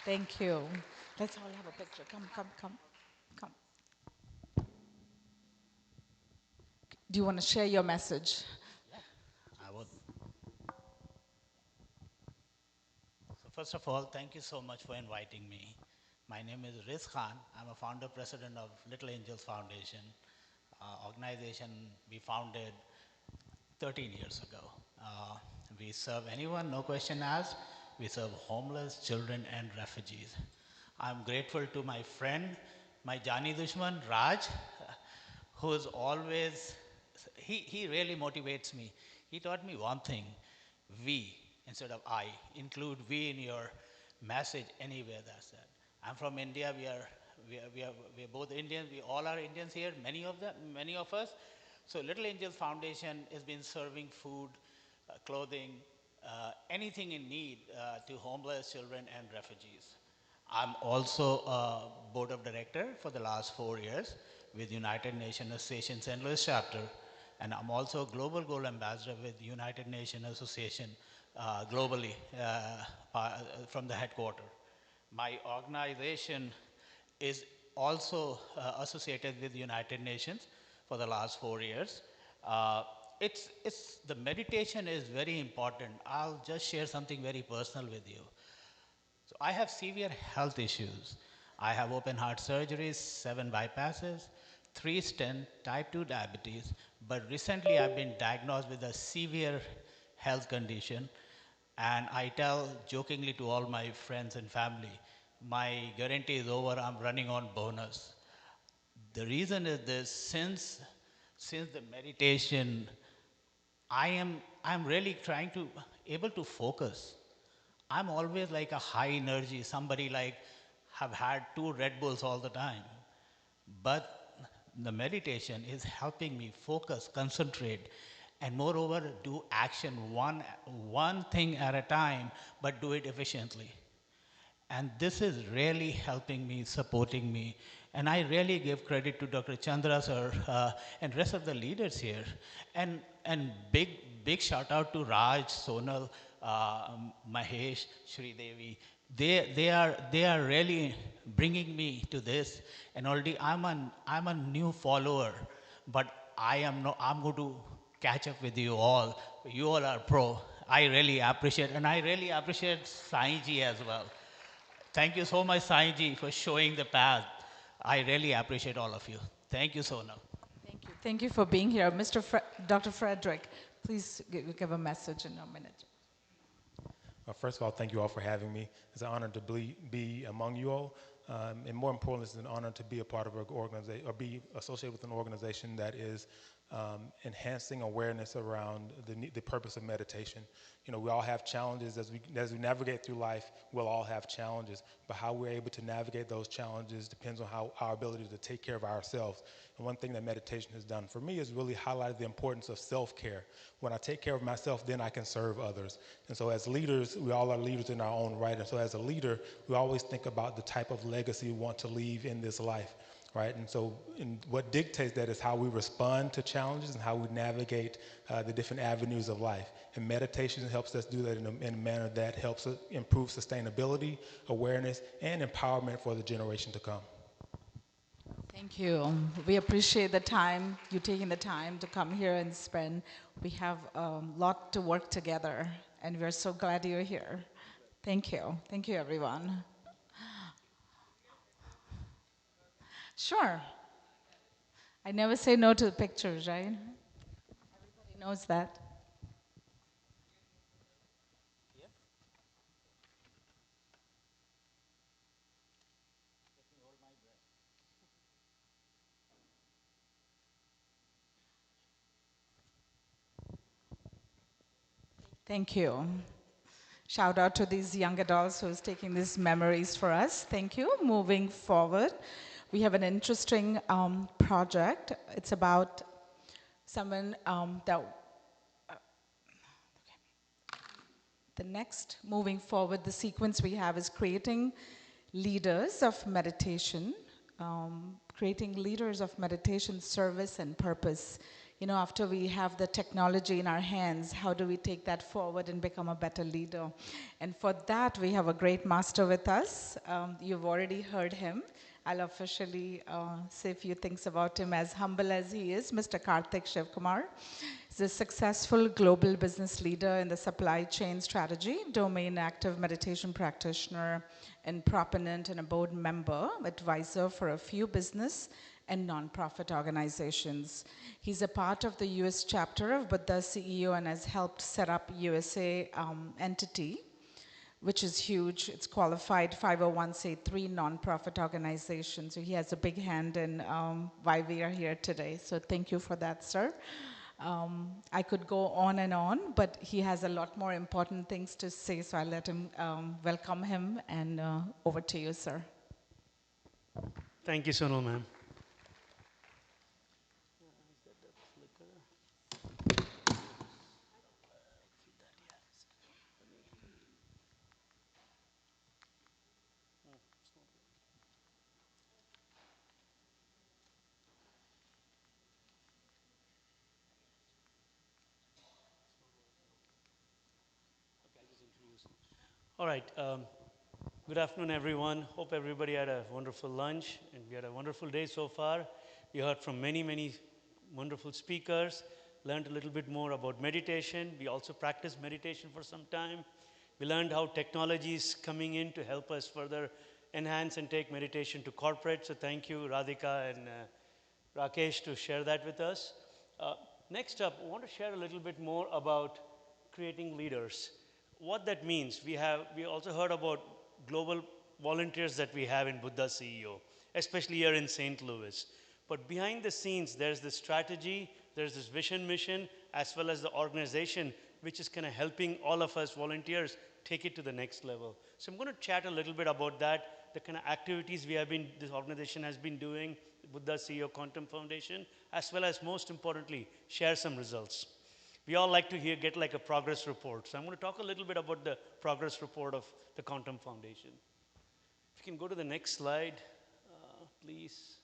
[SPEAKER 10] Thank you. Let's all have a picture. Come. Do you want to share your message?
[SPEAKER 17] I would. So first of all, thank you so much for inviting me. My name is Riz Khan. I'm a founder president of Little Angels Foundation, organization we founded 13 years ago. We serve anyone, no question asked. We serve homeless, children, and refugees. I'm grateful to my friend, my Jani Dushman, Raj, who's always, he really motivates me. He taught me one thing, we instead of I. Include we in your message anywhere that's that. I'm from India, we are both Indians, we all are Indians here, many of us. So Little Angels Foundation has been serving food, clothing, anything in need to homeless children and refugees. I'm also a board of director for the last 4 years with United Nations Association St. Louis chapter, and I'm also a global gold ambassador with United Nations Association globally from the headquarters. My organization is also associated with the United Nations for the last 4 years. The meditation is very important. I'll just share something very personal with you. So I have severe health issues. I have open heart surgeries, 7 bypasses, 3 stents, type 2 diabetes, but recently I've been diagnosed with a severe health condition, and I tell jokingly to all my friends and family, my guarantee is over, I'm running on bonus. The reason is this, since the meditation, I'm really able to focus. I'm always like a high energy, somebody like have had 2 Red Bulls all the time. But the meditation is helping me focus, concentrate, and moreover do action one thing at a time, but do it efficiently. And this is really helping me, supporting me. And I really give credit to Dr. Chandra sir and rest of the leaders here. And big shout out to Raj, Sonal, Mahesh, Shri Devi. They are really bringing me to this. And already I'm a new follower, but I'm going to catch up with you all. You all are pro. I really appreciate, and I really appreciate Sai Ji as well. Thank you so much, Sai Ji, for showing the path. I really appreciate all of you. Thank you, Sonal.
[SPEAKER 10] Thank you. Thank you for being here. Dr. Frederick, please give a message in a minute.
[SPEAKER 18] First of all, thank you all for having me. It's an honor to be among you all. And more importantly, it's an honor to be a part of an organization or be associated with an organization that is enhancing awareness around the purpose of meditation. You know, we all have challenges as we navigate through life. We'll all have challenges, but how we're able to navigate those challenges depends on how our ability to take care of ourselves. And one thing that meditation has done for me is really highlighted the importance of self-care. When I take care of myself, then I can serve others. And so as leaders, we all are leaders in our own right. And so as a leader, we always think about the type of legacy we want to leave in this life, right? And so what dictates that is how we respond to challenges and how we navigate the different avenues of life. And meditation helps us do that in a manner that helps us improve sustainability, awareness, and empowerment for the generation to come.
[SPEAKER 10] Thank you. We appreciate the time, you taking the time to come here and spend. We have a lot to work together, and we're so glad you're here. Thank you. Thank you, everyone. Sure. I never say no to pictures, right? Everybody knows that. Thank you. Shout out to these young adults who's taking these memories for us. Thank you. Moving forward, we have an interesting project. It's about someone the next, moving forward, the sequence we have is creating leaders of meditation, service and purpose. You know, after we have the technology in our hands, how do we take that forward and become a better leader? And for that, we have a great master with us. You've already heard him. I'll officially say a few things about him. As humble as he is, Mr. Karthik Shivkumar. He's a successful global business leader in the supply chain strategy, domain active meditation practitioner, and proponent and a board member, advisor for a few business and nonprofit organizations. He's a part of the US chapter of Buddha CEO and has helped set up USA entity, which is huge. It's qualified 501c3 nonprofit organization. So he has a big hand in why we are here today. So thank you for that, sir. I could go on and on, but he has a lot more important things to say, so I'll let him welcome him, and over to you, sir.
[SPEAKER 20] Thank you, Sonal, ma'am. All right. Good afternoon, everyone. Hope everybody had a wonderful lunch, and we had a wonderful day so far. We heard from many, many wonderful speakers, learned a little bit more about meditation. We also practiced meditation for some time. We learned how technology is coming in to help us further enhance and take meditation to corporate. So thank you, Radhika and Rakesh, to share that with us. Next up, I want to share a little bit more about creating leaders. What that means, we also heard about global volunteers that we have in Buddha CEO, especially here in St. Louis. But behind the scenes, there's this strategy, there's this vision mission, as well as the organization, which is kind of helping all of us volunteers take it to the next level. So I'm going to chat a little bit about that, the kind of activities this organization has been doing, Buddha CEO Quantum Foundation, as well as, most importantly, share some results. We all like to get like a progress report. So I'm going to talk a little bit about the progress report of the Quantum Foundation. If you can go to the next slide, please.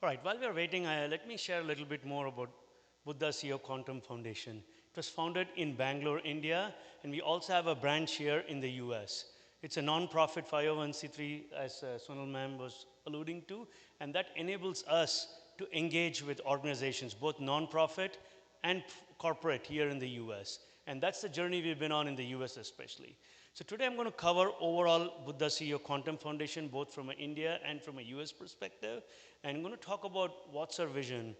[SPEAKER 20] All right, while we're waiting, let me share a little bit more about Buddha CEO Quantum Foundation. It was founded in Bangalore, India, and we also have a branch here in the US. It's a non-profit 501c3, as Sonal ma'am was alluding to, and that enables us to engage with organizations, both non-profit and corporate here in the US. And that's the journey we've been on in the US especially. So today I'm going to cover overall Buddha CEO Quantum Foundation, both from an India and from a US perspective. And I'm going to talk about what's our vision,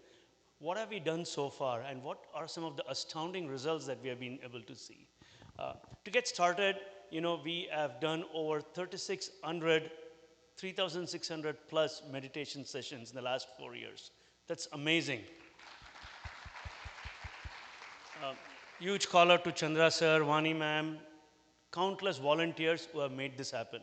[SPEAKER 20] what have we done so far, and what are some of the astounding results that we have been able to see. To get started, we have done over 3,600 plus meditation sessions in the last 4 years. That's amazing. Huge call out to Chandra sir, Vani ma'am, countless volunteers who have made this happen.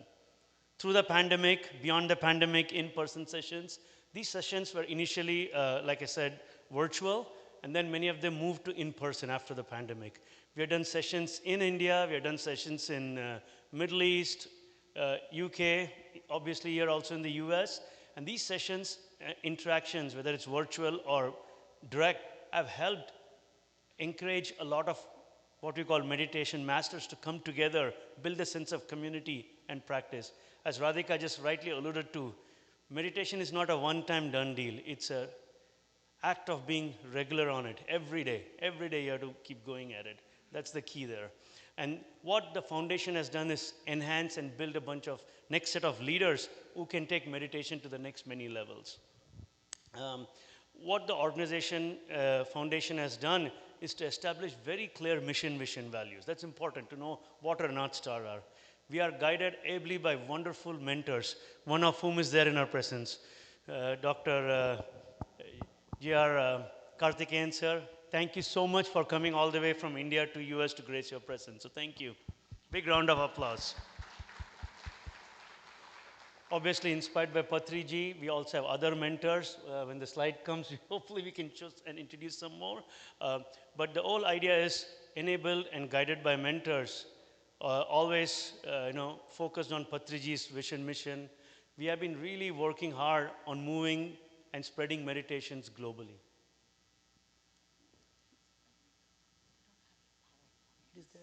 [SPEAKER 20] Through the pandemic, beyond the pandemic, in-person sessions. These sessions were initially, like I said, virtual, and then many of them moved to in-person after the pandemic. We have done sessions in India, we have done sessions in Middle East, UK, obviously here also in the US, and these sessions, interactions, whether it's virtual or direct, have helped encourage a lot of what we call meditation masters to come together, build a sense of community and practice. As Radhika just rightly alluded to, meditation is not a one-time done deal. It's an act of being regular on it every day. Every day you have to keep going at it. That's the key there. And what the foundation has done is enhance and build a bunch of next set of leaders who can take meditation to the next many levels. What the organization foundation has done is to establish very clear mission, vision, values. That's important to know what our North Star are. We are guided ably by wonderful mentors, one of whom is there in our presence, Dr. G.R. Karthikeyan sir. Thank you so much for coming all the way from India to US to grace your presence. So thank you. Big round of applause. Obviously inspired by Patriji, we also have other mentors. When the slide comes, hopefully we can choose and introduce some more. But the whole idea is enabled and guided by mentors, always focused on Patriji's vision mission. We have been really working hard on moving and spreading meditations globally. Is there?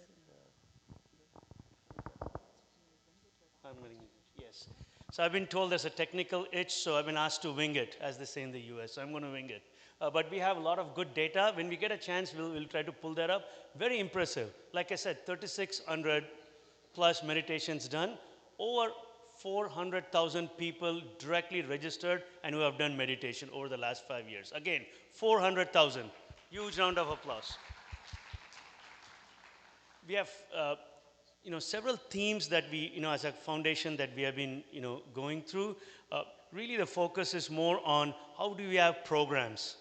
[SPEAKER 20] Yes. So I've been told there's a technical itch, so I've been asked to wing it, as they say in the US. So I'm going to wing it. But we have a lot of good data. When we get a chance, we'll try to pull that up. Very impressive. Like I said, 3,600 plus meditations done. Over 400,000 people directly registered and who have done meditation over the last 5 years. Again, 400,000. Huge round of applause. We have several themes that we, as a foundation that we have been, going through. Really the focus is more on how do we have programs.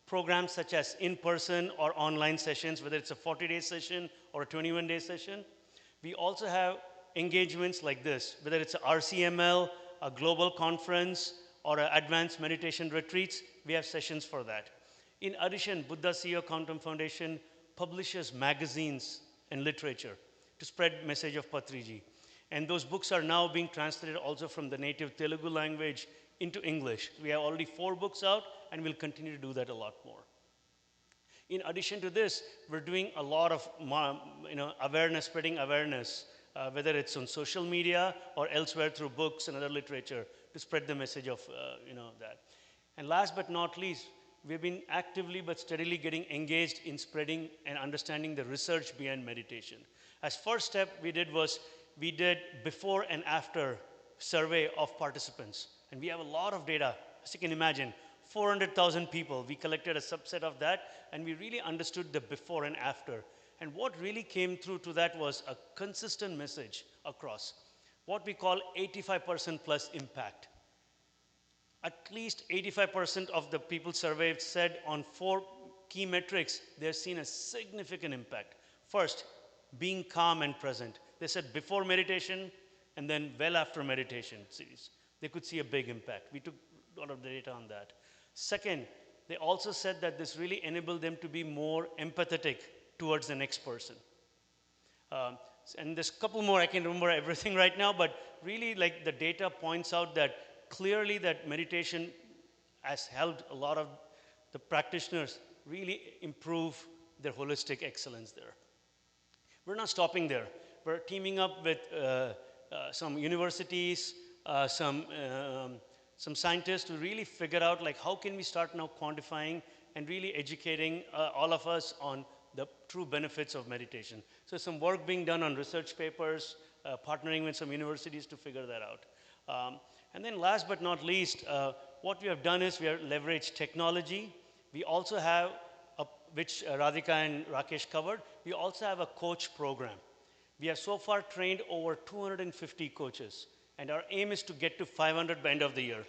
[SPEAKER 20] Programs such as in-person or online sessions, whether it's a 40-day session or a 21-day session. We also have engagements like this, whether it's a RCML, a global conference, or an advanced meditation retreats, we have sessions for that. In addition, Buddha CEO Quantum Foundation publishes magazines and literature to spread message of Patriji. And those books are now being translated also from the native Telugu language into English. We have already 4 books out, and we'll continue to do that a lot more. In addition to this, we're doing a lot of awareness, spreading awareness, whether it's on social media or elsewhere through books and other literature to spread the message of that. And last but not least, we've been actively but steadily getting engaged in spreading and understanding the research behind meditation. As first step we did before and after survey of participants. And we have a lot of data, as you can imagine, 400,000 people. We collected a subset of that, and we really understood the before and after. And what really came through to that was a consistent message across, what we call 85% plus impact. At least 85% of the people surveyed said on 4 key metrics, they've seen a significant impact. First, being calm and present. They said before meditation and then well after meditation series. They could see a big impact. We took a lot of data on that. Second, they also said that this really enabled them to be more empathetic towards the next person. And there's a couple more, I can't remember everything right now, but really like the data points out that clearly that meditation has helped a lot of the practitioners really improve their holistic excellence there. We're not stopping there. We're teaming up with some universities, some scientists to really figure out like how can we start now quantifying and really educating all of us on the true benefits of meditation. So some work being done on research papers, partnering with some universities to figure that out. And then last but not least, what we have done is we have leveraged technology. We also have, which Radhika and Rakesh covered, we also have a coach program. We have so far trained over 250 coaches, and our aim is to get to 500 by end of the year.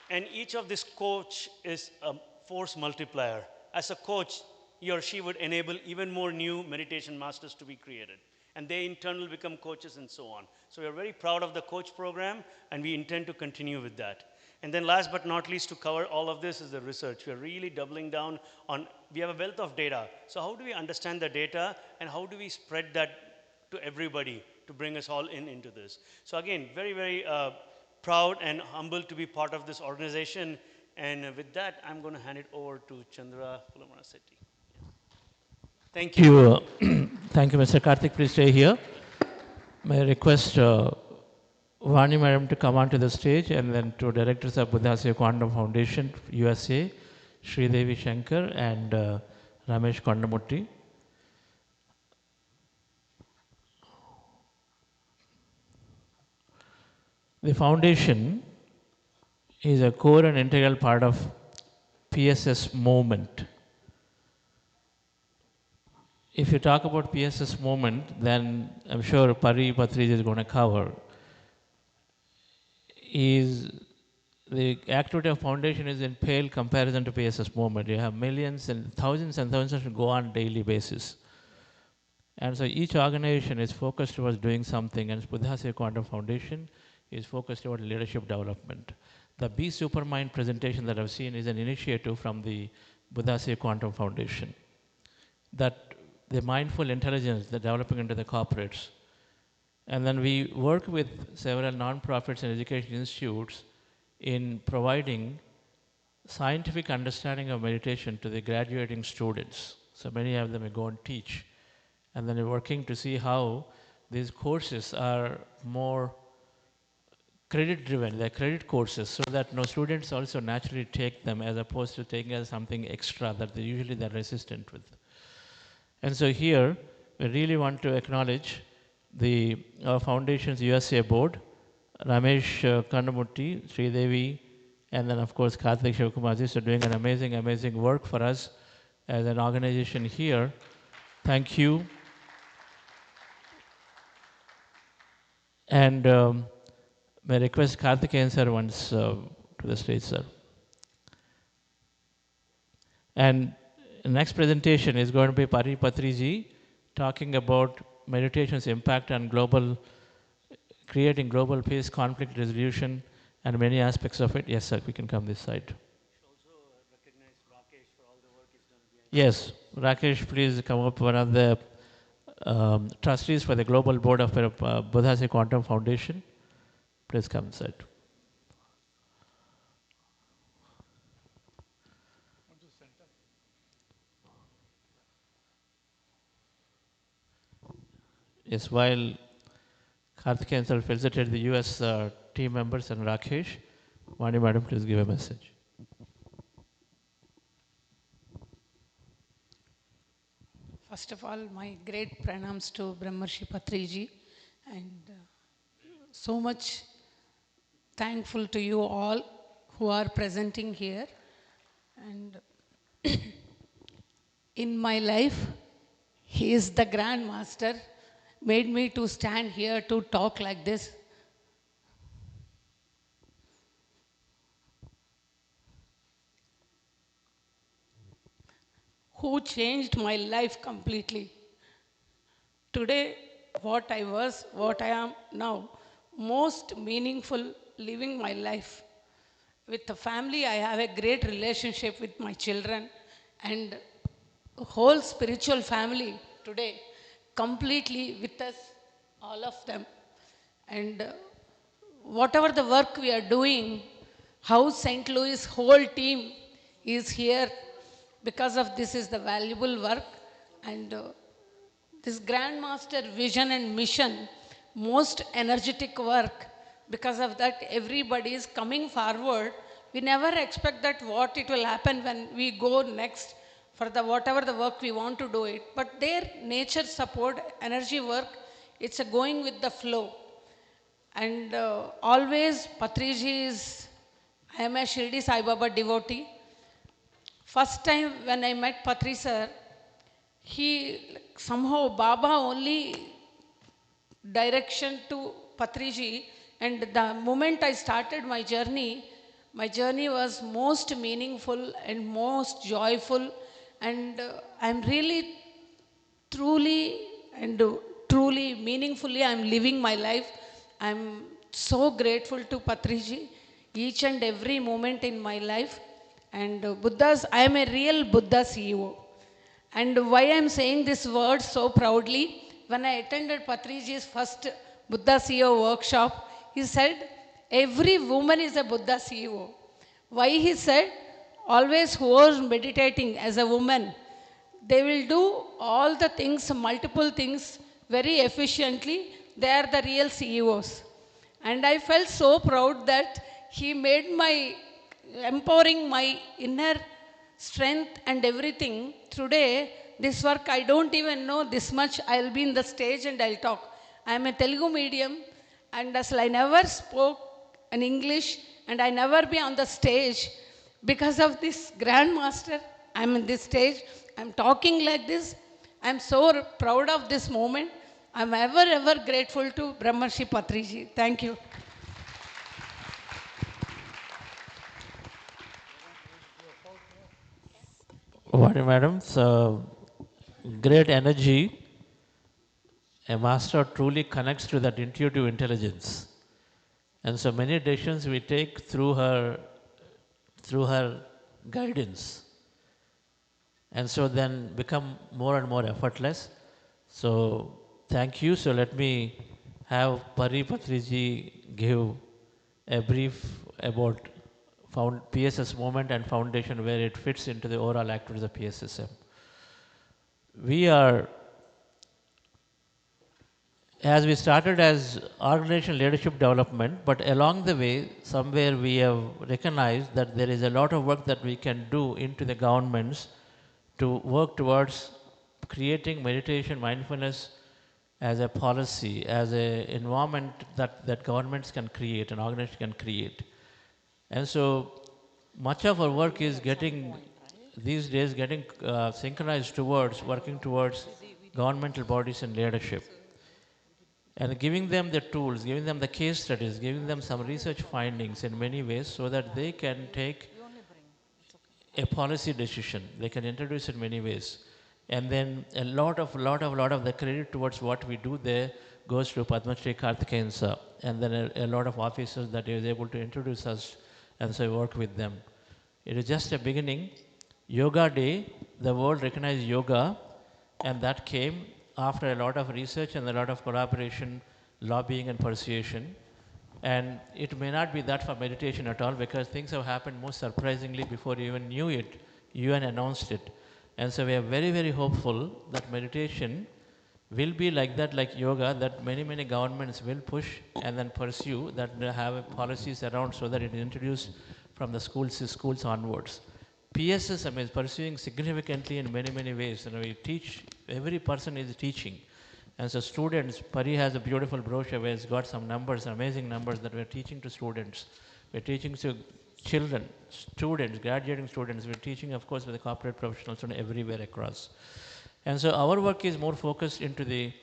[SPEAKER 20] And each of this coach is a force multiplier. As a coach, he or she would enable even more new meditation masters to be created. And they in turn will become coaches and so on. So we are very proud of the coach program, and we intend to continue with that. And then last but not least, to cover all of this is the research. We are really doubling down on, we have a wealth of data. So how do we understand the data, and how do we spread that to everybody to bring us all into this? So again, very, very proud and humbled to be part of this organization. And with that, I'm going to hand it over to Chandra Pulamanasetti. Thank you.
[SPEAKER 3] Thank you, Mr. Karthik. Please stay here. May I request Vani Madam to come onto the stage, and then two directors of Buddha CEO Quantum Foundation, USA, Sridevi Shankar and Ramesh Kondamurti. The foundation is a core and integral part of PSS movement. if you talk about PSS movement, then I'm sure Pari Patrij is going to cover. The activity of foundation is in pale comparison to PSS movement. You have millions and thousands that go on daily basis. And so each organization is focused towards doing something, and Buddhasya Quantum Foundation is focused toward leadership development. The Be Supermind presentation that I've seen is an initiative from the Buddhasya Quantum Foundation. That the mindful intelligence they're developing into the corporates. And then we work with several nonprofits and education institutes in providing scientific understanding of meditation to the graduating students. So many of them will go and teach. And then we're working to see how these courses are more credit driven, they're credit courses, so that students also naturally take them as opposed to taking as something extra that they're resistant with. And so here, we really want to acknowledge the Foundation's USA board, Ramesh Kandamurti, Sridevi, and then of course Karthik Shivakumarji are doing an amazing work for us as an organization here. Thank you. And may I request Karthikeyan sir once to the stage, sir. And the next presentation is going to be Pari Patriji talking about meditation's impact on creating global peace, conflict resolution, and many aspects of it. Yes, sir, we can come this side. Yes, Rakesh, please come up, one of the trustees for the Global Board of Buddhasya Quantum Foundation. Please come inside. Yes, while Karthikeyan sir felicited the US team members and Rakesh, Vani madam, please give a message.
[SPEAKER 11] First of all, my great pranams to Brahmarshi Patriji, and so much thankful to you all who are presenting here. And in my life, he is the Grand Master, made me to stand here to talk like this. Who changed my life completely. Today, what I was, what I am now, most meaningful living my life. With the family, I have a great relationship with my children, and whole spiritual family today, completely with us, all of them. And whatever the work we are doing, how St. Louis whole team is here, because of this is the valuable work. And this Grand Master vision and mission, most energetic work. Because of that, everybody is coming forward. We never expect that what it will happen when we go next for the whatever the work we want to do it. But their nature support, energy work, it's a going with the flow. And always Patriji is, I am a Shirdi Sai Baba devotee. First time when I met Patri sir, he somehow Baba only direction to Patriji, and the moment I started my journey was most meaningful and most joyful, and I'm really truly meaningfully I'm living my life. I'm so grateful to Patriji each and every moment in my life. And I am a real Buddha CEO. And why I'm saying this word so proudly, when I attended Patriji's first Buddha CEO workshop, he said, every woman is a Buddha CEO. Why he said, always who are meditating as a woman, they will do all the things, multiple things very efficiently. They are the real CEOs. And I felt so proud that he made empowering my inner strength and everything. Today, this work, I don't even know this much. I'll be in the stage and I'll talk. I'm a Telugu medium, and as I never spoke in English, and I never be on the stage. Because of this Grand Master, I'm in this stage, I'm talking like this. I'm so proud of this moment. I'm ever grateful to Brahmarshi Patriji. Thank you.
[SPEAKER 1] Vani madam, so great energy. A master truly connects to that intuitive intelligence. And so many decisions we take through her guidance. And so then become more and more effortless. So thank you. So let me have Pari Patriji give a brief about PSS movement and foundation where it fits into the overall activities of PSSM. We are, as we started as organizational leadership development, but along the way, somewhere we have recognized that there is a lot of work that we can do into the governments to work towards creating meditation, mindfulness as a policy, as an environment that governments can create and organizations can create. And so much of our work is these days getting synchronized towards, working towards governmental bodies and leadership. And giving them the tools, giving them the case studies, giving them some research findings in many ways so that they can take a policy decision. They can introduce it in many ways. And then a lot of the credit towards what we do there goes to Padma Shri Karthikeyan sir. And then a lot of officers that he was able to introduce us, and so I work with them. It is just a beginning. Yoga Day, the world recognized yoga, and that came after a lot of research and a lot of collaboration, lobbying and persuasion. And it may not be that for meditation at all, because things have happened most surprisingly before you even knew it. UN announced it. And so we are very hopeful that meditation will be like that, like yoga, that many governments will push and then pursue, that they have policies around so that it is introduced from the schools onwards. PSSM is pursuing significantly in many ways. We teach, every person is teaching. And so students, Pari has a beautiful brochure where it's got some numbers, amazing numbers that we're teaching to students. We're teaching to children, students, graduating students. We're teaching, of course, with the corporate professionals and everywhere across. And so our work is more focused into the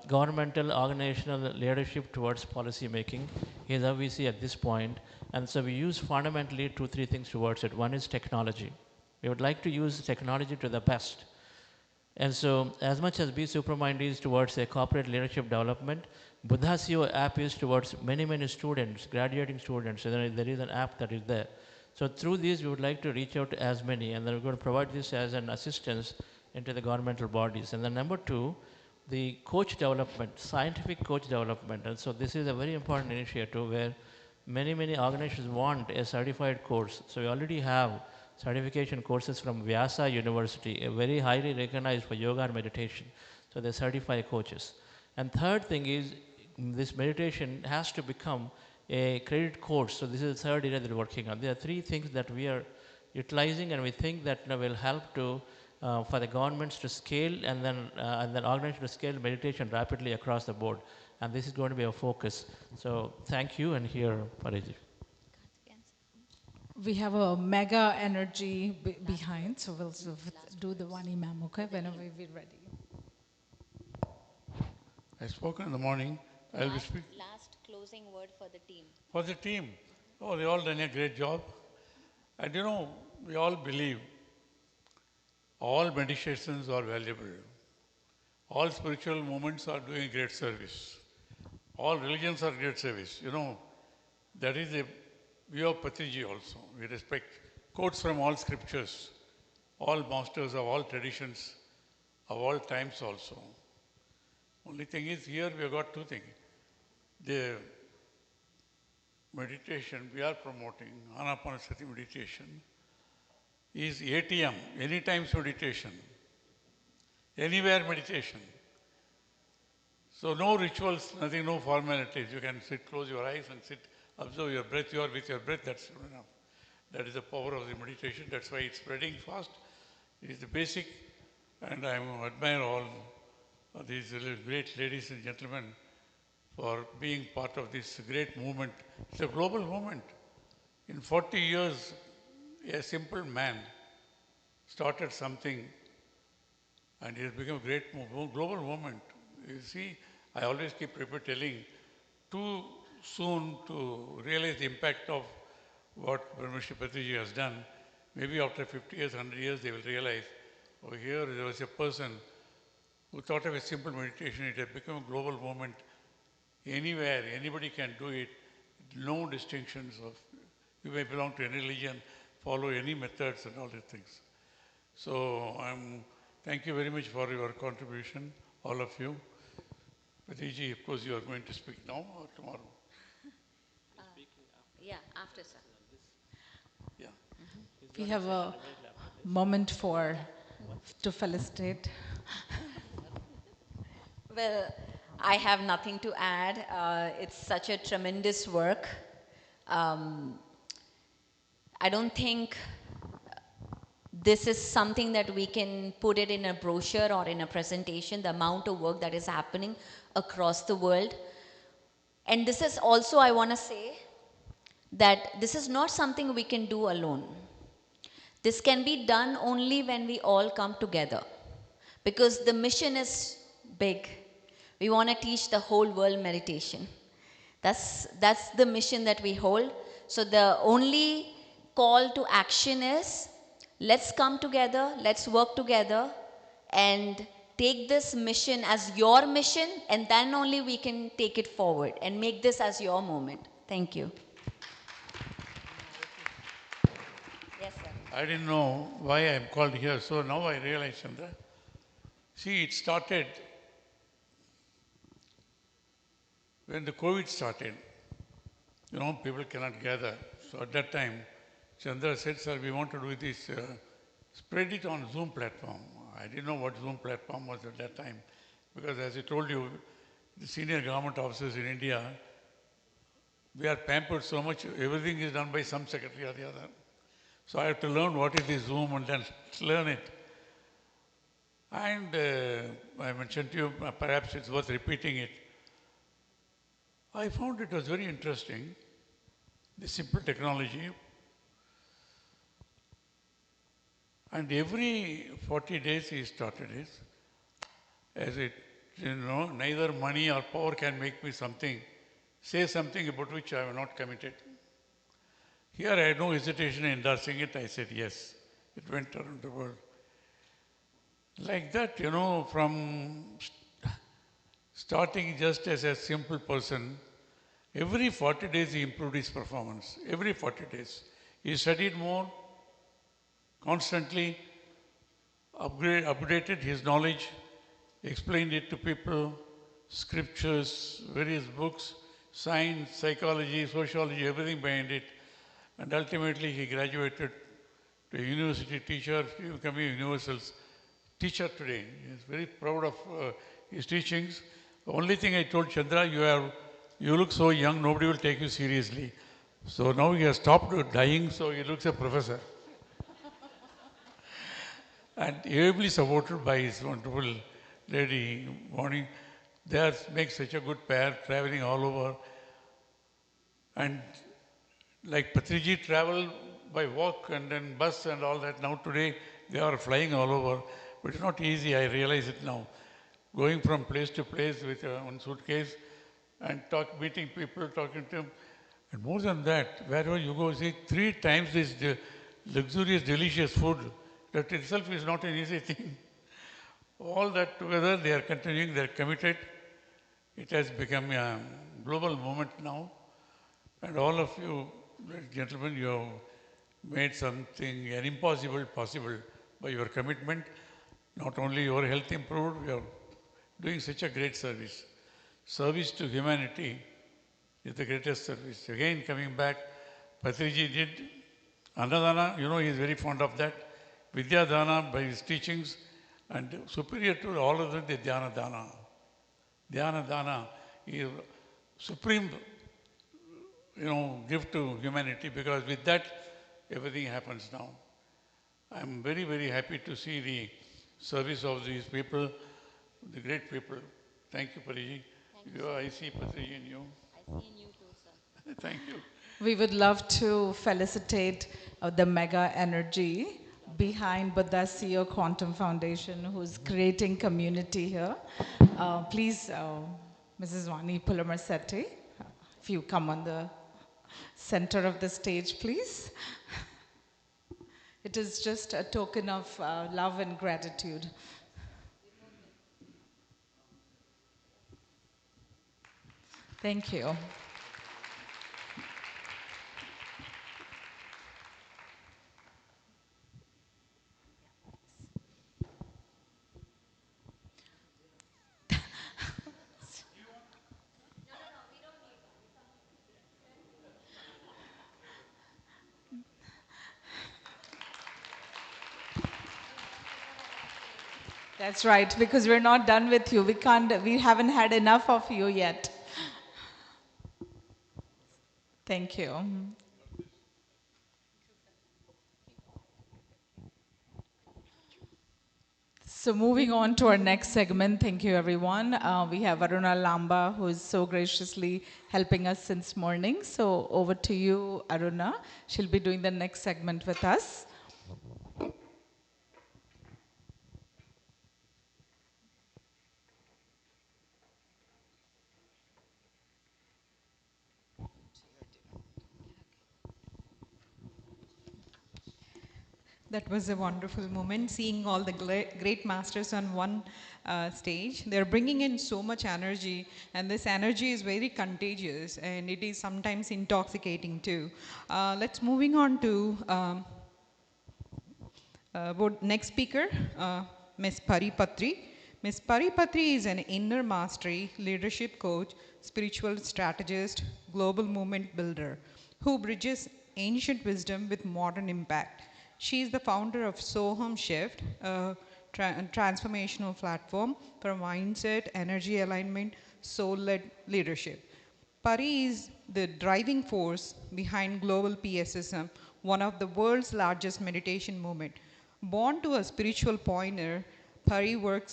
[SPEAKER 1] governmental, organizational leadership towards policy making. Here's how we see at this point. And so we use fundamentally 2-3 things towards it. One is technology. We would like to use technology to the best. And so as much as Be Supermind is towards a corporate leadership development, Buddhasio app is towards many students, graduating students. So there is an app that is there. So through these, we would like to reach out to as many, and then we're going to provide this as an assistance into the governmental bodies. And then number 2, the coach development, scientific coach development. And so this is a very important initiative where many organizations want a certified course. So we already have certification courses from Vyasa University, a very highly recognized for yoga and meditation. So they certify coaches. And third thing is, this meditation has to become a credit course. So this is the third area that we're working on. There are 3 things that we are utilizing, and we think that will help to for the governments to scale and then organizations to scale meditation rapidly across the board. And this is going to be our focus. So thank you, and here, Pariji.
[SPEAKER 10] We have a mega energy behind, so we'll do the Vani ma'am, okay, whenever we're ready.
[SPEAKER 19] I spoke in the morning. I'll be speaking.
[SPEAKER 23] Last closing word for the team.
[SPEAKER 19] For the team. Oh, they all done a great job. And you know, we all believe all meditations are valuable. All spiritual movements are doing great service. All religions are great service. You know, that is a view of Patriji also. We respect quotes from all scriptures, all masters of all traditions, of all times also. Only thing is, here we have got 2 things. The meditation we are promoting, Anapanasati meditation, is ATM, anytime meditation, anywhere meditation. So no rituals, nothing, no formalities. You can sit, close your eyes and sit, observe your breath. You are with your breath, that's enough. That is the power of the meditation. That's why it's spreading fast. It is the basic, and I admire all these great ladies and gentlemen for being part of this great movement. It's a global movement. In 40 years, a simple man started something and it has become a great global movement. You see, I always keep telling, too soon to realize the impact of what Brahma Shri Patriji has done. Maybe after 50 years, 100 years, they will realize, oh, here there was a person who thought of a simple meditation. It has become a global movement. Anywhere, anybody can do it. No distinctions of, you may belong to any religion, follow any methods and all these things. So thank you very much for your contribution, all of you. Patriji, of course, you are going to speak now or tomorrow?
[SPEAKER 4] Yeah, after, sir.
[SPEAKER 19] Yeah.
[SPEAKER 10] We have a moment to felicitate.
[SPEAKER 4] Well, I have nothing to add. It's such a tremendous work. I don't think this is something that we can put it in a brochure or in a presentation, the amount of work that is happening across the world. And this is also, I want to say, that this is not something we can do alone. This can be done only when we all come together, because the mission is big. We want to teach the whole world meditation. That's the mission that we hold. So the only call to action is, let's come together, let's work together and take this mission as your mission, and then only we can take it forward and make this as your moment. Thank you. Yes, sir.
[SPEAKER 19] I didn't know why I'm called here, so now I realize, Chandra. See, it started when the COVID started. You know, people cannot gather. So at that time, Chandra said, sir, we want to do this, spread it on Zoom platform. I didn't know what Zoom platform was at that time, because as I told you, the senior government officers in India, we are pampered so much, everything is done by some secretary or the other. So I have to learn what is this Zoom and then learn it. And I mentioned to you, perhaps it's worth repeating it. I found it was very interesting, the simple technology. And every 40 days he started it, as it, you know, neither money or power can make me say something about which I have not committed. Here I had no hesitation in endorsing it. I said yes. It went around the world. Like that, you know, from starting just as a simple person, every 40 days he improved his performance. Every 40 days. He studied more, constantly updated his knowledge, explained it to people, scriptures, various books, science, psychology, sociology, everything behind it. And ultimately he graduated to a university teacher, he became a universal teacher today. He is very proud of his teachings. The only thing I told Chandra, you look so young, nobody will take you seriously. So now he has stopped dying, so he looks a professor. And ably supported by his wonderful lady, Bonnie. They make such a good pair, traveling all over. And like Patriji travel by walk and then bus and all that. Now today they are flying all over. But it's not easy, I realize it now. Going from place to place with one suitcase and meeting people, talking to them. And more than that, wherever you go, see 3 times this luxurious, delicious food. That itself is not an easy thing. All that together, they are continuing, they are committed. It has become a global movement now. And all of you, ladies and gentlemen, you have made something, an impossible possible by your commitment. Not only your health improved, you are doing such a great service. Service to humanity is the greatest service. Again, coming back, Patriji did Annadana, you know, he is very fond of that. Vidya Dana by his teachings, and superior to all of them, the Dhyana Dana. Dhyana Dana is supreme, you know, gift to humanity, because with that, everything happens now. I'm very, very happy to see the service of these people, the great people. Thank you, Pariji. I see Patriji in you.
[SPEAKER 4] I see in you too, sir.
[SPEAKER 19] Thank you.
[SPEAKER 10] We would love to felicitate the Mega Energy behind Badasio Quantum Foundation, who's creating community here. Please, Mrs. Vani Pulamarsetti, if you come on the center of the stage, please. It is just a token of love and gratitude. Thank you. That's right, because we're not done with you. We haven't had enough of you yet. Thank you. So moving on to our next segment, thank you everyone. We have Aruna Lamba, who is so graciously helping us since morning. So over to you, Aruna. She'll be doing the next segment with us.
[SPEAKER 13] That was a wonderful moment, seeing all the great masters on one stage. They're bringing in so much energy, and this energy is very contagious, and it is sometimes intoxicating too. Let's moving on to next speaker, Ms. Pari Patri. Ms. Pari Patri is an inner mastery, leadership coach, spiritual strategist, global movement builder, who bridges ancient wisdom with modern impact. She is the founder of Soham Shift, a transformational platform for mindset, energy alignment, soul-led leadership. Pari is the driving force behind global PSSM, one of the world's largest meditation movement. Born to a spiritual pointer, Pari work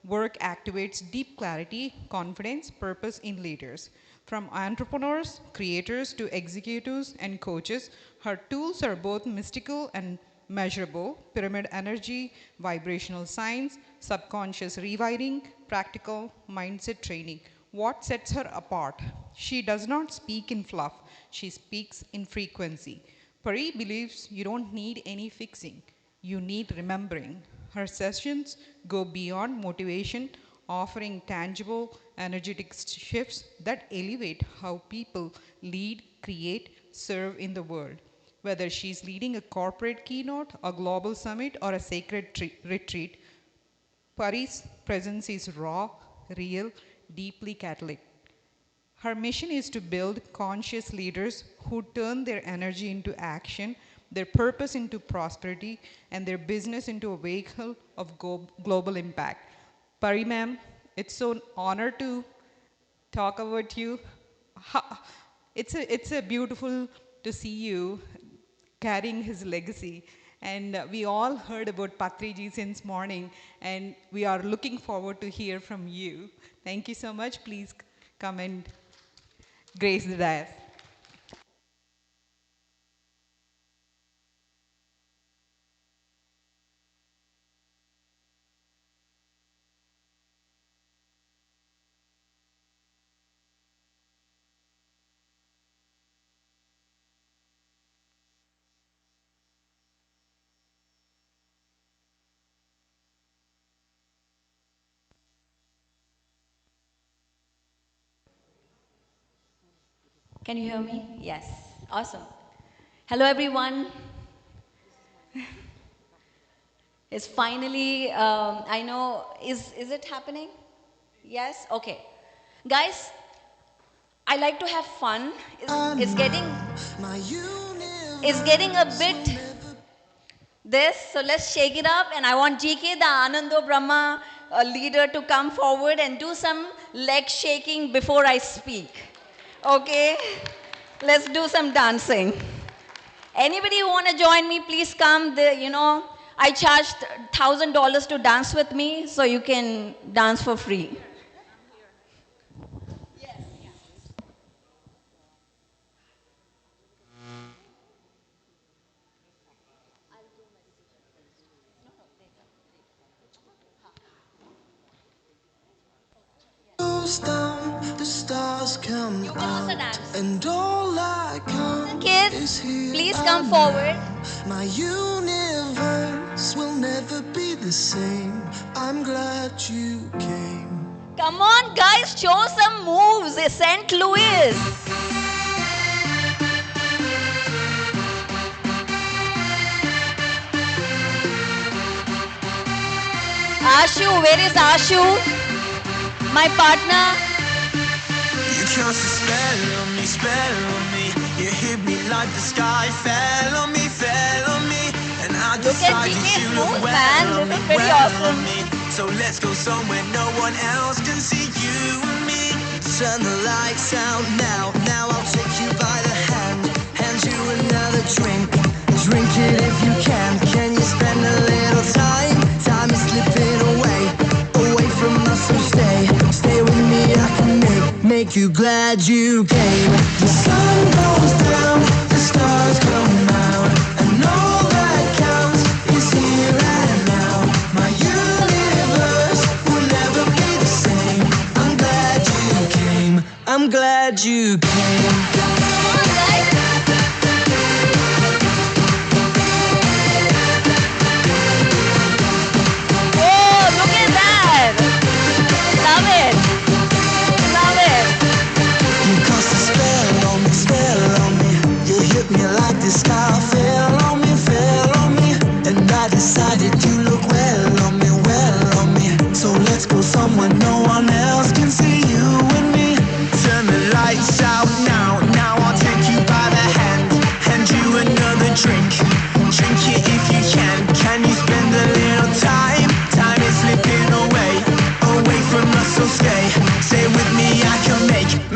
[SPEAKER 13] activates deep clarity, confidence, purpose in leaders. From entrepreneurs, creators to executives and coaches, her tools are both mystical and measurable: pyramid energy, vibrational science, subconscious rewiring, practical mindset training. What sets her apart? She does not speak in fluff, she speaks in frequency. Pari believes you don't need any fixing, you need remembering. Her sessions go beyond motivation, offering tangible, energetic shifts that elevate how people lead, create, serve in the world. Whether she's leading a corporate keynote, a global summit, or a sacred retreat, Pari's presence is raw, real, deeply Catholic. Her mission is to build conscious leaders who turn their energy into action, their purpose into prosperity, and their business into a vehicle of global impact. Pari ma'am, it's so an honor to talk about you. It's a beautiful to see you carrying his legacy. And we all heard about Patriji since morning, and we are looking forward to hear from you. Thank you so much. Please come and grace the dais.
[SPEAKER 4] Can you hear me? Yes. Awesome. Hello, everyone. It's finally, I know, is it happening? Yes? Okay. Guys, I like to have fun. It's getting a bit this, so let's shake it up. And I want GK, the Anando Brahma leader, to come forward and do some leg shaking before I speak. Okay? Let's do some dancing. Anybody who want to join me, please come. I charged $1,000 to dance with me, so you can dance for free.
[SPEAKER 6] goes down, the stars come out, and all I count is here.
[SPEAKER 4] Please come forward.
[SPEAKER 6] My universe will never be the same. I'm glad you came.
[SPEAKER 4] Come on, guys, show some moves. St. Louis. Ashu, where is Ashu? My partner.
[SPEAKER 6] You cast a spell on me, spell on me. You hit me like the sky fell on me, and I decided you look well on me, well on me. So let's go somewhere no one else can see you and me. Turn the lights out now, now I'll take you by the hand you another drink. Drink it if you can you spend a little time? Time is slipping away from us, so stay with me, I can make you glad you came. The sun goes down, the stars come out, and all that counts is here and now. My universe will never be the same. I'm glad you came, I'm glad you came.
[SPEAKER 4] Love it. Love it.
[SPEAKER 6] You cast a spell on me. You hit me like the sky fell on me, and I decided you look well on me, So let's go somewhere no one else can see you and me. Turn the lights out now, now I'll take you by the hand you another drink. Drink it if you can you spend a little time? Time is slipping away from us, so stay with me, I can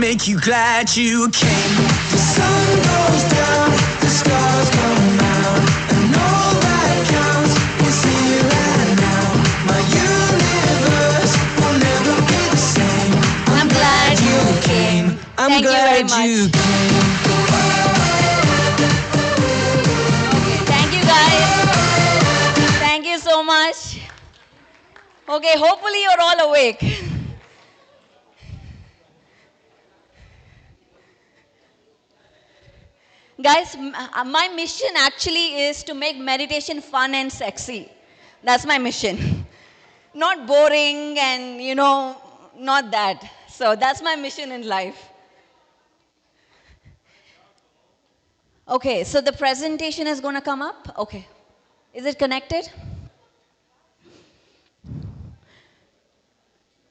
[SPEAKER 6] make you glad you came. The sun goes down, the stars come out, and all that counts is here and now. My universe will never be the same. I'm glad you came. I'm glad you came.
[SPEAKER 4] Okay, thank you guys. Thank you so much. Okay, hopefully you're all awake. Guys, my mission actually is to make meditation fun and sexy. That's my mission. Not boring and, not that. So that's my mission in life. Okay, so the presentation is going to come up. Okay. Is it connected?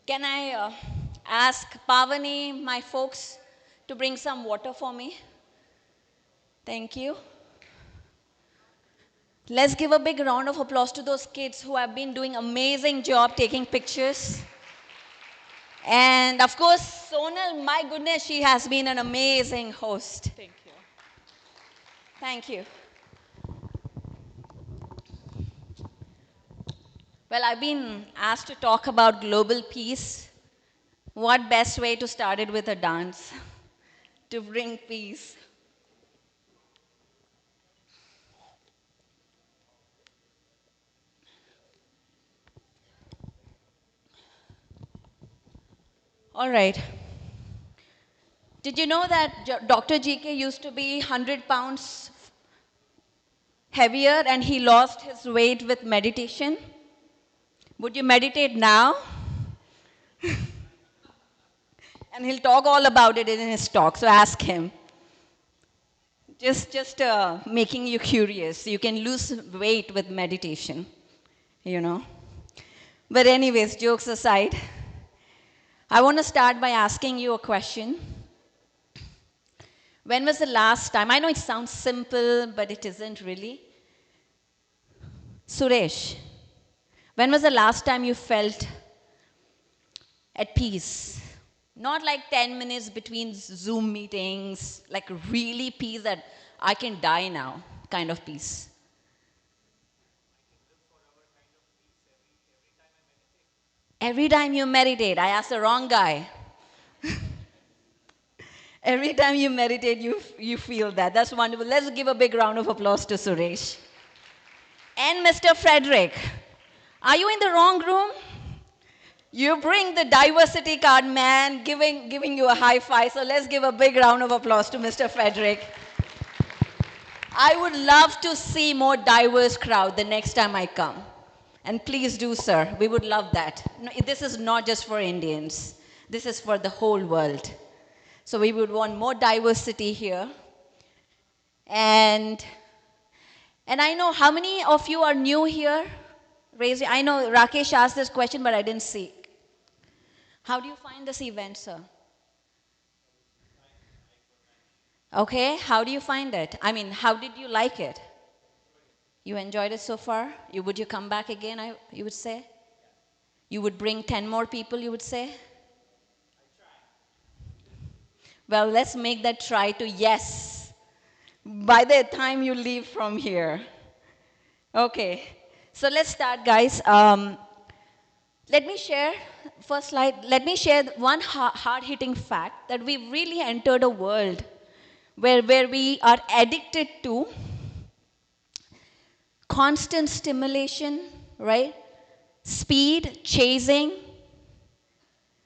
[SPEAKER 4] Can I ask Pavani, my folks, to bring some water for me? Thank you. Let's give a big round of applause to those kids who have been doing amazing job taking pictures. And of course, Sonal, my goodness, she has been an amazing host.
[SPEAKER 10] Thank you.
[SPEAKER 4] Thank you. Well, I've been asked to talk about global peace. What best way to start it with a dance to bring peace? All right. Did you know that Dr. GK used to be 100 pounds heavier and he lost his weight with meditation? Would you meditate now? And he'll talk all about it in his talk, so ask him. Just making you curious. You can lose weight with meditation, But anyways, jokes aside, I want to start by asking you a question. When was the last time, I know it sounds simple, but it isn't really. Suresh, when was the last time you felt at peace? Not like 10 minutes between Zoom meetings, like really peace that I can die now kind of peace. Every time you meditate, I asked the wrong guy. Every time you meditate, you feel that. That's wonderful. Let's give a big round of applause to Suresh. And Mr. Frederick. Are you in the wrong room? You bring the diversity card, man, giving you a high five. So let's give a big round of applause to Mr. Frederick. I would love to see more diverse crowd the next time I come. And please do, sir. We would love that. No, this is not just for Indians. This is for the whole world. So we would want more diversity here. And I know how many of you are new here? Raise your, I know Rakesh asked this question, but I didn't see. How do you find this event, sir? Okay, how do you find it? I mean, how did you like it? You enjoyed it so far? Would you come back again, you would say? You would bring 10 more people, you would say? Well, let's make that try to yes by the time you leave from here. Okay, so let's start, guys. Let me share, first slide, let me share one hard-hitting fact that we've really entered a world where we are addicted to constant stimulation, right? Speed, chasing.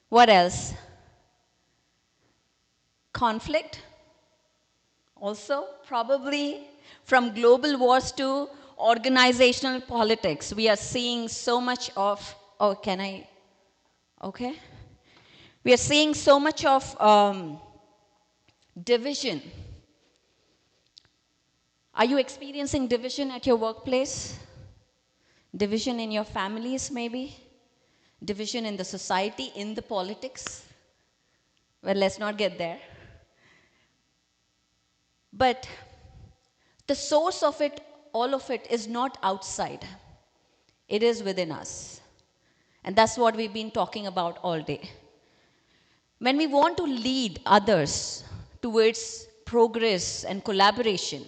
[SPEAKER 4] What else? Conflict. Also, probably from global wars to organizational politics. We are seeing so much of, oh, can I, okay? We are seeing so much of division. Are you experiencing division at your workplace? Division in your families, maybe? Division in the society, in the politics? Well, let's not get there. But the source of it, all of it, is not outside. It is within us. And that's what we've been talking about all day. When we want to lead others towards progress and collaboration,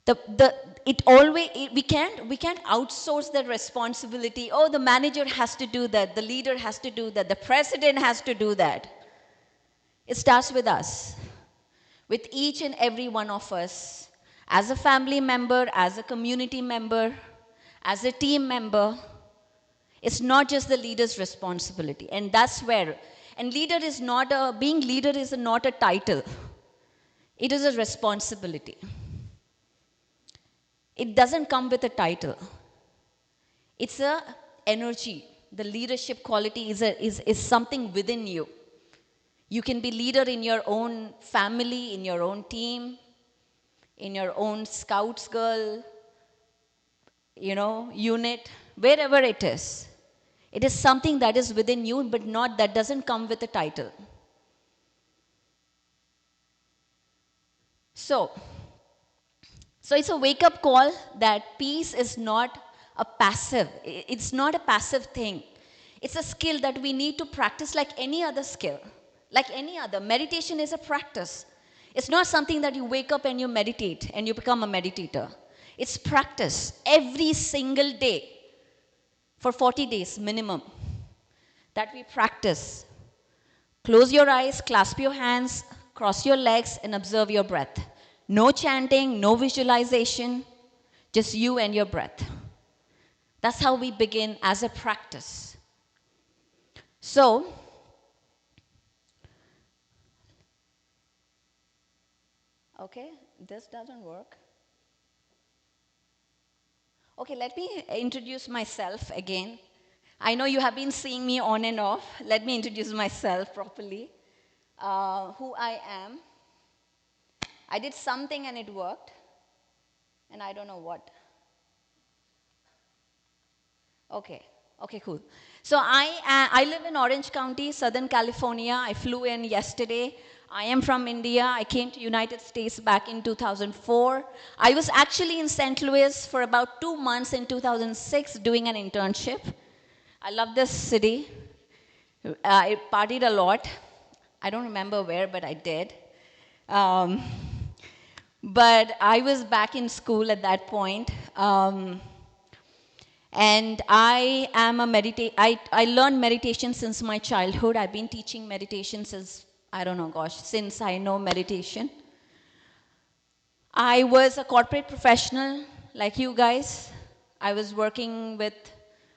[SPEAKER 4] we can't outsource that responsibility. Oh, the manager has to do that, the leader has to do that, the president has to do that. It starts with us, with each and every one of us, as a family member, as a community member, as a team member. It's not just the leader's responsibility, and that's where. And leader is not being leader is not a title. It is a responsibility. It doesn't come with a title. It's a energy. The leadership quality is something within you. You can be leader in your own family, in your own team, in your own scouts girl, unit, wherever it is. It is something that is within you, but that doesn't come with a title. So it's a wake-up call that peace is not a passive. It's not a passive thing. It's a skill that we need to practice like any other skill. Like any other. Meditation is a practice. It's not something that you wake up and you meditate and you become a meditator. It's practice every single day for 40 days minimum that we practice. Close your eyes, clasp your hands, cross your legs, and observe your breath. No chanting, no visualization, just you and your breath. That's how we begin as a practice. So, okay, this doesn't work. Okay, let me introduce myself again. I know you have been seeing me on and off. Let me introduce myself properly. Who I am. I did something and it worked, and I don't know what. Okay, cool. So I live in Orange County, Southern California. I flew in yesterday. I am from India. I came to United States back in 2004. I was actually in St. Louis for about 2 months in 2006 doing an internship. I love this city. I partied a lot. I don't remember where, but I did. But I was back in school at that point. And I am I learned meditation since my childhood. I've been teaching meditation since, I don't know, since I know meditation. I was a corporate professional like you guys. I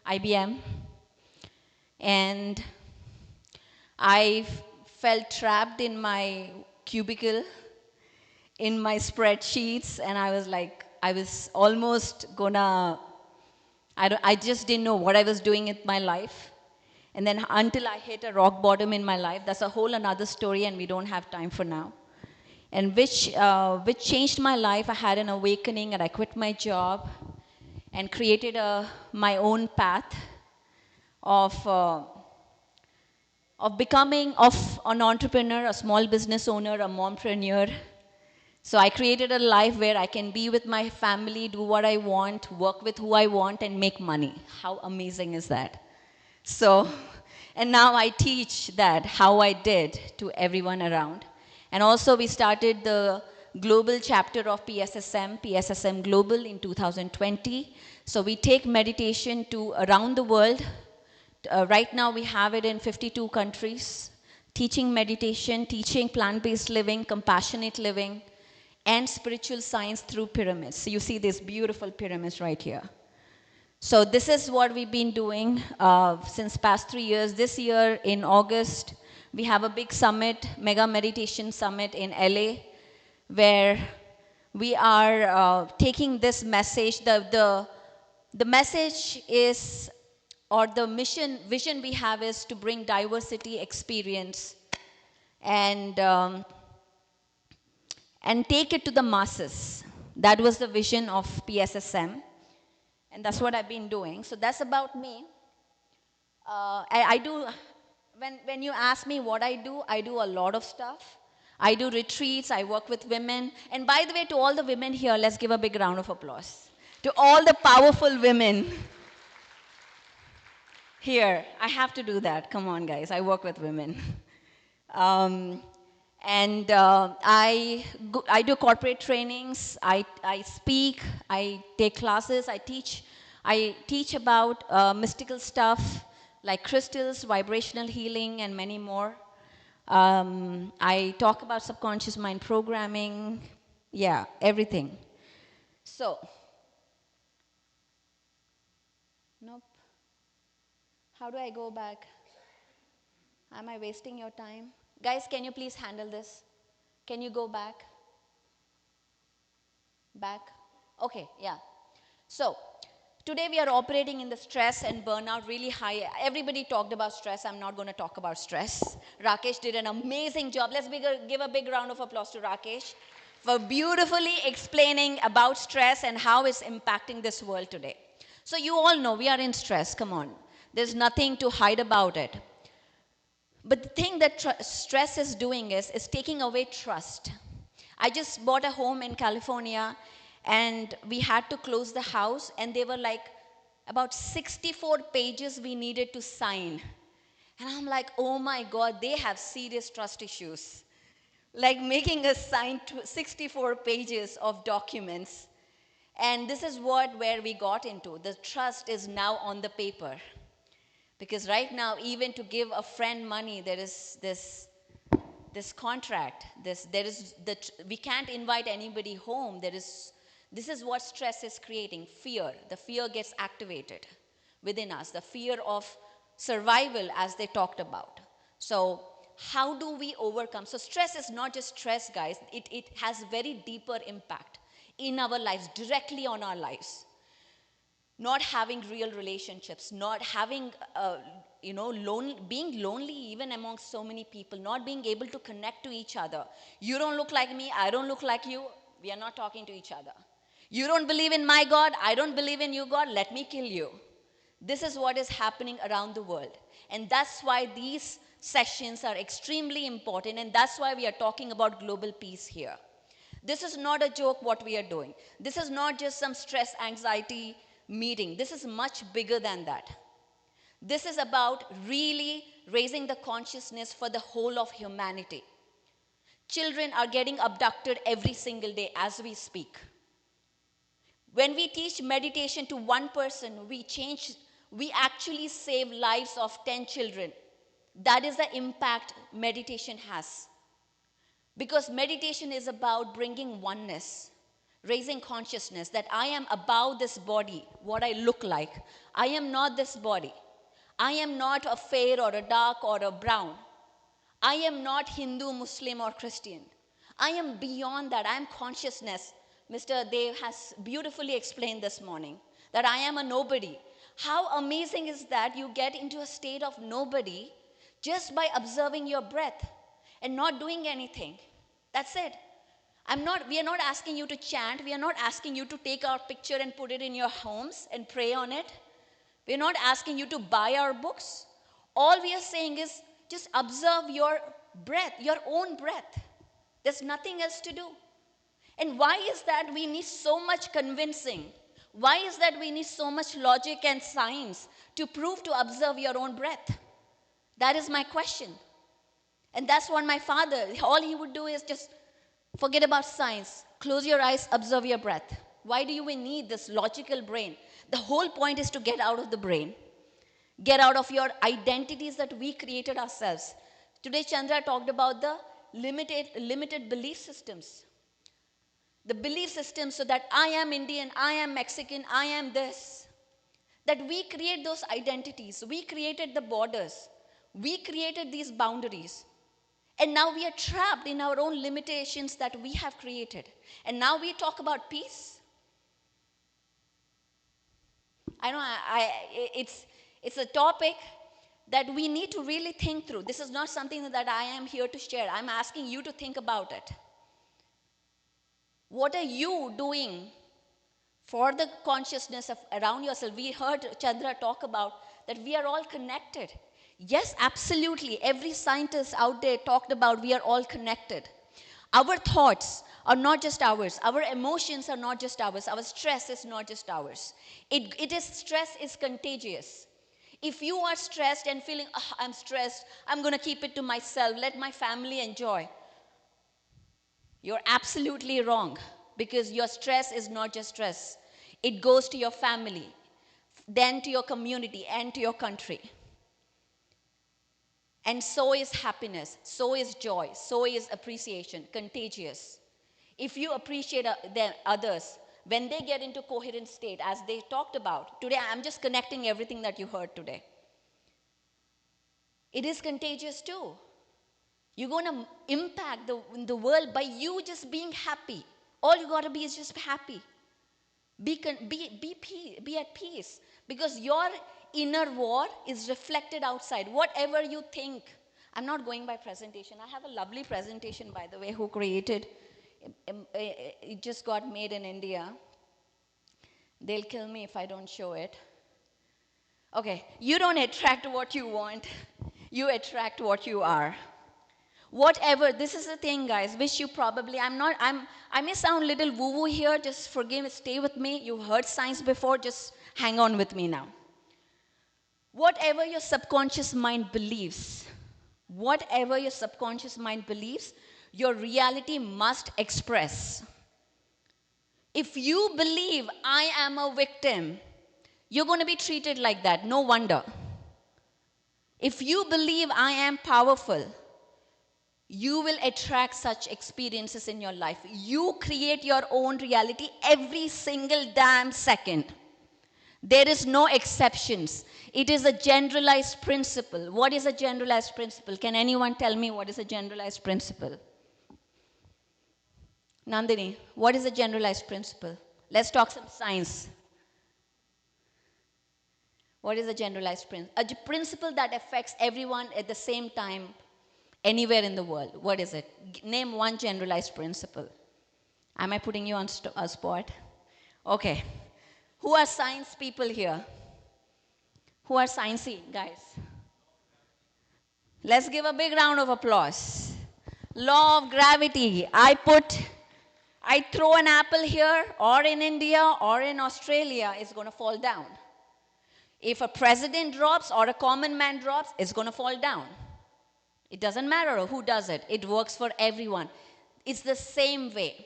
[SPEAKER 4] IBM. And I felt trapped in my cubicle, in my spreadsheets, and I was like, I was almost gonna, I just didn't know what I was doing in my life. And then until I hit a rock bottom in my life, that's a whole another story and we don't have time for now. And which changed my life. I had an awakening and I quit my job and created my own path of becoming an entrepreneur, a small business owner, a mompreneur. So I created a life where I can be with my family, do what I want, work with who I want, and make money. How amazing is that? So, and now I teach that, how I did, to everyone around. And also we started the global chapter of PSSM Global in 2020. So we take meditation to around the world. Right now we have it in 52 countries, teaching meditation, teaching plant-based living, compassionate living, and spiritual science through pyramids. So you see these beautiful pyramids right here. So this is what we've been doing since past 3 years. This year in August, we have a big summit, mega meditation summit in LA, where we are taking this message. The message is, or the vision we have is to bring diversity experience and take it to the masses. That was the vision of PSSM. And that's what I've been doing. So that's about me. I do, when you ask me what I do a lot of stuff. I do retreats, I work with women. And by the way, to all the women here, let's give a big round of applause. To all the powerful women here, I have to do that. Come on, guys, I work with women. I do corporate trainings, I speak, I take classes, I teach about mystical stuff like crystals, vibrational healing, and many more. I talk about subconscious mind programming, yeah, everything. So, nope. How do I go back? Am I wasting your time? Guys, can you please handle this? Can you go back? Back? Okay, yeah. So, today we are operating in the stress and burnout really high. Everybody talked about stress. I'm not going to talk about stress. Rakesh did an amazing job. Let's give a big round of applause to Rakesh for beautifully explaining about stress and how it's impacting this world today. So you all know we are in stress. Come on. There's nothing to hide about it. But the thing that stress is doing is taking away trust. I just bought a home in California and we had to close the house and they were like about 64 pages we needed to sign. And I'm like, oh my God, they have serious trust issues. Like making us sign 64 pages of documents. And this is where we got into. The trust is now on the paper. Because right now, even to give a friend money, there is this contract. We can't invite anybody home. This is what stress is creating, fear. The fear gets activated within us, the fear of survival, as they talked about. So how do we overcome? So stress is not just stress, guys. It has very deeper impact in our lives, directly on our lives. Not having real relationships, not having, being lonely even amongst so many people, not being able to connect to each other. You don't look like me, I don't look like you, we are not talking to each other. You don't believe in my God, I don't believe in you, God, let me kill you. This is what is happening around the world. And that's why these sessions are extremely important, and that's why we are talking about global peace here. This is not a joke what we are doing. This is not just some stress, anxiety meeting. This is much bigger than that. This is about really raising the consciousness for the whole of humanity. Children are getting abducted every single day as we speak. When we teach meditation to one person, we actually save lives of 10 children. That is the impact meditation has. Because meditation is about bringing oneness. Raising consciousness that I am above this body, what I look like. I am not this body. I am not a fair or a dark or a brown. I am not Hindu, Muslim, or Christian. I am beyond that. I am consciousness. Mr. Dev has beautifully explained this morning that I am a nobody. How amazing is that you get into a state of nobody just by observing your breath and not doing anything. That's it. We are not asking you to chant. We are not asking you to take our picture and put it in your homes and pray on it. We are not asking you to buy our books. All we are saying is just observe your breath, your own breath. There's nothing else to do. And why is that we need so much convincing? Why is that we need so much logic and science to prove to observe your own breath? That is my question. And that's what my father, all he would do is just forget about science. Close your eyes, observe your breath. Why do we need this logical brain? The whole point is to get out of the brain. Get out of your identities that we created ourselves. Today, Chandra talked about the limited belief systems. The belief system so that I am Indian, I am Mexican, I am this. That we create those identities. We created the borders. We created these boundaries. And now we are trapped in our own limitations that we have created. And now we talk about peace. I know it's a topic that we need to really think through. This is not something that I am here to share. I'm asking you to think about it. What are you doing for the consciousness of around yourself? We heard Chandra talk about that we are all connected. Yes, absolutely. Every scientist out there talked about we are all connected. Our thoughts are not just ours. Our emotions are not just ours. Our stress is not just ours. Stress is contagious. If you are stressed and feeling, oh, I'm stressed, I'm going to keep it to myself, let my family enjoy. You're absolutely wrong, because your stress is not just stress. It goes to your family, then to your community, and to your country. And so is happiness, so is joy, so is appreciation, contagious. If you appreciate others, when they get into coherent state, as they talked about, today I'm just connecting everything that you heard today. It is contagious too. You're going to impact the world by you just being happy. All you got to be is just happy. Be at peace. Because your inner war is reflected outside. Whatever you think. I'm not going by presentation. I have a lovely presentation, by the way, who created. It just got made in India. They'll kill me if I don't show it. Okay, you don't attract what you want. You attract what you are. Whatever, this is the thing, guys, which you probably, I may sound a little woo-woo here, just forgive me, stay with me. You've heard science before, just hang on with me now. Whatever your subconscious mind believes, your reality must express. If you believe I am a victim, you're going to be treated like that, no wonder. If you believe I am powerful, you will attract such experiences in your life. You create your own reality every single damn second. There is no exceptions. It is a generalized principle. What is a generalized principle? Can anyone tell me what is a generalized principle? Nandini, what is a generalized principle? Let's talk some science. What is a generalized principle? A principle that affects everyone at the same time, anywhere in the world. What is it? Name one generalized principle. Am I putting you on a spot? Okay. Who are science people here? Who are sciencey guys? Let's give a big round of applause. Law of gravity. I throw an apple here, or in India, or in Australia, it's going to fall down. If a president drops or a common man drops, it's going to fall down. It doesn't matter who does it. It works for everyone. It's the same way.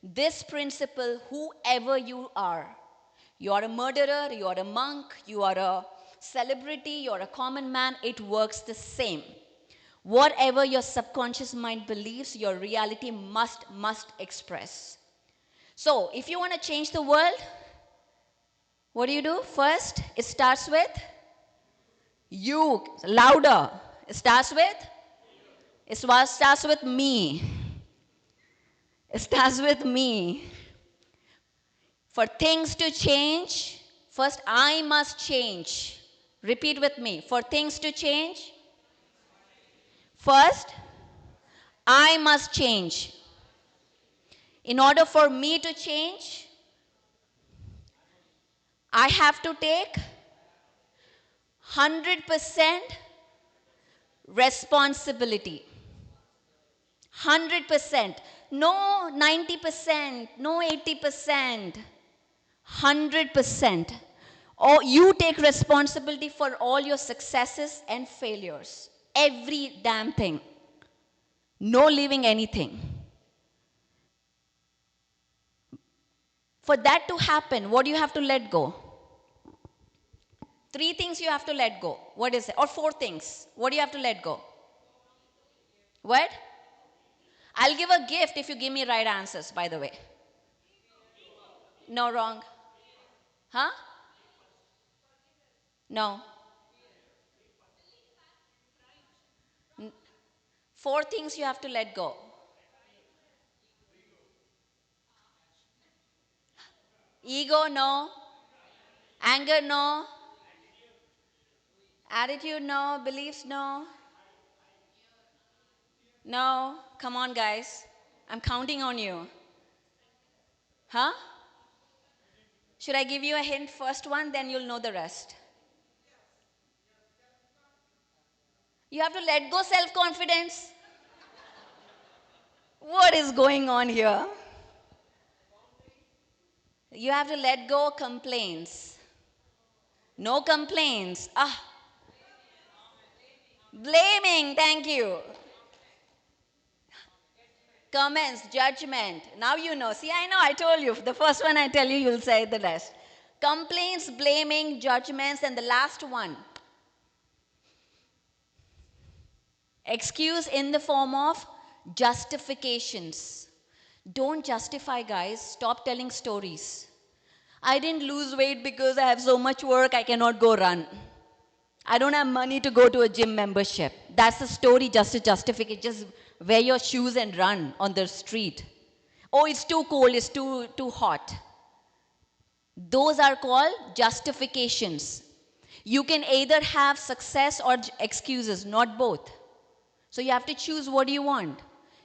[SPEAKER 4] This principle, whoever you are a murderer, you are a monk, you are a celebrity, you are a common man, it works the same. Whatever your subconscious mind believes, your reality must express. So if you want to change the world, what do? First, it starts with you. Louder. It starts with me. It starts with me. For things to change, first I must change. Repeat with me. For things to change, first I must change. In order for me to change, I have to take 100% responsibility. 100%. No 90%, no 80%. 100%. Or you take responsibility for all your successes and failures. Every damn thing. No leaving anything. For that to happen, what do you have to let go? 3 things you have to let go. What is it? Or 4 things. What do you have to let go? What? I'll give a gift if you give me right answers, by the way. No, wrong. Huh? No. 4 things you have to let go. Ego, no. Anger, no. Attitude, no. Beliefs, no. No. Come on, guys. I'm counting on you. Huh? Should I give you a hint, first one, then you'll know the rest? You have to let go self-confidence. What is going on here? You have to let go complaints. No complaints. Blaming, thank you. Comments, judgment. Now you know. See, I know, I told you. The first one I tell you, you'll say the rest. Complaints, blaming, judgments, and the last one. Excuse in the form of justifications. Don't justify, guys. Stop telling stories. I didn't lose weight because I have so much work, I cannot go run. I don't have money to go to a gym membership. That's the story, just to justify. Just wear your shoes and run on the street. Oh, it's too cold, it's too hot. Those are called justifications. You can either have success or excuses, not both. So you have to choose what you want.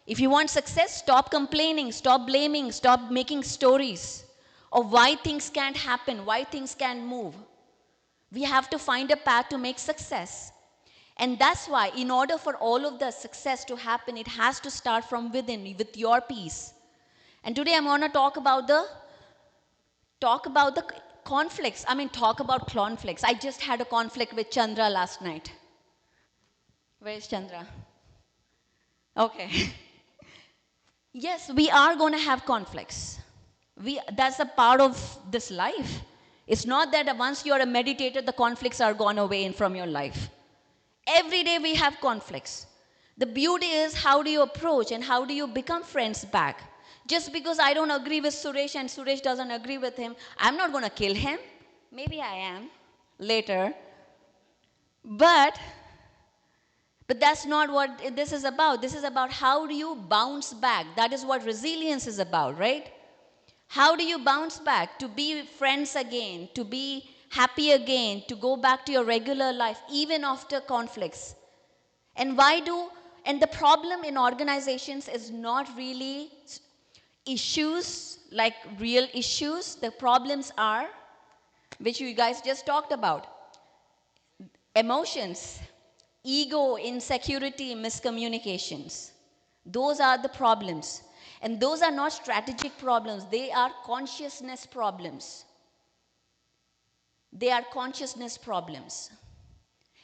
[SPEAKER 4] If you want success, stop complaining, stop blaming, stop making stories of why things can't happen, why things can't move. We have to find a path to make success. And that's why, in order for all of the success to happen, it has to start from within, with your peace. And today I'm going to talk about the conflicts. Talk about conflicts. I just had a conflict with Chandra last night. Where is Chandra? Okay. Yes, we are going to have conflicts. That's a part of this life. It's not that once you're a meditator, the conflicts are gone away from your life. Every day we have conflicts. The beauty is, how do you approach and how do you become friends back? Just because I don't agree with Suresh and Suresh doesn't agree with him, I'm not going to kill him. Maybe I am later. But that's not what this is about. This is about how do you bounce back. That is what resilience is about, right? How do you bounce back to be friends again, to be happy again, to go back to your regular life, even after conflicts? And the problem in organizations is not really issues, like real issues. The problems are, which you guys just talked about, emotions, ego, insecurity, miscommunications. Those are the problems. And those are not strategic problems. They are consciousness problems. They are consciousness problems.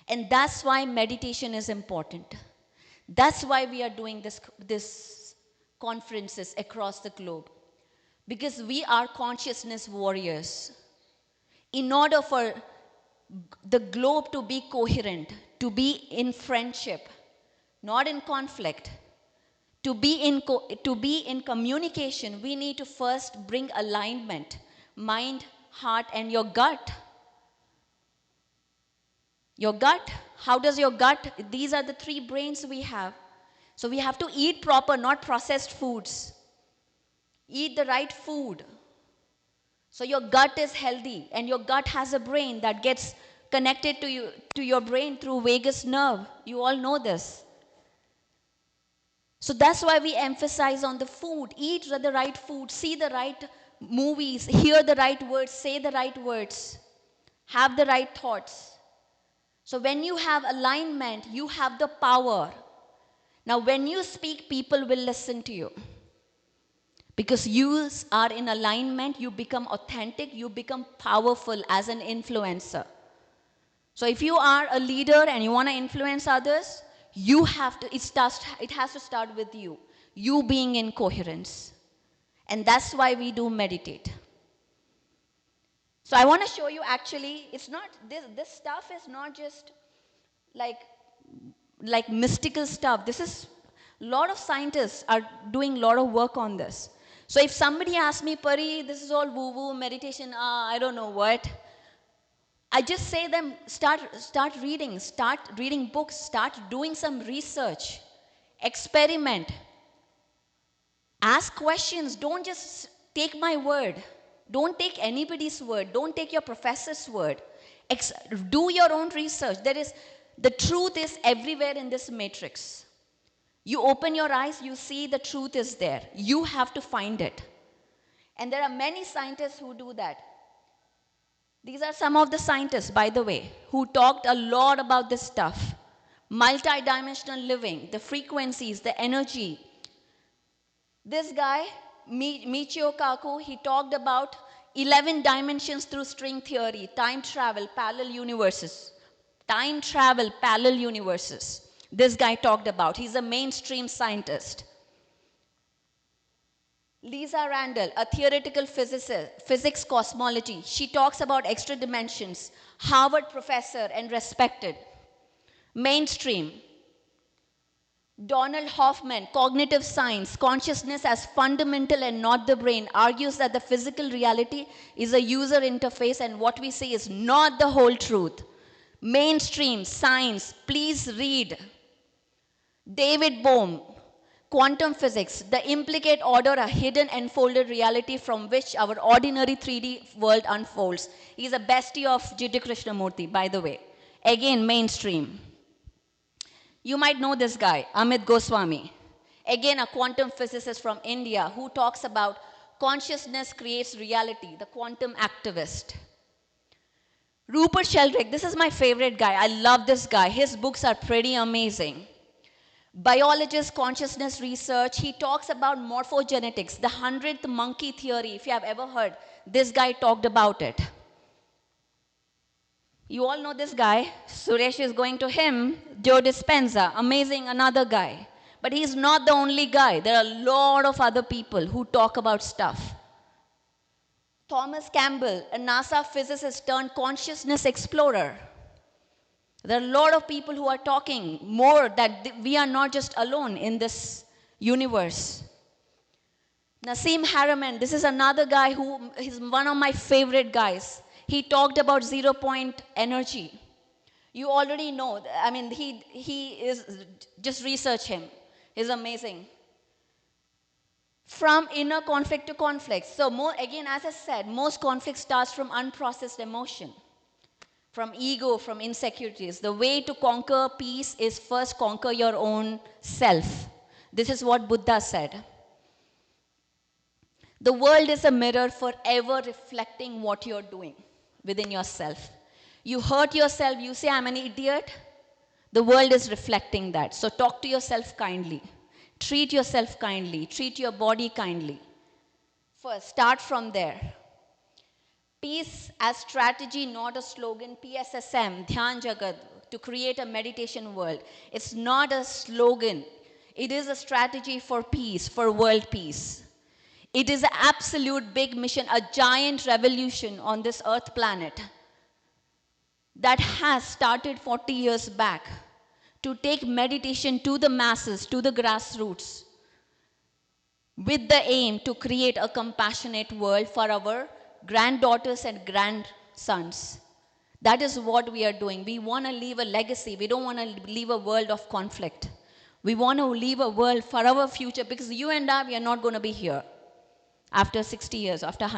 [SPEAKER 4] And that's why meditation is important. That's why we are doing this conferences across the globe. Because we are consciousness warriors. In order for the globe to be coherent, to be in friendship, not in conflict, To be in communication, we need to first bring alignment, mind, heart, and your gut. Your gut, how does your gut, these are the 3 brains we have. So we have to eat proper, not processed foods. Eat the right food. So your gut is healthy, and your gut has a brain that gets connected to your brain through vagus nerve. You all know this. So that's why we emphasize on the food. Eat the right food, see the right movies, hear the right words, say the right words, have the right thoughts. So when you have alignment, you have the power. Now when you speak, people will listen to you. Because you are in alignment, you become authentic, you become powerful as an influencer. So if you are a leader and you want to influence others, you have to, it has to start with you. You being in coherence. And that's why we do meditate. So I want to show you actually, it's not, this stuff is not just like mystical stuff. This is, a lot of scientists are doing a lot of work on this. So if somebody asks me, Pari, this is all woo-woo, meditation, I don't know what. I just say them, start reading books, start doing some research, experiment, ask questions, don't just take my word. Don't take anybody's word. Don't take your professor's word. Do your own research. The truth is everywhere in this matrix. You open your eyes, you see the truth is there. You have to find it. And there are many scientists who do that. These are some of the scientists, by the way, who talked a lot about this stuff. Multidimensional living, the frequencies, the energy. This guy, Michio Kaku, he talked about 11 dimensions through string theory, time travel, parallel universes. Time travel, parallel universes. This guy talked about. He's a mainstream scientist. Lisa Randall, a theoretical physicist, physics cosmology. She talks about extra dimensions. Harvard professor and respected. Mainstream. Donald Hoffman, cognitive science, consciousness as fundamental and not the brain, argues that the physical reality is a user interface and what we see is not the whole truth. Mainstream science, please read. David Bohm, quantum physics, the implicate order, a hidden enfolded reality from which our ordinary 3D world unfolds. He's a bestie of G.T. Krishnamurti, by the way. Again, mainstream. You might know this guy, Amit Goswami. Again, a quantum physicist from India who talks about consciousness creates reality, the quantum activist. Rupert Sheldrake, this is my favorite guy. I love this guy. His books are pretty amazing. Biologist, consciousness research, he talks about morphogenetics, the 100th monkey theory, if you have ever heard. This guy talked about it. You all know this guy. Suresh is going to him. Joe Dispenza, amazing, another guy. But he's not the only guy. There are a lot of other people who talk about stuff. Thomas Campbell, a NASA physicist turned consciousness explorer. There are a lot of people who are talking more that we are not just alone in this universe. Nassim Haramein, this is another guy who is one of my favorite guys. He talked about 0 point energy. You already know, I mean, he is, just research him. He's amazing. From inner conflict to conflict. So again, as I said, most conflict starts from unprocessed emotion. From ego, from insecurities. The way to conquer peace is first conquer your own self. This is what Buddha said. The world is a mirror forever reflecting what you're doing within yourself. You hurt yourself, you say, I'm an idiot. The world is reflecting that. So talk to yourself kindly. Treat yourself kindly. Treat your body kindly. First, start from there. Peace as strategy, not a slogan. PSSM, Dhyan Jagat, to create a meditation world. It's not a slogan. It is a strategy for peace, for world peace. It is an absolute big mission, a giant revolution on this earth planet that has started 40 years back to take meditation to the masses, to the grassroots, with the aim to create a compassionate world for our granddaughters and grandsons. That is what we are doing. We want to leave a legacy. We don't want to leave a world of conflict. We want to leave a world for our future, because you and I, we are not going to be here after 60 years, after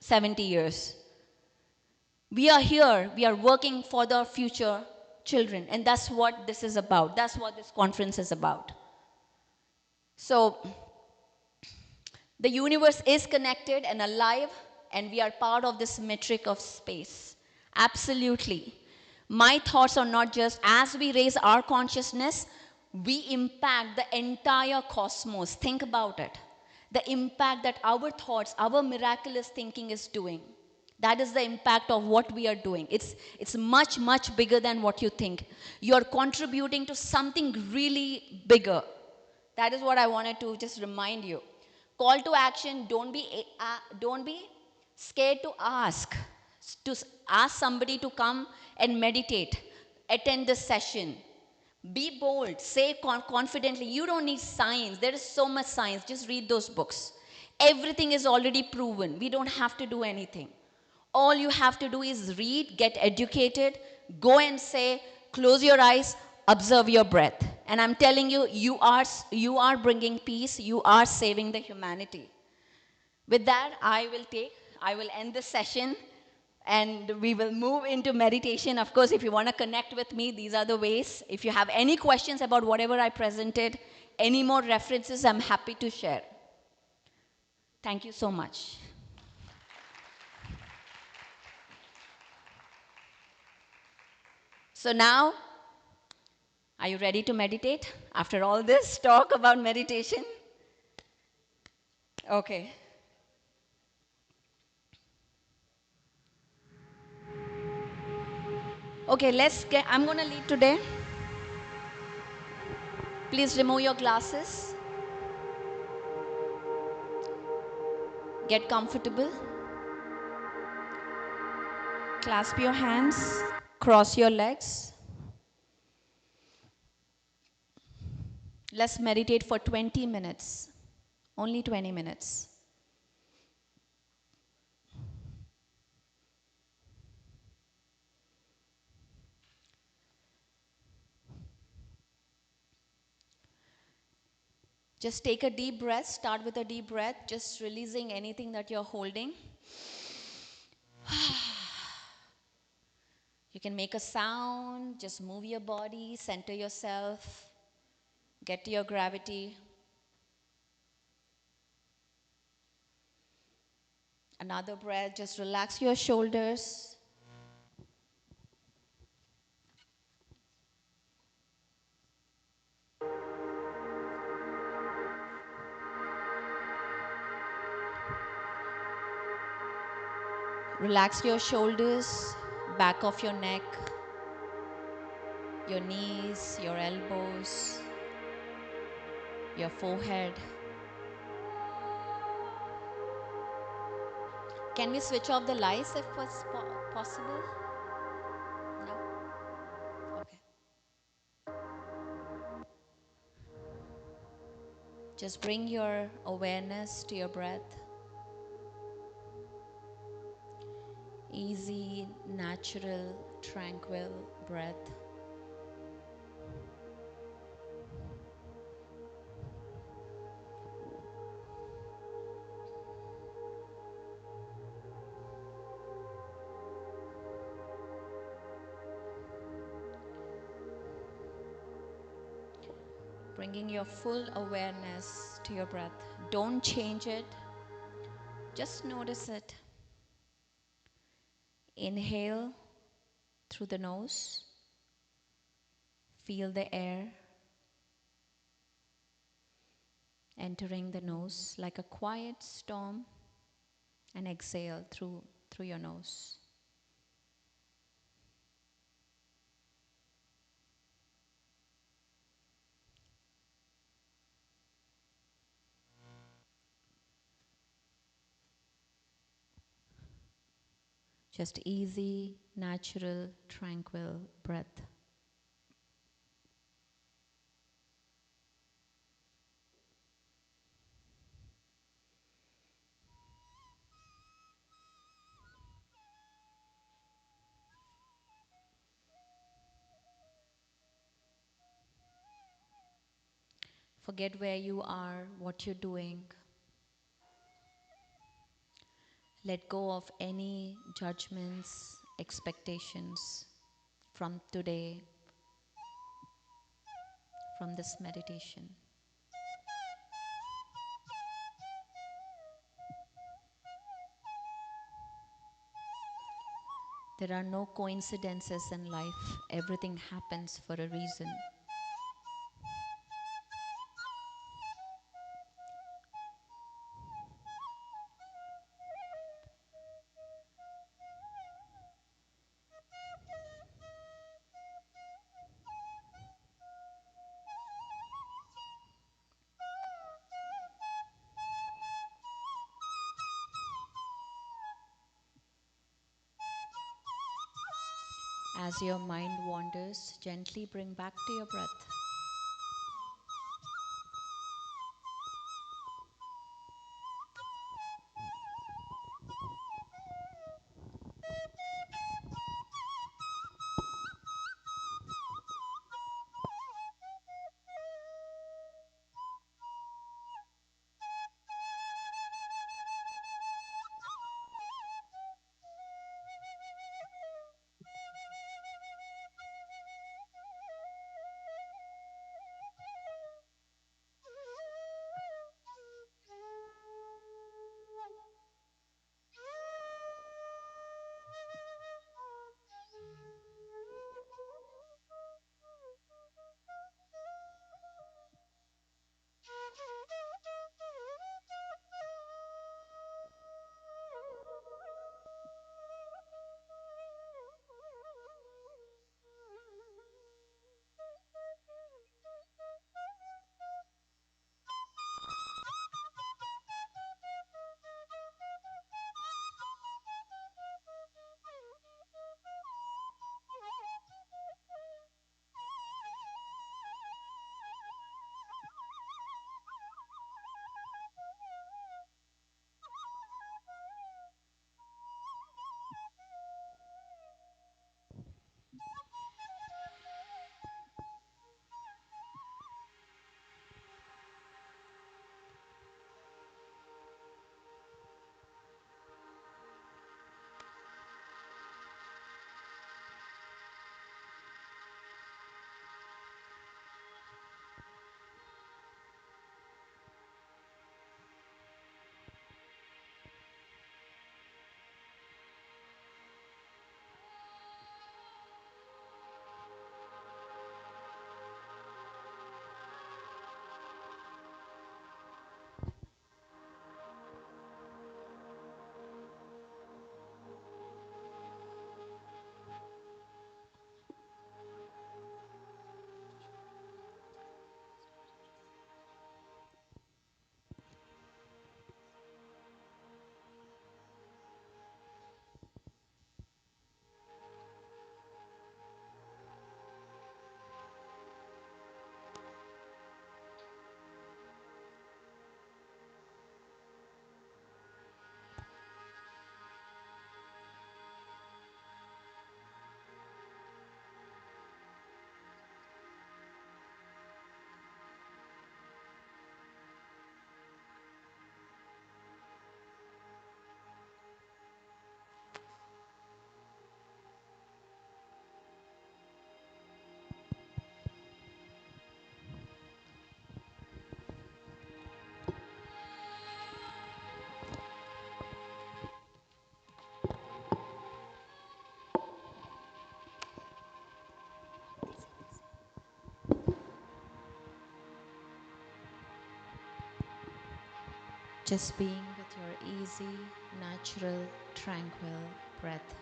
[SPEAKER 4] 70 years. We are here, we are working for the future children, and that's what this is about. That's what this conference is about. So, the universe is connected and alive, and we are part of this metric of space. Absolutely. My thoughts are not just as we raise our consciousness, we impact the entire cosmos. Think about it. The impact that our thoughts, our miraculous thinking is doing. That is the impact of what we are doing. It's much, much bigger than what you think. You are contributing to something really bigger. That is what I wanted to just remind you. Call to action, don't be scared to ask somebody to come and meditate, attend this session. Be bold, say confidently. You don't need science. There is so much science. Just read those books. Everything is already proven. We don't have to do anything. All you have to do is read, get educated, go and say, close your eyes, observe your breath. And I'm telling you, you are bringing peace. You are saving the humanity. With that, I will end this session, and we will move into meditation. Of course, if you want to connect with me, these are the ways. If you have any questions about whatever I presented, any more references, I'm happy to share. Thank you so much. So now, are you ready to meditate after all this talk about meditation? Okay. Okay, I'm going to lead today. Please remove your glasses. Get comfortable. Clasp your hands. Cross your legs. Let's meditate for 20 minutes. Only 20 minutes. Just take a deep breath. Start with a deep breath, just releasing anything that you're holding. You can make a sound, just move your body, center yourself, get to your gravity. Another breath, just relax your shoulders. Relax your shoulders, back of your neck, your knees, your elbows, your forehead. Can we switch off the lights if possible? No? Okay. Just bring your awareness to your breath. Easy, natural, tranquil breath. Bringing your full awareness to your breath. Don't change it. Just notice it. Inhale through the nose. Feel the air entering the nose like a quiet storm, and exhale through your nose. Just easy, natural, tranquil breath. Forget where you are, what you're doing. Let go of any judgments, expectations from today, from this meditation. There are no coincidences in life. Everything happens for a reason. As your mind wanders, gently bring back to your breath. Just being with your easy, natural, tranquil breath.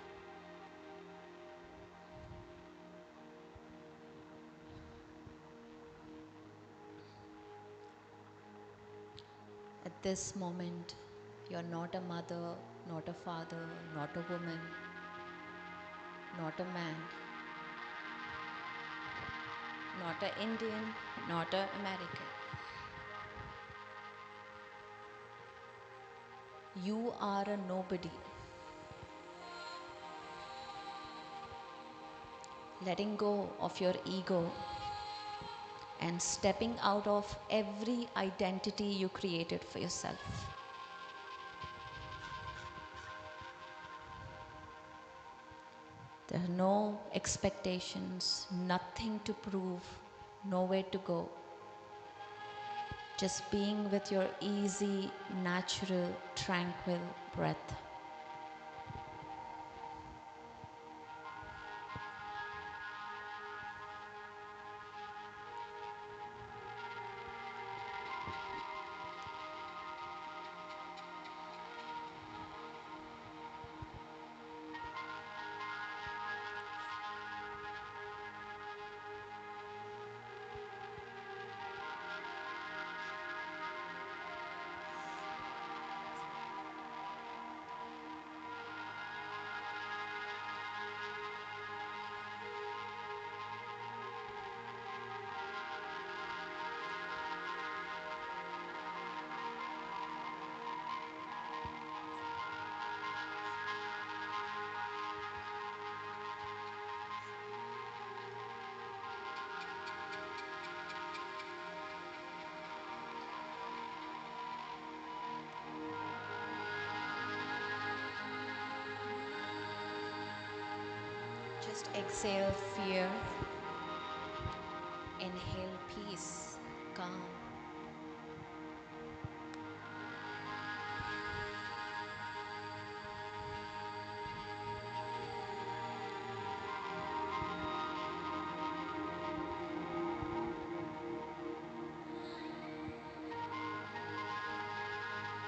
[SPEAKER 4] At this moment, you're not a mother, not a father, not a woman, not a man, not an Indian, not an American. You are a nobody. Letting go of your ego and stepping out of every identity you created for yourself. There are no expectations, nothing to prove, nowhere to go. Just being with your easy, natural, tranquil breath. Just exhale fear, inhale peace, calm.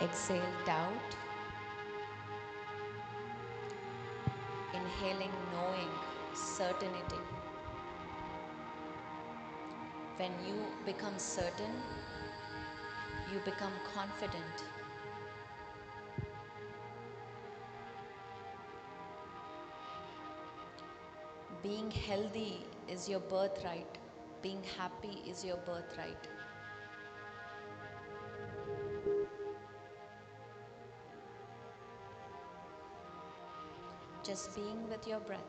[SPEAKER 4] Exhale doubt, inhaling knowing, certainty. When you become certain, you become confident. Being healthy is your birthright. Being happy is your birthright. Just being with your breath.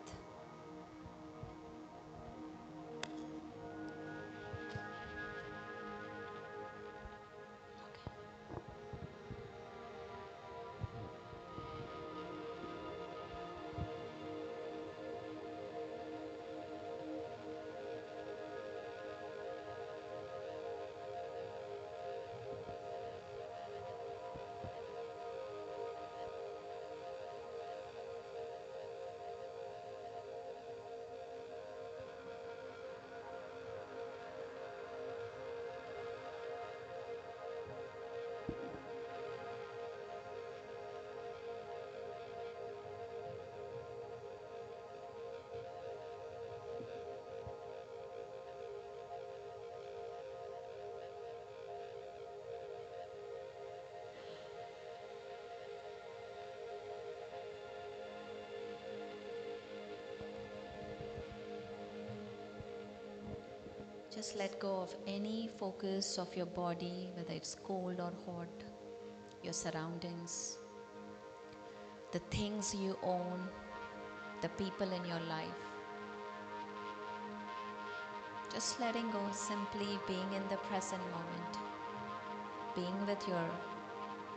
[SPEAKER 4] Just let go of any focus of your body, whether it's cold or hot, your surroundings, the things you own, the people in your life. Just letting go, simply being in the present moment, being with your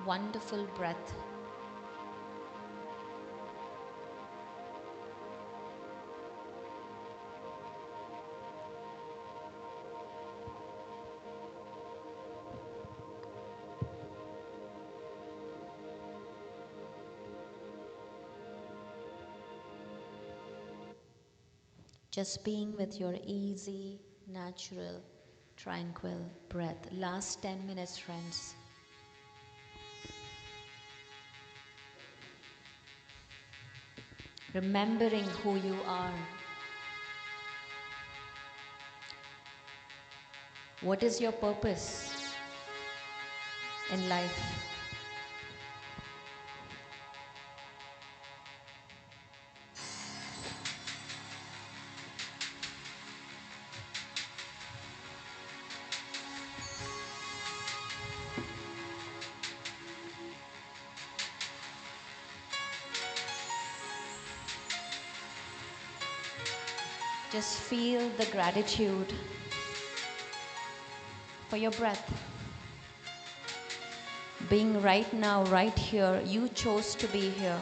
[SPEAKER 4] wonderful breath. Just being with your easy, natural, tranquil breath. Last 10 minutes, friends. Remembering who you are. What is your purpose in life? Just feel the gratitude for your breath. Being right now, right here, you chose to be here.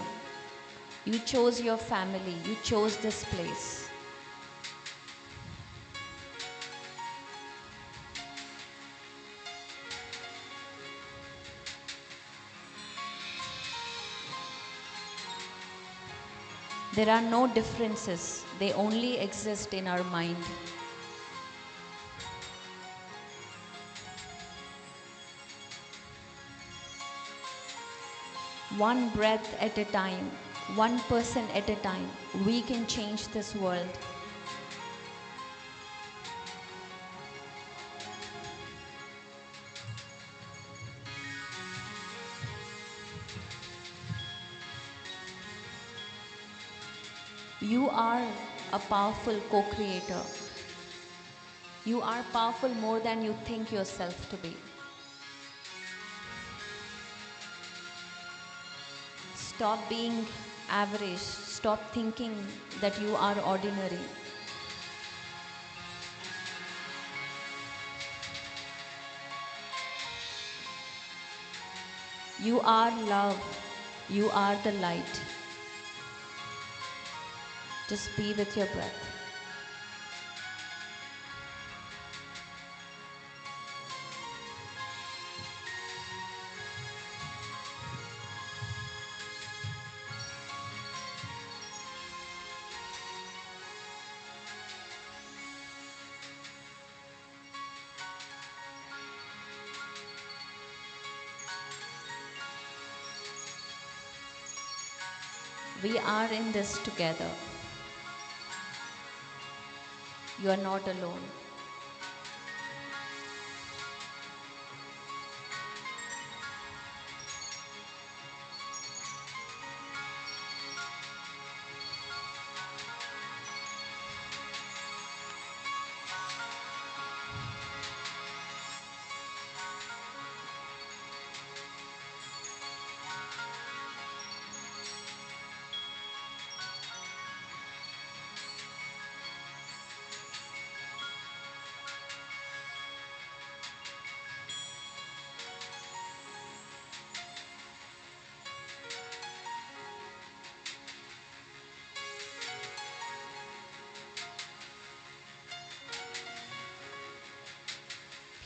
[SPEAKER 4] You chose your family, you chose this place. There are no differences, they only exist in our mind. One breath at a time, one person at a time, we can change this world. You are a powerful co-creator. You are powerful more than you think yourself to be. Stop being average. Stop thinking that you are ordinary. You are love. You are the light. Just be with your breath. We are in this together. You are not alone.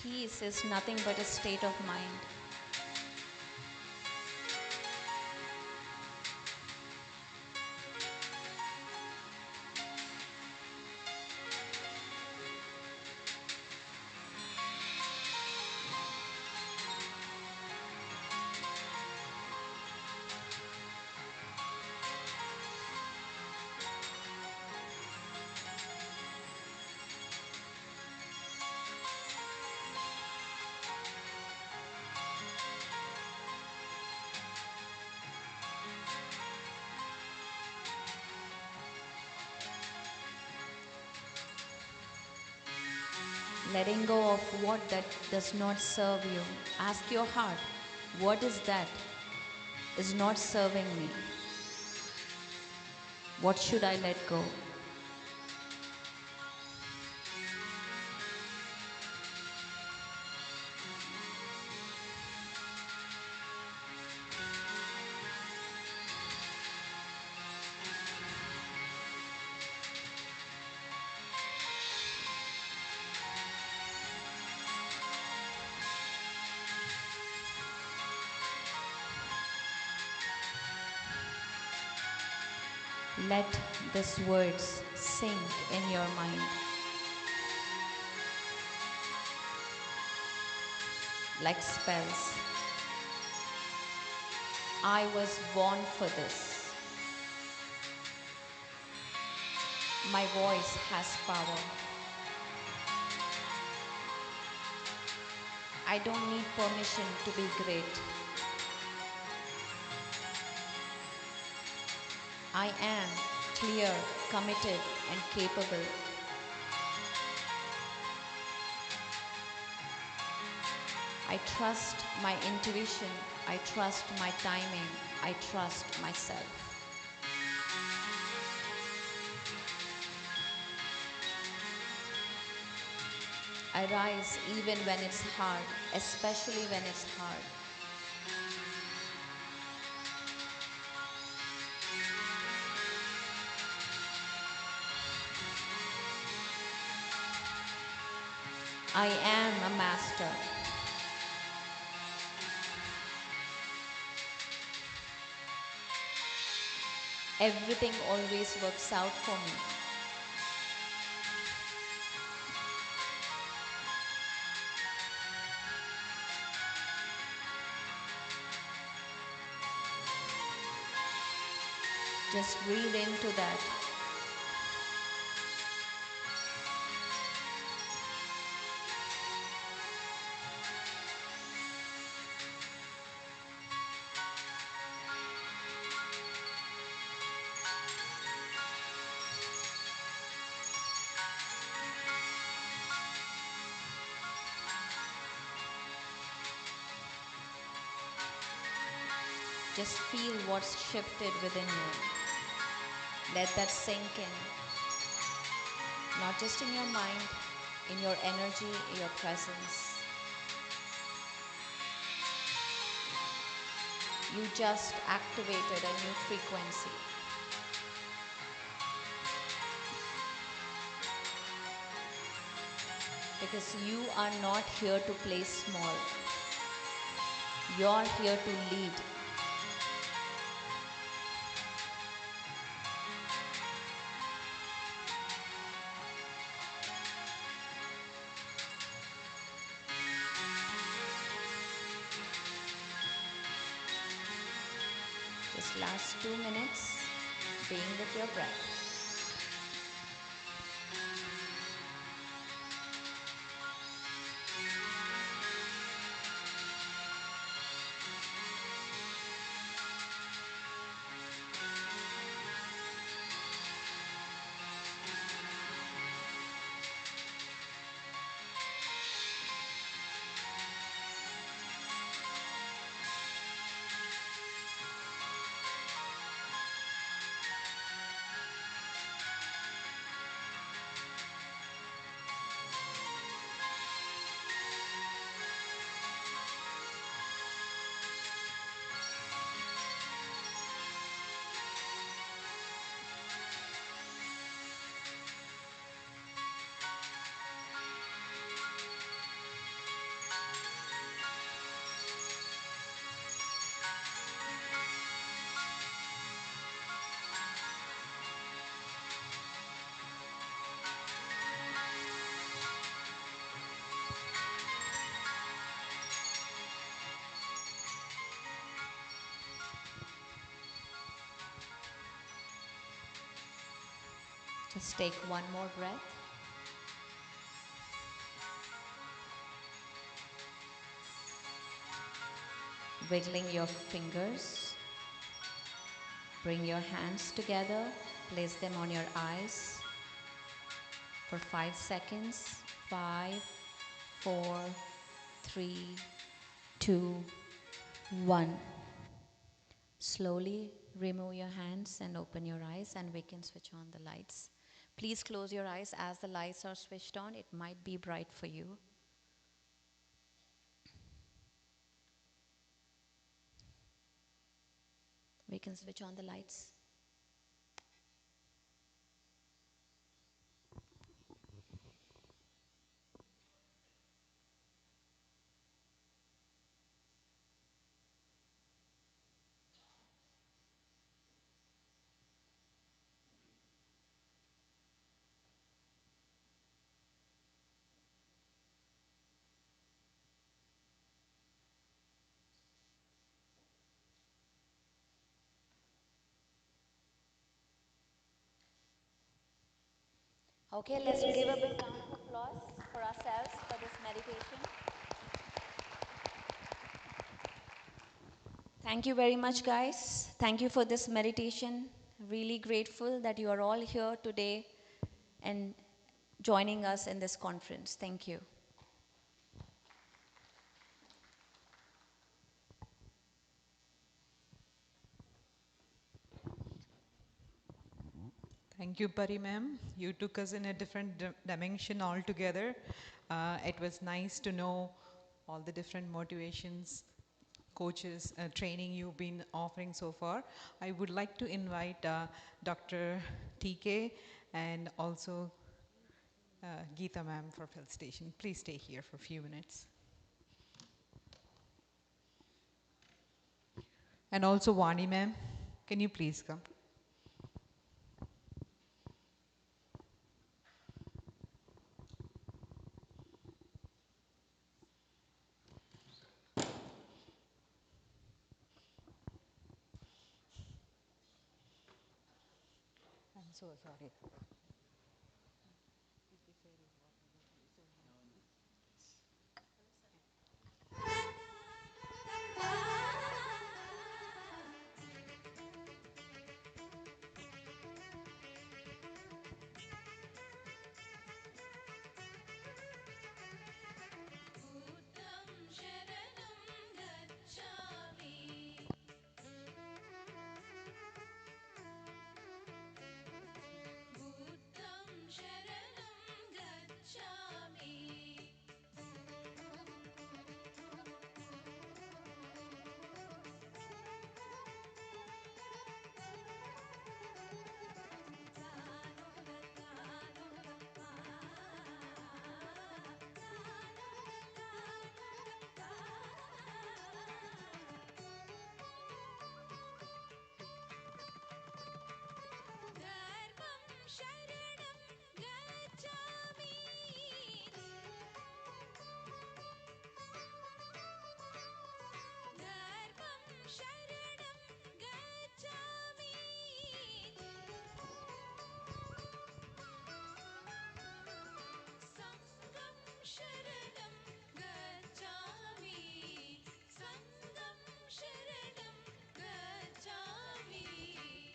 [SPEAKER 4] Peace is nothing but a state of mind. Letting go of what that does not serve you. Ask your heart, what is that is not serving me? What should I let go? Let these words sink in your mind. Like spells. I was born for this. My voice has power. I don't need permission to be great. I am clear, committed, and capable. I trust my intuition. I trust my timing. I trust myself. I rise even when it's hard, especially when it's hard. I am a master. Everything always works out for me. Just breathe into that. Just feel what's shifted within you. Let that sink in. Not just in your mind, in your energy, your presence. You just activated a new frequency. Because you are not here to play small. You're here to lead. Just last 2 minutes being with your breath. Just take one more breath. Wiggling your fingers. Bring your hands together. Place them on your eyes for 5 seconds. 5, 4, 3, 2, 1. Slowly remove your hands and open your eyes, and we can switch on the lights. Please close your eyes as the lights are switched on. It might be bright for you. We can switch on the lights. Okay, let's give a big round of applause for ourselves for this meditation. Thank you very much, guys. Thank you for this meditation. Really grateful that you are all here today and joining us in this conference. Thank you.
[SPEAKER 13] Thank you, Pari ma'am. You took us in a different dimension altogether. It was nice to know all the different motivations, coaches, training you've been offering so far. I would like to invite Dr. TK and also Geeta ma'am for felicitation. Please stay here for a few minutes. And also Vani ma'am, can you please come? I'm so sorry.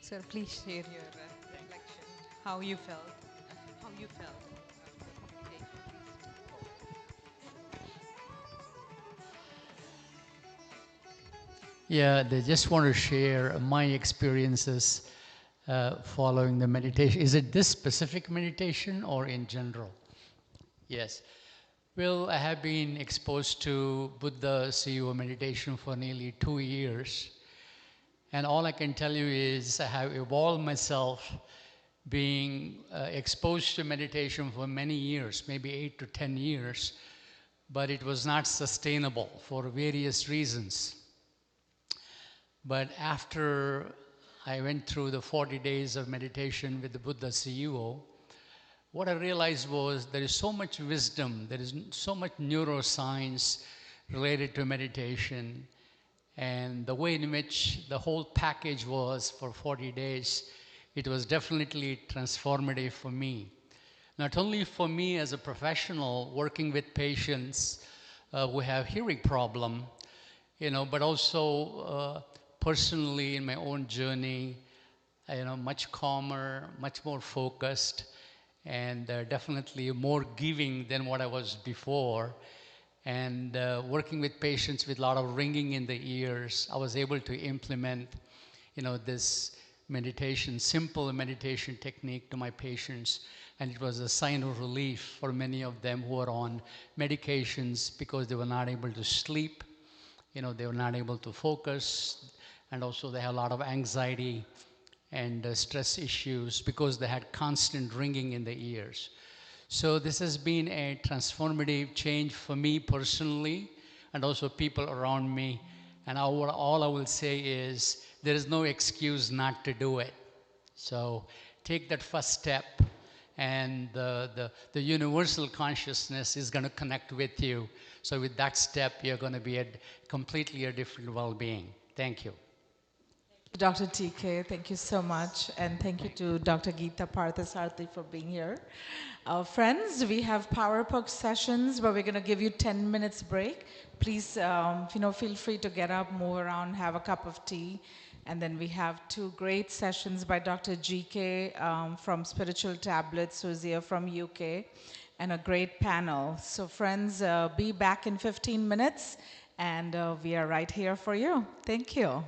[SPEAKER 13] Sir, please share your reflection, how you felt after meditation.
[SPEAKER 5] Yeah, they just want to share my experiences following the meditation. Is it this specific meditation or in general? Yes. Well, I have been exposed to Buddha CEO meditation for nearly 2 years. And all I can tell you is I have evolved myself being exposed to meditation for many years, maybe 8 to 10 years, but it was not sustainable for various reasons. But after I went through the 40 days of meditation with the Buddha CEO, what I realized was there is so much wisdom, there is so much neuroscience related to meditation, and the way in which the whole package was for 40 days, it was definitely transformative for me. Not only for me as a professional working with patients who have hearing problem, but also personally in my own journey, much calmer, much more focused, and definitely more giving than what I was before. And working with patients with a lot of ringing in the ears, I was able to implement, this meditation, simple meditation technique to my patients. And it was a sign of relief for many of them who are on medications because they were not able to sleep, they were not able to focus, and also they have a lot of anxiety and stress issues because they had constant ringing in the ears. So this has been a transformative change for me personally and also people around me. And all I will say is there is no excuse not to do it. So take that first step, and the universal consciousness is going to connect with you. So with that step, you're going to be at completely a different well-being. Thank you.
[SPEAKER 10] Dr. TK, thank you so much. And thank you to Dr. Geeta Parthasarathy for being here. Friends, we have PowerPoint sessions where we're going to give you 10 minutes break. Please, feel free to get up, move around, have a cup of tea. And then we have 2 great sessions by Dr. GK from Spiritual Tablets, who's here from UK, and a great panel. So friends, be back in 15 minutes, and we are right here for you. Thank you.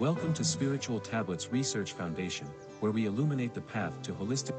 [SPEAKER 7] Welcome to Spiritual Tablets Research Foundation, where we illuminate the path to holistic.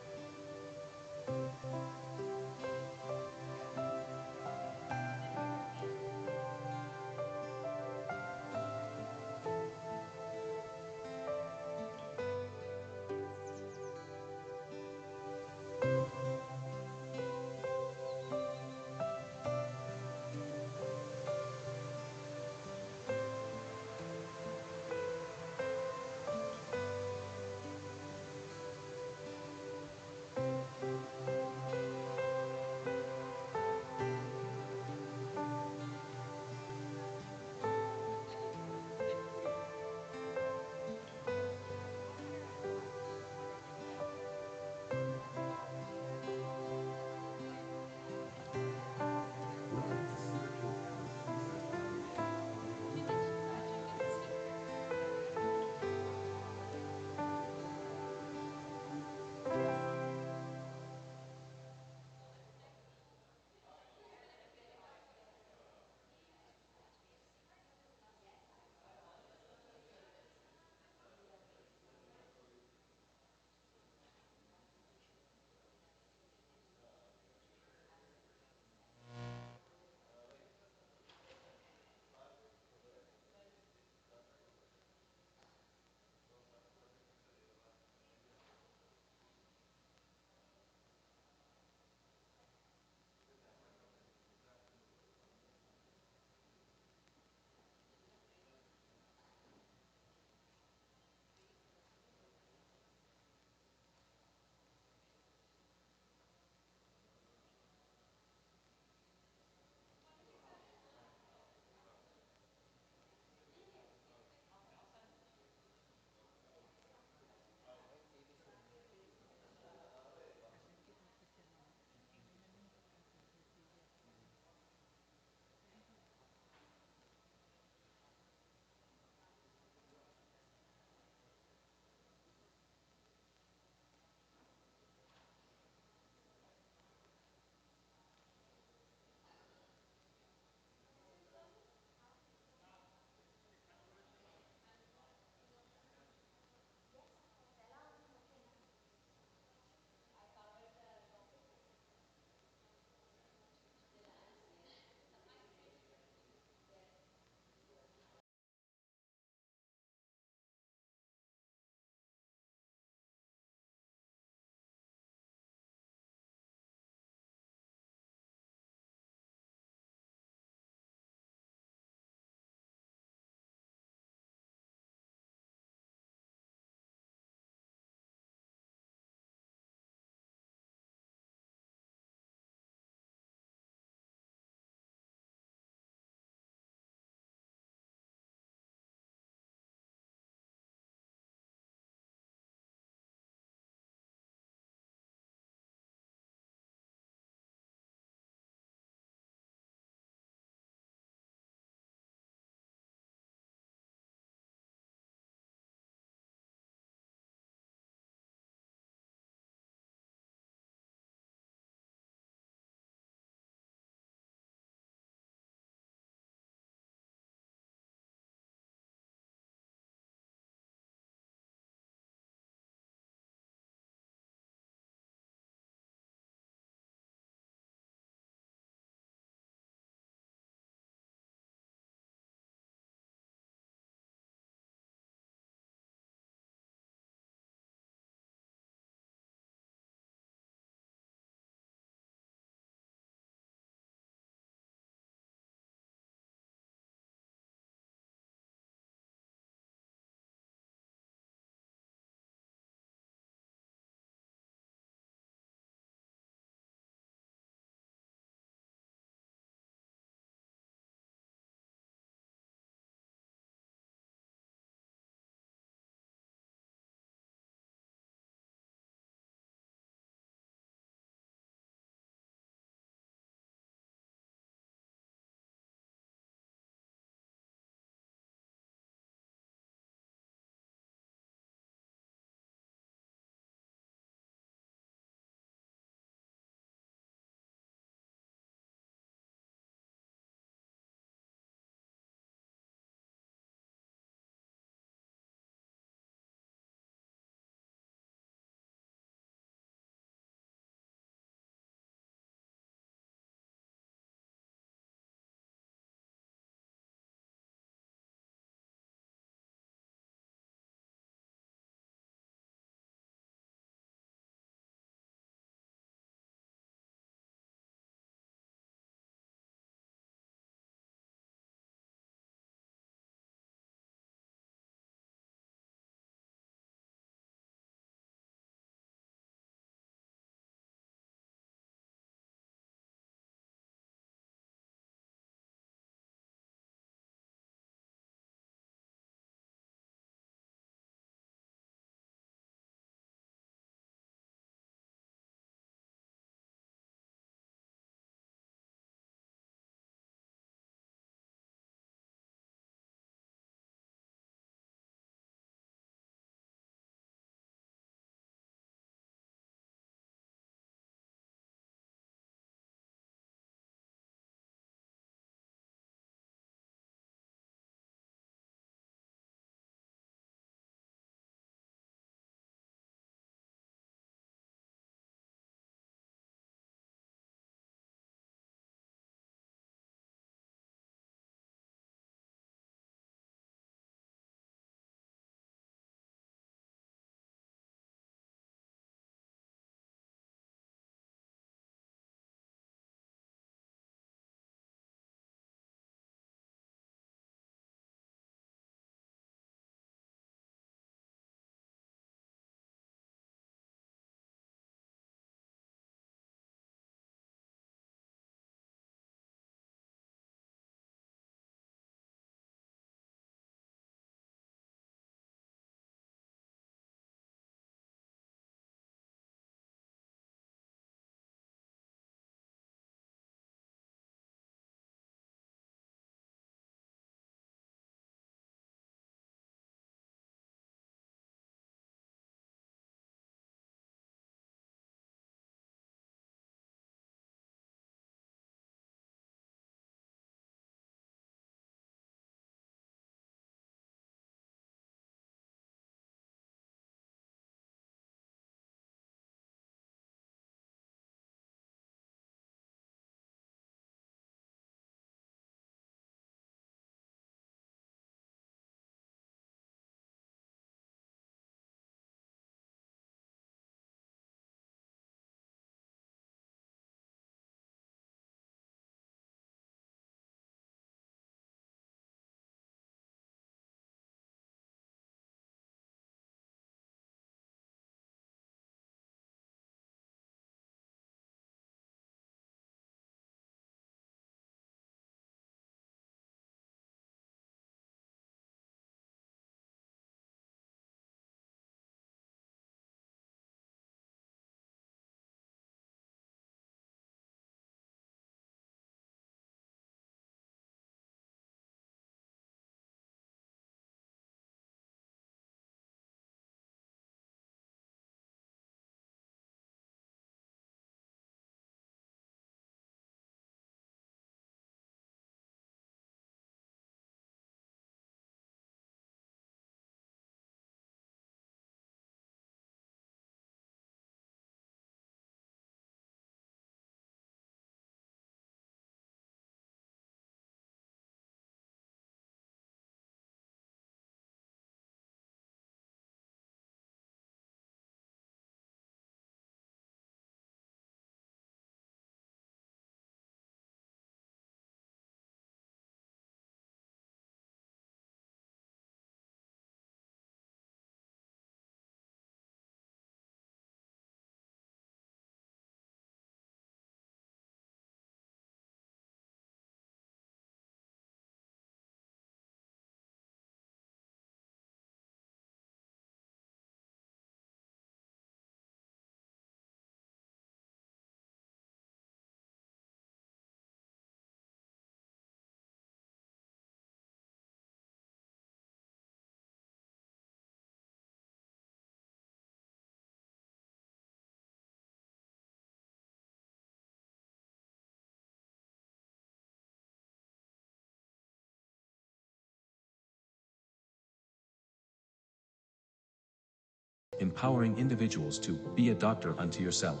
[SPEAKER 7] empowering individuals to be a doctor unto yourself.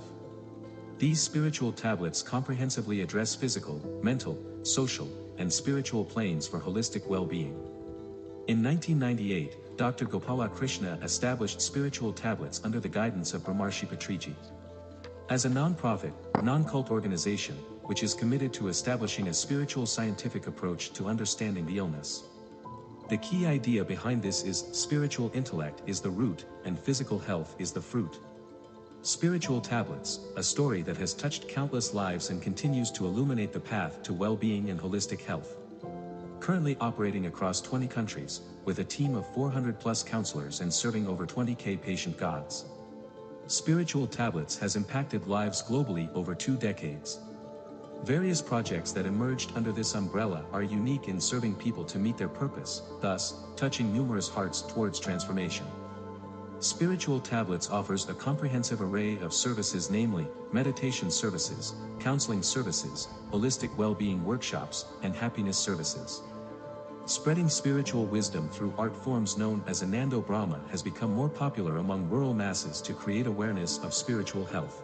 [SPEAKER 7] These spiritual tablets comprehensively address physical, mental, social, and spiritual planes for holistic well-being. In 1998, Dr. Gopala Krishna established spiritual tablets under the guidance of Brahmarshi Patriji. As a non-profit, non-cult organization, which is committed to establishing a spiritual scientific approach to understanding the illness. The key idea behind this is spiritual intellect is the root and physical health is the fruit. Spiritual Tablets, a story that has touched countless lives and continues to illuminate the path to well-being and holistic health. Currently operating across 20 countries, with a team of 400+ counselors and serving over 20,000 patient gods. Spiritual Tablets has impacted lives globally over 2 decades. Various projects that emerged under this umbrella are unique in serving people to meet their purpose, thus, touching numerous hearts towards transformation. Spiritual Tablets offers a comprehensive array of services, namely, meditation services, counseling services, holistic well-being workshops, and happiness services. Spreading spiritual wisdom through art forms known as Anando Brahma has become more popular among rural masses to create awareness of spiritual health.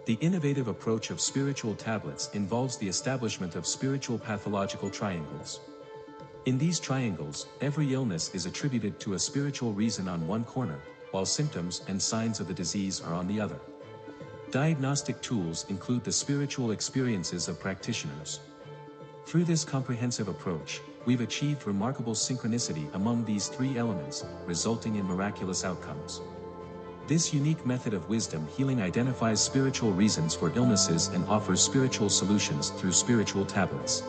[SPEAKER 7] The innovative approach of Spiritual Tablets involves the establishment of spiritual pathological triangles. In these triangles, every illness is attributed to a spiritual reason on one corner, while symptoms and signs of the disease are on the other. Diagnostic tools include the spiritual experiences of practitioners. Through this comprehensive approach, we've achieved remarkable synchronicity among these 3 elements, resulting in miraculous outcomes. This unique method of wisdom healing identifies spiritual reasons for illnesses and offers spiritual solutions through Spiritual Tablets.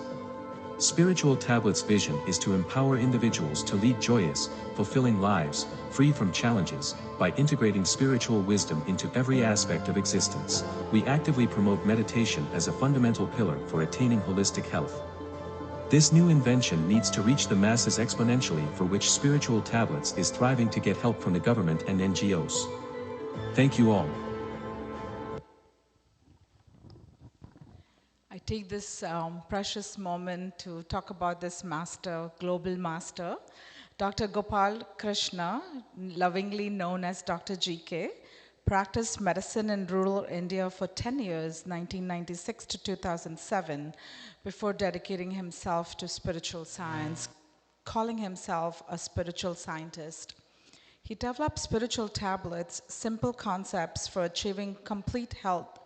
[SPEAKER 7] Spiritual Tablets' vision is to empower individuals to lead joyous, fulfilling lives, free from challenges. By integrating spiritual wisdom into every aspect of existence, we actively promote meditation as a fundamental pillar for attaining holistic health. This new invention needs to reach the masses exponentially, for which Spiritual Tablets is thriving to get help from the government and NGOs. Thank you all.
[SPEAKER 10] I take this precious moment to talk about this master, global master, Dr. Gopal Krishna, lovingly known as Dr. GK, practiced medicine in rural India for 10 years, 1996 to 2007, before dedicating himself to spiritual science, calling himself a spiritual scientist. He developed spiritual tablets, simple concepts for achieving complete health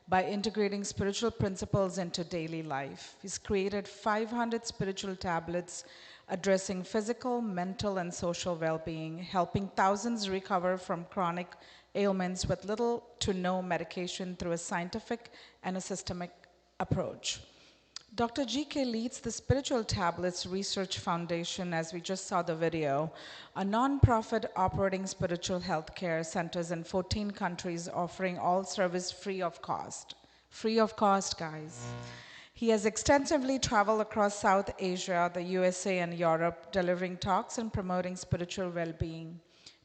[SPEAKER 10] by integrating spiritual principles into daily life. He's created 500 spiritual tablets addressing physical, mental, and social well-being, helping thousands recover from chronic ailments with little to no medication through a scientific and a systemic approach. Dr. GK leads the Spiritual Tablets Research Foundation, as we just saw the video, a non-profit operating spiritual health care centers in 14 countries, offering all service free of cost. Free of cost, guys. He has extensively traveled across South Asia, the USA, and Europe, delivering talks and promoting spiritual well-being.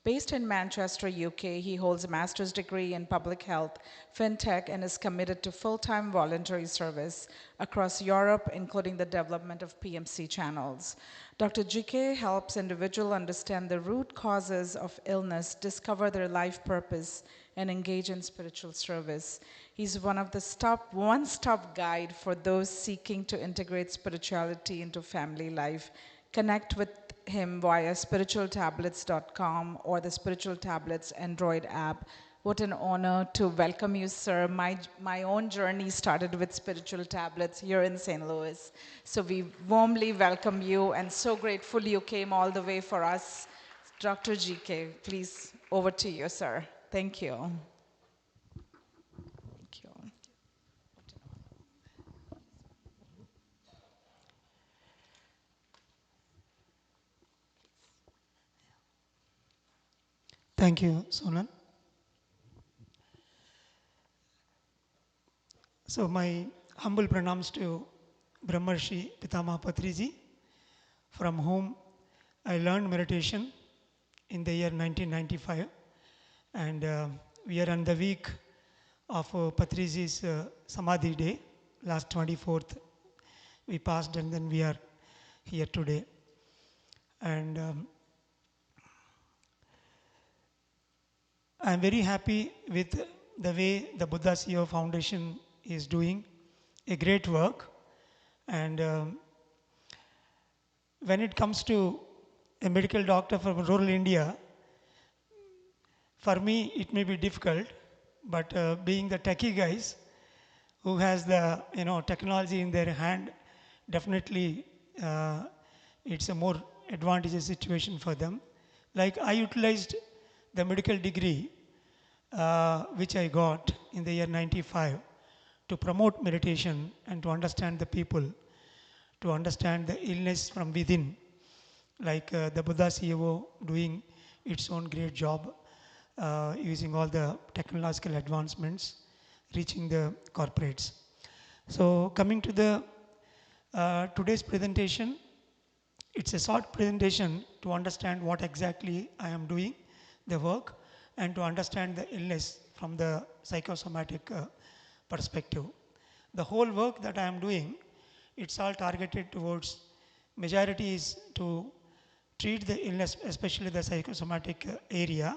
[SPEAKER 10] Based in Manchester, UK, he holds a master's degree in public health, fintech, and is committed to full-time voluntary service across Europe, including the development of PMC channels. Dr. GK helps individuals understand the root causes of illness, discover their life purpose, and engage in spiritual service. He's one of the one-stop guide for those seeking to integrate spirituality into family life. Connect with him via spiritualtablets.com or the Spiritual Tablets Android app. What an honor to welcome you, sir. My own journey started with Spiritual Tablets here in St. Louis. So we warmly welcome you and so grateful you came all the way for us. Dr. GK, please, over to you, sir. Thank you. Thank you.
[SPEAKER 9] Thank you, Sonal. So my humble pranams to Brahmarshi Pitama Patriji, from whom I learned meditation in the year 1995. And we are on the week of Patriji's Samadhi Day, last 24th. We passed and then we are here today. And I'm very happy with the way the Buddha CEO Foundation is doing a great work. And when it comes to a medical doctor from rural India, for me it may be difficult, but being the techie guys who has the technology in their hand, definitely it's a more advantageous situation for them. Like I utilized the medical degree which I got in the year 95 to promote meditation and to understand the people, to understand the illness from within, like the Buddha CEO doing its own great job using all the technological advancements, reaching the corporates. So coming to the today's presentation, it's a short presentation to understand what exactly I am doing, the work, and to understand the illness from the psychosomatic perspective. The whole work that I am doing, it's all targeted towards, majority is to treat the illness, especially the psychosomatic area.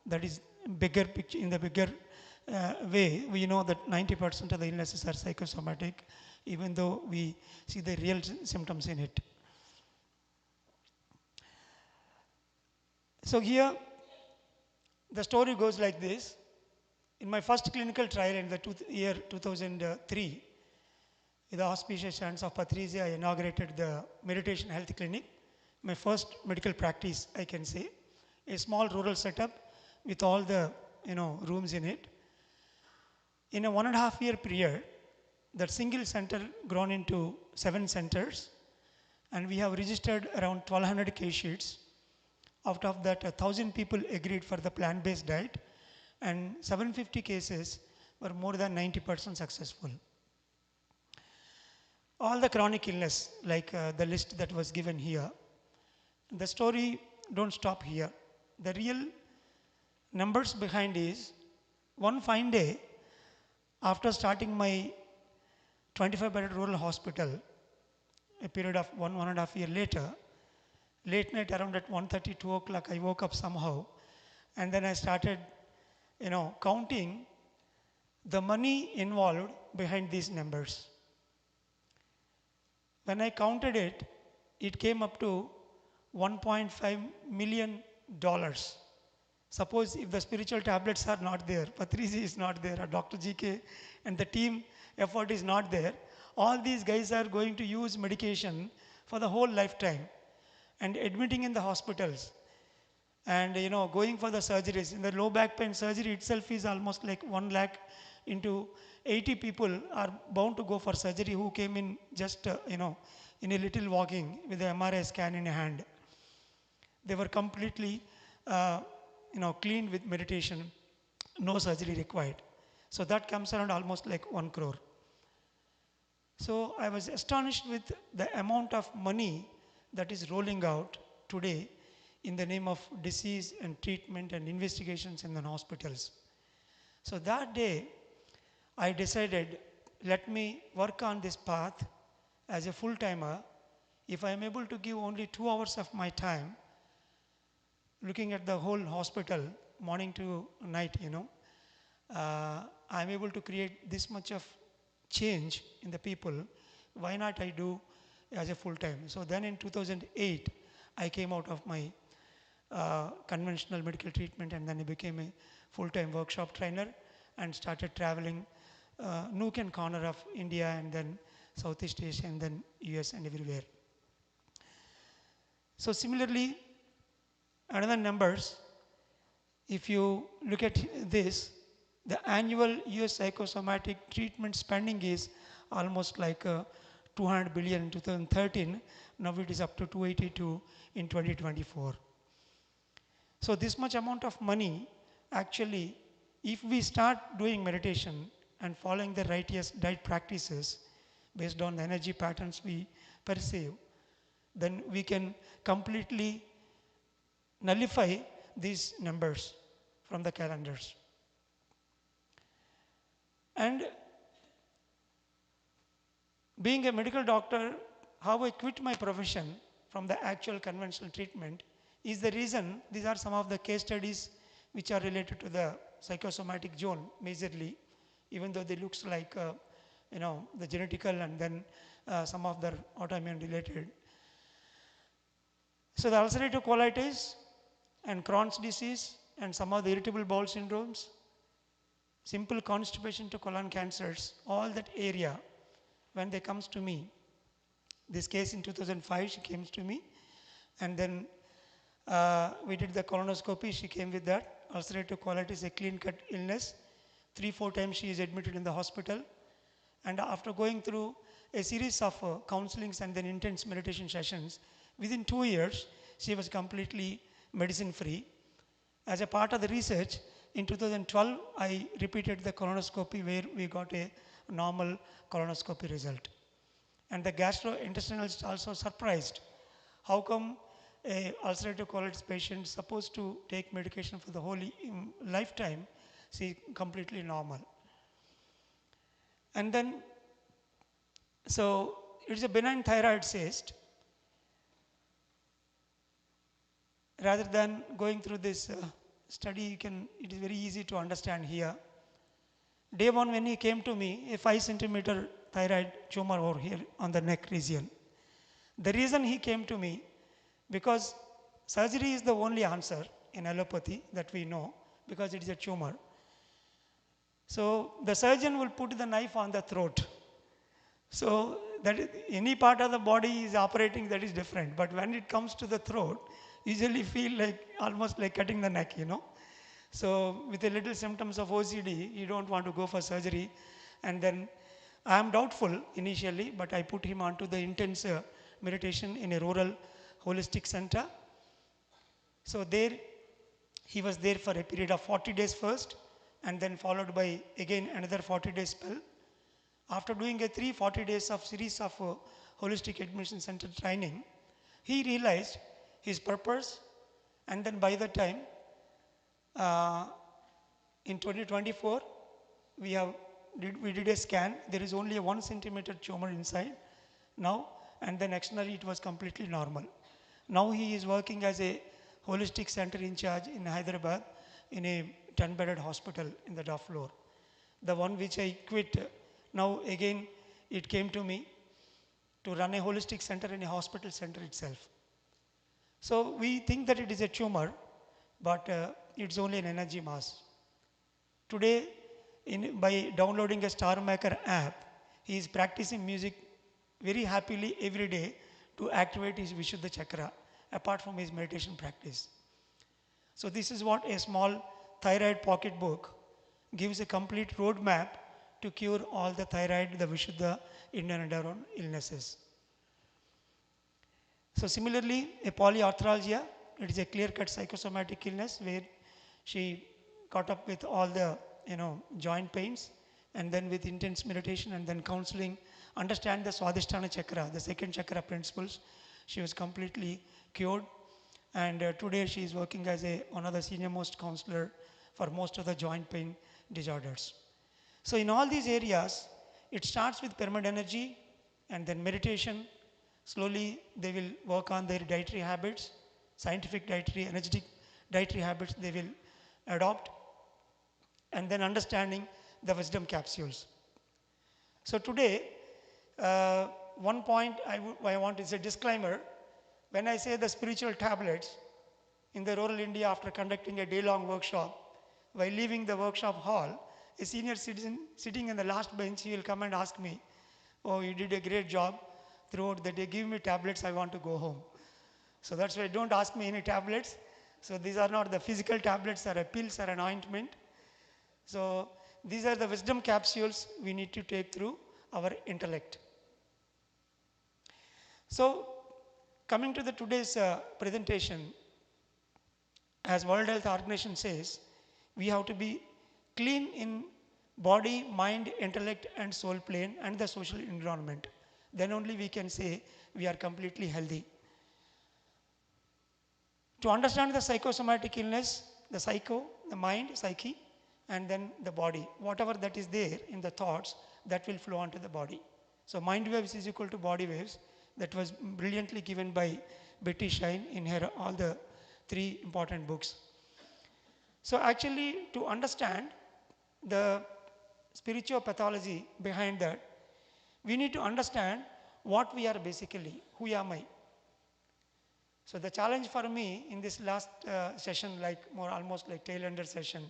[SPEAKER 9] That is bigger picture, in the bigger way. We know that 90% of the illnesses are psychosomatic, even though we see the real symptoms in it. So here, the story goes like this. In my first clinical trial in the year 2003, with the auspicious hands of Patrizi, I inaugurated the Meditation Health Clinic, my first medical practice, I can say. A small rural setup with all the rooms in it. In a 1.5 year period, that single center grown into 7 centers, and we have registered around 1,200 case sheets. Out of that, 1,000 people agreed for the plant-based diet, and 750 cases were more than 90% successful. All the chronic illness, like the list that was given here. The story don't stop here. The real numbers behind is, one fine day, after starting my 25-bedded rural hospital, a period of 1.5 years later, late night around at 1:30, 2 o'clock, I woke up somehow, and then I started, counting the money involved behind these numbers. When I counted it, it came up to $1.5 million. Suppose if the spiritual tablets are not there, Patrizi is not there, or Dr. GK and the team effort is not there, all these guys are going to use medication for the whole lifetime, and admitting in the hospitals, and going for the surgeries. In the low back pain surgery itself is almost like 1 lakh into 80 people are bound to go for surgery who came in just in a little walking with the MRI scan in a hand. They were completely cleaned with meditation, no surgery required. So that comes around almost like 1 crore. So I was astonished with the amount of money that is rolling out today in the name of disease and treatment and investigations in the hospitals. So that day, I decided, let me work on this path as a full-timer. If I am able to give only 2 hours of my time, looking at the whole hospital, morning to night, I'm able to create this much of change in the people. Why not I do as a full-time? So then in 2008, I came out of my conventional medical treatment, and then I became a full-time workshop trainer and started traveling nook and corner of India, and then Southeast Asia, and then US, and everywhere. So similarly, another numbers, if you look at this, the annual US psychosomatic treatment spending is almost like 200 billion in 2013. Now it is up to 282 in 2024. So this much amount of money, actually, if we start doing meditation and following the righteous diet practices based on the energy patterns we perceive, then we can completely nullify these numbers from the calendars. And being a medical doctor, how I quit my profession from the actual conventional treatment is the reason. These are some of the case studies which are related to the psychosomatic zone majorly, even though they looks like the genetical and then some of the autoimmune related. So the ulcerative colitis and Crohn's disease and some of the irritable bowel syndromes, simple constipation to colon cancers, all that area, when they comes to me, this case in 2005, she came to me, and then we did the colonoscopy, she came with that. Ulcerative colitis, a clean-cut illness. 3-4 times she is admitted in the hospital. And after going through a series of counselings and then intense meditation sessions, within 2 years, she was completely medicine-free. As a part of the research, in 2012, I repeated the colonoscopy where we got a normal colonoscopy result. And the gastrointestinalists also surprised. How come a ulcerative colitis patient supposed to take medication for the whole lifetime, she completely normal. And then, so it's a benign thyroid cyst. Rather than going through this study, it is very easy to understand here. Day one when he came to me, a 5 centimeter thyroid tumor over here on the neck region. The reason he came to me, because surgery is the only answer in allopathy that we know, because it is a tumor. So the surgeon will put the knife on the throat. So that any part of the body is operating, that is different. But when it comes to the throat, usually feel like almost like cutting the neck, So with a little symptoms of OCD, you don't want to go for surgery. And then I am doubtful initially, but I put him onto the intense meditation in a rural holistic center. So there, he was there for a period of 40 days first, and then followed by again another 40 days spell. After doing a 40 days of series of holistic admission center training, he realized his purpose, and then by the time in 2024 we did a scan. There is only a 1 centimeter tumor inside now, and then externally it was completely normal. Now he is working as a holistic center in charge in Hyderabad in a 10-bedded hospital in the top floor. The one which I quit, now again it came to me to run a holistic center in a hospital center itself. So we think that it is a tumor, but it's only an energy mass. Today, by downloading a Star Maker app, he is practicing music very happily every day to activate his Vishuddha chakra, apart from his meditation practice. So this is what a small thyroid pocketbook gives, a complete roadmap to cure all the thyroid, the Vishuddha, Indian and around illnesses. So similarly, a polyarthralgia, it is a clear-cut psychosomatic illness where she caught up with all the joint pains, and then with intense meditation and then counseling, understand the Swadhisthana chakra, the second chakra principles, she was completely cured. And today she is working as one of the senior most counselor for most of the joint pain disorders. So in all these areas, it starts with pyramid energy and then meditation. Slowly they will work on their dietary habits, scientific dietary, energetic dietary habits they will adopt, and then understanding the wisdom capsules. So today, one point I want is a disclaimer. When I say the spiritual tablets, in the rural India, after conducting a day-long workshop, while leaving the workshop hall, a senior citizen sitting in the last bench, he will come and ask me, "Oh, you did a great job throughout the day. Give me tablets, I want to go home." So that's why don't ask me any tablets. So these are not the physical tablets or pills or an ointment. So these are the wisdom capsules we need to take through our intellect. So coming to the today's presentation, as World Health Organization says, we have to be clean in body, mind, intellect and soul plane and the social environment. Then only we can say we are completely healthy. To understand the psychosomatic illness, the psycho, the mind, psyche, and then the body, whatever that is there in the thoughts, that will flow onto the body. So mind waves is equal to body waves. That was brilliantly given by Betty Shine in her all the 3 important books. So actually, to understand the spiritual pathology behind that, we need to understand what we are basically, who am I? So the challenge for me in this last session, like almost like tail ender session,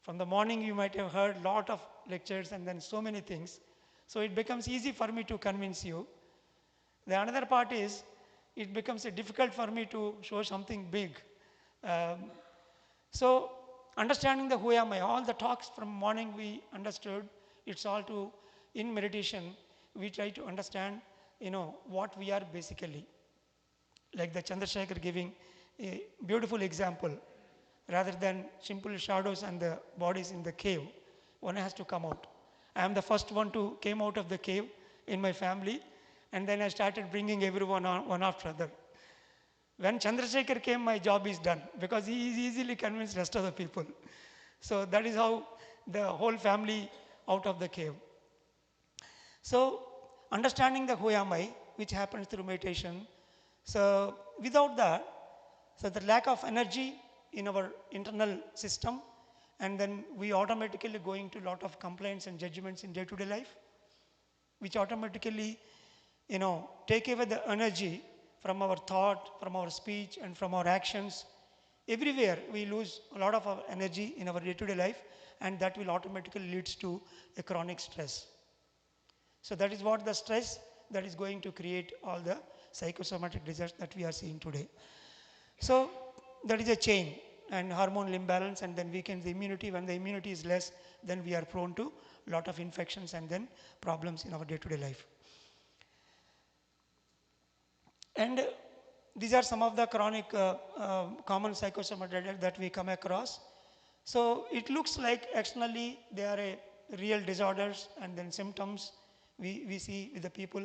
[SPEAKER 9] from the morning you might have heard lot of lectures and then so many things. So it becomes easy for me to convince you. The another part is, it becomes difficult for me to show something big. So understanding the who am I, all the talks from morning we understood, it's all to, in meditation, we try to understand, what we are basically. Like the Chandrasekhar giving a beautiful example, rather than simple shadows and the bodies in the cave, one has to come out. I am the first one to came out of the cave in my family, and then I started bringing everyone on one after other. When Chandrasekhar came, my job is done, because he is easily convinced rest of the people. So that is how the whole family out of the cave. So understanding the who am I, which happens through meditation. So without that, so the lack of energy in our internal system, and then we automatically go into a lot of complaints and judgments in day-to-day life, which automatically, take away the energy from our thought, from our speech, and from our actions. Everywhere we lose a lot of our energy in our day-to-day life, and that will automatically leads to a chronic stress. So that is what the stress that is going to create all the psychosomatic disorders that we are seeing today. So that is a chain, and hormonal imbalance, and then weakens the immunity. When the immunity is less, then we are prone to a lot of infections and then problems in our day-to-day life. And these are some of the chronic common psychosomatic that we come across. So it looks like externally they are a real disorders and then symptoms we see with the people,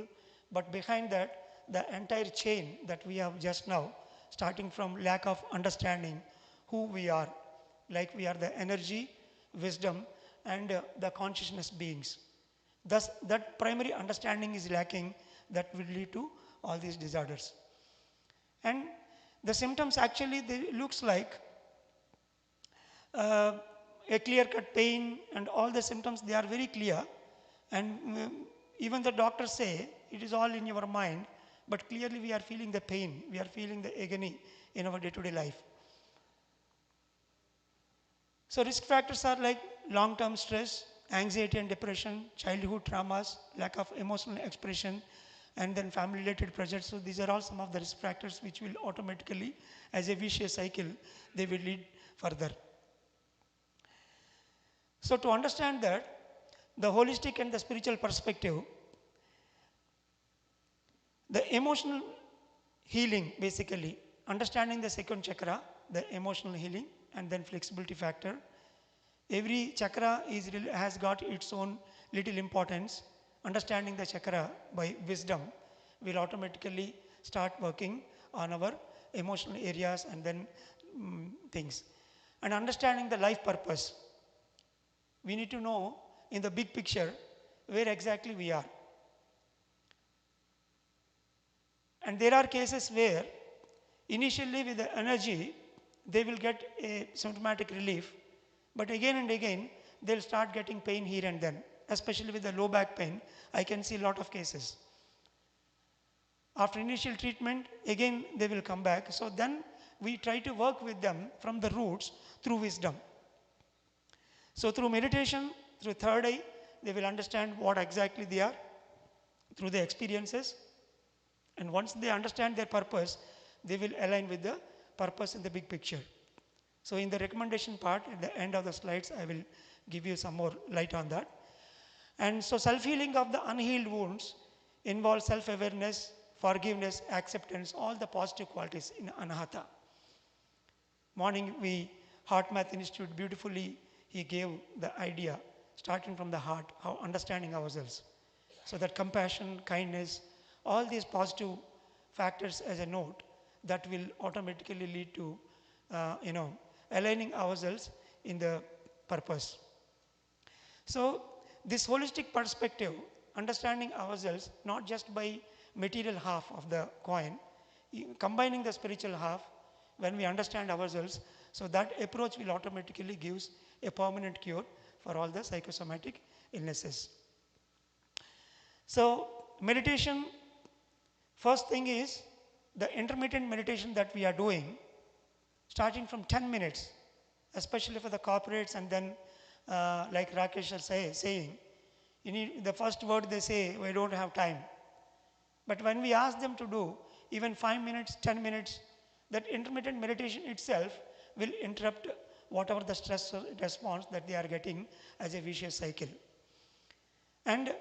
[SPEAKER 9] but behind that, the entire chain that we have just now, starting from lack of understanding who we are, like we are the energy, wisdom, and the consciousness beings. Thus, that primary understanding is lacking, that will lead to all these disorders. And the symptoms actually, they looks like a clear-cut pain, and all the symptoms, they are very clear. And even the doctors say, it is all in your mind, but clearly we are feeling the pain, we are feeling the agony in our day-to-day life. So risk factors are like long-term stress, anxiety and depression, childhood traumas, lack of emotional expression, and then family-related pressures. So these are all some of the risk factors which will automatically, as a vicious cycle, they will lead further. So to understand that, the holistic and the spiritual perspective, the emotional healing, basically, understanding the second chakra, the emotional healing, and then flexibility factor. Every chakra has got its own little importance. Understanding the chakra by wisdom will automatically start working on our emotional areas and then things. And understanding the life purpose. We need to know in the big picture where exactly we are. And there are cases where initially with the energy, they will get a symptomatic relief, but again and again, they'll start getting pain here and then. Especially with the low back pain, I can see a lot of cases. After initial treatment, again they will come back. So then we try to work with them from the roots through wisdom. So through meditation, through third eye, they will understand what exactly they are, through the experiences. And once they understand their purpose, they will align with the purpose in the big picture. So in the recommendation part, at the end of the slides, I will give you some more light on that. And so self-healing of the unhealed wounds involves self-awareness, forgiveness, acceptance, all the positive qualities in Anahata. Morning, HeartMath Institute beautifully, he gave the idea, starting from the heart, how understanding ourselves. So that compassion, kindness, all these positive factors as a note, that will automatically lead to, aligning ourselves in the purpose. So this holistic perspective, understanding ourselves not just by material half of the coin, combining the spiritual half, when we understand ourselves, So that approach will automatically gives a permanent cure for all the psychosomatic illnesses. So meditation, first thing is the intermittent meditation that we are doing, starting from 10 minutes, especially for the corporates, and then like Rakesh is saying, you need, the first word they say, we don't have time. But when we ask them to do even 5 minutes, 10 minutes, that intermittent meditation itself will interrupt whatever the stress response that they are getting as a vicious cycle. And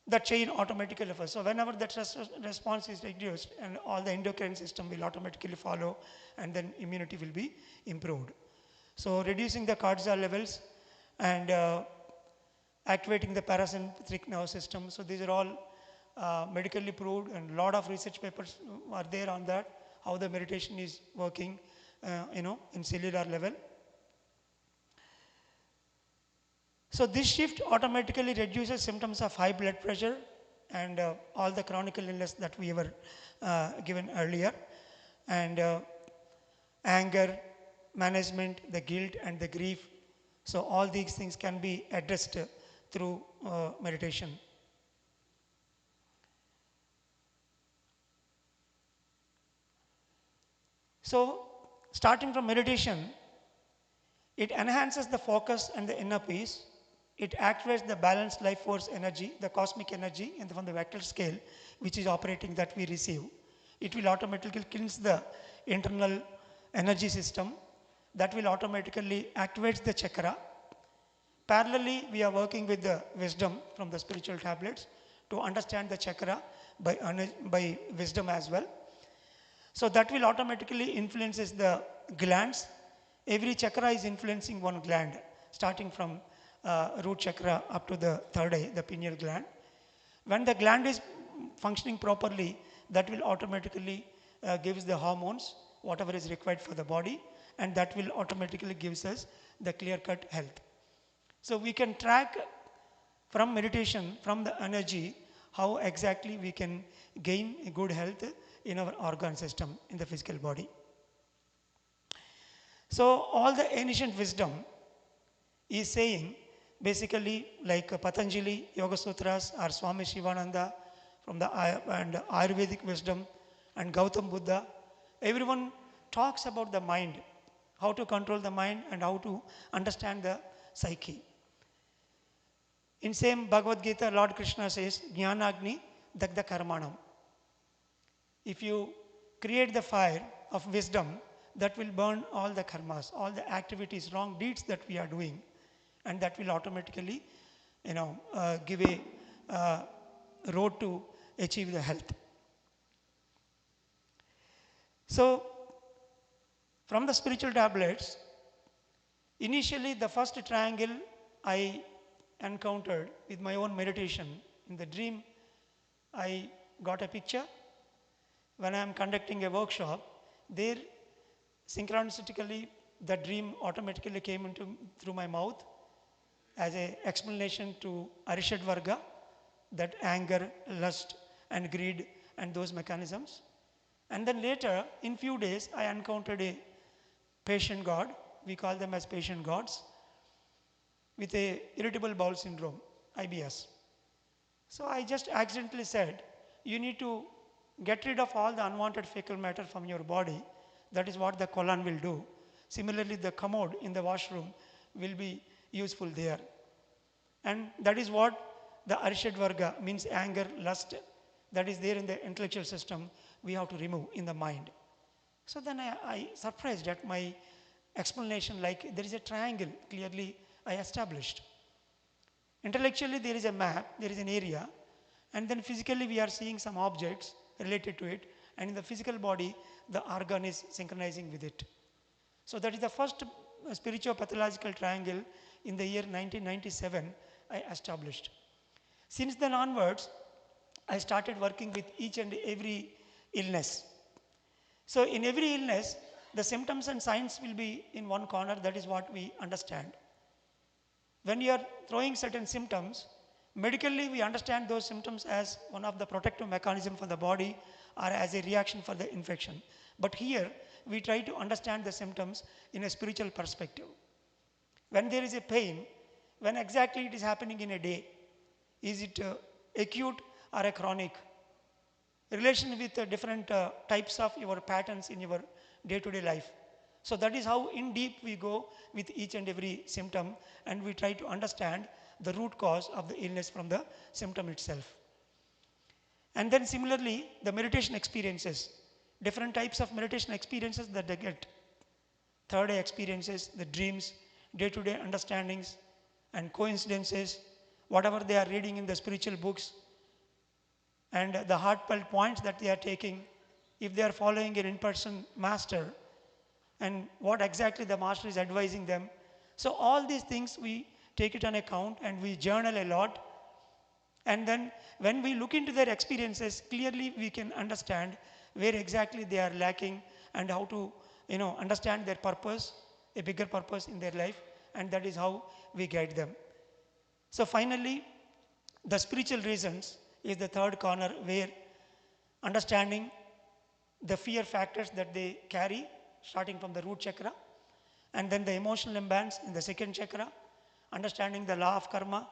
[SPEAKER 9] the chain automatically occurs. So whenever the stress response is reduced, and all the endocrine system will automatically follow, and then immunity will be improved. So reducing the cortisol levels and activating the parasympathetic nervous system. So these are all medically proved, and a lot of research papers are there on that, how the meditation is working, in cellular level. So this shift automatically reduces symptoms of high blood pressure and all the chronic illness that we were given earlier, and anger management, the guilt and the grief. So all these things can be addressed through meditation. So starting from meditation, it enhances the focus and the inner peace. It activates the balanced life force energy, the cosmic energy, and from the vector scale, which is operating that we receive. It will automatically cleanse the internal energy system. That will automatically activate the chakra. Parallelly, we are working with the wisdom from the spiritual tablets to understand the chakra by wisdom as well. So that will automatically influences the glands. Every chakra is influencing one gland, starting from root chakra up to the third eye, the pineal gland. When the gland is functioning properly, that will automatically gives the hormones, whatever is required for the body, and that will automatically gives us the clear-cut health. So we can track from meditation, from the energy, how exactly we can gain a good health in our organ system, in the physical body. So all the ancient wisdom is saying, basically like Patanjali, Yoga Sutras, or Swami Shivananda from the and Ayurvedic wisdom, and Gautam Buddha, everyone talks about the mind, how to control the mind and how to understand the psyche. In same Bhagavad Gita, Lord Krishna says, Jnanagni Dagda Karmanam. If you create the fire of wisdom, that will burn all the karmas, all the activities, wrong deeds that we are doing, and that will automatically, give a road to achieve the health. So, from the spiritual tablets, initially the first triangle I encountered with my own meditation. In the dream, I got a picture. When I am conducting a workshop, there synchronistically the dream automatically came through my mouth as an explanation to Arishad Varga, that anger, lust and greed and those mechanisms. And then later, in few days, I encountered a patient god, we call them as patient gods, with a irritable bowel syndrome, IBS. So I just accidentally said, you need to get rid of all the unwanted fecal matter from your body. That is what the colon will do. Similarly, the commode in the washroom will be useful there. And that is what the Arishad Varga means, anger, lust, that is there in the intellectual system, we have to remove in the mind. So then I surprised at my explanation, like there is a triangle clearly I established. Intellectually there is a map, there is an area, and then physically we are seeing some objects related to it, and in the physical body the organ is synchronizing with it. So that is the first spiritual pathological triangle in the year 1997 I established. Since then onwards, I started working with each and every illness. So in every illness, the symptoms and signs will be in one corner, that is what we understand. When you are throwing certain symptoms, medically we understand those symptoms as one of the protective mechanism for the body or as a reaction for the infection. But here we try to understand the symptoms in a spiritual perspective. When there is a pain, when exactly it is happening in a day, is it acute or a chronic? Relation with different types of your patterns in your day-to-day life. So that is how in deep we go with each and every symptom, and we try to understand the root cause of the illness from the symptom itself. And then similarly, the meditation experiences, different types of meditation experiences that they get. Third eye experiences, the dreams, day-to-day understandings and coincidences, whatever they are reading in the spiritual books, and the heartfelt points that they are taking, if they are following an in-person master, and what exactly the master is advising them. So all these things we take it on account, and we journal a lot. And then when we look into their experiences, clearly we can understand where exactly they are lacking and how to understand their purpose, a bigger purpose in their life, and that is how we guide them. So finally, the spiritual reasons is the third corner, where understanding the fear factors that they carry, starting from the root chakra, and then the emotional imbalance in the second chakra, understanding the law of karma,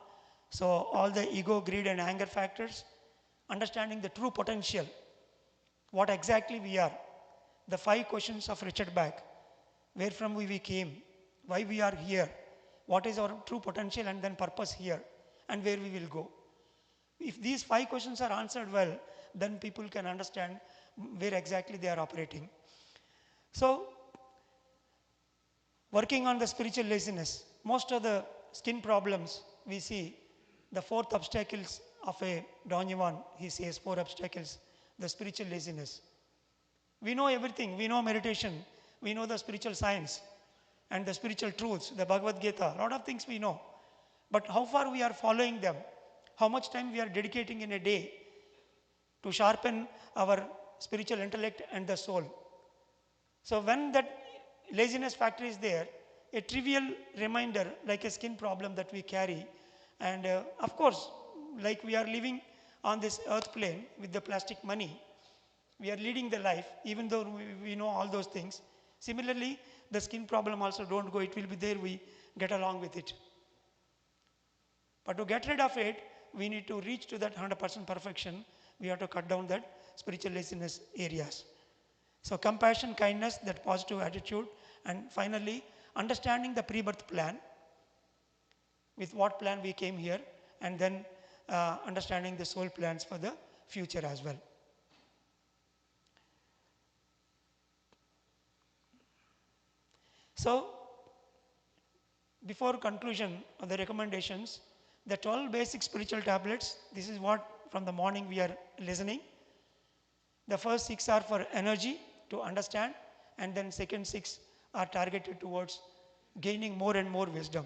[SPEAKER 9] so all the ego, greed and anger factors, understanding the true potential, what exactly we are, the 5 questions of Richard Bach, where from we came, why we are here, what is our true potential and then purpose here, and where we will go. If these 5 questions are answered well, then people can understand where exactly they are operating. So, working on the spiritual laziness, most of the skin problems we see, the 4th obstacles of a Don Juan, he says 4 obstacles, the spiritual laziness. We know everything, we know meditation, we know the spiritual science and the spiritual truths, the Bhagavad Gita, a lot of things we know. But how far we are following them, how much time we are dedicating in a day to sharpen our spiritual intellect and the soul. So when that laziness factor is there, a trivial reminder like a skin problem that we carry, and of course, like we are living on this earth plane with the plastic money, we are leading the life even though we know all those things. Similarly, the skin problem also don't go, it will be there, we get along with it. But to get rid of it, we need to reach to that 100% perfection. We have to cut down that spiritual laziness areas. So compassion, kindness, that positive attitude, and finally, understanding the pre-birth plan, with what plan we came here, and then understanding the soul plans for the future as well. So, before conclusion of the recommendations, the 12 basic spiritual tablets, this is what from the morning we are listening. The first 6 are for energy, to understand, and then second 6 are targeted towards gaining more and more wisdom.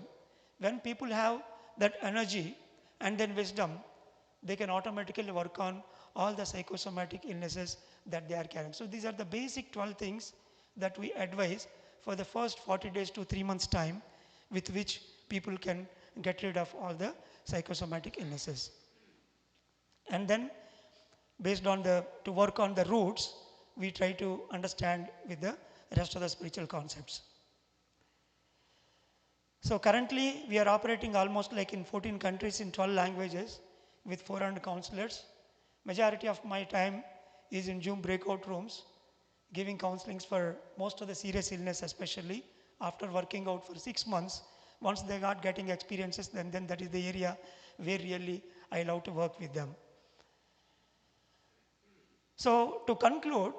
[SPEAKER 9] When people have that energy and then wisdom, they can automatically work on all the psychosomatic illnesses that they are carrying. So these are the basic 12 things that we advise for the first 40 days to 3 months time, with which people can get rid of all the psychosomatic illnesses. And then based on to work on the roots, we try to understand with the rest of the spiritual concepts. So currently we are operating almost like in 14 countries in 12 languages with 400 counselors. Majority of my time is in Zoom breakout rooms, giving counselings for most of the serious illness, especially after working out for 6 months. Once they got getting experiences, then that is the area where really I love to work with them. So to conclude,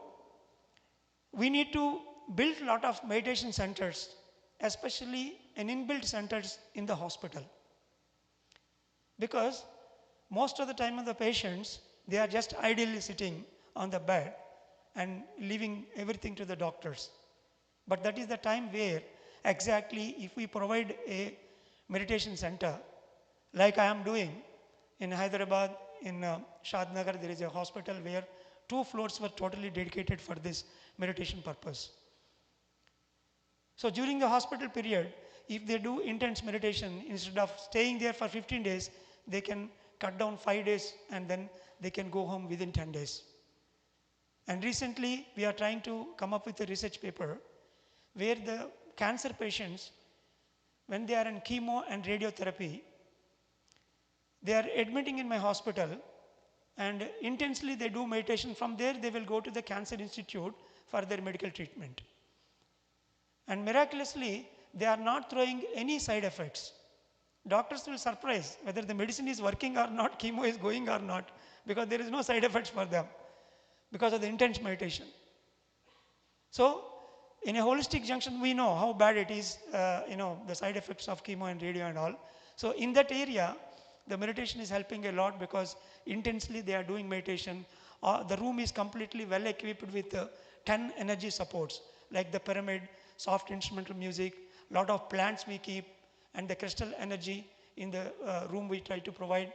[SPEAKER 9] we need to build a lot of meditation centers, especially an inbuilt centers in the hospital. Because most of the time of the patients, they are just idly sitting on the bed and leaving everything to the doctors. But that is the time where exactly if we provide a meditation center, like I am doing in Hyderabad, in Shadnagar, there is a hospital where 2 floors were totally dedicated for this meditation purpose. So during the hospital period, if they do intense meditation, instead of staying there for 15 days, they can cut down 5 days and then they can go home within 10 days. And recently, we are trying to come up with a research paper where the cancer patients, when they are in chemo and radiotherapy, they are admitting in my hospital and intensely they do meditation. From there, they will go to the Cancer Institute for their medical treatment. And miraculously, they are not throwing any side effects. Doctors will surprise whether the medicine is working or not, chemo is going or not, because there is no side effects for them because of the intense meditation. So, in a holistic junction, we know how bad it is, the side effects of chemo and radio and all. So, in that area, the meditation is helping a lot because intensely they are doing meditation. The room is completely well equipped with 10 energy supports like the pyramid, soft instrumental music, lot of plants we keep, and the crystal energy in the room we try to provide.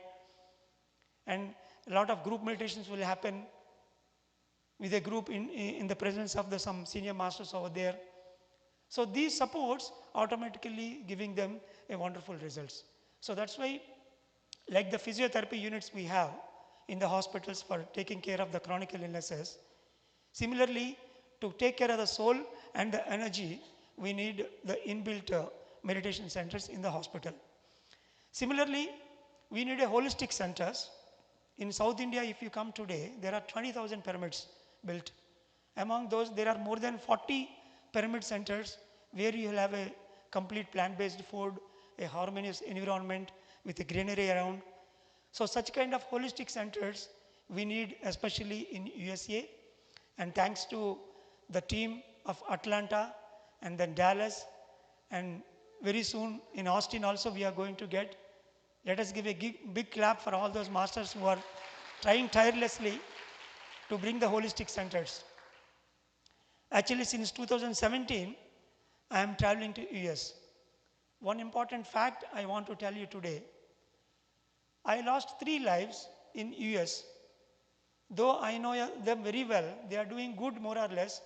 [SPEAKER 9] And a lot of group meditations will happen with a group in the presence of some senior masters over there. So these supports automatically giving them a wonderful results. So that's why, like the physiotherapy units we have in the hospitals for taking care of the chronic illnesses, similarly, to take care of the soul and the energy, we need the inbuilt meditation centers in the hospital. Similarly, we need a holistic centers. In South India, if you come today, there are 20,000 pyramids built. Among those, there are more than 40 pyramid centers where you will have a complete plant-based food, a harmonious environment with a greenery around. So such kind of holistic centers we need, especially in USA. And thanks to the team of Atlanta and then Dallas, and very soon in Austin also we are going to get. Let us give a big clap for all those masters who are trying tirelessly to bring the holistic centers. Actually, since 2017, I am traveling to US. One important fact I want to tell you today. I lost 3 lives in US. Though I know them very well, they are doing good more or less,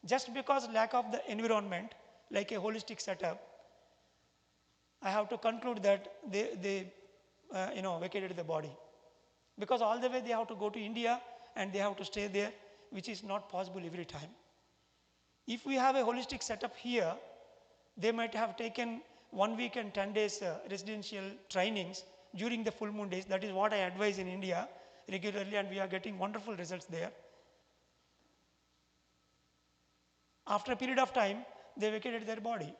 [SPEAKER 9] just because lack of the environment, like a holistic setup, I have to conclude that they vacated the body. Because all the way they have to go to India and they have to stay there, which is not possible every time. If we have a holistic setup here, they might have taken 1 week and 10 days residential trainings during the full moon days. That is what I advise in India regularly, and we are getting wonderful results there. After a period of time, they vacated their body.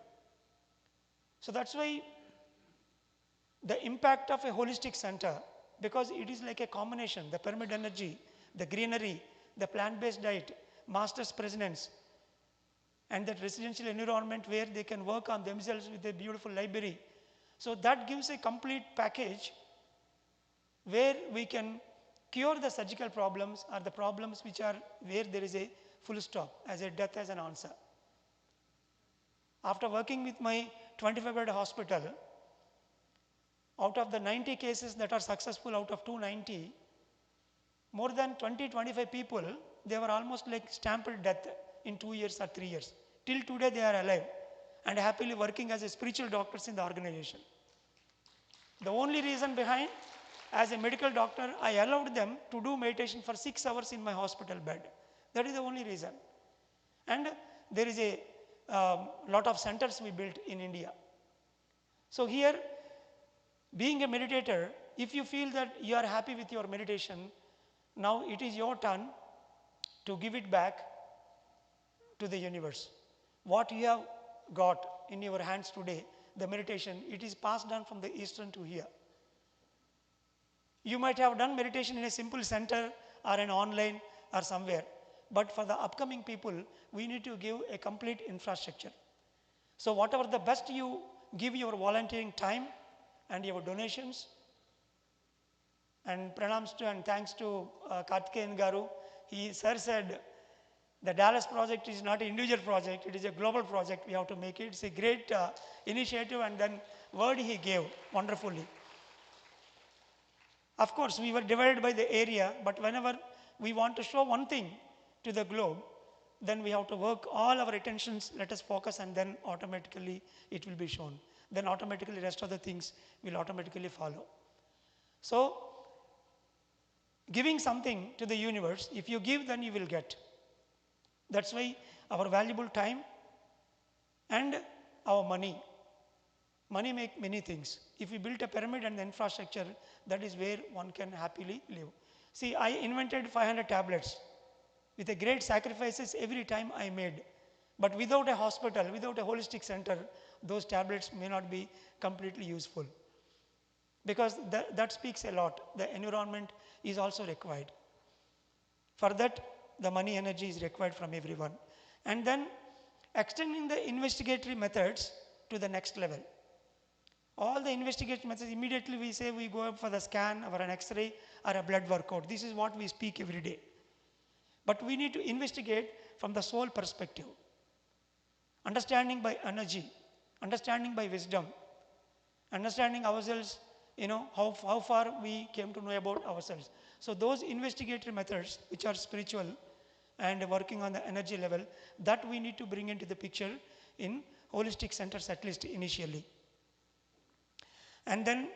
[SPEAKER 9] So that's why the impact of a holistic center, because it is like a combination, the pyramid energy, the greenery, the plant-based diet, master's presence, and that residential environment where they can work on themselves with a beautiful library. So that gives a complete package where we can cure the surgical problems or the problems which are where there is a full stop, as a death as an answer. After working with my 25-bed hospital, out of the 90 cases that are successful out of 290, more than 20-25 people, they were almost like stamped death in 2 years or 3 years. Till today they are alive and happily working as a spiritual doctors in the organization. The only reason behind, as a medical doctor, I allowed them to do meditation for 6 hours in my hospital bed. That is the only reason. And there is a lot of centers we built in India. So here, being a meditator, if you feel that you are happy with your meditation, now it is your turn to give it back to the universe. What you have got in your hands today, the meditation, it is passed on from the Eastern to here. You might have done meditation in a simple center or an online or somewhere, but for the upcoming people, we need to give a complete infrastructure. So whatever the best you give your volunteering time and your donations, and pranams to and thanks to Karthikeyan Garu, Sir said, the Dallas project is not an individual project, it is a global project, we have to make it. It's a great initiative, and then word he gave wonderfully. Of course, we were divided by the area, but whenever we want to show one thing to the globe, then we have to work all our attentions, let us focus, and then automatically it will be shown. Then automatically rest of the things will automatically follow. So, giving something to the universe, if you give, then you will get. That's why our valuable time and our money. Money make many things. If we build a pyramid and the infrastructure, that is where one can happily live. See, I invented 500 tablets with a great sacrifices every time I made. But without a hospital, without a holistic center, those tablets may not be completely useful. Because that speaks a lot. The environment is also required. For that, the money energy is required from everyone. And then extending the investigatory methods to the next level. All the investigation methods, immediately we say we go up for the scan or an X-ray or a blood workout. This is what we speak every day. But we need to investigate from the soul perspective. Understanding by energy, understanding by wisdom, understanding ourselves, how far we came to know about ourselves. So those investigatory methods, which are spiritual and working on the energy level, that we need to bring into the picture in holistic centers, at least initially. And then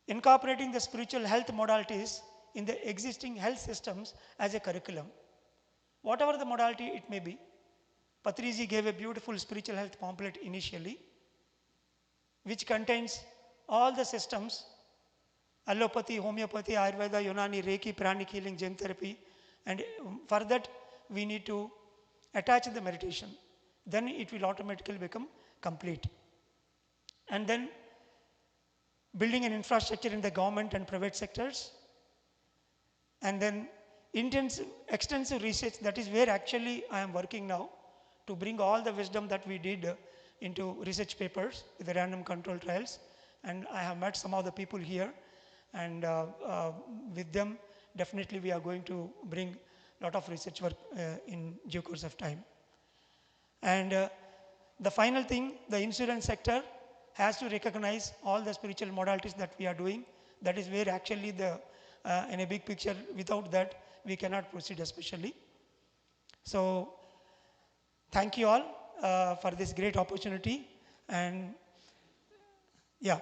[SPEAKER 9] incorporating the spiritual health modalities in the existing health systems as a curriculum. Whatever the modality it may be, Patriji gave a beautiful spiritual health pamphlet initially, which contains all the systems, allopathy, homeopathy, Ayurveda, Unani, Reiki, pranic healing, gem therapy, and for that we need to attach the meditation. Then it will automatically become complete. And then building an infrastructure in the government and private sectors, and then extensive research. That is where actually I am working now, to bring all the wisdom that we did into research papers with the random control trials. And I have met some of the people here, and with them definitely we are going to bring a lot of research work in due course of time. And the final thing, the insurance sector has to recognize all the spiritual modalities that we are doing. That is where actually in a big picture, without that we cannot proceed especially. So thank you all for this great opportunity, and yeah.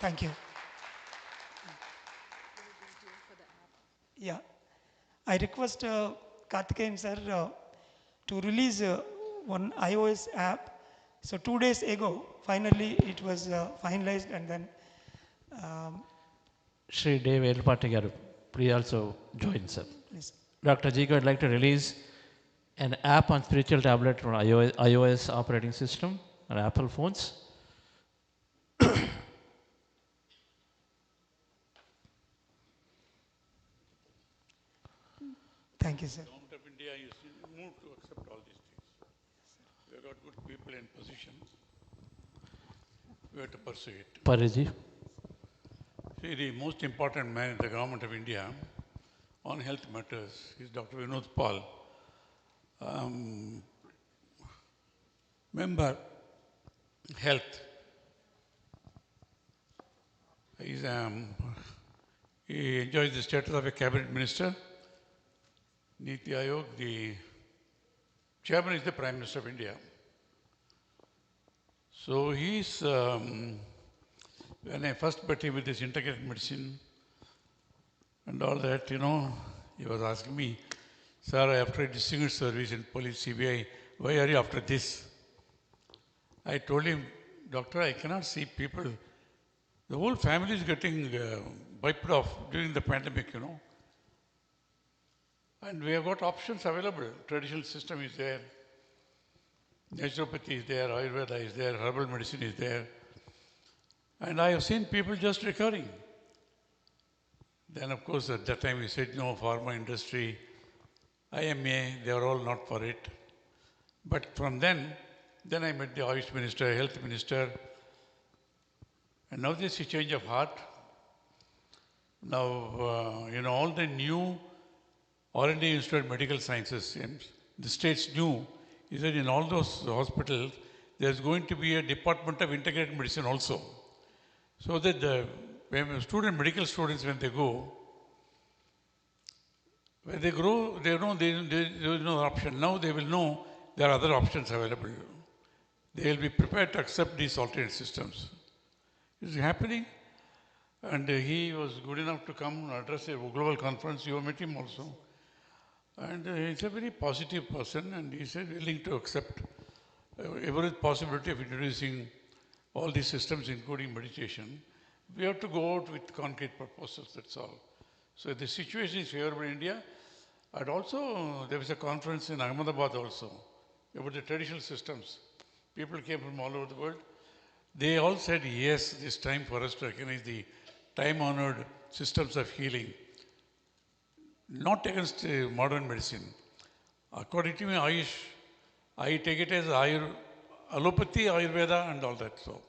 [SPEAKER 9] Thank you. Yeah. I request Karthikeyan sir to release one iOS app. So 2 days ago, finally it was finalized, and then
[SPEAKER 1] Shri Dave Elpati garu, please also join, sir.
[SPEAKER 9] Please.
[SPEAKER 1] Dr. Jigo would like to release an app on spiritual tablet for iOS operating system and Apple phones.
[SPEAKER 9] Thank you, sir.
[SPEAKER 19] Government of India is moved to accept all these things. We have got good people in position. We have to pursue it.
[SPEAKER 1] Pariji.
[SPEAKER 19] See, the most important man in the government of India on health matters is Dr. Vinod Pal. Member health. He enjoys the status of a cabinet minister. Niti Aayog, the chairman is the Prime Minister of India. So he's, when I first met him with this integrated medicine and all that, he was asking me, sir, after a distinguished service in police, CBI, why are you after this? I told him, doctor, I cannot see people. The whole family is getting wiped off during the pandemic, And we have got options available. Traditional system is there. Naturopathy is there, Ayurveda is there, herbal medicine is there. And I have seen people just recurring. Then of course at that time we said no, pharma industry, IMA, they are all not for it. But from then I met the Ayush Minister, Health Minister, and now there's a change of heart. Now, all the new R&D Institute of Medical Sciences, the states knew, is that in all those hospitals, there's going to be a department of integrated medicine also. So that medical students, when they go, when they grow, they know there is no option. Now they will know there are other options available. They will be prepared to accept these alternate systems. It's happening. And he was good enough to come and address a global conference. You met him also. And he's a very positive person, and he's willing to accept every possibility of introducing all these systems, including meditation. We have to go out with concrete proposals, that's all. So if the situation is favorable in India, and also there was a conference in Ahmedabad also about the traditional systems. People came from all over the world. They all said, yes, it's time for us to recognize the time-honored systems of healing. Not against modern medicine. According to me, Ayush, I take it as allopathy, Ayurveda and all that. So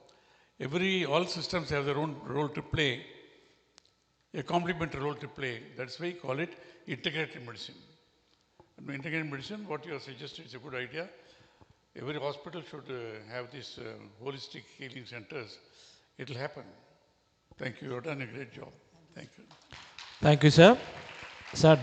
[SPEAKER 19] all systems have their own role to play, a complementary role to play. That's why we call it integrated medicine. And integrated medicine, what you have suggested is a good idea. Every hospital should have these holistic healing centers. It will happen. Thank you. You have done a great job. Thank you.
[SPEAKER 1] Thank you, sir. Sir,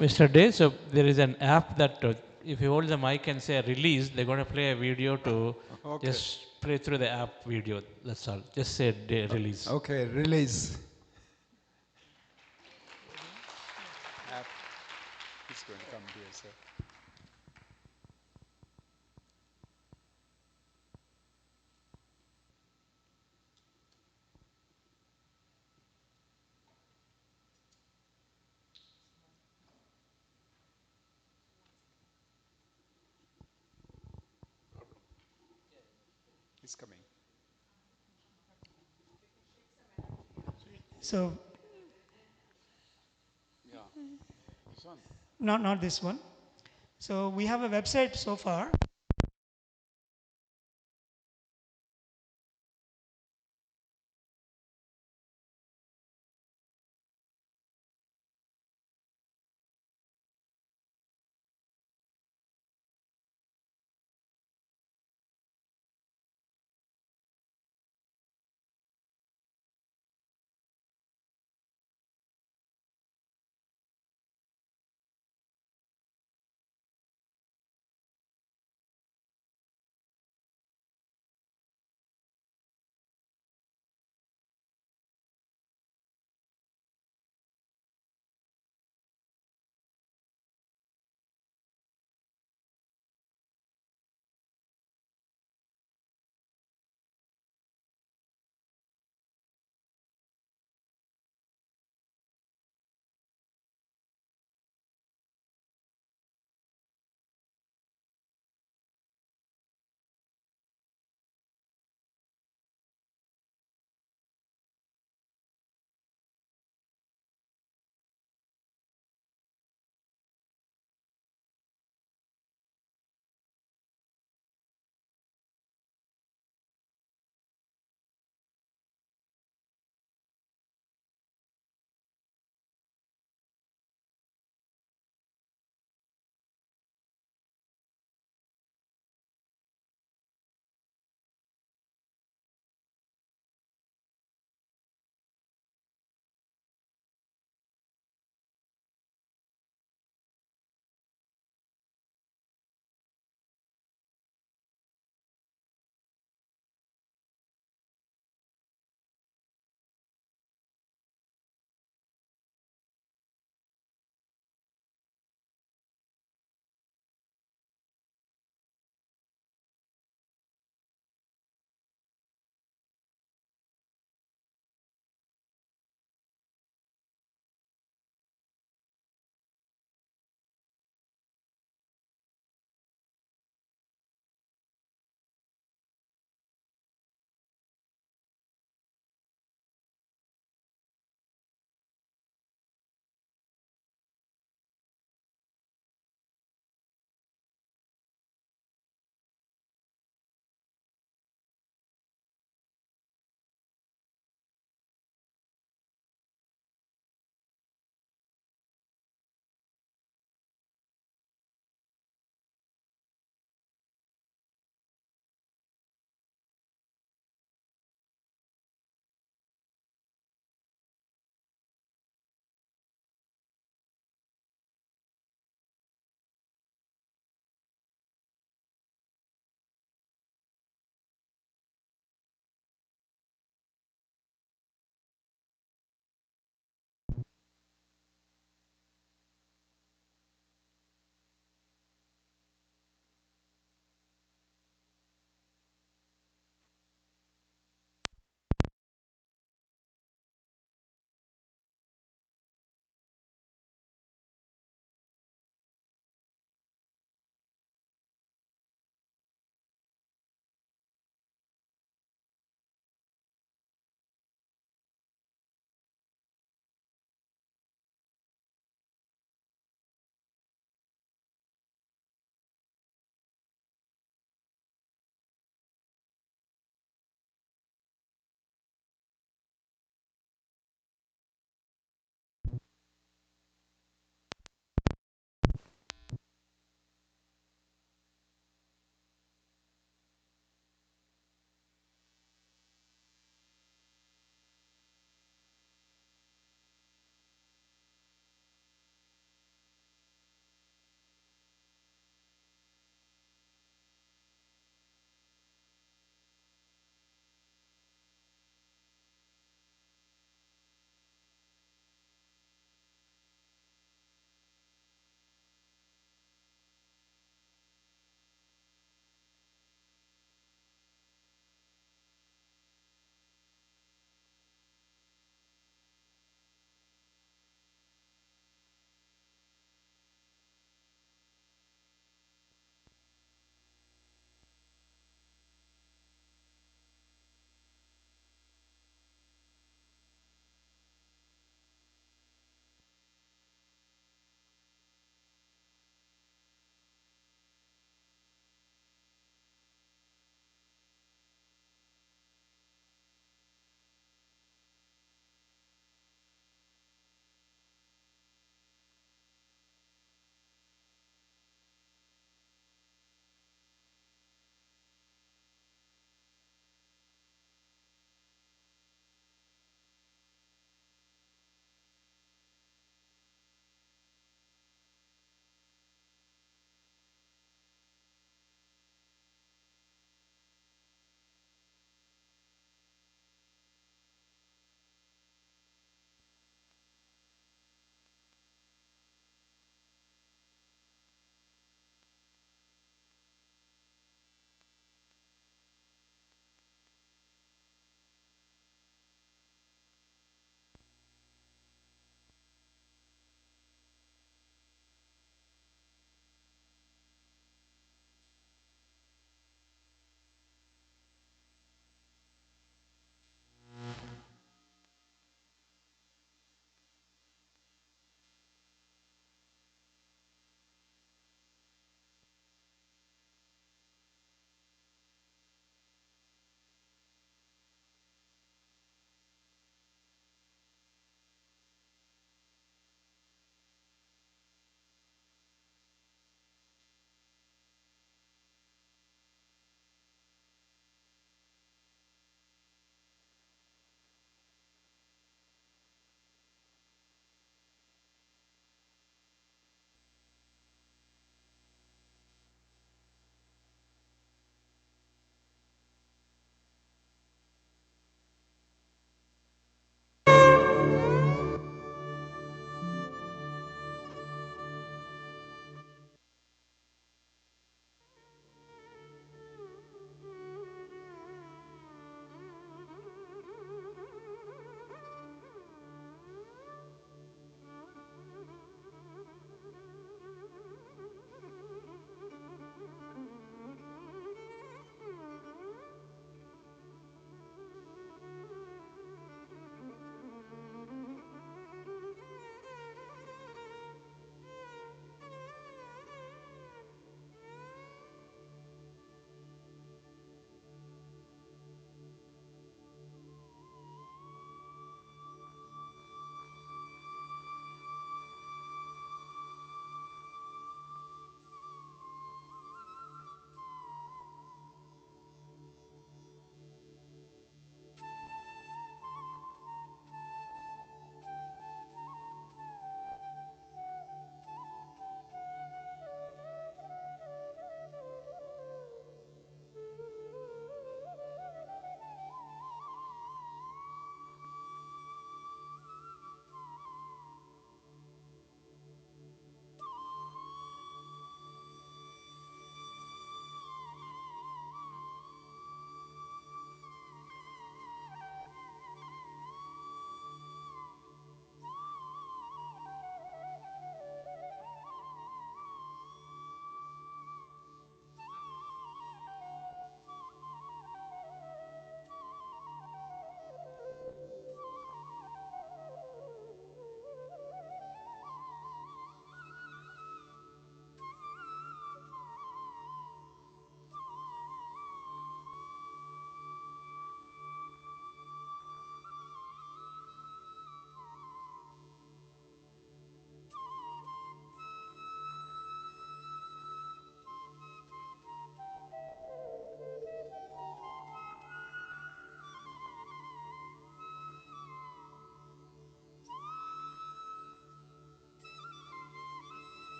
[SPEAKER 1] Mr. Day, so there is an app that if you hold the mic and say release, they're going to play a video to just play through the app video. That's all. Just say release.
[SPEAKER 8] Okay, release. App is going to come here, sir. It's coming.
[SPEAKER 9] So,
[SPEAKER 19] yeah.
[SPEAKER 9] Not this one. So we have a website so far.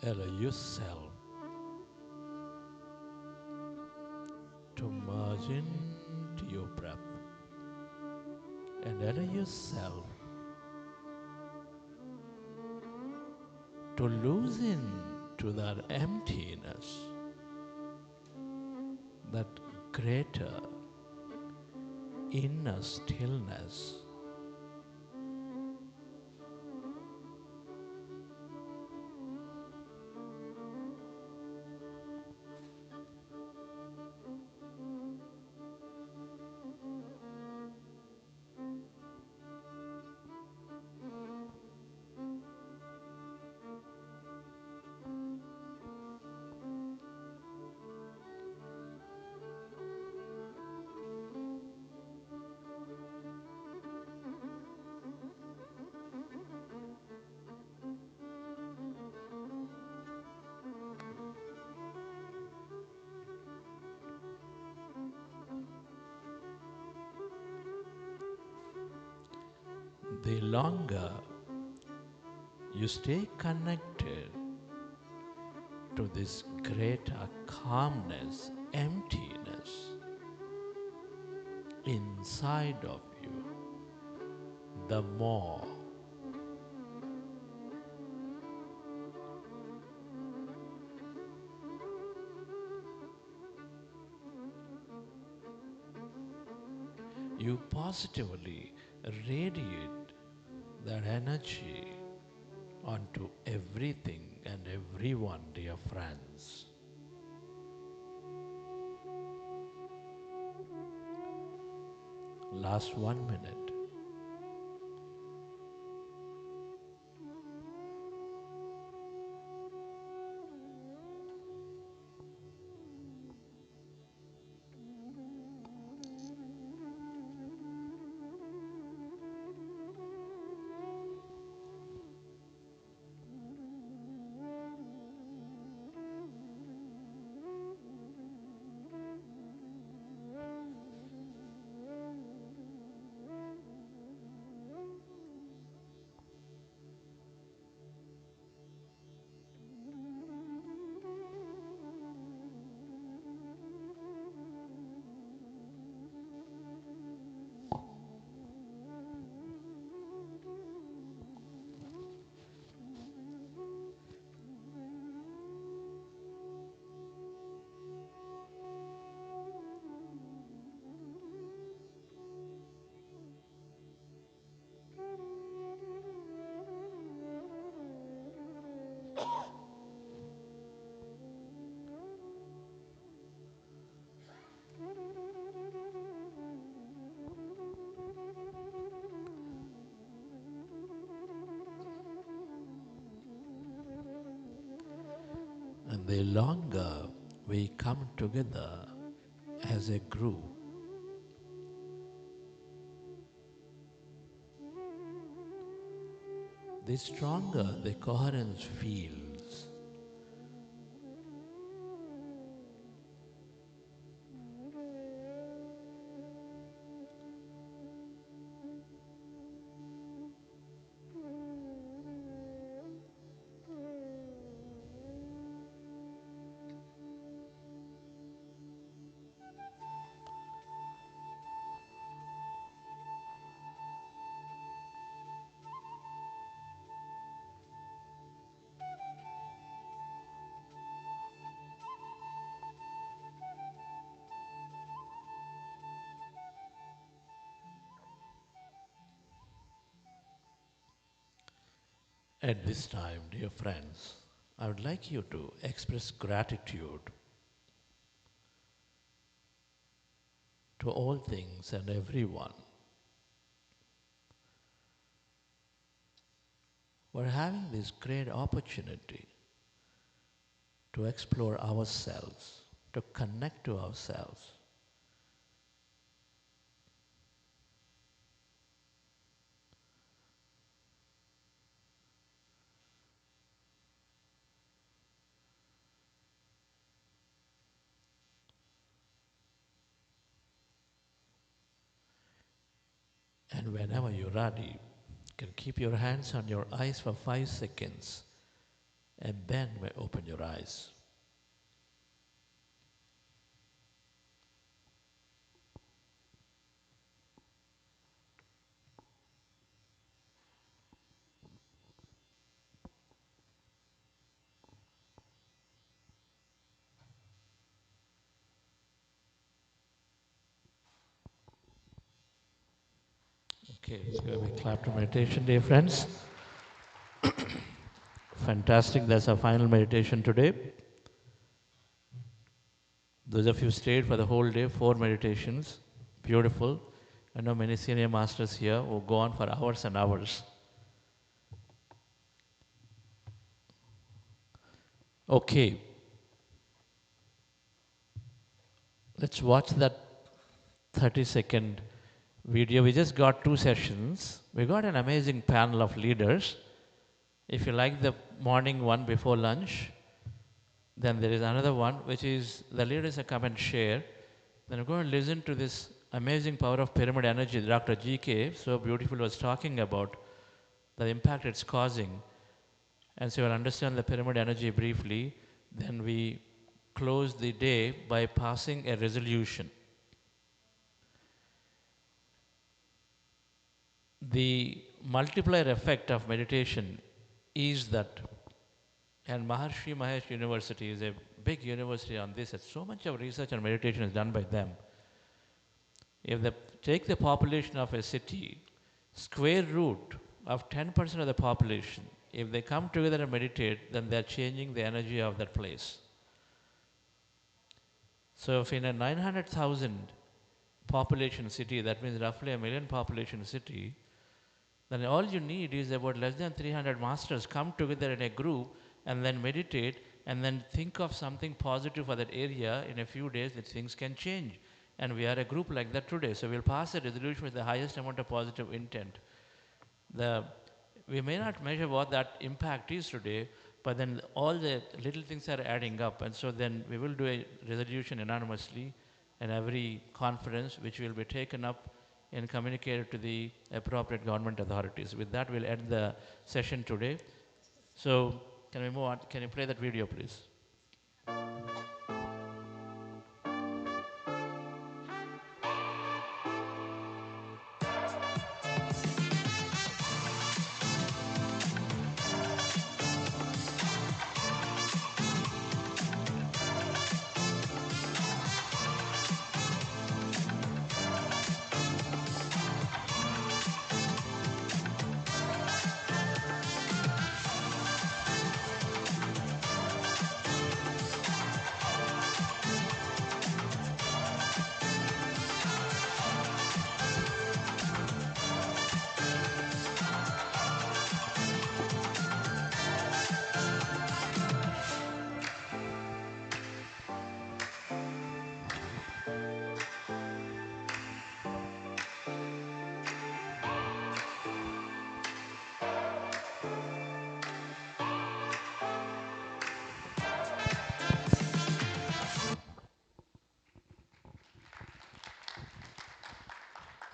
[SPEAKER 1] Allow yourself to merge into your breath and allow yourself to loosen to that emptiness, that greater inner stillness. The longer you stay connected to this greater calmness, emptiness inside of you, the more you positively radiate that energy onto everything and everyone, dear friends. Last 1 minute. And the longer we come together as a group, the stronger the coherence feels. At this time, dear friends, I would like you to express gratitude to all things and everyone for having this great opportunity to explore ourselves, to connect to ourselves. And whenever you're ready, you can keep your hands on your eyes for 5 seconds and then may open your eyes. Okay, it's going to be clap to meditation, dear friends. Fantastic, that's our final meditation today. Those of you stayed for the whole day, 4 meditations, beautiful. I know many senior masters here who go on for hours and hours. Okay. Let's watch that 30-second video. We just got 2 sessions. We got an amazing panel of leaders. If you like the morning one before lunch, then there is another one, which is the leaders that come and share. Then we're going to listen to this amazing power of pyramid energy Dr. G.K. so beautiful was talking about, the impact it's causing. And so you'll understand the pyramid energy briefly. Then we close the day by passing a resolution. The multiplier effect of meditation is that, and Maharshi Mahesh University is a big university on this, and so much of research on meditation is done by them. If they take the population of a city, square root of 10% of the population, if they come together and meditate, then they're changing the energy of that place. So if in a 900,000 population city, that means roughly 1 million population city, then all you need is about less than 300 masters come together in a group and then meditate and then think of something positive for that area. In a few days, that things can change. And we are a group like that today. So we'll pass a resolution with the highest amount of positive intent. We may not measure what that impact is today, but then all the little things are adding up. And so then we will do a resolution anonymously in every conference, which will be taken up and communicated to the appropriate government authorities. With that, we'll end the session today. So can we move on? Can you play that video, please?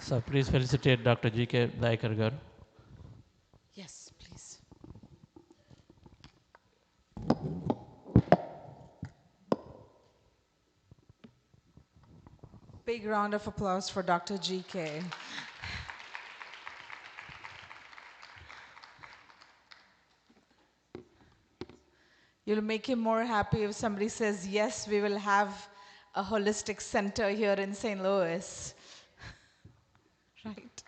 [SPEAKER 1] So please felicitate Dr. G.K. Daikargar.
[SPEAKER 10] Yes, please. Big round of applause for Dr. G.K. You'll make him more happy if somebody says, yes, we will have a holistic center here in St. Louis. Right.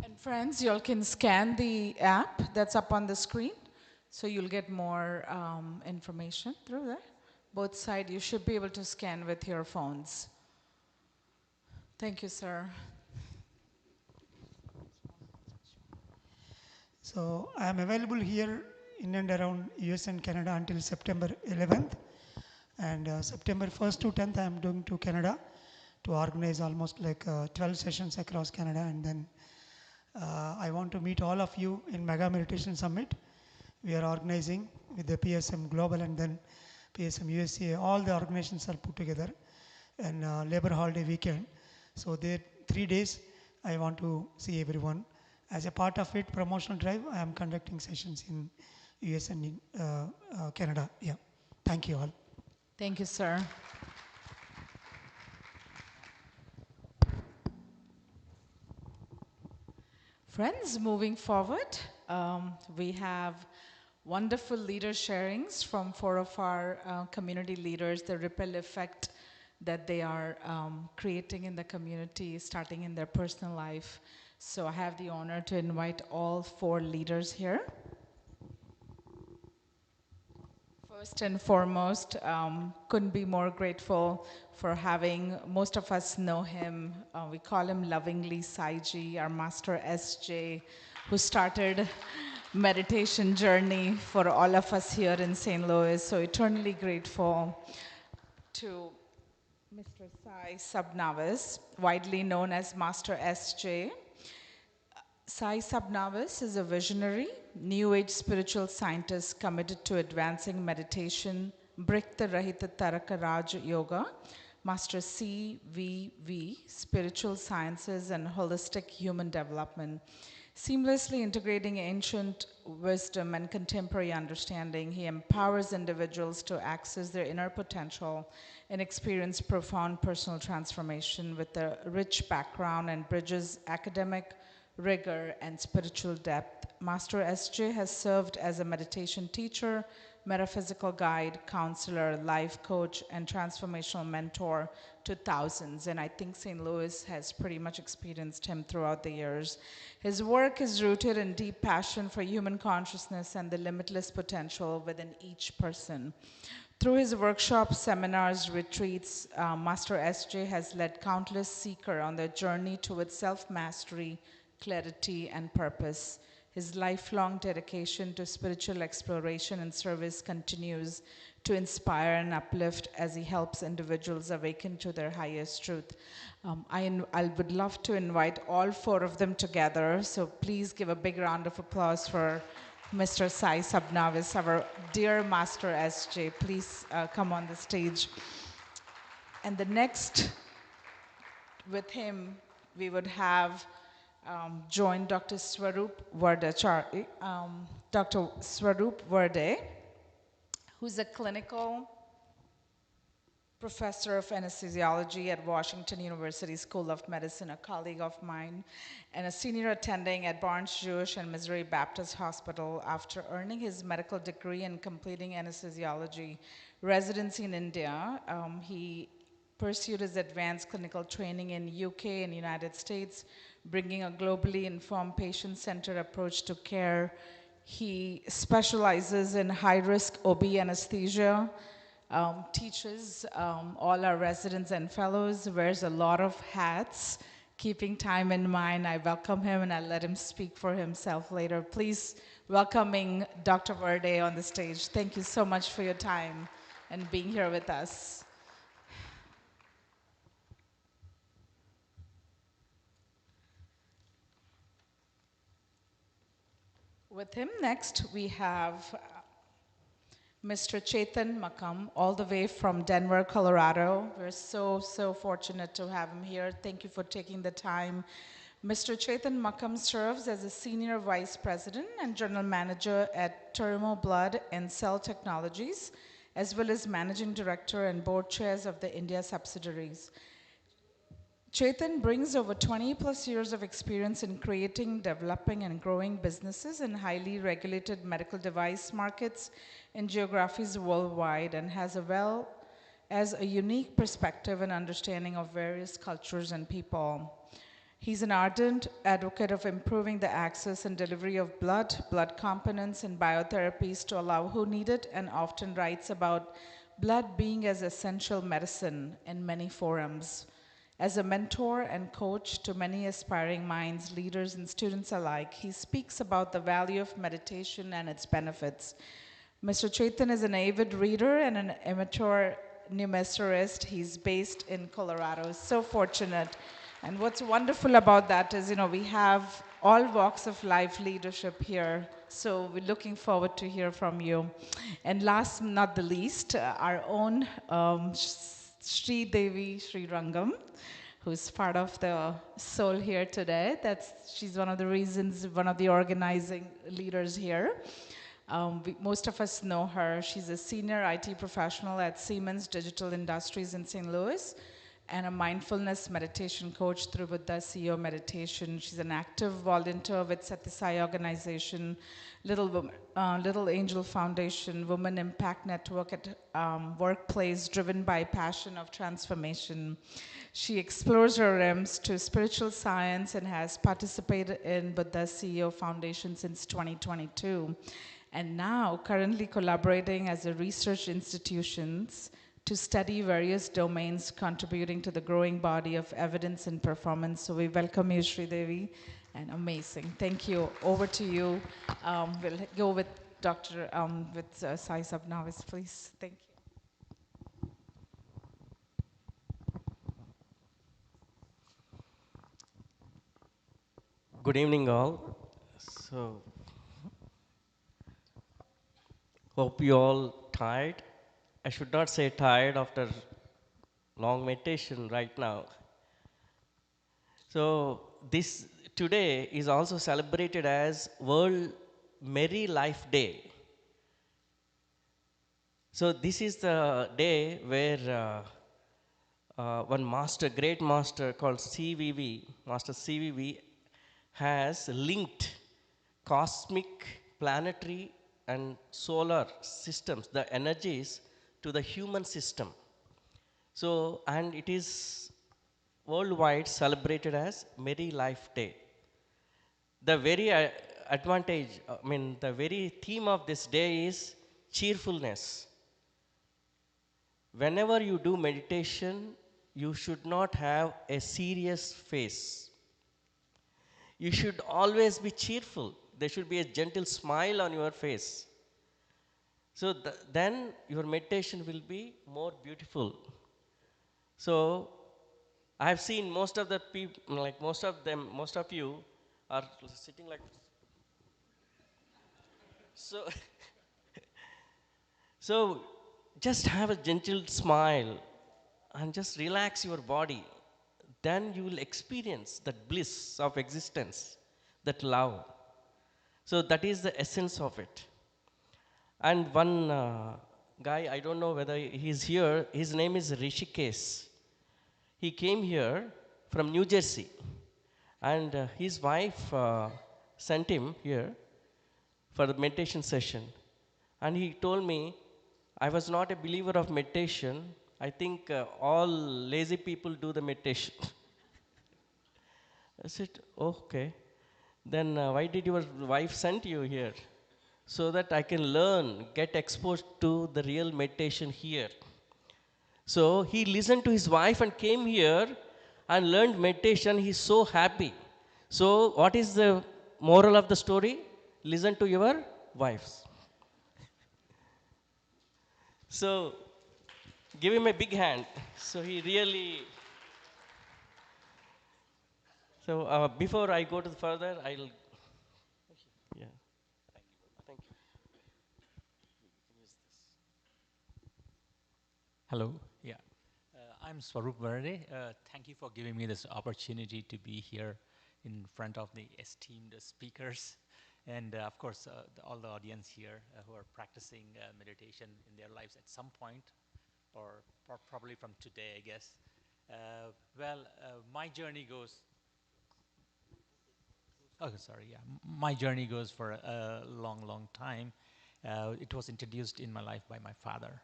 [SPEAKER 10] And friends, you all can scan the app that's up on the screen, so you'll get more information through there. Both sides, you should be able to scan with your phones. Thank you, sir.
[SPEAKER 9] So I am available here in and around US and Canada until September 11th. And September 1st to 10th, I am going to Canada to organize almost like 12 sessions across Canada. And then I want to meet all of you in Mega Meditation Summit, we are organizing with the PSM Global and then PSM USA. All the organizations are put together and Labor Holiday weekend. So there 3 days I want to see everyone. As a part of it, promotional drive, I am conducting sessions in US and in Canada. Yeah. Thank you all.
[SPEAKER 10] Thank you, sir. Friends, moving forward, we have wonderful leader sharings from 4 of our community leaders, the ripple effect that they are creating in the community, starting in their personal life. So I have the honor to invite all 4 leaders here. First and foremost, couldn't be more grateful for having, most of us know him, we call him lovingly Saiji, our master SJ, who started meditation journey for all of us here in St. Louis. So eternally grateful to Mr. Sai Sabnavis, widely known as Master SJ. Sai Sabnavis is a visionary, new age spiritual scientist committed to advancing meditation, Brihta Rahita Taraka Raj Yoga, Master CVV, spiritual sciences and holistic human development. Seamlessly integrating ancient wisdom and contemporary understanding, he empowers individuals to access their inner potential and experience profound personal transformation with a rich background and bridges academic rigor and spiritual depth. Master SJ has served as a meditation teacher, metaphysical guide, counselor, life coach, and transformational mentor to thousands. And I think St. Louis has pretty much experienced him throughout the years. His work is rooted in deep passion for human consciousness and the limitless potential within each person. Through his workshops, seminars, retreats, Master SJ has led countless seekers on their journey towards self-mastery, clarity, and purpose. His lifelong dedication to spiritual exploration and service continues to inspire and uplift as he helps individuals awaken to their highest truth. I would love to invite all 4 of them together, so please give a big round of applause for Mr. Sai Sabnavis, our dear Master SJ. Please come on the stage. And the next, with him, we would have join Dr. Swaroop Vardachari, Dr. Swaroop Verde, who's a clinical professor of anesthesiology at Washington University School of Medicine, a colleague of mine, and a senior attending at Barnes-Jewish and Missouri Baptist Hospital. After earning his medical degree and completing anesthesiology residency in India, he pursued his advanced clinical training in UK and United States, bringing a globally informed patient-centered approach to care. He specializes in high-risk OB anesthesia, teaches all our residents and fellows, wears a lot of hats. Keeping time in mind, I welcome him and I'll let him speak for himself later. Please welcoming Dr. Verde on the stage. Thank you so much for your time and being here with us. With him next, we have Mr. Chetan Makam, all the way from Denver, Colorado. We're so fortunate to have him here. Thank you for taking the time. Mr. Chetan Makam serves as a Senior Vice President and General Manager at Terumo Blood and Cell Technologies, as well as Managing Director and Board Chairs of the India subsidiaries. Chetan brings over 20 plus years of experience in creating, developing, and growing businesses in highly regulated medical device markets in geographies worldwide, and has a unique perspective and understanding of various cultures and people. He's an ardent advocate of improving the access and delivery of blood components, and biotherapies to allow who need it, and often writes about blood being as essential medicine in many forums. As a mentor and coach to many aspiring minds, leaders, and students alike, he speaks about the value of meditation and its benefits. Mr. Chetan is an avid reader and an amateur numismatist. He's based in Colorado. So fortunate. And what's wonderful about that is, we have all walks of life leadership here. So we're looking forward to hear from you. And last but not the least, our own Sri Devi Sri Rangam, who's part of the soul here today. She's one of the reasons, one of the organizing leaders here. Most of us know her. She's a senior IT professional at Siemens Digital Industries in St. Louis and a mindfulness meditation coach through Buddha CEO Meditation. She's an active volunteer with Satyasai Organization, Little Angel Foundation, Women Impact Network at workplace driven by passion of transformation. She explores her realms to spiritual science and has participated in Buddha CEO Foundation since 2022. And now currently collaborating as a research institutions to study various domains contributing to the growing body of evidence and performance. So we welcome you, Sri Devi, and amazing. Thank you. Over to you. We'll go with Dr. Sai Sabnavis, please. Thank you.
[SPEAKER 2] Good evening, all. So, hope you all tired. I should not say tired after long meditation right now. So this today is also celebrated as World Merry Life Day. So this is the day where one master, great master called CVV, Master CVV, has linked cosmic, planetary, and solar systems, the energies, to the human system. So, and it is worldwide celebrated as Merry Life Day. The very the very theme of this day is cheerfulness. Whenever you do meditation, you should not have a serious face. You should always be cheerful. There should be a gentle smile on your face. So then your meditation will be more beautiful. So I have seen most of the people, like most of you are sitting like this. So just have a gentle smile and just relax your body. Then you will experience that bliss of existence, that love. So that is the essence of it. And one guy, I don't know whether he's here, his name is Rishikesh. He came here from New Jersey, and his wife sent him here for the meditation session. And he told me, I was not a believer of meditation. I think all lazy people do the meditation. I said, oh, okay. Then why did your wife send you here? So that I can learn, get exposed to the real meditation here. So he listened to his wife and came here and learned meditation. He's so happy. So what is the moral of the story? Listen to your wives. So give him a big hand. So he really... So before I go to the further, I'll... Yeah. Thank you.
[SPEAKER 12] Hello. Yeah. I'm Swarup Verde. Thank you for giving me this opportunity to be here in front of the esteemed speakers and of course all the audience here who are practicing meditation in their lives at some point or probably from today, I guess. My journey goes... Oh, sorry, yeah. My journey goes for a long, long time. It was introduced in my life by my father,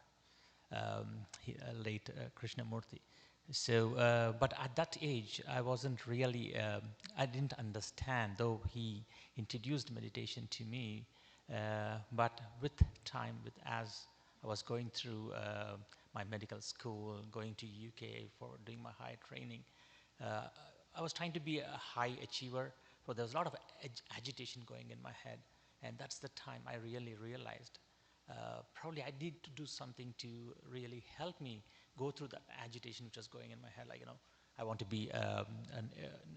[SPEAKER 12] late Krishnamurti. So, but at that age, I wasn't really, I didn't understand, though he introduced meditation to me. But with time, as I was going through my medical school, going to UK for doing my higher training, I was trying to be a high achiever. So there was a lot of agitation going in my head, and that's the time I really realized probably I need to do something to really help me go through that agitation which was going in my head. Like, I want to be an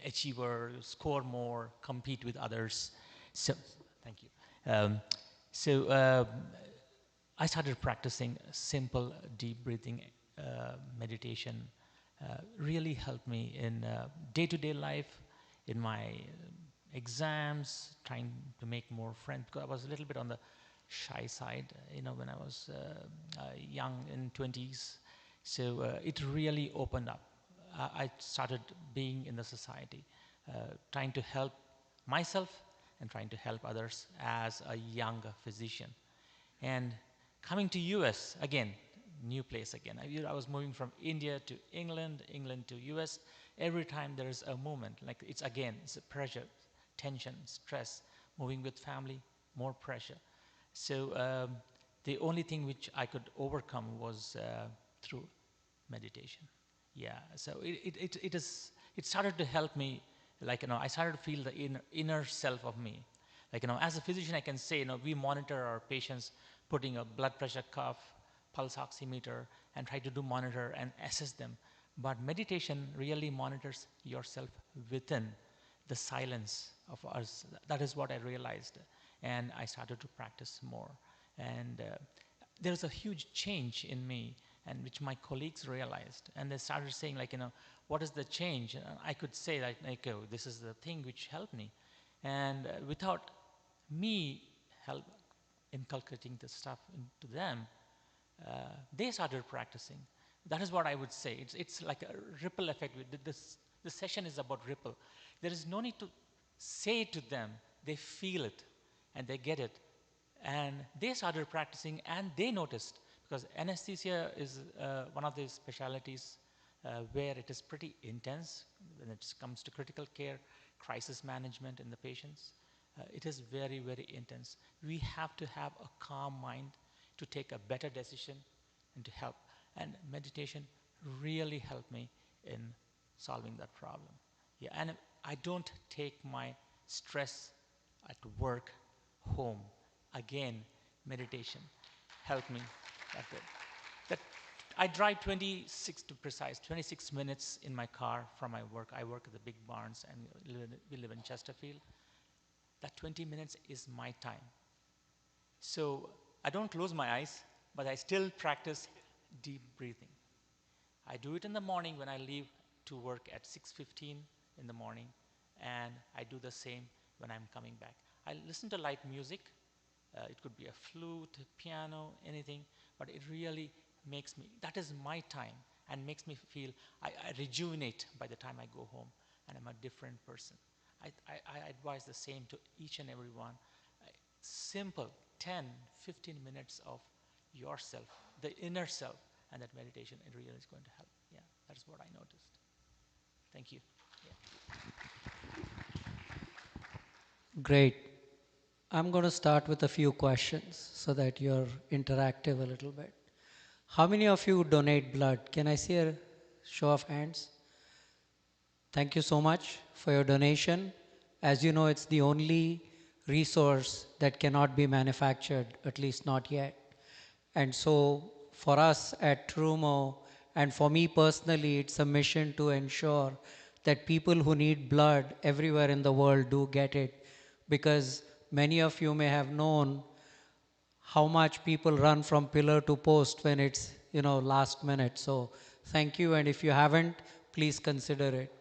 [SPEAKER 12] achiever, score more, compete with others. So, thank you. I started practicing simple deep breathing meditation. Really helped me in day-to-day life, in my exams, trying to make more friends, because I was a little bit on the shy side, when I was young in 20s. So it really opened up. I started being in the society, trying to help myself and trying to help others as a young physician. And coming to US, again, new place again. I was moving from India to England, England to US. Every time there is a movement, like it's a pressure, tension, stress, moving with family, more pressure. So the only thing which I could overcome was through meditation. Yeah, so it started to help me, I started to feel the inner self of me. As a physician, I can say, we monitor our patients, putting a blood pressure cuff, pulse oximeter, and try to monitor and assess them. But meditation really monitors yourself within the silence of us. That is what I realized. And I started to practice more. And there's a huge change in me, and which my colleagues realized. And they started saying, what is the change? And I could say, oh, this is the thing which helped me. And without me inculcating the stuff into them, they started practicing. That is what I would say. It's like a ripple effect. This session is about ripple. There is no need to say it to them. They feel it and they get it. And they started practicing and they noticed, because anesthesia is one of the specialties where it is pretty intense when it comes to critical care, crisis management in the patients. It is very, very intense. We have to have a calm mind to take a better decision and to help. And meditation really helped me in solving that problem. Yeah, and I don't take my stress at work home. Again, meditation helped me that I drive 26 minutes in my car from my work. I work at the Big Barns, and we live in Chesterfield. That 20 minutes is my time. So I don't close my eyes, but I still practice deep breathing. I do it in the morning when I leave to work at 6:15 in the morning, and I do the same when I'm coming back. I listen to light music. It could be a flute, piano, anything, but it really makes me, that is my time, and makes me feel, I rejuvenate by the time I go home, and I'm a different person. I advise the same to each and every one. Simple 10, 15 minutes of yourself, the inner self, and that meditation, it really is going to help. Yeah, that's what I noticed. Thank you. Yeah.
[SPEAKER 14] Great. I'm going to start with a few questions so that you're interactive a little bit. How many of you donate blood? Can I see a show of hands? Thank you so much for your donation. As you know, it's the only resource that cannot be manufactured, at least not yet. And so for us at Terumo, and for me personally, it's a mission to ensure that people who need blood everywhere in the world do get it, because many of you may have known how much people run from pillar to post when it's, last minute. So thank you, and if you haven't, please consider it.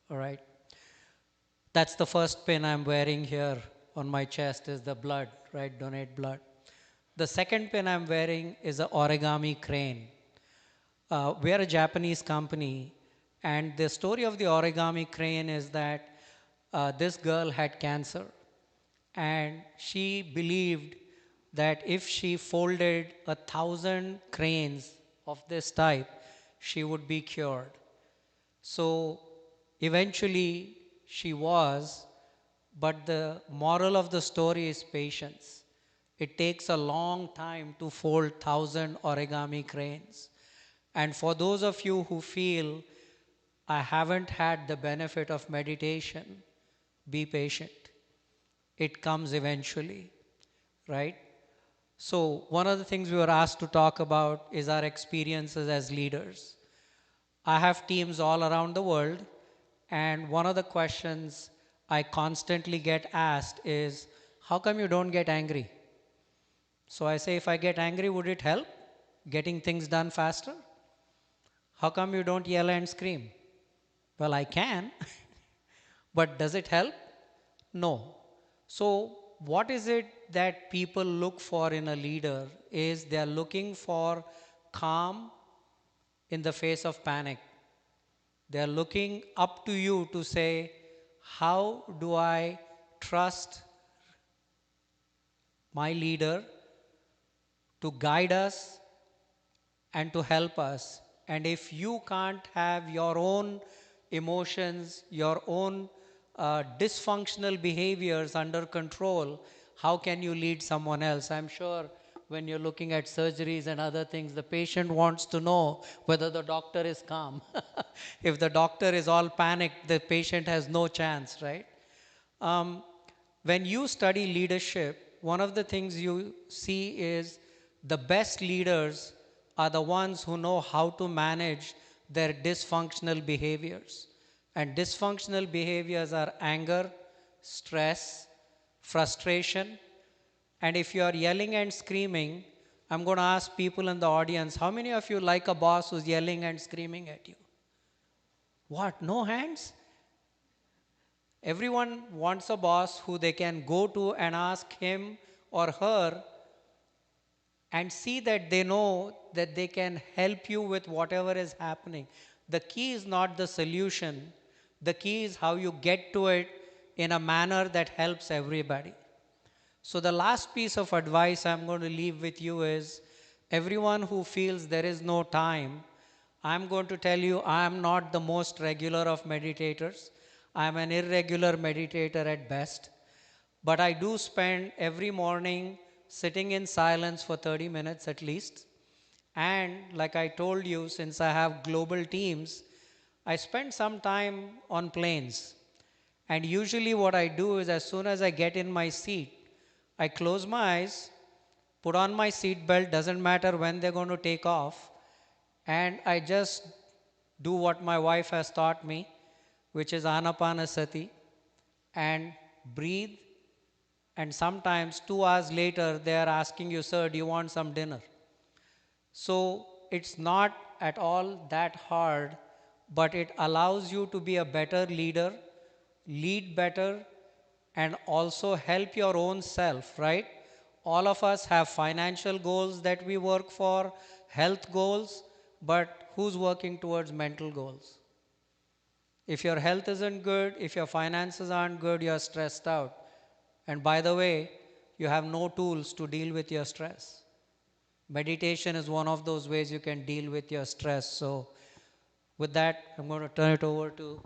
[SPEAKER 14] All right. That's the first pin I'm wearing here on my chest, is the blood, right? Donate blood. The second pin I'm wearing is an origami crane. We are a Japanese company, and the story of the origami crane is that this girl had cancer, and she believed that if she folded 1,000 cranes of this type, she would be cured. So eventually she was, but the moral of the story is patience. It takes a long time to fold 1,000 origami cranes. And for those of you who feel, I haven't had the benefit of meditation, be patient. It comes eventually, right? So one of the things we were asked to talk about is our experiences as leaders. I have teams all around the world, and one of the questions I constantly get asked is, how come you don't get angry? So I say, if I get angry, would it help getting things done faster? How come you don't yell and scream? Well, I can, but does it help? No. So what is it that people look for in a leader is they are looking for calm in the face of panic. They are looking up to you to say, how do I trust my leader to guide us and to help us? And if you can't have your own emotions, your own dysfunctional behaviors under control, how can you lead someone else? I'm sure when you're looking at surgeries and other things, the patient wants to know whether the doctor is calm. If the doctor is all panicked, the patient has no chance, right? When you study leadership, one of the things you see is the best leaders are the ones who know how to manage their dysfunctional behaviors. And dysfunctional behaviors are anger, stress, frustration. And if you are yelling and screaming, I'm going to ask people in the audience, how many of you like a boss who's yelling and screaming at you? What? No hands? Everyone wants a boss who they can go to and ask him or her and see that they know that they can help you with whatever is happening. The key is not the solution. The key is how you get to it in a manner that helps everybody. So the last piece of advice I'm going to leave with you is, everyone who feels there is no time, I'm going to tell you I am not the most regular of meditators. I am an irregular meditator at best. But I do spend every morning sitting in silence for 30 minutes at least. And like I told you, since I have global teams, I spend some time on planes. And usually what I do is, as soon as I get in my seat, I close my eyes, put on my seat belt, doesn't matter when they're going to take off, and I just do what my wife has taught me, which is Anapanasati, and breathe. And sometimes 2 hours later, they are asking you, sir, do you want some dinner? So it's not at all that hard, but it allows you to be a better leader, lead better, and also help your own self, right? All of us have financial goals that we work for, health goals, but who's working towards mental goals? If your health isn't good, if your finances aren't good, you're stressed out. And by the way, you have no tools to deal with your stress. Meditation is one of those ways you can deal with your stress. So with that, I'm going to turn it over to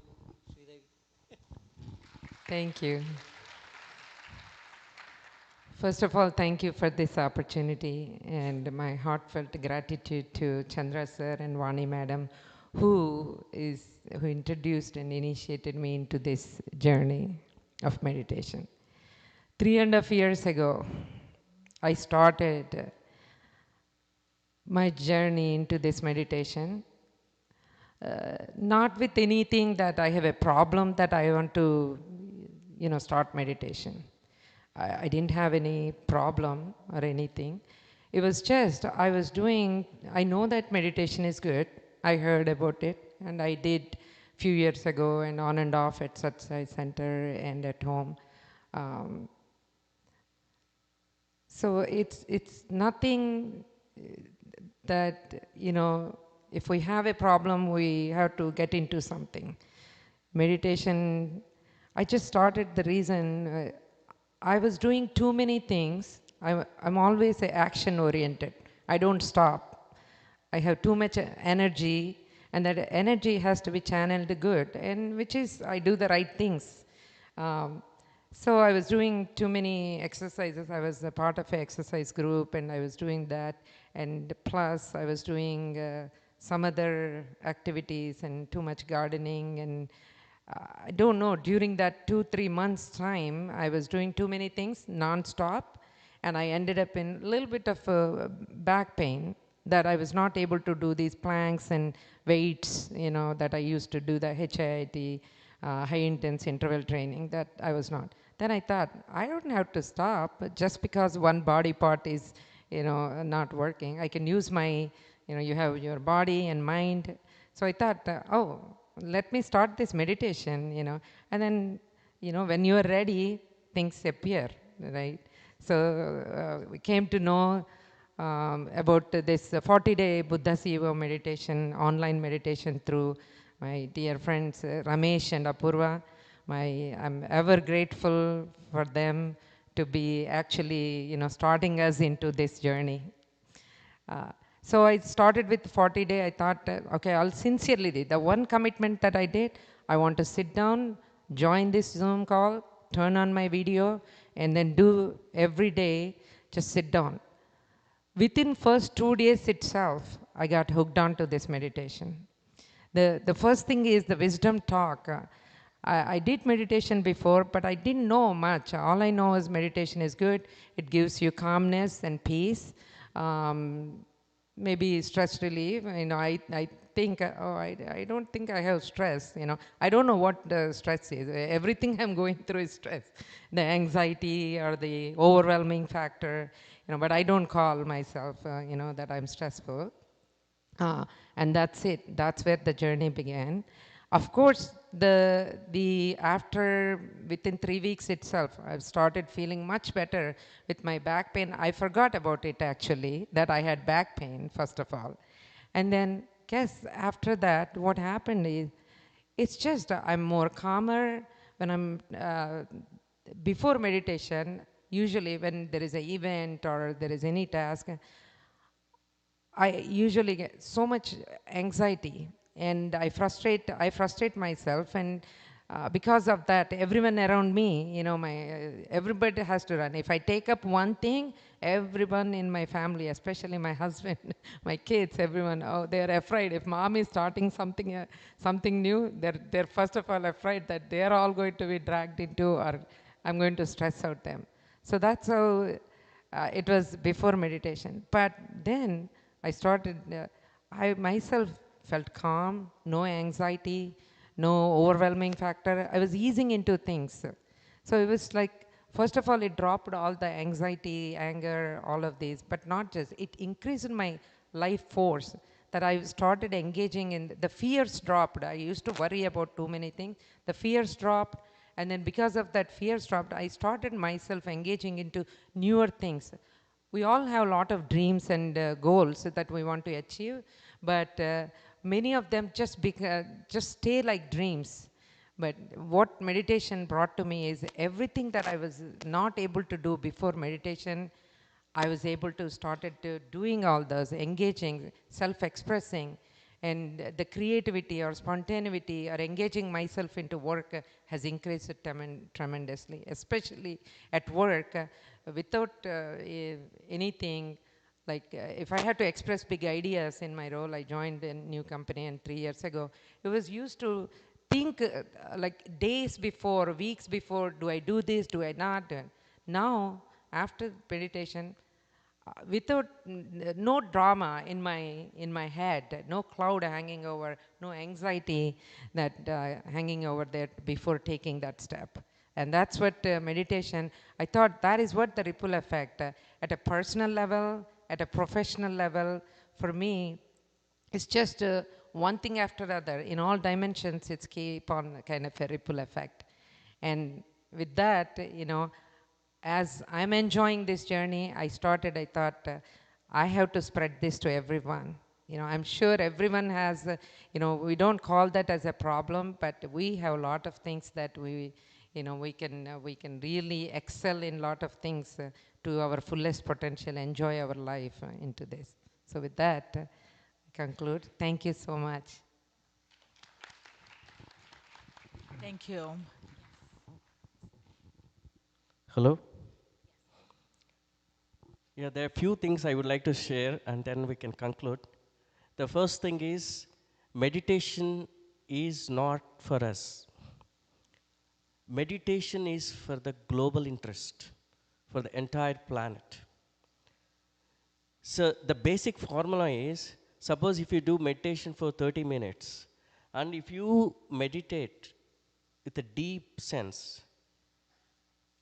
[SPEAKER 15] Thank you. First of all, thank you for this opportunity and my heartfelt gratitude to Chandra sir and Vani madam who introduced and initiated me into this journey of meditation. 3.5 years ago, I started my journey into this meditation, not with anything that I have a problem that I want to, start meditation. I didn't have any problem or anything. It was just, I know that meditation is good. I heard about it and I did a few years ago and on and off at Satsai Center and at home. So it's nothing that, if we have a problem, we have to get into something. Meditation, I just started the reason, I was doing too many things. I'm always action oriented. I don't stop. I have too much energy and that energy has to be channeled good, and which is, I do the right things. So I was doing too many exercises. I was a part of an exercise group and I was doing that. And plus I was doing some other activities and too much gardening. And I don't know, during that 2-3 months time, I was doing too many things non-stop. And I ended up in a little bit of back pain. that I was not able to do these planks and weights, that I used to do the HIIT, high intense interval training, that I was not. Then I thought, I don't have to stop just because one body part is, not working. I can use my, you have your body and mind. So I thought, oh, let me start this meditation, and then, when you are ready, things appear, right? So we came to know about this 40-day Buddha Siva meditation, online meditation through my dear friends Ramesh and Apurva. I'm ever grateful for them to be actually, starting us into this journey. So I started with 40-day. I thought, okay, I'll sincerely do. The one commitment that I did, I want to sit down, join this Zoom call, turn on my video, and then do every day, just sit down. Within first 2 days itself, I got hooked onto this meditation. The first thing is the wisdom talk. I did meditation before, but I didn't know much. All I know is meditation is good. It gives you calmness and peace. Maybe stress relief. I think, I don't think I have stress. I don't know what the stress is. Everything I'm going through is stress. The anxiety or the overwhelming factor, but I don't call myself, that I'm stressful. And that's it. That's where the journey began. Of course, after within 3 weeks itself, I've started feeling much better with my back pain. I forgot about it actually, that I had back pain, first of all. And then, guess after that, what happened is, it's just I'm more calmer when I'm, before meditation, usually when there is an event or there is any task, I usually get so much anxiety and I frustrate myself, and because of that, everyone around me, everybody has to run. If I take up one thing, everyone in my family, especially my husband, my kids, everyone, they're afraid. If mom is starting something new, they're first of all afraid that they're all going to be dragged into, or I'm going to stress out them. So that's how it was before meditation. But then I started, I myself felt calm, no anxiety, no overwhelming factor. I was easing into things. So it was like, first of all, it dropped all the anxiety, anger, all of these, but not just, it increased my life force, that I started engaging in, the fears dropped. I used to worry about too many things. The fears dropped, and then because of that fears dropped, I started myself engaging into newer things. We all have a lot of dreams and goals that we want to achieve, but many of them just stay like dreams. But what meditation brought to me is everything that I was not able to do before meditation, I was able to started doing all those, engaging, self-expressing, and the creativity or spontaneity or engaging myself into work has increased tremendously, especially at work. Without anything, like if I had to express big ideas in my role, I joined a new company and 3 years ago, it was used to think like days before, weeks before, do I do this, do I not? Now, after meditation, without no drama in my head, no cloud hanging over, no anxiety that hanging over there before taking that step. And that's what meditation, I thought that is what the ripple effect at a personal level, at a professional level, for me, it's just one thing after the other. In all dimensions, it's keep on kind of a ripple effect. And with that, as I'm enjoying this journey, I thought, I have to spread this to everyone. I'm sure everyone has, we don't call that as a problem, but we have a lot of things that we can really excel in a lot of things to our fullest potential, enjoy our life into this. So with that, I conclude. Thank you so much.
[SPEAKER 10] Thank you.
[SPEAKER 2] Hello? Yeah, there are a few things I would like to share, and then we can conclude. The first thing is, meditation is not for us. Meditation is for the global interest, for the entire planet. So the basic formula is, suppose if you do meditation for 30 minutes, and if you meditate with a deep sense,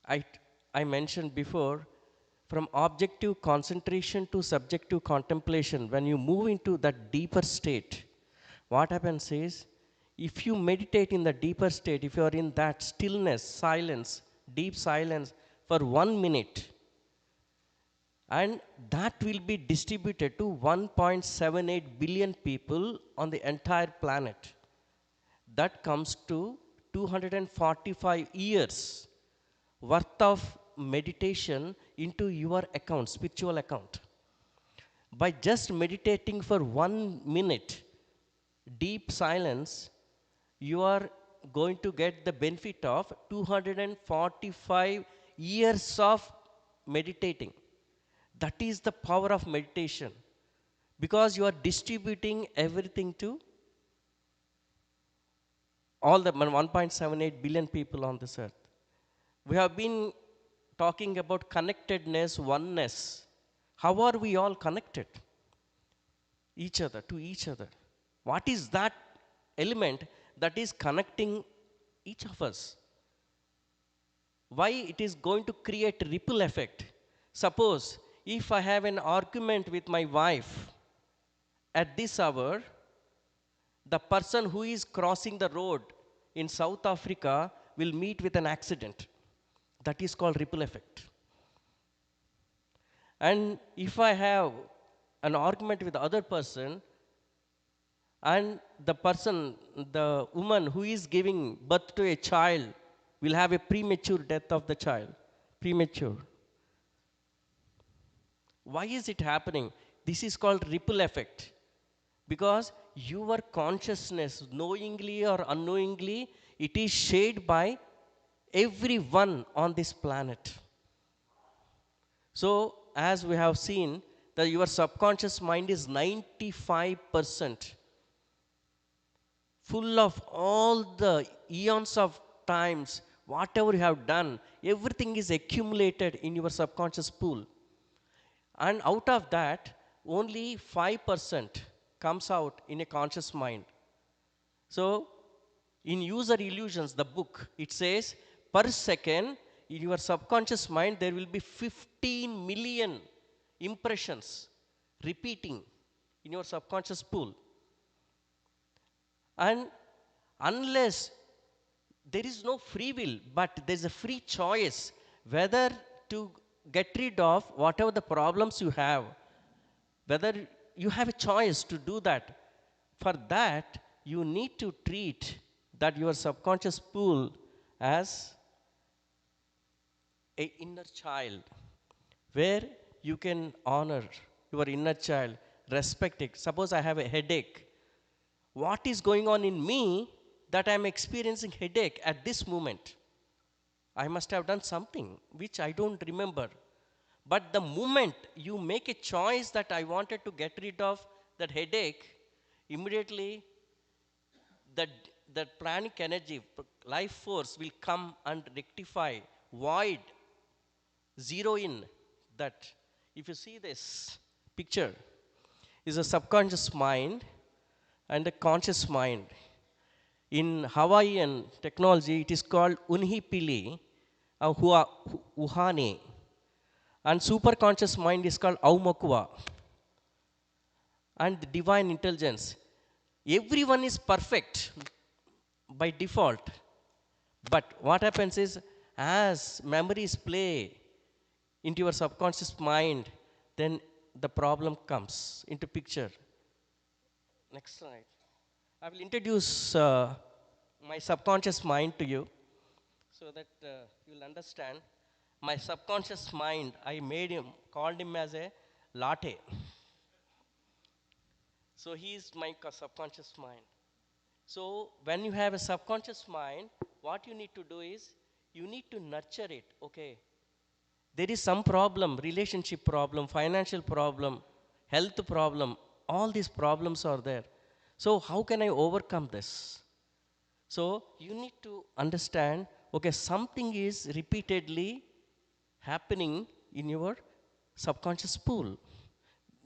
[SPEAKER 2] I mentioned before, from objective concentration to subjective contemplation, when you move into that deeper state, what happens is, if you meditate in the deeper state, if you are in that stillness, silence, deep silence for 1 minute, and that will be distributed to 1.78 billion people on the entire planet. That comes to 245 years worth of meditation into your account, spiritual account. By just meditating for 1 minute, deep silence, you are going to get the benefit of 245 years of meditating. That is the power of meditation, because you are distributing everything to all the 1.78 billion people on this earth. We have been talking about connectedness, oneness. How are we all connected? Each other, to each other. What is that element that is connecting each of us? Why it is going to create a ripple effect? Suppose if I have an argument with my wife at this hour, the person who is crossing the road in South Africa will meet with an accident. That is called ripple effect. And if I have an argument with the other person, and the woman who is giving birth to a child will have a premature death of the child. Premature. Why is it happening? This is called ripple effect. Because your consciousness, knowingly or unknowingly, it is shared by everyone on this planet. So, as we have seen, that your subconscious mind is 95% full of all the eons of times, whatever you have done, everything is accumulated in your subconscious pool. And out of that, only 5% comes out in a conscious mind. So, in User Illusions, the book, it says, per second, in your subconscious mind, there will be 15 million impressions repeating in your subconscious pool. And unless there is no free will, but there's a free choice whether to get rid of whatever the problems you have, whether you have a choice to do that. For that, you need to treat that your subconscious pool as an inner child, where you can honor your inner child, respect it. Suppose I have a headache. What is going on in me that I am experiencing headache at this moment? I must have done something which I don't remember. But the moment you make a choice that I wanted to get rid of that headache, immediately that pranic energy, life force will come and rectify, void, zero in that. If you see this picture, is a subconscious mind and a conscious mind. In Hawaiian technology, it is called Unhipili Uhane. And superconscious mind is called Aumakua. And the divine intelligence. Everyone is perfect by default. But what happens is, as memories play into your subconscious mind, then the problem comes into picture. Next slide. I will introduce my subconscious mind to you so that you will understand. My subconscious mind, I called him as a latte. So he is my subconscious mind. So when you have a subconscious mind, what you need to do is, you need to nurture it, okay? There is some problem, relationship problem, financial problem, health problem, all these problems are there. So how can I overcome this? So you need to understand, okay, something is repeatedly happening in your subconscious pool.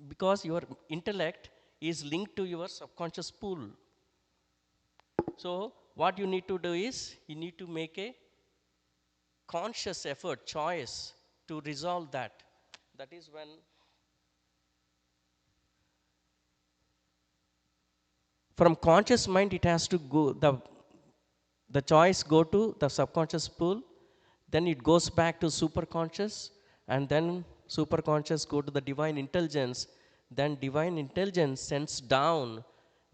[SPEAKER 2] because your intellect is linked to your subconscious pool. So what you need to do is, you need to make a conscious effort, choice to resolve that. That is when from conscious mind it has to go, the choice go to the subconscious pool, then it goes back to superconscious, and then superconscious go to the divine intelligence, then divine intelligence sends down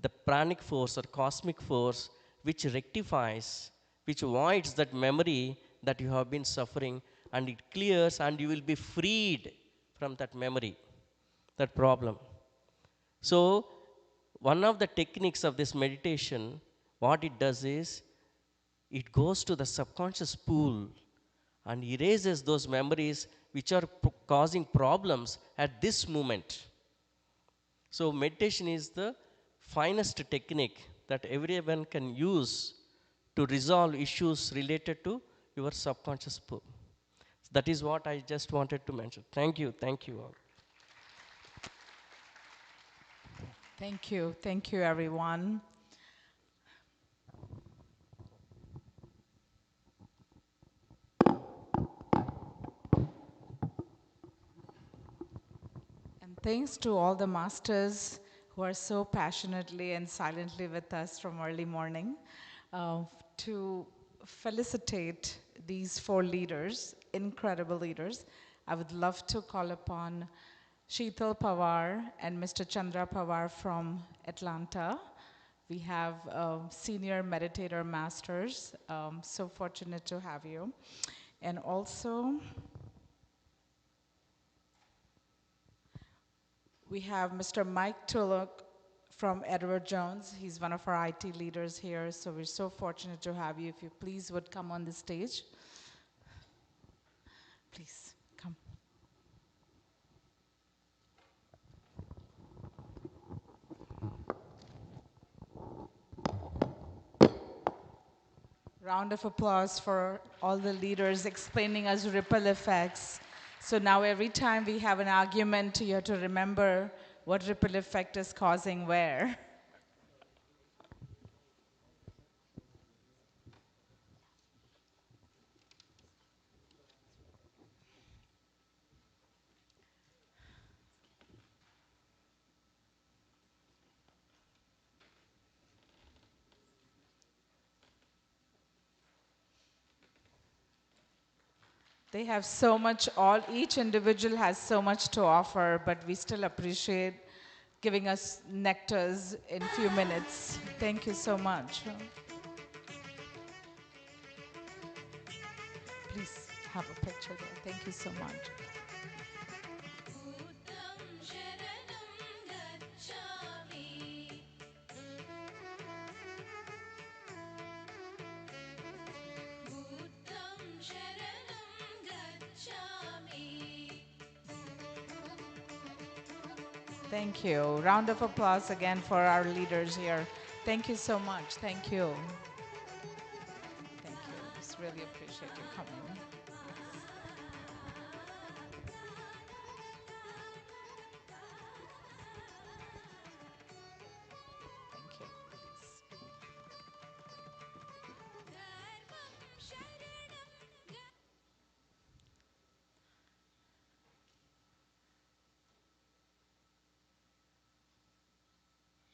[SPEAKER 2] the pranic force or cosmic force which rectifies, which voids that memory that you have been suffering, and it clears, and you will be freed from that memory, that problem. So one of the techniques of this meditation, what it does is, it goes to the subconscious pool and erases those memories which are causing problems at this moment. So meditation is the finest technique that everyone can use to resolve issues related to your subconscious pool. That is what I just wanted to mention. Thank you all.
[SPEAKER 10] Thank you everyone. And thanks to all the masters who are so passionately and silently with us from early morning. To felicitate these 4 leaders, incredible leaders, I would love to call upon Sheetal Pawar and Mr. Chandra Pawar from Atlanta. We have senior meditator masters, so fortunate to have you. And also, we have Mr. Mike Tulloch from Edward Jones. He's one of our IT leaders here, so we're so fortunate to have you. If you please would come on the stage. Please, come. Round of applause for all the leaders explaining us ripple effects. So now every time we have an argument, you have to remember what ripple effect is causing where. They have so much, each individual has so much to offer, but we still appreciate giving us nectars in a few minutes. Thank you so much. Please have a picture there. Thank you so much. Thank you. Round of applause again for our leaders here. Thank you so much. Thank you. Thank you. Just really appreciate you coming. Thank you.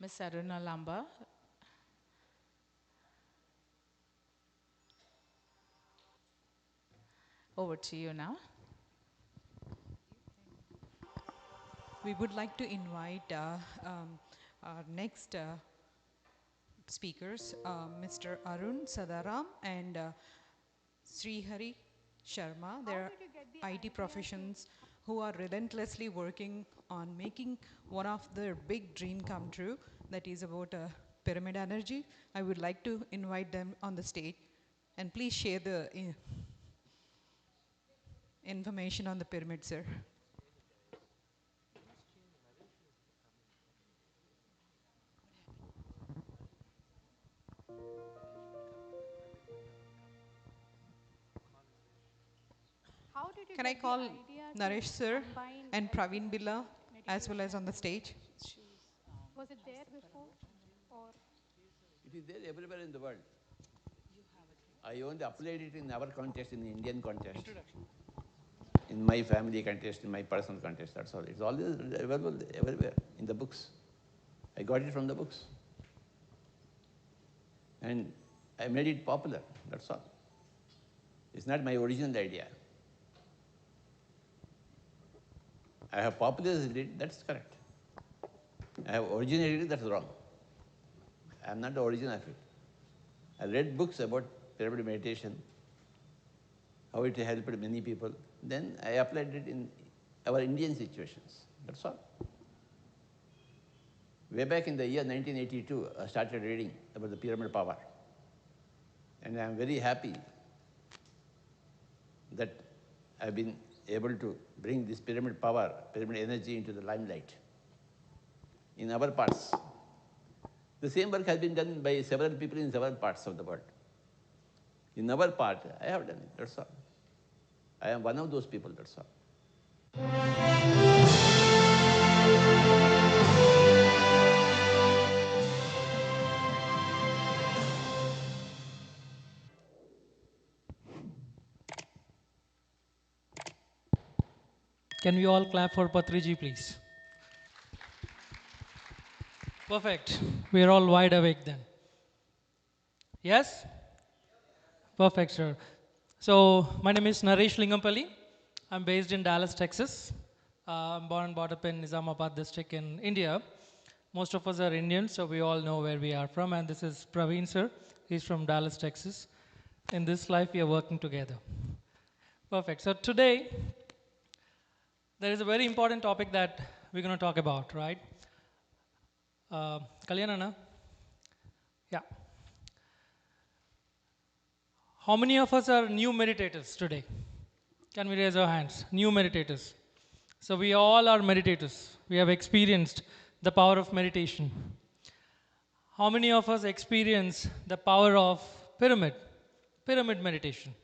[SPEAKER 10] Miss Aruna Lamba. Over to you now.
[SPEAKER 13] We would like to invite our next speakers, Mr. Arun Sadaram and Srihari Sharma. They're IT professions who are relentlessly working on making one of their big dream come true, that is about pyramid energy. I would like to invite them on the stage, and please share the information on the pyramid, sir. Can I call Naresh sir and Praveen Billa as well as on the stage.
[SPEAKER 16] Was it there before? Or
[SPEAKER 21] It is there everywhere in the world. I only applied it in our context, in the Indian context. In my family context, in my personal context, that's all. It's always available everywhere in the books. I got it from the books. And I made it popular, that's all. It's not my original idea. I have popularized it, that's correct. I have originated it, that's wrong. I am not the origin of it. I read books about pyramid meditation, how it helped many people. Then I applied it in our Indian situations, that's all. Way back in the year 1982, I started reading about the pyramid power. And I am very happy that I've been able to bring this pyramid power, pyramid energy into the limelight in our parts. The same work has been done by several people in several parts of the world. In our part, I have done it, that's all. I am one of those people, that's all.
[SPEAKER 22] Can we all clap for Patriji, please? Perfect. We are all wide awake then. Yes? Perfect, sir. So, my name is Naresh Lingampalli. I'm based in Dallas, Texas. I'm born and brought up in Nizamabad district in India. Most of us are Indians, so we all know where we are from. And this is Praveen, sir. He's from Dallas, Texas. In this life, we are working together. Perfect. So, today, there is a very important topic that we're going to talk about, right? Kalyanana? Yeah. How many of us are new meditators today? Can we raise our hands? New meditators. So we all are meditators. We have experienced the power of meditation. How many of us experience the power of pyramid meditation?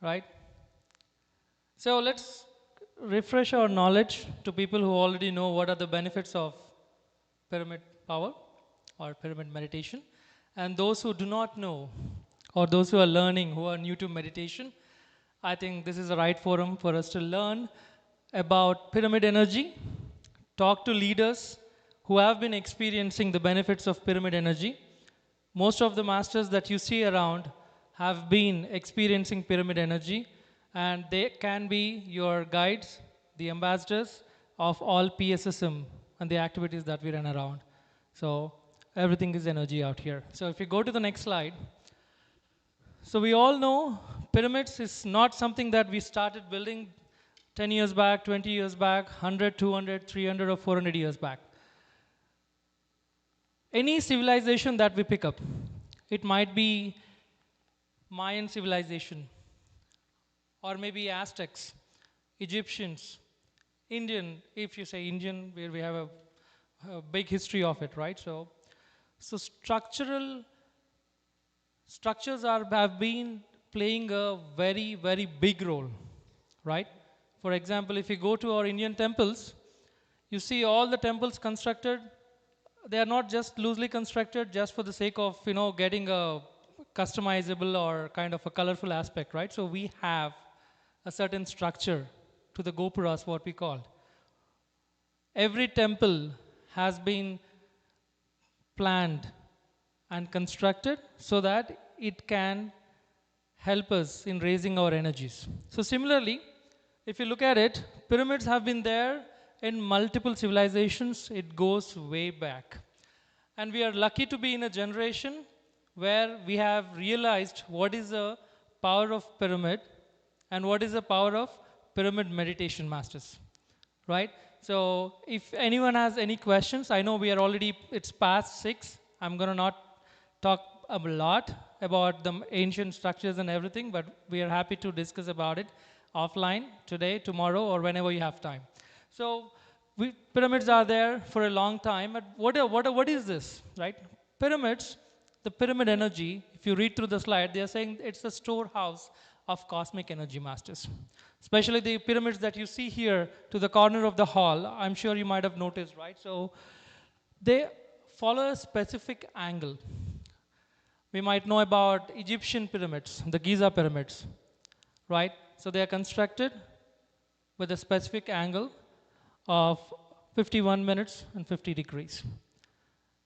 [SPEAKER 22] Right? So let's refresh our knowledge to people who already know what are the benefits of pyramid power or pyramid meditation. And those who do not know, or those who are learning, who are new to meditation, I think this is the right forum for us to learn about pyramid energy, talk to leaders who have been experiencing the benefits of pyramid energy. Most of the masters that you see around have been experiencing pyramid energy, and they can be your guides, the ambassadors of all PSSM and the activities that we run around. So everything is energy out here. So if you go to the next slide. So we all know pyramids is not something that we started building 10 years back, 20 years back, 100, 200, 300, or 400 years back. Any civilization that we pick up, it might be Mayan civilization, or maybe Aztecs, Egyptians, Indian, if you say Indian, where we have a big history of it, right? So structures have been playing a very, very big role, right? For example, if you go to our Indian temples, you see all the temples constructed, they are not just loosely constructed just for the sake of, getting a customizable or kind of a colorful aspect, right? So we have a certain structure to the gopuras, what we call. Every temple has been planned and constructed so that it can help us in raising our energies. So similarly, if you look at it, pyramids have been there in multiple civilizations. It goes way back. And we are lucky to be in a generation where we have realized what is the power of pyramid and what is the power of pyramid meditation masters, right? So if anyone has any questions, I know it's past 6. I'm going to not talk a lot about the ancient structures and everything, but we are happy to discuss about it offline today, tomorrow, or whenever you have time. So pyramids are there for a long time. But what is this, right? Pyramids, the pyramid energy, if you read through the slide, they are saying it's the storehouse of cosmic energy masters. Especially the pyramids that you see here to the corner of the hall, I'm sure you might have noticed, right? So they follow a specific angle. We might know about Egyptian pyramids, the Giza pyramids, right? So they are constructed with a specific angle of 51 minutes and 50 degrees.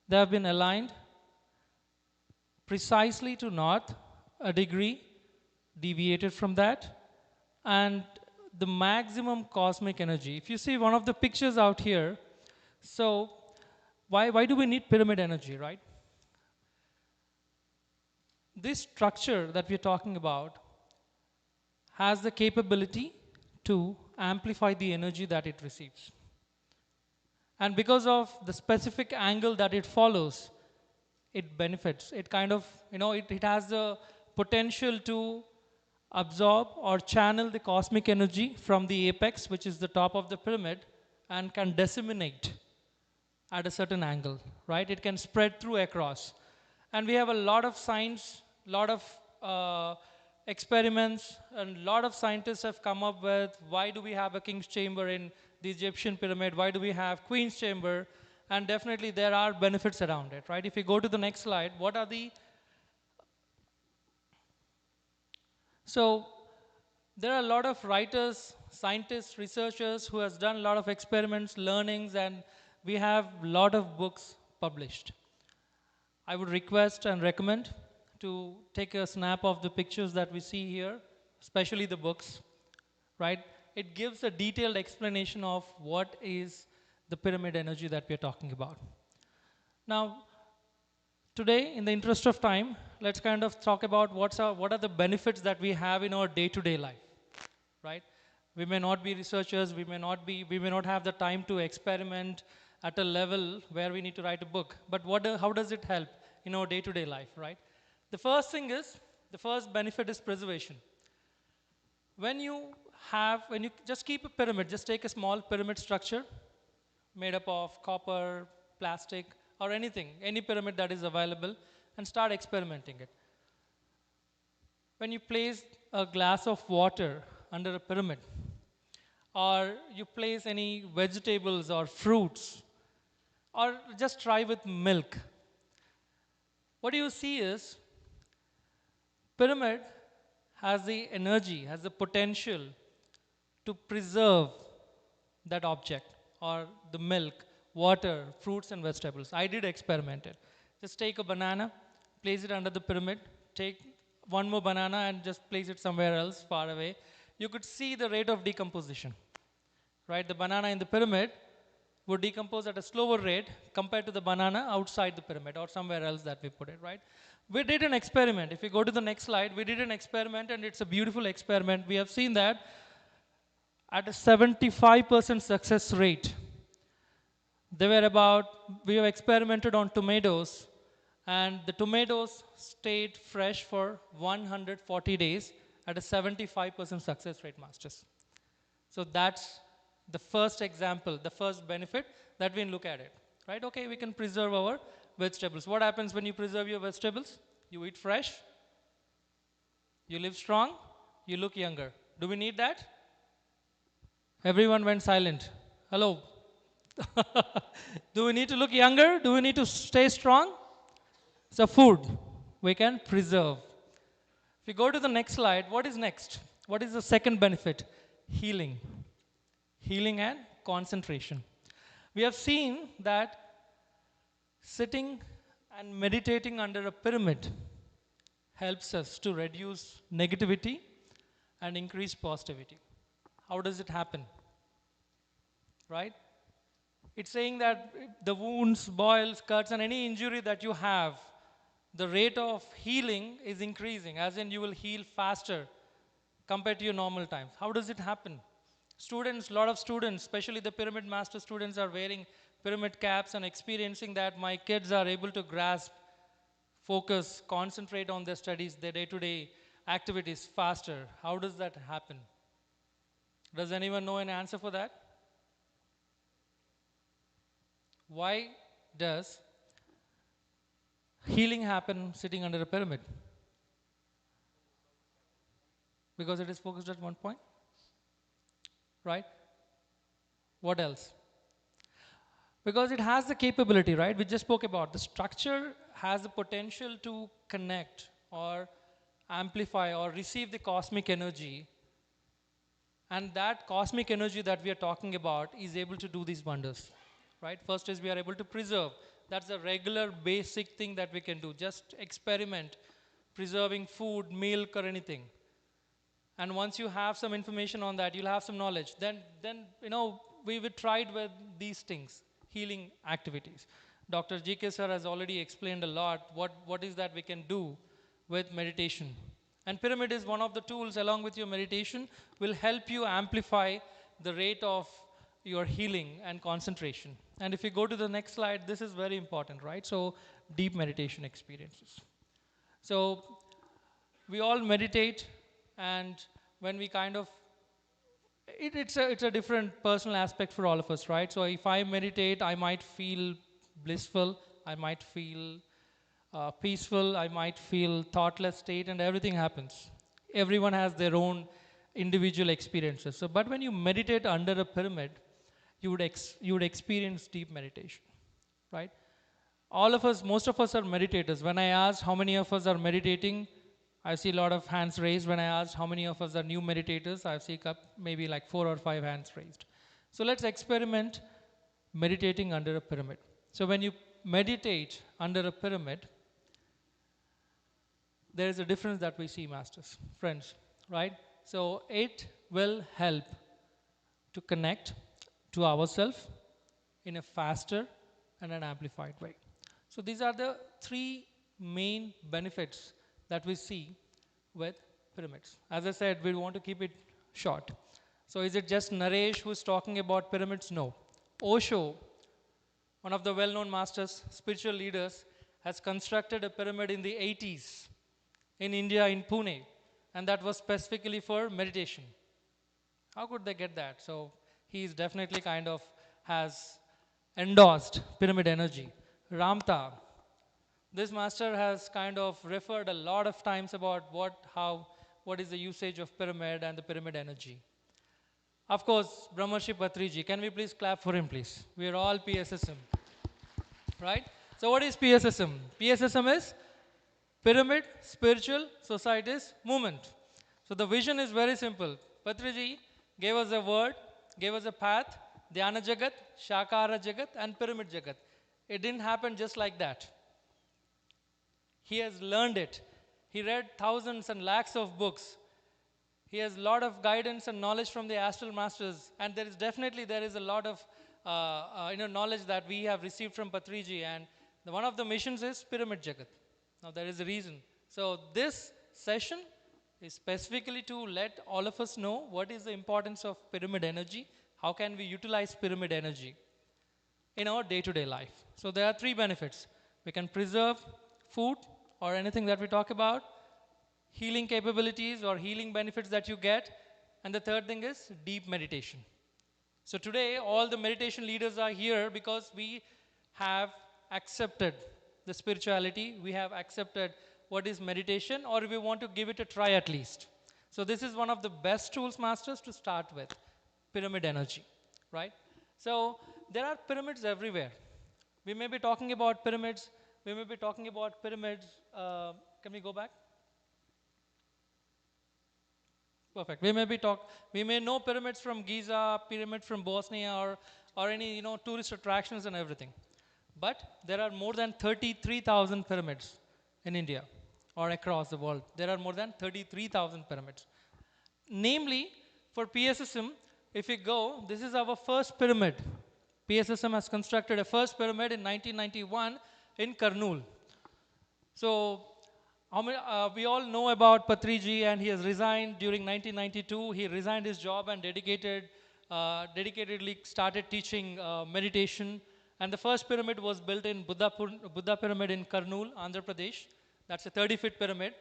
[SPEAKER 22] They have been aligned precisely to north, a degree deviated from that, and the maximum cosmic energy. If you see one of the pictures out here, so why do we need pyramid energy, right? This structure that we're talking about has the capability to amplify the energy that it receives. And because of the specific angle that it follows, it benefits. It kind of, it has the potential to absorb or channel the cosmic energy from the apex, which is the top of the pyramid, and can disseminate at a certain angle, right? It can spread through across. And we have a lot of science, lot of experiments, and a lot of scientists have come up with why do we have a king's chamber in the Egyptian pyramid, why do we have queen's chamber, and definitely there are benefits around it, right? If you go to the next slide, what are the... So there are a lot of writers, scientists, researchers who has done a lot of experiments, learnings, and we have a lot of books published. I would request and recommend to take a snap of the pictures that we see here, especially the books, right? It gives a detailed explanation of what is the pyramid energy that we're talking about. Now, today, in the interest of time, let's kind of talk about what are the benefits that we have in our day-to-day life, right? We may not be researchers, we may not have the time to experiment at a level where we need to write a book, but how does it help in our day-to-day life, right? The first benefit is preservation. When you just keep a pyramid, just take a small pyramid structure made up of copper, plastic, or anything, any pyramid that is available, and start experimenting it. When you place a glass of water under a pyramid, or you place any vegetables or fruits, or just try with milk, what you see is pyramid has the energy, has the potential to preserve that object or the milk, water, fruits and vegetables. I did experiment it. Just take a banana, place it under the pyramid, take one more banana and just place it somewhere else far away. You could see the rate of decomposition, right? The banana in the pyramid would decompose at a slower rate compared to the banana outside the pyramid or somewhere else that we put it, right? We did an experiment. If you go to the next slide, we did an experiment and it's a beautiful experiment. We have seen that at a 75% success rate. We have experimented on tomatoes and the tomatoes stayed fresh for 140 days at a 75% success rate, masters. So that's the first example, the first benefit that we look at it, right? Okay, we can preserve our vegetables. What happens when you preserve your vegetables? You eat fresh, you live strong, you look younger. Do we need that? Everyone went silent. Hello. Do we need to look younger? Do we need to stay strong? So food we can preserve. If you go to the next slide, what is next? What is the second benefit? Healing. Healing and concentration. We have seen that sitting and meditating under a pyramid helps us to reduce negativity and increase positivity. How does it happen? Right? It's saying that the wounds, boils, cuts, and any injury that you have, the rate of healing is increasing, as in you will heal faster compared to your normal times. How does it happen? Students, a lot of students, especially the pyramid master students, are wearing pyramid caps and experiencing that my kids are able to grasp, focus, concentrate on their studies, their day-to-day activities faster. How does that happen? Does anyone know an answer for that? Why does healing happen sitting under a pyramid? Because it is focused at one point, right? What else? Because it has the capability, right? We just spoke about the structure has the potential to connect or amplify or receive the cosmic energy, and that cosmic energy that we are talking about is able to do these wonders, right? First is we are able to preserve. That's a regular basic thing that we can do. Just experiment preserving food, milk, or anything. And once you have some information on that, you'll have some knowledge. Then we've tried with these things, healing activities. Dr. G.K. sir has already explained a lot what is that we can do with meditation. And pyramid is one of the tools, along with your meditation, will help you amplify the rate of your healing and concentration. And if you go to the next slide, this is very important, right? So deep meditation experiences. So we all meditate, and when we kind of, it's a different personal aspect for all of us, right? So if I meditate, I might feel blissful, I might feel peaceful, I might feel thoughtless state, and everything happens. Everyone has their own individual experiences. So, but when you meditate under a pyramid, you would experience deep meditation, right? All of us, most of us are meditators. When I asked how many of us are meditating, I see a lot of hands raised. When I asked how many of us are new meditators, I see maybe like 4 or 5 hands raised. So let's experiment meditating under a pyramid. So when you meditate under a pyramid, there is a difference that we see, masters, friends, right? So it will help to connect to ourselves in a faster and an amplified way. So these are the 3 main benefits that we see with pyramids. As I said, we want to keep it short. So is it just Naresh who's talking about pyramids? No. Osho, one of the well-known masters, spiritual leaders, has constructed a pyramid in the 80s in India, in Pune, and that was specifically for meditation. How could they get that? So he's definitely kind of has endorsed pyramid energy. Ramta, this master has kind of referred a lot of times about what is the usage of pyramid and the pyramid energy. Of course, Brahmarshi Patriji, can we please clap for him, please? We are all PSSM, right? So what is PSSM? PSSM is Pyramid Spiritual Societies Movement. So the vision is very simple. Patriji gave us a word, gave us a path, Dhyana Jagat, Shakara Jagat, and Pyramid Jagat. It didn't happen just like that. He has learned it. He read thousands and lakhs of books. He has a lot of guidance and knowledge from the astral masters, and there is a lot of knowledge that we have received from Patriji, and one of the missions is Pyramid Jagat. Now there is a reason. So this session is specifically to let all of us know what is the importance of pyramid energy, how can we utilize pyramid energy in our day-to-day life. So there are 3 benefits. We can preserve food or anything that we talk about, healing capabilities or healing benefits that you get, and the third thing is deep meditation. So today all the meditation leaders are here because we have accepted the spirituality, we have accepted what is meditation, or we want to give it a try at least. So this is one of the best tools, masters, to start with, pyramid energy, right? So there are pyramids everywhere. We may be talking about pyramids, can we go back? Perfect. We may know pyramids from Giza, pyramid from Bosnia, or any tourist attractions and everything. But there are more than 33,000 pyramids in India or across the world. There are more than 33,000 pyramids. Namely, for PSSM, if we go, this is our first pyramid. PSSM has constructed a first pyramid in 1991 in Kurnool. So we all know about Patriji, and he has resigned during 1992. He resigned his job and dedicatedly started teaching meditation. And the first pyramid was built in Buddha Pyramid in Kurnool, Andhra Pradesh. That's a 30-foot pyramid.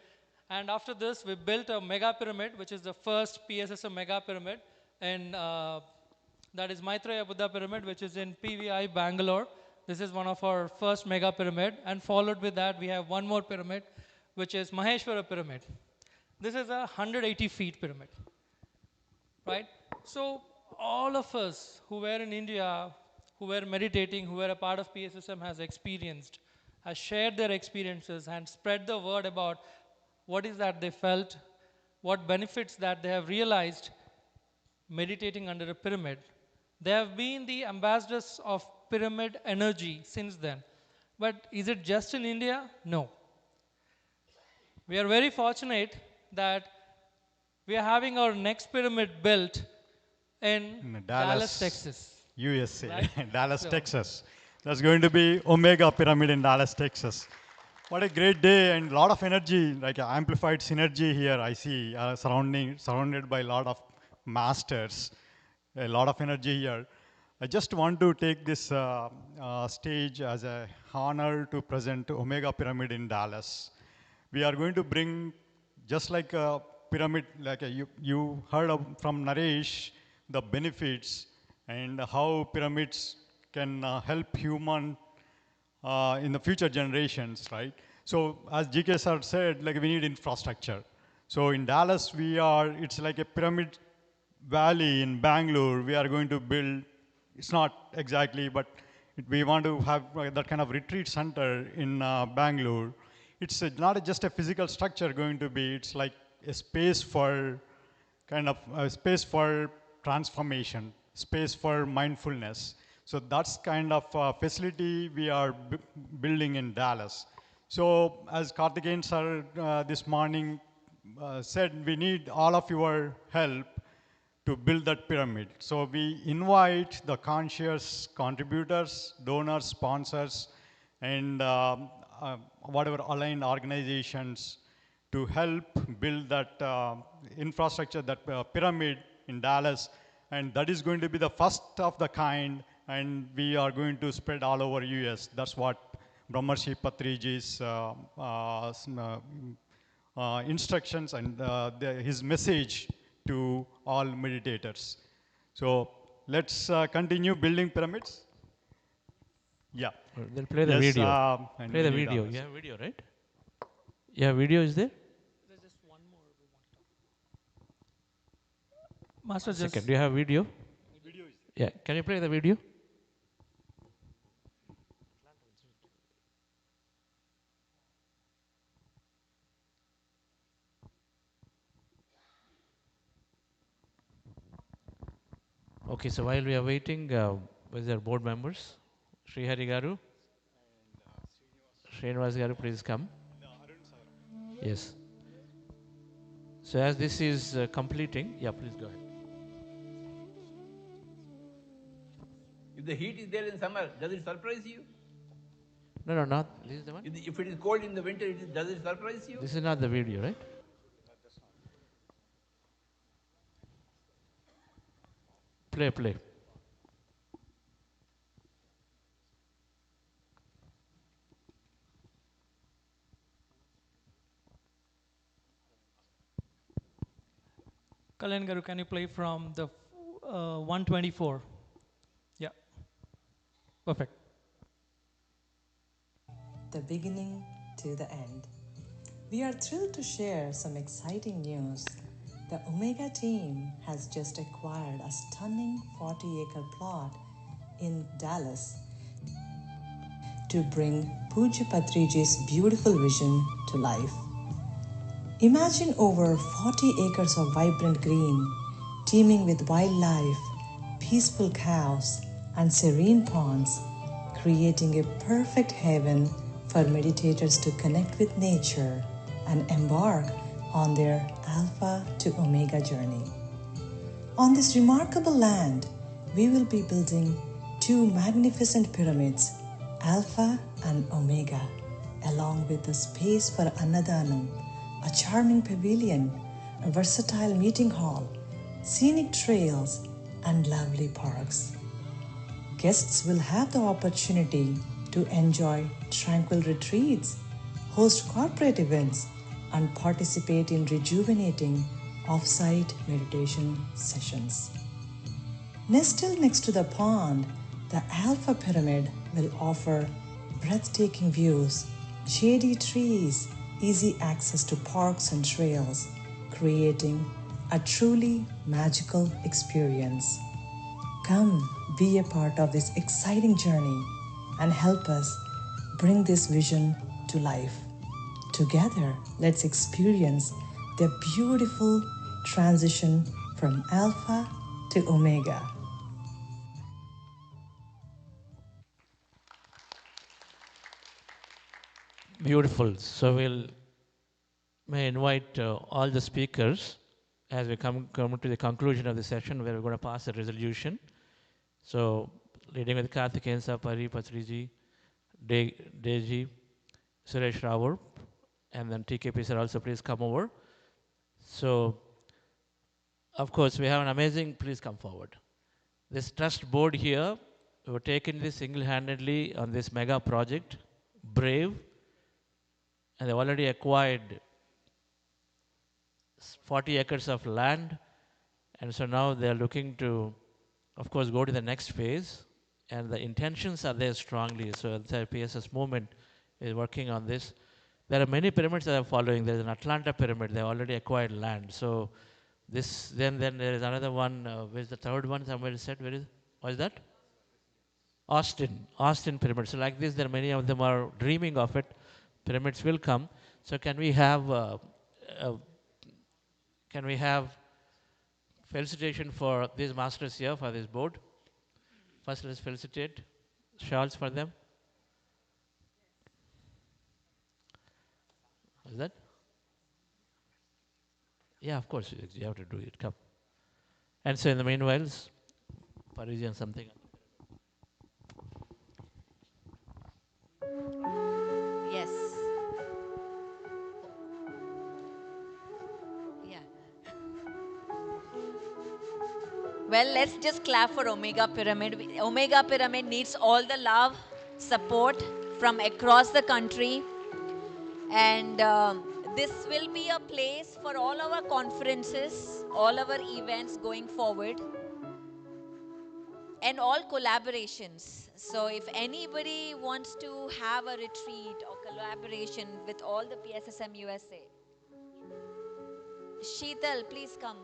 [SPEAKER 22] And after this, we built a mega pyramid, which is the first PSSM mega pyramid. And that is Maitreya Buddha Pyramid, which is in PVI, Bangalore. This is one of our first mega pyramid. And followed with that, we have one more pyramid, which is Maheshwara Pyramid. This is a 180 feet pyramid, right? So all of us who were in India, who were meditating, who were a part of PSSM has experienced, has shared their experiences and spread the word about what is that they felt, what benefits that they have realized meditating under a pyramid. They have been the ambassadors of pyramid energy since then. But is it just in India? No. We are very fortunate that we are having our next pyramid built in Dallas, Texas.
[SPEAKER 17] USA,
[SPEAKER 22] Right?
[SPEAKER 17] Dallas,
[SPEAKER 22] So-
[SPEAKER 17] Texas. That's going to be Omega Pyramid in Dallas, Texas. What a great day and a lot of energy, like amplified synergy here I see, surrounded by a lot of masters, a lot of energy here. I just want to take this stage as an honor to present Omega Pyramid in Dallas. We are going to bring, just like a pyramid, like you heard from Naresh, the benefits and how pyramids can help human in the future generations, right? So as GK sir said, like we need infrastructure. So in Dallas, it's like a pyramid valley in Bangalore. We are going to build, it's not exactly, but we want to have that kind of retreat center in Bangalore. It's not just a physical structure going to be, it's like a space for transformation, space for mindfulness. So that's kind of facility we are building in Dallas. So as Karthikeyan sir this morning said, we need all of your help to build that pyramid. So we invite the conscious contributors, donors, sponsors, and whatever aligned organizations to help build that infrastructure, that pyramid in Dallas. And that is going to be the first of the kind, and we are going to spread all over US. That's what Brahmarshi Patriji's instructions and his message to all meditators. So let's continue building pyramids. Yeah.
[SPEAKER 1] They'll play the
[SPEAKER 17] Yes,
[SPEAKER 1] video.
[SPEAKER 17] and
[SPEAKER 1] Play the
[SPEAKER 17] we need
[SPEAKER 1] video.
[SPEAKER 17] others.
[SPEAKER 1] Yeah, video, right? Yeah, video is there?
[SPEAKER 22] Master, just
[SPEAKER 1] Second, do you have video? Yeah, can you play the video? Okay, so while we are waiting, with our board members, Sri Hari Garu, Srinivas Garu, please come. Yes. So as this is completing, yeah, please go ahead.
[SPEAKER 21] If the heat is there in summer, does it surprise you?
[SPEAKER 1] No, not this is the one.
[SPEAKER 21] If it is cold in the winter, does it surprise you?
[SPEAKER 1] This is not the video, right? Play.
[SPEAKER 22] Kalyan Garu, can you play from the 124? Yeah. Perfect.
[SPEAKER 18] The beginning to the end. We are thrilled to share some exciting news. The Omega team has just acquired a stunning 40-acre plot in Dallas to bring Pujya Patriji's beautiful vision to life. Imagine over 40 acres of vibrant green, teeming with wildlife, peaceful cows, and serene ponds, creating a perfect haven for meditators to connect with nature and embark on their Alpha to Omega journey. On this remarkable land, we will be building two magnificent pyramids, Alpha and Omega, along with the space for Annadanam, a charming pavilion, a versatile meeting hall, scenic trails, and lovely parks. Guests will have the opportunity to enjoy tranquil retreats, host corporate events, and participate in rejuvenating off-site meditation sessions. Nestled next to the pond, the Alpha Pyramid will offer breathtaking views, shady trees, easy access to parks and trails, creating a truly magical experience. Come be a part of this exciting journey and help us bring this vision to life. Together, let's experience the beautiful transition from Alpha to Omega.
[SPEAKER 1] Beautiful. So we'll may invite all the speakers as we come to the conclusion of the session where we're going to pass a resolution. So leading with Karthikeyan Sir, Pari, Patriji, Deji, Suresh Rawur, and then TKP sir also please come over. So of course we have an amazing, please come forward. This trust board here, we've taken this single-handedly on this mega project, Brave, and they've already acquired 40 acres of land, and so now they're looking to, of course, go to the next phase, and the intentions are there strongly. So the PSS movement is working on this. There are many pyramids that are following. There's an Atlanta pyramid. They already acquired land. So this, then there is another one. Where's the third one? Somewhere said. Where is? What is that? Austin pyramid. So like this, there are many of them are dreaming of it. Pyramids will come. So can we have felicitation for these masters here, for this board? First, let's felicitate. Shawls for them. Is that? Yeah, of course, you have to do it. Come. And so in the meanwhile, Parisian something.
[SPEAKER 4] Yes. Yeah. Well, let's just clap for Omega Pyramid. Omega Pyramid needs all the love, support from across the country. And this will be a place for all our conferences, all our events going forward, and all collaborations. So if anybody wants to have a retreat or collaboration with all the PSSM USA, Sheetal, please come.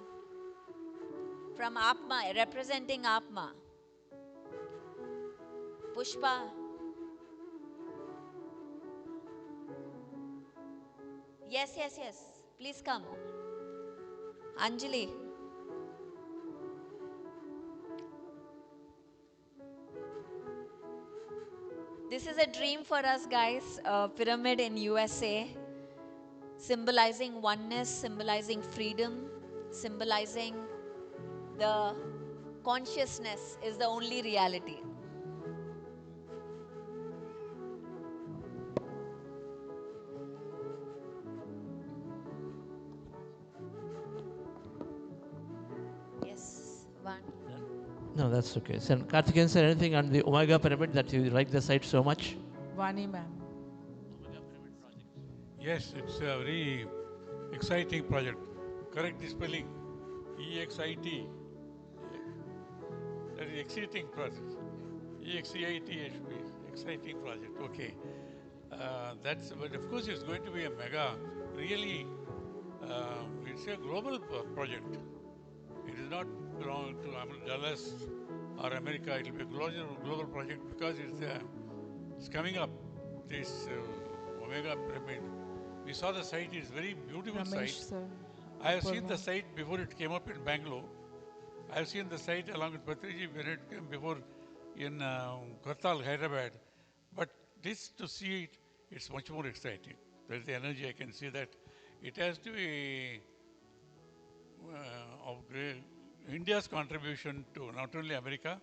[SPEAKER 4] From APMA, representing APMA. Pushpa. Yes, yes, yes. Please come. Anjali. This is a dream for us, guys. A pyramid in USA, symbolizing oneness, symbolizing freedom, symbolizing the consciousness is the only reality. Yes, one.
[SPEAKER 1] No, that's okay. So, Karthikeyan sir, anything on the Omega Pyramid that you like the site so much?
[SPEAKER 10] Vani ma'am.
[SPEAKER 19] Yes, it's a very exciting project. Correct the spelling. EXIT. That is exciting project. EXCIT should be exciting project. Okay. But of course it's going to be a mega, really, it's a global project. It is not belong to Dallas or America. It will be a global project because it's coming up. This Omega Pyramid. We saw the site. It's a very beautiful
[SPEAKER 10] Ramesh,
[SPEAKER 19] site.
[SPEAKER 10] sir.
[SPEAKER 19] I have seen the site before it came up in Bangalore. I have seen the site along with Patriji when it came before in Kartal, Hyderabad. But this to see it, it's much more exciting. There's the energy. I can see that it has to be of great, India's contribution to not only America.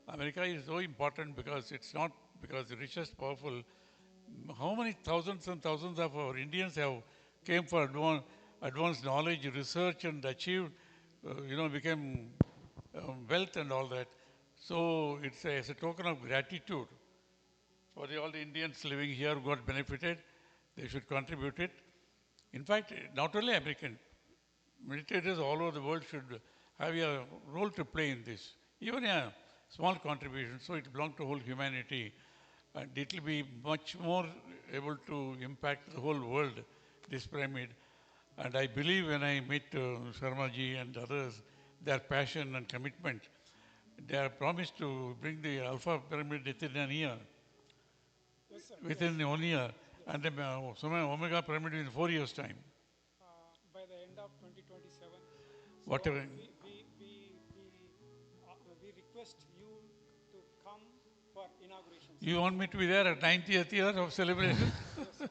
[SPEAKER 19] America is so important because it's not because the richest, powerful. How many thousands and thousands of our Indians have came for advanced knowledge, research, and achieved, became wealth and all that. So it's a token of gratitude for all the Indians living here who got benefited. They should contribute it. In fact, not only American, meditators all over the world should have a role to play in this. Even a small contribution, so it belongs to whole humanity. And it will be much more able to impact the whole world, this pyramid. And I believe when I meet Sharma ji and others, their passion and commitment, they are promised to bring the Alpha Pyramid within an year.
[SPEAKER 3] Yes, sir.
[SPEAKER 19] Within 1 year. And the Omega Pyramid in 4 years' time.
[SPEAKER 3] By the end of 2027.
[SPEAKER 19] Whatever.
[SPEAKER 3] We request you to come for inauguration.
[SPEAKER 19] You want me to be there at 90th year of celebration?
[SPEAKER 3] Yes,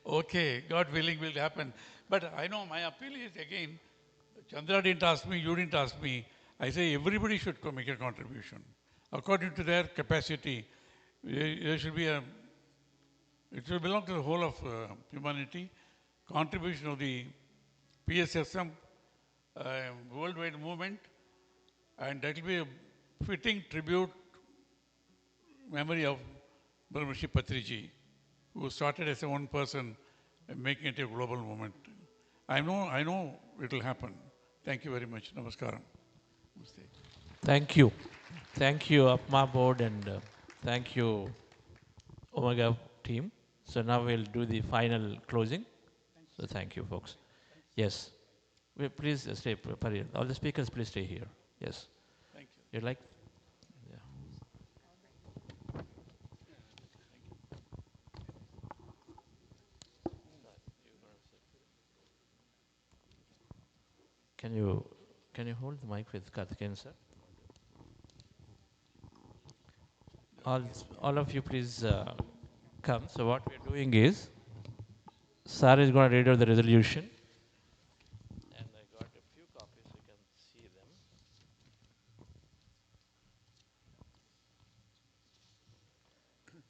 [SPEAKER 19] Okay, God willing will happen. But I know my appeal is again, Chandra didn't ask me, you didn't ask me. I say everybody should make a contribution. According to their capacity, there should be it should belong to the whole of humanity. Contribution of the PSSM worldwide movement, and that will be a fitting tribute memory of Brahmarshi Patriji, who started as a one person and making it a global movement. I know it will happen. Thank you very much. Namaskaram. Namaste.
[SPEAKER 1] Thank you. Thank you, APMA board, and thank you, Omega team. So now we'll do the final closing. So thank you, folks. Yes. Please stay, Pari. All the speakers, please stay here. Yes.
[SPEAKER 19] Thank you.
[SPEAKER 1] You'd like? Yeah. Can you hold the mic with Karthikeyan, sir? All of you, please come. So what we're doing is, Sir is going to read out the resolution. And I got a few copies, you can see them.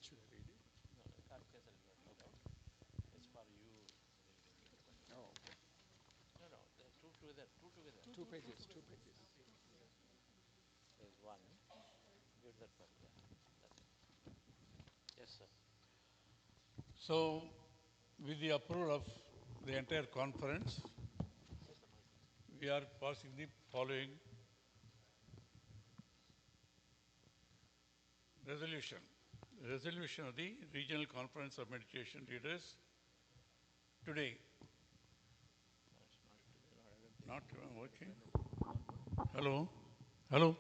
[SPEAKER 8] Should I read it?
[SPEAKER 1] No, Karthikeyan sir is going to read out. It's for you.
[SPEAKER 8] Oh, okay.
[SPEAKER 1] No, there are two together.
[SPEAKER 8] Two pages.
[SPEAKER 1] There's one. Give that part. Yeah. That's it. Yes, sir.
[SPEAKER 19] So, with the approval of the entire conference, we are passing the following resolution. Resolution of the Regional Conference of Meditation Leaders today. Not working? Hello? Hello?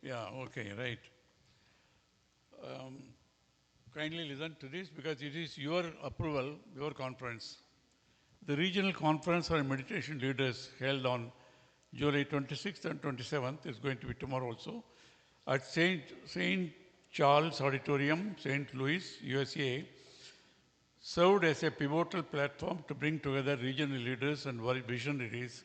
[SPEAKER 19] Yeah, okay, right. Kindly listen to this because it is your approval, your conference. The Regional Conference for Meditation Leaders held on July 26th and 27th is going to be tomorrow also at St. Charles Auditorium, St. Louis, USA, served as a pivotal platform to bring together regional leaders and visionaries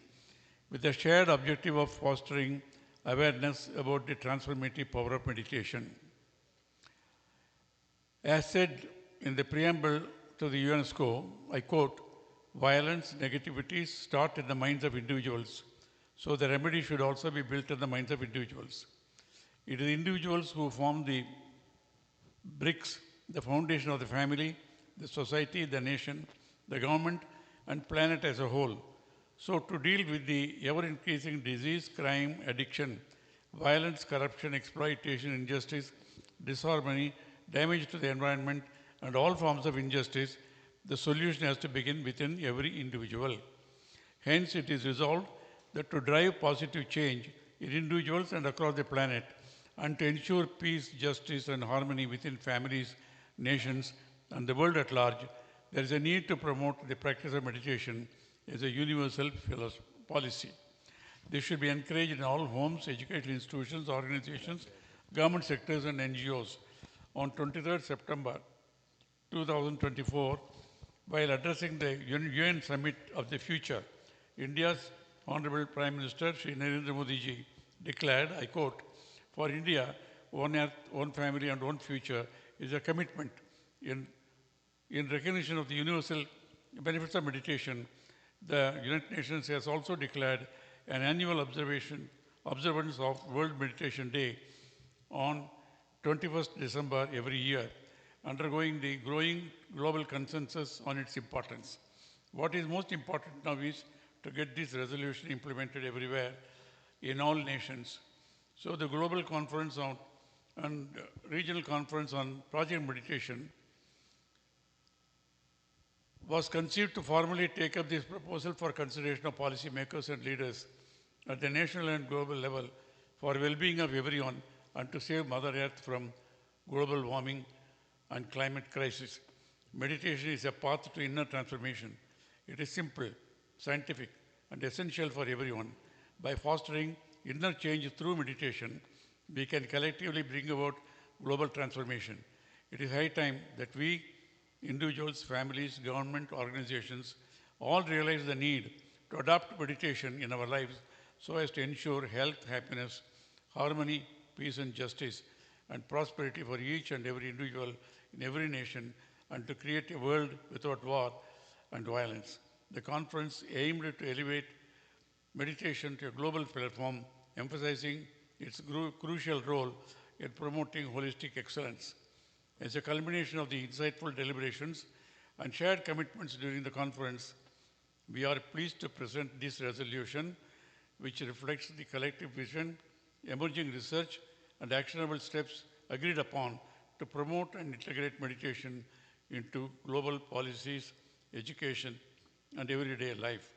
[SPEAKER 19] with the shared objective of fostering awareness about the transformative power of meditation. As said in the preamble to the UNESCO, I quote, "Violence, negativities start in the minds of individuals, so the remedy should also be built in the minds of individuals. It is individuals who form the bricks, the foundation of the family, the society, the nation, the government, and planet as a whole. So to deal with the ever-increasing disease, crime, addiction, violence, corruption, exploitation, injustice, disharmony, damage to the environment, and all forms of injustice, the solution has to begin within every individual. Hence, it is resolved that to drive positive change in individuals and across the planet, and to ensure peace, justice, and harmony within families, nations, and the world at large, there is a need to promote the practice of meditation as a universal policy. This should be encouraged in all homes, educational institutions, organizations, government sectors, and NGOs. On 23rd September 2024, while addressing the UN Summit of the Future, India's Honorable Prime Minister Shri Narendra Modi ji declared, I quote, "For India, one earth, one family, and one future is a commitment. In recognition of the universal benefits of meditation, the United Nations has also declared an annual observance of World Meditation Day on 21st December every year, undergoing the growing global consensus on its importance. What is most important now is to get this resolution implemented everywhere in all nations. So the global conference and regional conference on project meditation was conceived to formally take up this proposal for consideration of policymakers and leaders at the national and global level for well-being of everyone and to save Mother Earth from global warming and climate crisis. Meditation is a path to inner transformation. It is simple, scientific, and essential for everyone. By fostering inner change through meditation, we can collectively bring about global transformation. It is high time that we, individuals, families, government, organizations, all realize the need to adopt meditation in our lives so as to ensure health, happiness, harmony, peace and justice, and prosperity for each and every individual in every nation, and to create a world without war and violence. The conference aimed to elevate meditation to a global platform, emphasizing its crucial role in promoting holistic excellence. As a culmination of the insightful deliberations and shared commitments during the conference, we are pleased to present this resolution, which reflects the collective vision, emerging research, and actionable steps agreed upon to promote and integrate meditation into global policies, education, and everyday life.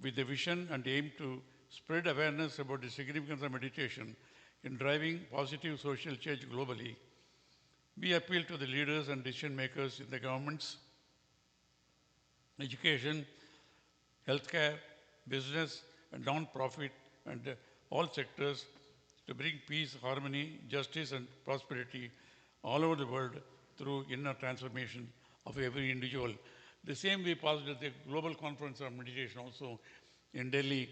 [SPEAKER 19] With the vision and aim to spread awareness about the significance of meditation in driving positive social change globally, we appeal to the leaders and decision makers in the governments, education, healthcare, business, and non-profit, and all sectors to bring peace, harmony, justice, and prosperity all over the world through inner transformation of every individual. The same we passed at the Global Conference on Meditation also in Delhi,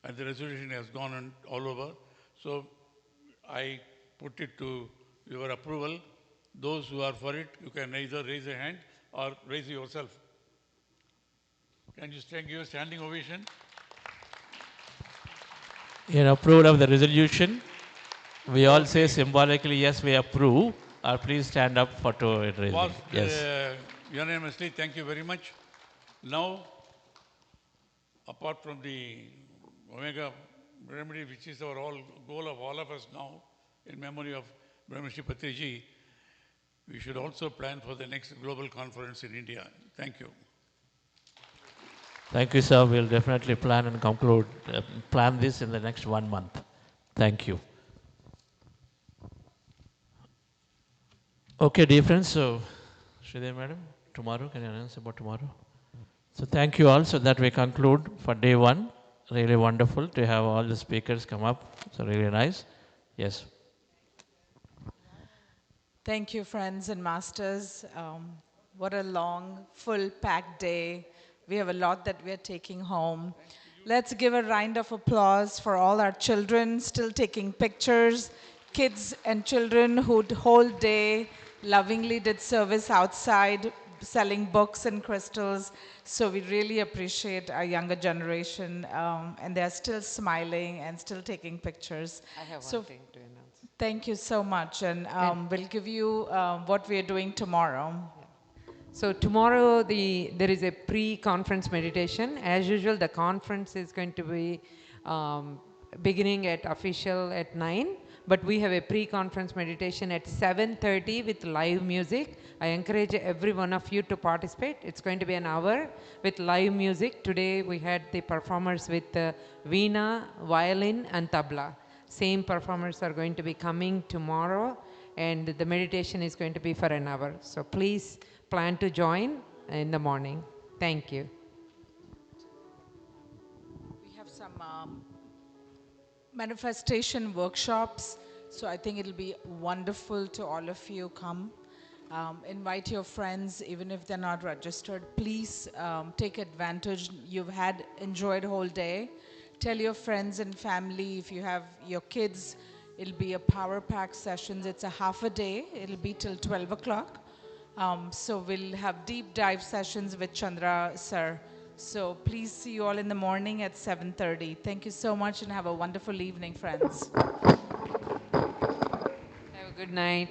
[SPEAKER 19] and the resolution has gone on all over. So I put it to your approval. Those who are for it, you can either raise a hand or raise yourself. Can you give a standing ovation?
[SPEAKER 1] In approval of the resolution, we all say symbolically, yes, we approve, or please stand up for to raising.
[SPEAKER 19] Passed,
[SPEAKER 1] Yes.
[SPEAKER 19] unanimously, thank you very much. Now, apart from the Omega remedy, which is our goal of all of us now, in memory of Brahmarshi Patriji, we should also plan for the next global conference in India. Thank you.
[SPEAKER 1] Thank you, sir. We'll definitely plan and conclude, plan this in the next 1 month. Thank you. Okay, dear friends, so Sridevi madam, tomorrow, can you announce about tomorrow? So thank you all, so that we conclude for day 1. Really wonderful to have all the speakers come up, so really nice. Yes.
[SPEAKER 10] Thank you, friends and masters. What a long, full, packed day. We have a lot that we are taking home. Let's give a round of applause for all our children still taking pictures, kids and children who the whole day lovingly did service outside, selling books and crystals. So we really appreciate our younger generation, and they're still smiling and still taking pictures.
[SPEAKER 15] I have
[SPEAKER 10] So
[SPEAKER 15] one thing to announce.
[SPEAKER 10] thank you so much, and we'll give you what we are doing tomorrow.
[SPEAKER 15] So tomorrow there is a pre-conference meditation. As usual, the conference is going to be beginning at official at 9, but we have a pre-conference meditation at 7:30 with live music. I encourage every one of you to participate. It's going to be an hour with live music. Today we had the performers with veena, violin and tabla. Same performers are going to be coming tomorrow, and the meditation is going to be for an hour. So please plan to join in the morning. Thank you.
[SPEAKER 10] We have some manifestation workshops, so I think it'll be wonderful to all of you come. Invite your friends, even if they're not registered. Please take advantage. You've enjoyed whole day. Tell your friends and family. If you have your kids, it'll be a power pack sessions. It's a half a day. It'll be till 12 o'clock. So we'll have deep dive sessions with Chandra sir. So please see you all in the morning at 7:30. Thank you so much and have a wonderful evening, friends.
[SPEAKER 15] Have a good night.